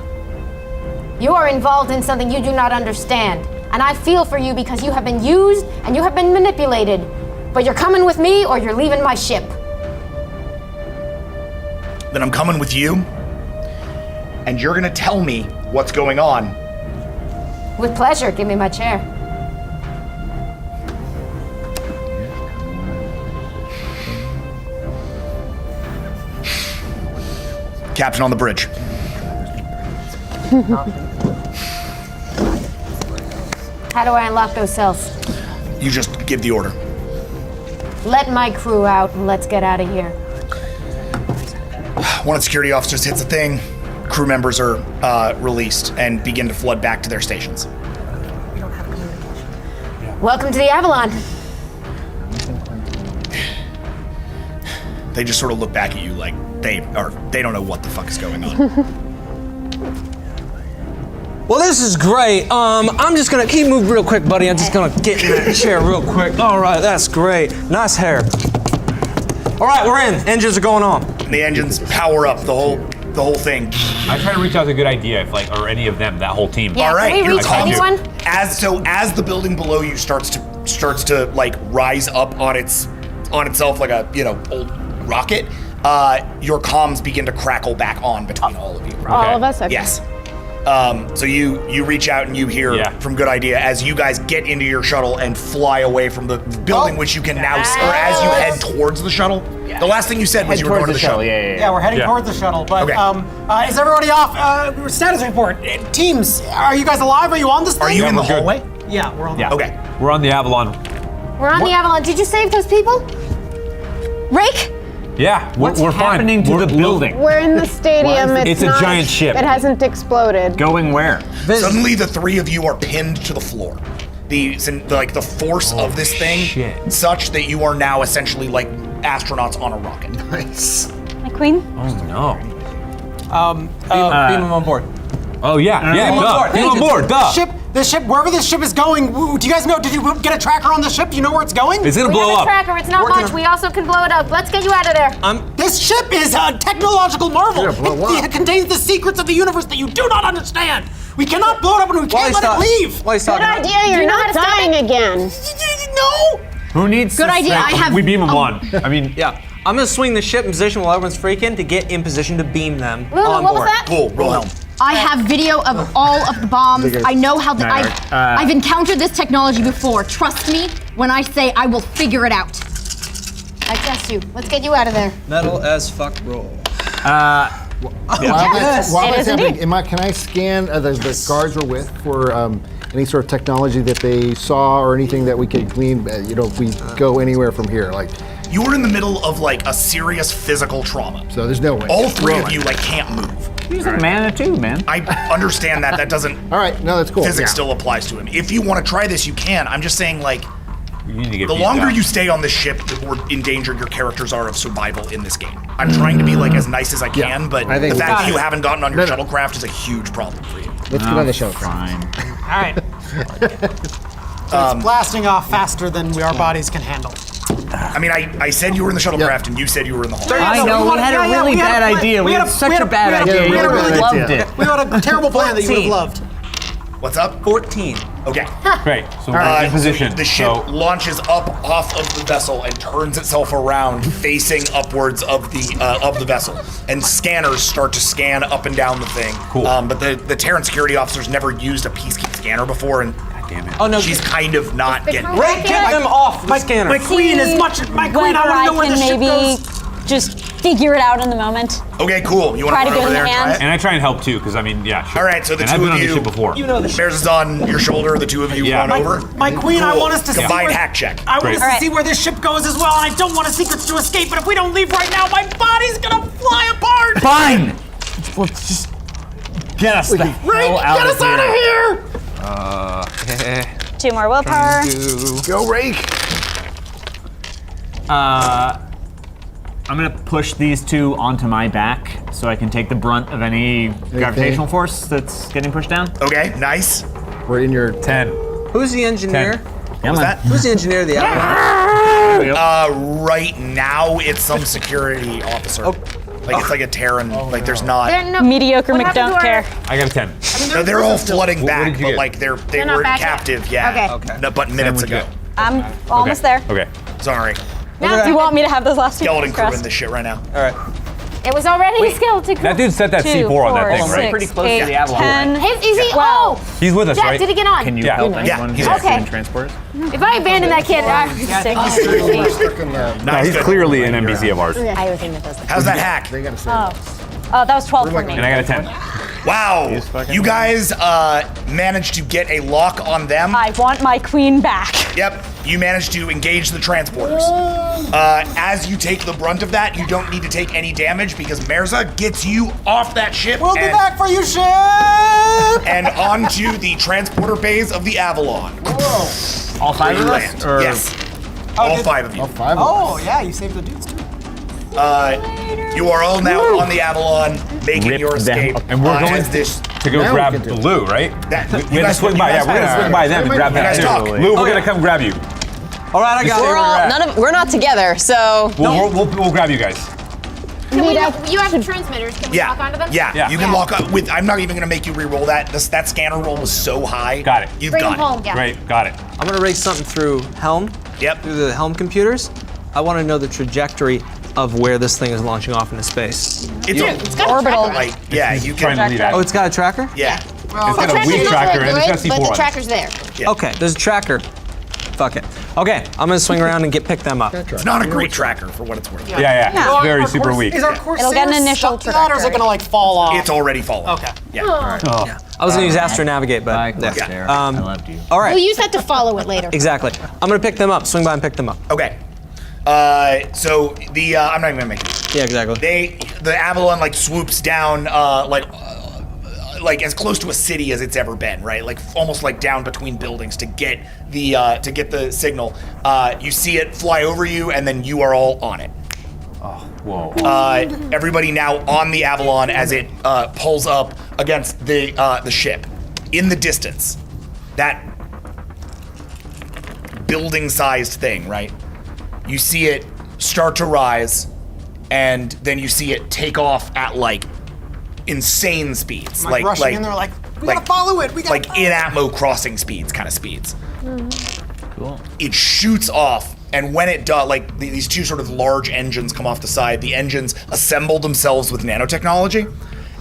You are involved in something you do not understand. And I feel for you because you have been used and you have been manipulated. But you're coming with me or you're leaving my ship. Then I'm coming with you, and you're gonna tell me what's going on. With pleasure, give me my chair. Captain on the bridge. How do I unlock those cells? You just give the order. Let my crew out and let's get out of here. One of the security officers hits a thing. Crew members are released and begin to flood back to their stations. Welcome to the Avalon. They just sort of look back at you like they don't know what the fuck is going on. Well, this is great. I'm just gonna keep moving real quick, buddy. I'm just gonna get in that chair real quick. All right, that's great. Nice hair. All right, we're in. Engines are going on. The engines power up the whole thing. I try to reach out to a good idea, if like, or any of them, that whole team. Yeah, all right, can we reach anyone? As the building below you starts to like rise up on itself like a old rocket, your comms begin to crackle back on between all of you. All of us? Okay. Yes. So you reach out and you hear from Good Idea as you guys get into your shuttle and fly away from the building, which you can now, or as you head towards the shuttle. The last thing you said was you were going to the shuttle. Yeah, we're heading towards the shuttle. But is everybody off? Status report. Teams, are you guys alive? Are you on this thing? Are you in the hallway? Yeah, we're on. Yeah. Okay. We're on the Avalon. We're on the Avalon. Did you save those people? Rake? Yeah, What's we're happening fine. to the building? We're in the stadium. It's a not- giant ship. It hasn't exploded. Going where? Suddenly, the three of you are pinned to the floor. The force of this thing, such that you are now essentially like astronauts on a rocket. Nice. My queen? Oh no. Beam them on board. Oh yeah, duh. Beam on board, duh. The ship, wherever this ship is going, do you guys know, did you get a tracker on the ship? Do you know where it's going? It's gonna We blow have a up. tracker. It's not much. We also can blow it up. Let's get you out of there. This ship is a technological marvel. It contains the secrets of the universe that you do not understand. We cannot blow it up and we can't let it leave. Good idea. You're not dying again. No. Who needs? Good idea. I have. We beam them on. I mean, Yeah. I'm gonna swing the ship in position while everyone's freaking to get in position to beam them Lulu, on what board. was that? Cool. Roll helm. I have video of all of the bombs. I know how I've encountered this technology before. Trust me when I say I will figure it out. I trust you. Let's get you out of there. Metal as fuck roll. While that's happening, can I scan the guards we're with for any sort of technology that they saw or anything that we could glean? If we go anywhere from here, like. You were in the middle of like a serious physical trauma. So there's no way. All three of you like can't move. He's a mana too, man. I understand that. That doesn't. All right, no, that's cool. Physics still applies to him. If you want to try this, you can. I'm just saying, like, you need to get the beat longer down. you stay on this ship, the more endangered your characters are of survival in this game. I'm trying to be like as nice as I can, but I think the we fact got that you it. haven't gotten on your shuttlecraft is a huge problem for you. Let's get on the shuttlecraft. Fine. All right. So it's blasting off faster than our bodies can handle. I mean, I said you were in the shuttlecraft, and you said you were in the hall. I know, we had a really bad idea. We had such a bad idea. We loved it. We had a terrible plan that you would have loved. What's up? 14. Okay. Great. So we're in position. The ship launches up off of the vessel and turns itself around, facing upwards of the vessel. And scanners start to scan up and down the thing. Cool. But the Terran security officers never used a peacekeep scanner before, and damn it. Oh no, she's kind of not getting. Ray, get them off the scanner. My queen is much. My queen, I want to know where the ship goes. Just figure it out in the moment. Okay, cool. You want Try to to run get over in there the and try hand. it? And I try and help too, because I mean, yeah. Sure. All right, so the and two I've been of on you. this ship before. You know the ship. Bears is on your shoulder. The two of you run over. My queen, I want us to see Combined where, hack check. I want us Great. to see where this ship goes as well. I don't want our secrets to escape, but if we don't leave right now, my body's gonna fly apart. Fine. Let's just get us the Ray, hell out get us of out here. of here. 2 more willpower. Go, Rake. I'm gonna push these two onto my back so I can take the brunt of any gravitational force that's getting pushed down. Okay, nice. We're in your 10. Who's the engineer? Yeah, What's that? Who's the engineer of the Avalon? Right now it's some security officer. Like it's like a Terran. Like there's not. Mediocre What Mick happened don't to our- care. I got a 10. No, they're all flooding What back, did you but get? like they not were back yet? captive. Yeah. Okay. No, but minutes Then we ago. I'm almost there. Okay. Sorry. You want me to have those last two? Skeleton crew in Crossed? this shit right now. All right. It was already a skeleton crew. That dude set that 2, C4 on that 4, thing, right? 6, Pretty close to 8, the Avalon, 10. Is he? 12. Oh, He's with us, Jack, right? did he get on? Can you Yeah. help Yeah, anyone he's who's okay. in transporters? If I abandon that kid, I would say. No, he's good. clearly an NPC of ours. I have a thing that does that. How's that hack? They gotta say. Oh, That was 12 for me. And I got a 10. Wow, you guys managed to get a lock on them. I want my queen back. Yep, you managed to engage the transporters. As you take the brunt of that, you don't need to take any damage because Mirza gets you off that ship. We'll be back for you, ship! And onto the transporter bays of the Avalon. Whoa. All 5 of us? Or? Yes. All 5 of you. All 5 of us. Oh, yeah, you saved the dudes too. You are all now on the Avalon, making your escape. And we're going as this to go grab Lou, right? We have to swing by. Yeah, we're gonna swing by them and grab that too. Lou, we're gonna come grab you. All right, I got it. We're not together, so. We'll grab you guys. You have transmitters. Can we lock onto them? Yeah, you can lock up with. I'm not even gonna make you re-roll that. That scanner roll was so high. Got it. You've Bring got them home. it. Yeah. Great, got it. I'm gonna raise something through Helm. Yep. Through the Helm computers. I want to know the trajectory of where this thing is launching off into space. It's got orbital. Like, yeah, you can. Oh, it's got a tracker? Yeah. Well, it's got a weak tracker and it's got C4 but on the it. tracker's there. Yeah. Okay, there's a tracker. Fuck it. Okay, I'm gonna swing around and pick them up. It's not a great tracker for what it's worth. Yeah. It's very super weak. Is our Corsair It'll get an initial stuck on, or is it gonna like fall off? It's already fallen. Okay. Yeah. I was gonna use Astronavigate, but I loved you. all right. We'll use that to follow it later. Exactly. I'm gonna pick them up. Swing by and pick them up. Okay. So the I'm not even gonna make it. Yeah, exactly. The Avalon like swoops down like as close to a city as it's ever been, right? Like almost like down between buildings to get the signal. You see it fly over you, and then you are all on it. Oh, whoa. Everybody now on the Avalon as it pulls up against the ship. In the distance, that building-sized thing, right? You see it start to rise, and then you see it take off at like insane speeds, like rushing in there, like we gotta follow it. We gotta like in Atmo crossing speeds, kind of speeds. Cool. It shoots off, and when it does, like these two sort of large engines come off the side. The engines assemble themselves with nanotechnology,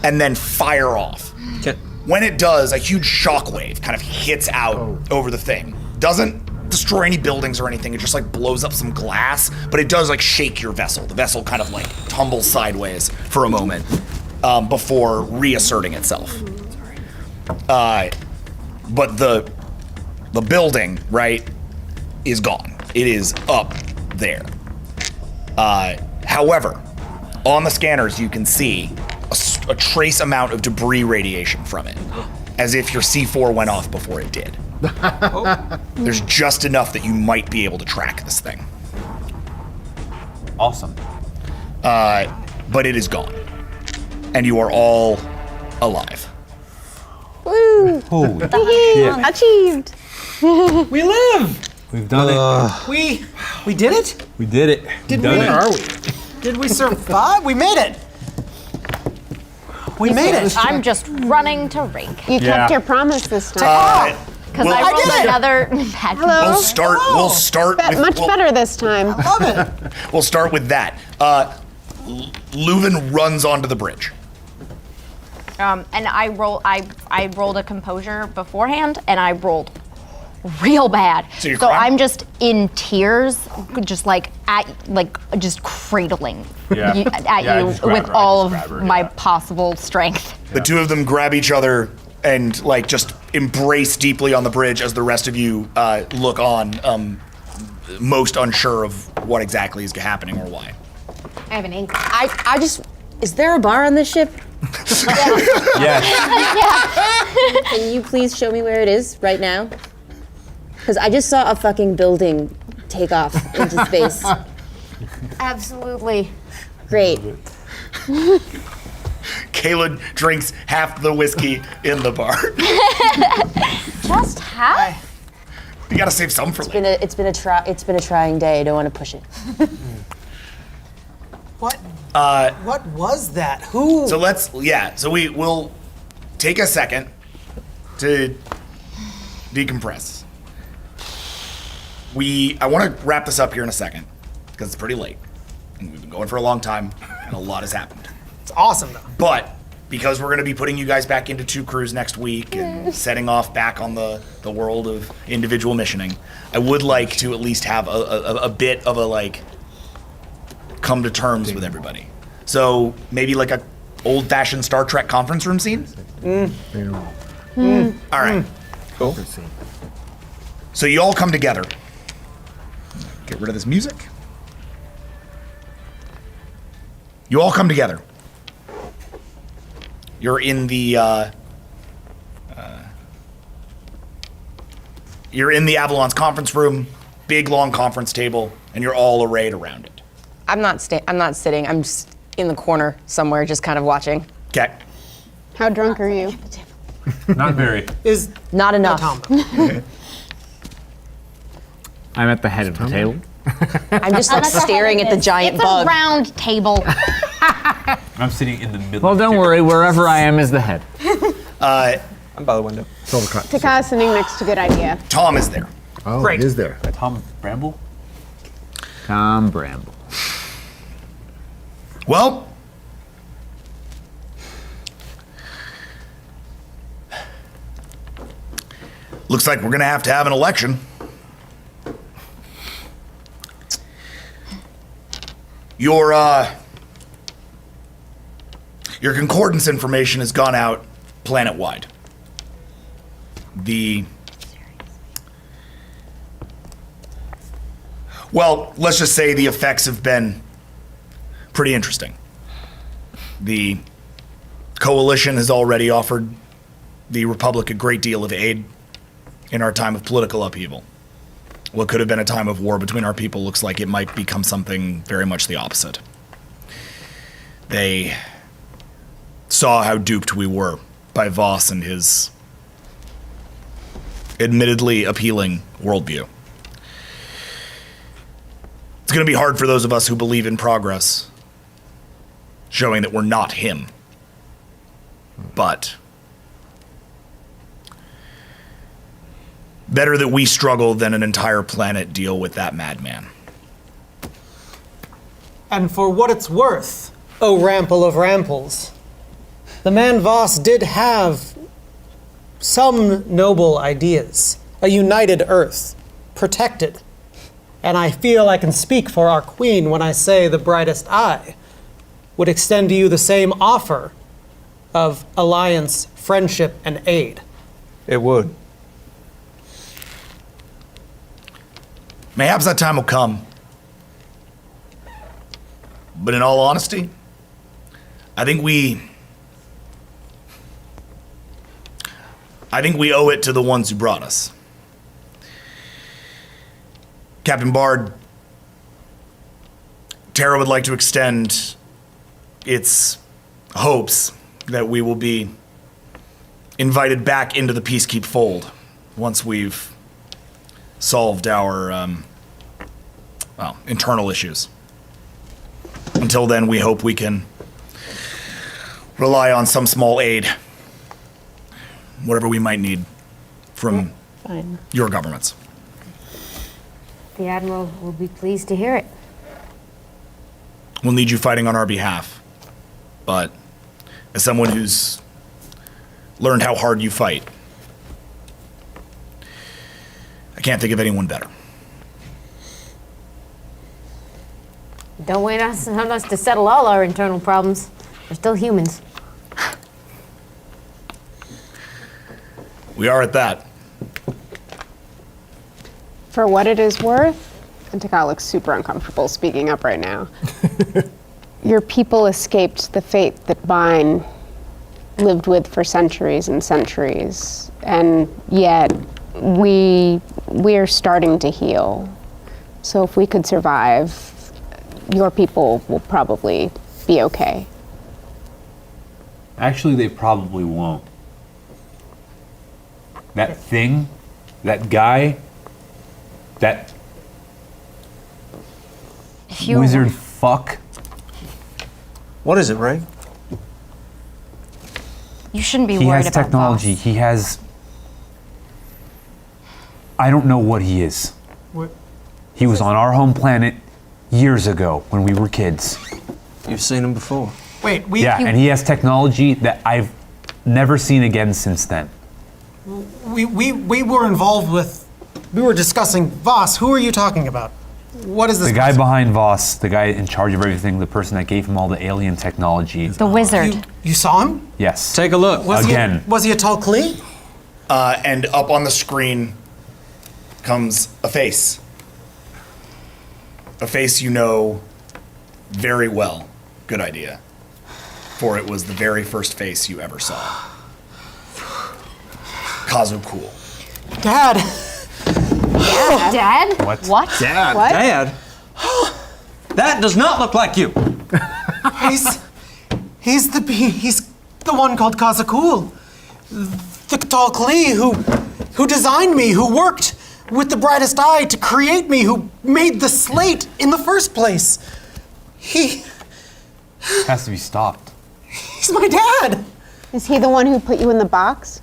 and then fire off. Okay. When it does, a huge shockwave kind of hits out over the thing. Doesn't destroy any buildings or anything. It just like blows up some glass, but it does like shake your vessel. The vessel kind of like tumbles sideways for a moment before reasserting itself. But the building, right, is gone. It is up there. However, on the scanners you can see a trace amount of debris radiation from it, as if your C4 went off before it did. There's just enough that you might be able to track this thing. Awesome. But it is gone. And you are all alive. Woo! Holy shit. Achieved. We live. We've done it. We did it. We did it. Where are we? Did we survive? We made it. We made it. I'm just running to rake. You kept your promise this time. Because I rolled another bad. Hello. We'll start with much better this time. I love it. We'll start with that. Leuven runs onto the bridge. And I rolled a composure beforehand, and I rolled real bad. So you're crying? I'm just in tears, just just cradling you with all of my possible strength. The two of them grab each other and like just embrace deeply on the bridge as the rest of you look on, most unsure of what exactly is happening or why. I have an ink. I just. Is there a bar on this ship? Yes. Can you please show me where it is right now? Because I just saw a fucking building take off into space. Absolutely. Great. Kayla drinks half the whiskey in the bar. Just half? You gotta save some for later. It's been a trying day. I don't want to push it. What? What was that? Who? So we will take a second to decompress. I want to wrap this up here in a second because it's pretty late and we've been going for a long time and a lot has happened. It's awesome though. But because we're going to be putting you guys back into 2 crews next week and setting off back on the world of individual missioning, I would like to at least have a bit of a like come to terms with everybody. So maybe like a old-fashioned Star Trek conference room scene? All right. Cool. So you all come together. Get rid of this music. You all come together. You're in the Avalon's conference room, big long conference table, and you're all arrayed around it. I'm not sitting. I'm just in the corner somewhere, just kind of watching. Okay. How drunk are you? Not very. Is not enough. I'm at the head of the table. I'm just like staring at the giant bug. It's a round table. I'm sitting in the middle. Well, don't worry. Wherever I am is the head. I'm by the window. Takao sitting next to good idea. Tom is there. Oh, Great. it is there. Tom Bramble? Tom Bramble. Well, looks like we're gonna have to have an election. Your concordance information has gone out planet-wide. Well, let's just say the effects have been pretty interesting. The coalition has already offered the Republic a great deal of aid in our time of political upheaval. What could have been a time of war between our people looks like it might become something very much the opposite. They saw how duped we were by V.A.S.T and his admittedly appealing worldview. It's going to be hard for those of us who believe in progress, showing that we're not him. But better that we struggle than an entire planet deal with that madman. And for what it's worth, O Rample of Ramples, the man V.A.S.T did have some noble ideas. A united Earth, protected. And I feel I can speak for our queen when I say the brightest eye would extend to you the same offer of alliance, friendship, and aid. It would. Mayhaps that time will come. But in all honesty, I think we owe it to the ones who brought us. Captain Bard, Terra would like to extend its hopes that we will be invited back into the Peacekeep fold once we've solved our, internal issues. Until then, we hope we can rely on some small aid, whatever we might need from your governments. The Admiral will be pleased to hear it. We'll need you fighting on our behalf. But as someone who's learned how hard you fight, I can't think of anyone better. Don't wait on us to settle all our internal problems. We're still humans. We are at that. For what it is worth, and Takao looks super uncomfortable speaking up right now. Your people escaped the fate that Vine lived with for centuries and centuries, and yet we're starting to heal. So if we could survive, your people will probably be okay. Actually, they probably won't. That thing, that guy, that wizard fuck. What is it, Ray? You shouldn't be He worried has about technology. V.A.S.T. He has. I don't know what he is. What? He was on our home planet years ago when we were kids. You've seen him before. Wait, and he has technology that I've never seen again since then. we were involved with, we were discussing V.A.S.T. Who are you talking about? What is this? The guy behind V.A.S.T, the guy in charge of everything, the person that gave him all the alien technology. The wizard. You saw him? Yes. Take a look. Again. Was he a tall Klee? And up on the screen comes a face. A face you know very well. Good idea. For it was the very first face you ever saw. Kazu Cool. Dad. Dad? What? Dad. What? Dad? That does not look like you. He's the one called Kazakul. The tall Klee who designed me, who worked with the brightest eye to create me, who made the slate in the first place. Has to be stopped. He's my dad. Is he the one who put you in the box?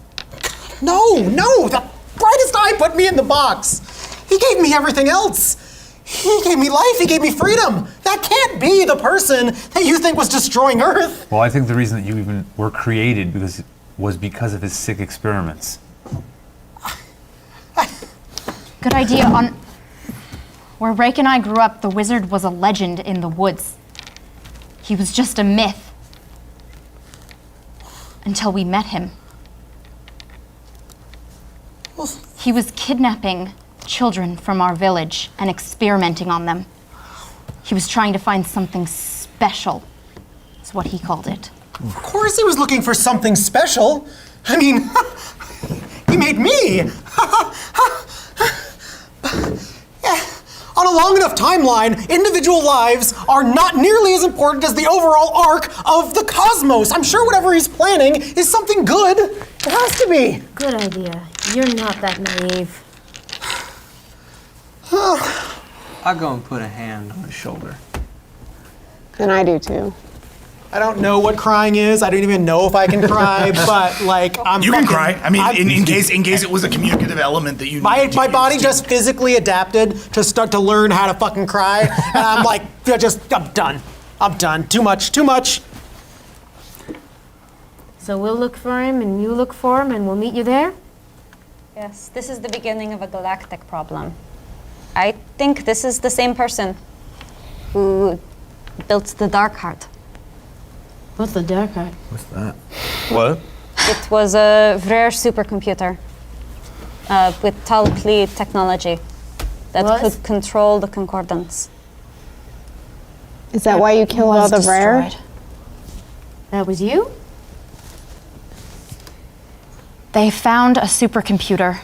No, the brightest eye put me in the box. He gave me everything else. He gave me life, he gave me freedom. That can't be the person that you think was destroying Earth. Well, I think the reason that you even were created was because of his sick experiments. Good idea. Where Rake and I grew up, the wizard was a legend in the woods. He was just a myth. Until we met him. He was kidnapping children from our village and experimenting on them. He was trying to find something special, is what he called it. Of course he was looking for something special. I mean, he made me. Yeah. On a long enough timeline, individual lives are not nearly as important as the overall arc of the cosmos. I'm sure whatever he's planning is something good. It has to be. Good idea. You're not that naive. I'll go and put a hand on his shoulder. And I do too. I don't know what crying is. I don't even know if I can cry, but like You can cry. I mean, in case it was a communicative element that you. My body just physically adapted to start to learn how to fucking cry, and I'm like, I'm done. I'm done. Too much. So we'll look for him, and you look for him, and we'll meet you there? Yes, this is the beginning of a galactic problem. I think this is the same person who built the Dark Heart. What's the Dark Heart? What's that? What? It was a rare supercomputer with Tal Klee technology that could control the concordance. Is that why you killed all the rare? That was you? They found a supercomputer.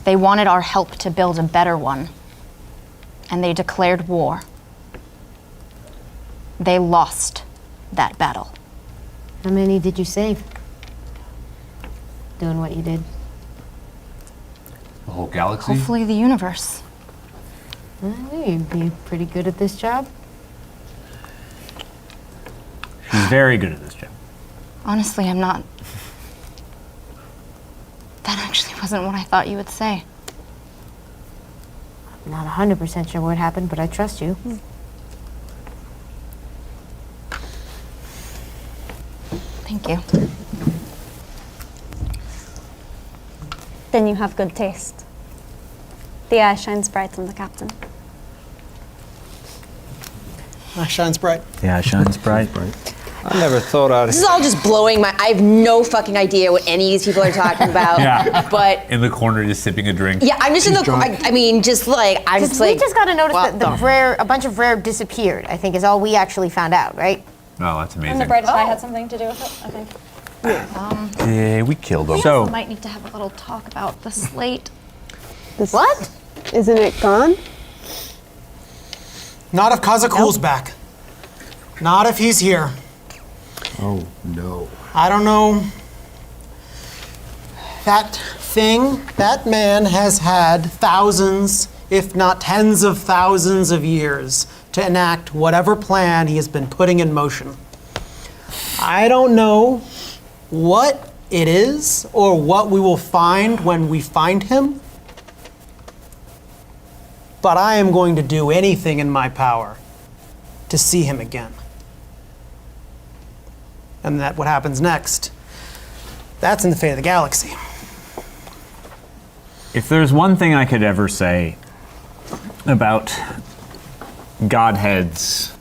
They wanted our help to build a better one. And they declared war. They lost that battle. How many did you save? Doing what you did. The whole galaxy? Hopefully the universe. You'd be pretty good at this job. She's very good at this job. Honestly, I'm not. That actually wasn't what I thought you would say. I'm not 100% sure what happened, but I trust you. Thank you. Then you have good taste. The eye shines bright on the captain. Eye shines bright. Yeah, it shines bright. I never thought I'd. This is all just blowing my. I have no fucking idea what any of these people are talking about. Yeah. But In the corner, just sipping a drink. yeah, I'm just in the. I mean, just like I'm just We like. just got to notice what that a bunch of rare disappeared, I think is all we actually found out, right? Oh, that's amazing. And the brightest eye had something to do with it, I think. Yeah, we killed them. We also might need to have a little talk about the slate. What? Isn't it gone? Not if Kazakul's back. Not if he's here. Oh, no. I don't know. That man has had thousands, if not tens of thousands of years to enact whatever plan he has been putting in motion. I don't know what it is or what we will find when we find him, but I am going to do anything in my power to see him again. And that what happens next, that's in the fate of the galaxy. If there's one thing I could ever say about godheads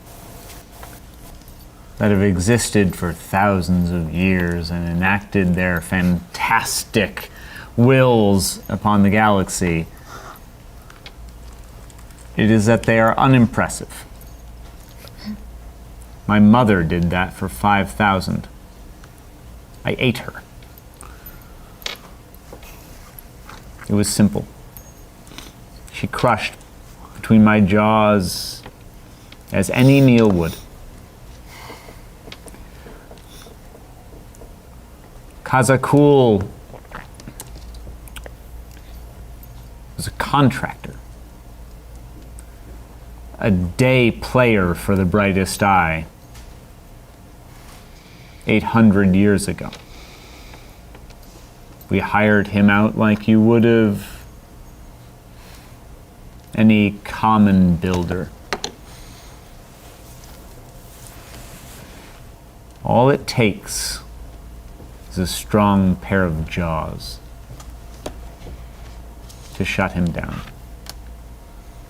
that have existed for thousands of years and enacted their fantastic wills upon the galaxy, it is that they are unimpressive. My mother did that for 5,000. I ate her. It was simple. She crushed between my jaws as any meal would. Kazakul was a contractor, a day player for the brightest eye 800 years ago. We hired him out like you would have any common builder. All it takes is a strong pair of jaws to shut him down.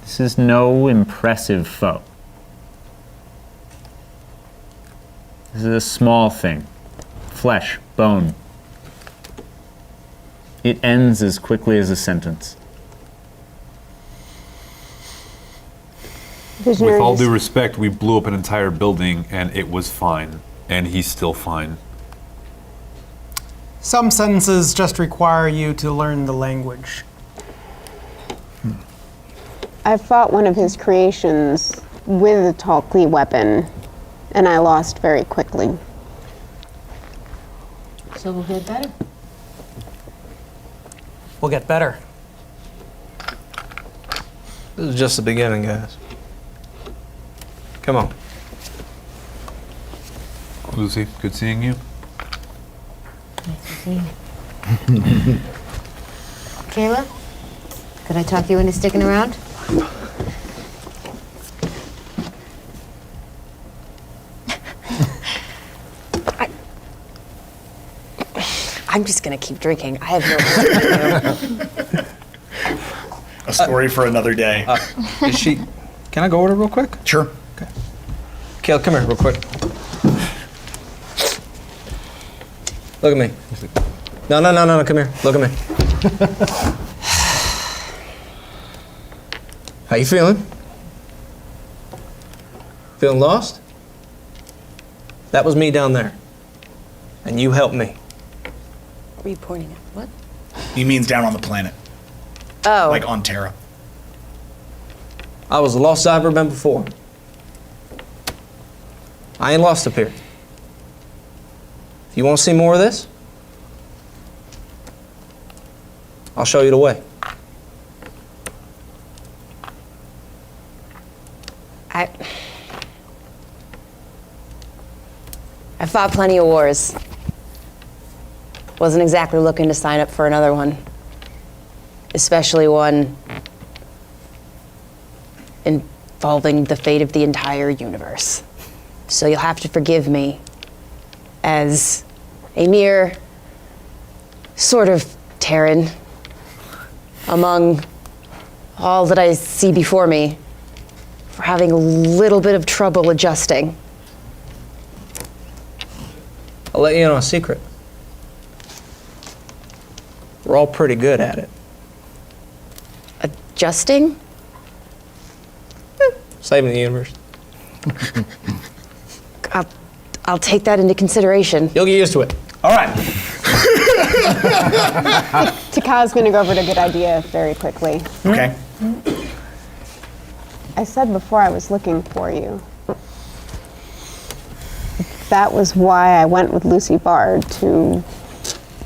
This is no impressive foe. This is a small thing. Flesh, bone. It ends as quickly as a sentence. With all due respect, we blew up an entire building and it was fine. And he's still fine. Some sentences just require you to learn the language. I fought one of his creations with a Talkly weapon, and I lost very quickly. So we'll get better. We'll get better. This is just the beginning, guys. Come on. Lucy, good seeing you. Nice to see you. Kayla, could I talk you into sticking around? I'm just gonna keep drinking. I have no. A story for another day. Is she? Can I go over there real quick? Sure. Okay. Kayla, come here real quick. Look at me. No, come here. Look at me. How you feeling? Feeling lost? That was me down there. And you helped me. What are you pointing at? What? He means down on the planet. Oh. Like on Terra. I was the lost I've ever been before. I ain't lost up here. If you want to see more of this, I'll show you the way. I fought plenty of wars. Wasn't exactly looking to sign up for another one. Especially one involving the fate of the entire universe. So you'll have to forgive me as a mere sort of Terran among all that I see before me for having a little bit of trouble adjusting. I'll let you in on a secret. We're all pretty good at it. Adjusting? Saving the universe. I'll take that into consideration. You'll get used to it. All right. Taka's gonna go over to Good Idea very quickly. Okay. I said before I was looking for you. That was why I went with Lucy Bard, to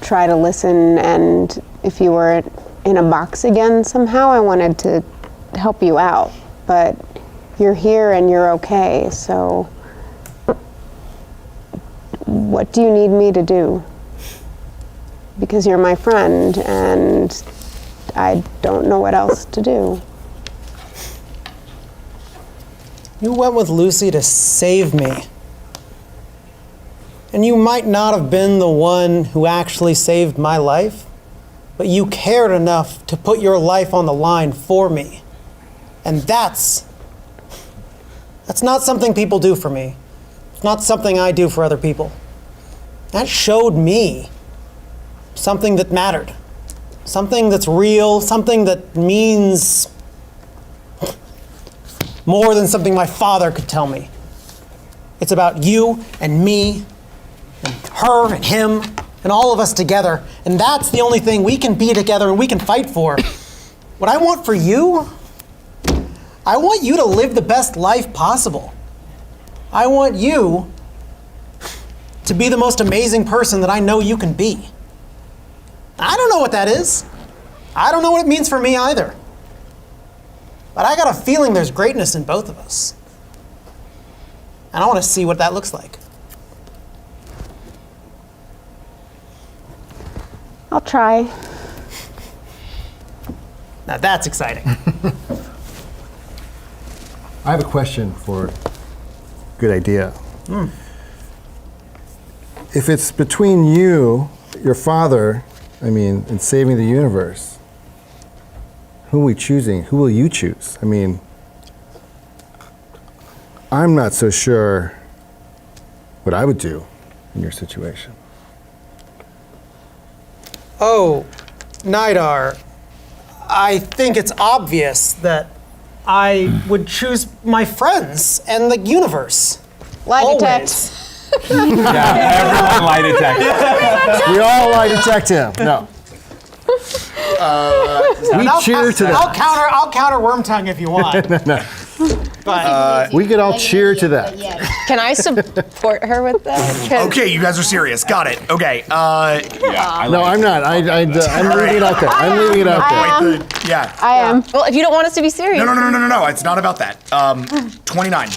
try to listen, and if you were in a box again somehow, I wanted to help you out. But you're here and you're okay, so what do you need me to do? Because you're my friend and I don't know what else to do. You went with Lucy to save me. And you might not have been the one who actually saved my life, but you cared enough to put your life on the line for me. And that's not something people do for me. It's not something I do for other people. That showed me something that mattered. Something that's real, something that means more than something my father could tell me. It's about you and me and her and him and all of us together. And that's the only thing we can be together and we can fight for. What I want for you, I want you to live the best life possible. I want you to be the most amazing person that I know you can be. I don't know what that is. I don't know what it means for me either. But I got a feeling there's greatness in both of us. And I want to see what that looks like. I'll try. Now that's exciting. I have a question for good idea. If it's between you, your father, and saving the universe, who are we choosing? Who will you choose? I'm not so sure what I would do in your situation. Oh, Nidar, I think it's obvious that I would choose my friends and the universe. Lie Always. Everyone lie detect. We all lie detect him. No. We cheer to that. I'll counter Wormtongue if you want. No. But we could all cheer to that. Can I support her with that? 'Cause- Okay, you guys are serious. Got it. Okay. No, I'm not. I'm leaving it out there. I'm leaving it out there. Yeah. I am. Well, if you don't want us to be serious. No. It's not about that. 29.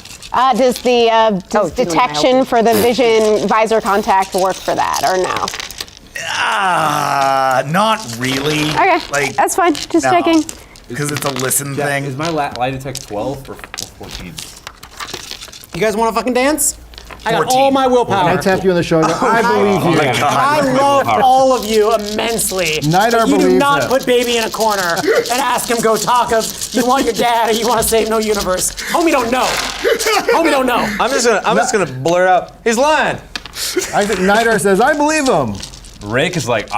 Does the detection for the vision visor contact work for that, or no? Not really. Okay, that's fine. Just checking. Because it's a listen thing. Is my lie detect 12 or 14? you guys want to fucking dance? I got 14. all my willpower. Can I tap you on the shoulder? I believe you. my God. I love all of you immensely. Nidar But you do believes not it. put baby in a corner and ask him go talk of you want your dad or you want to save no universe. Homie don't know. Homie don't know. I'm just gonna blurt out. He's lying. I think Nidar says, I believe him. Rake is like,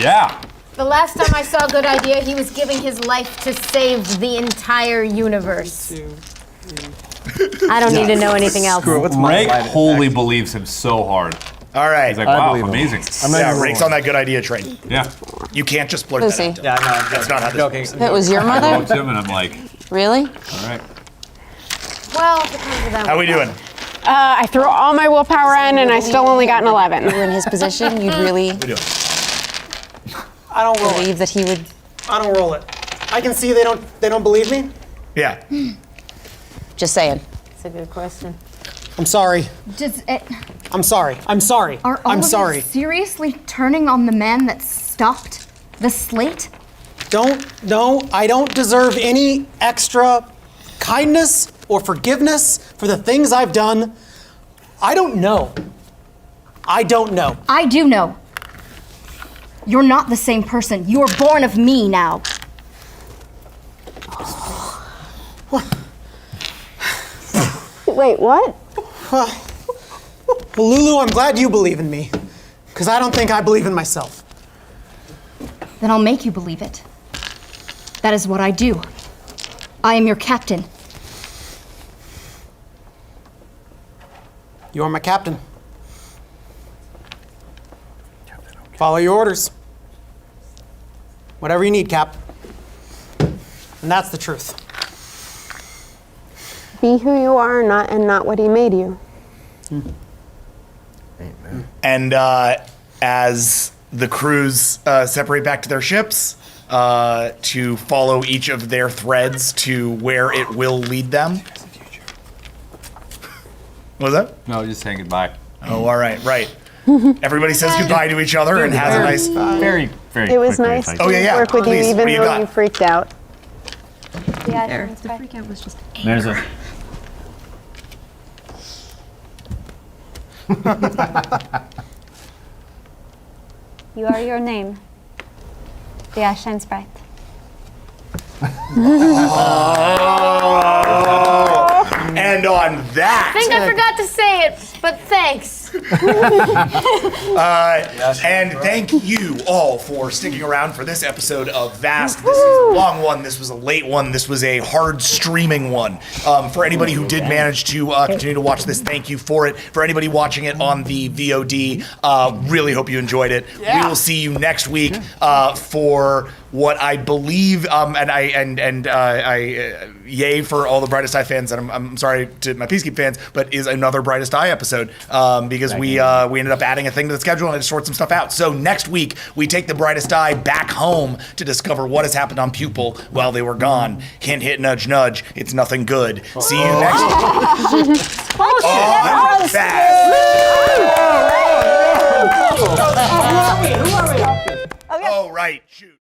yeah. The last time I saw Good Idea, he was giving his life to save the entire universe. I don't need to know anything else. Rake wholly believes him so hard. All right. He's like, wow, amazing. Rake's on that good idea train. Yeah. You can't just blurt Lucy. that out. Yeah, no, That's not how this works. That was your I mother? walked him and I'm like, Really? all right. Well, it depends on that. How we doing? I threw all my willpower in, and I still only got an 11. You were in his position, you'd really How we doing? I don't roll it. believe that he would. I don't roll it. I can see they don't believe me. Yeah. Just saying. That's a good question. I'm sorry. Does it, I'm sorry. I'm sorry. are all I'm of sorry. you seriously turning on the man that stopped the slate? I don't deserve any extra kindness or forgiveness for the things I've done. I don't know. I don't know. I do know. You're not the same person. You were born of me now. Wait, what? Well, Lulu, I'm glad you believe in me, because I don't think I believe in myself. Then I'll make you believe it. That is what I do. I am your captain. You are my captain. Follow your orders. Whatever you need, Cap. And that's the truth. Be who you are, and not what he made you. And as the crews separate back to their ships to follow each of their threads to where it will lead them. What was that? No, just saying goodbye. Oh, all right, right. Everybody says goodbye to each other and has a nice. Very, very. It was quickly, nice if I to Oh, yeah, work with please, you, what even do you though got? you freaked out. Yeah, The freak out was just There's a. You are your name. The Ashen Sprite. And on that. I think I forgot to say it, but thanks. And thank you all for sticking around for this episode of V.A.S.T. This is a long one. This was a late one. This was a hard streaming one. For anybody who did manage to continue to watch this, thank you for it. For anybody watching it on the VOD, really hope you enjoyed it. We will see you next week for what I believe, yay for all the Brightest Eye fans, and I'm sorry to my Peacekeep fans, but is another Brightest Eye episode because we ended up adding a thing to the schedule and I just sorted some stuff out. So next week we take the Brightest Eye back home to discover what has happened on Pupil while they were gone. Hint, hint, nudge, nudge. It's nothing good. See you next week. Oh, right, shoot.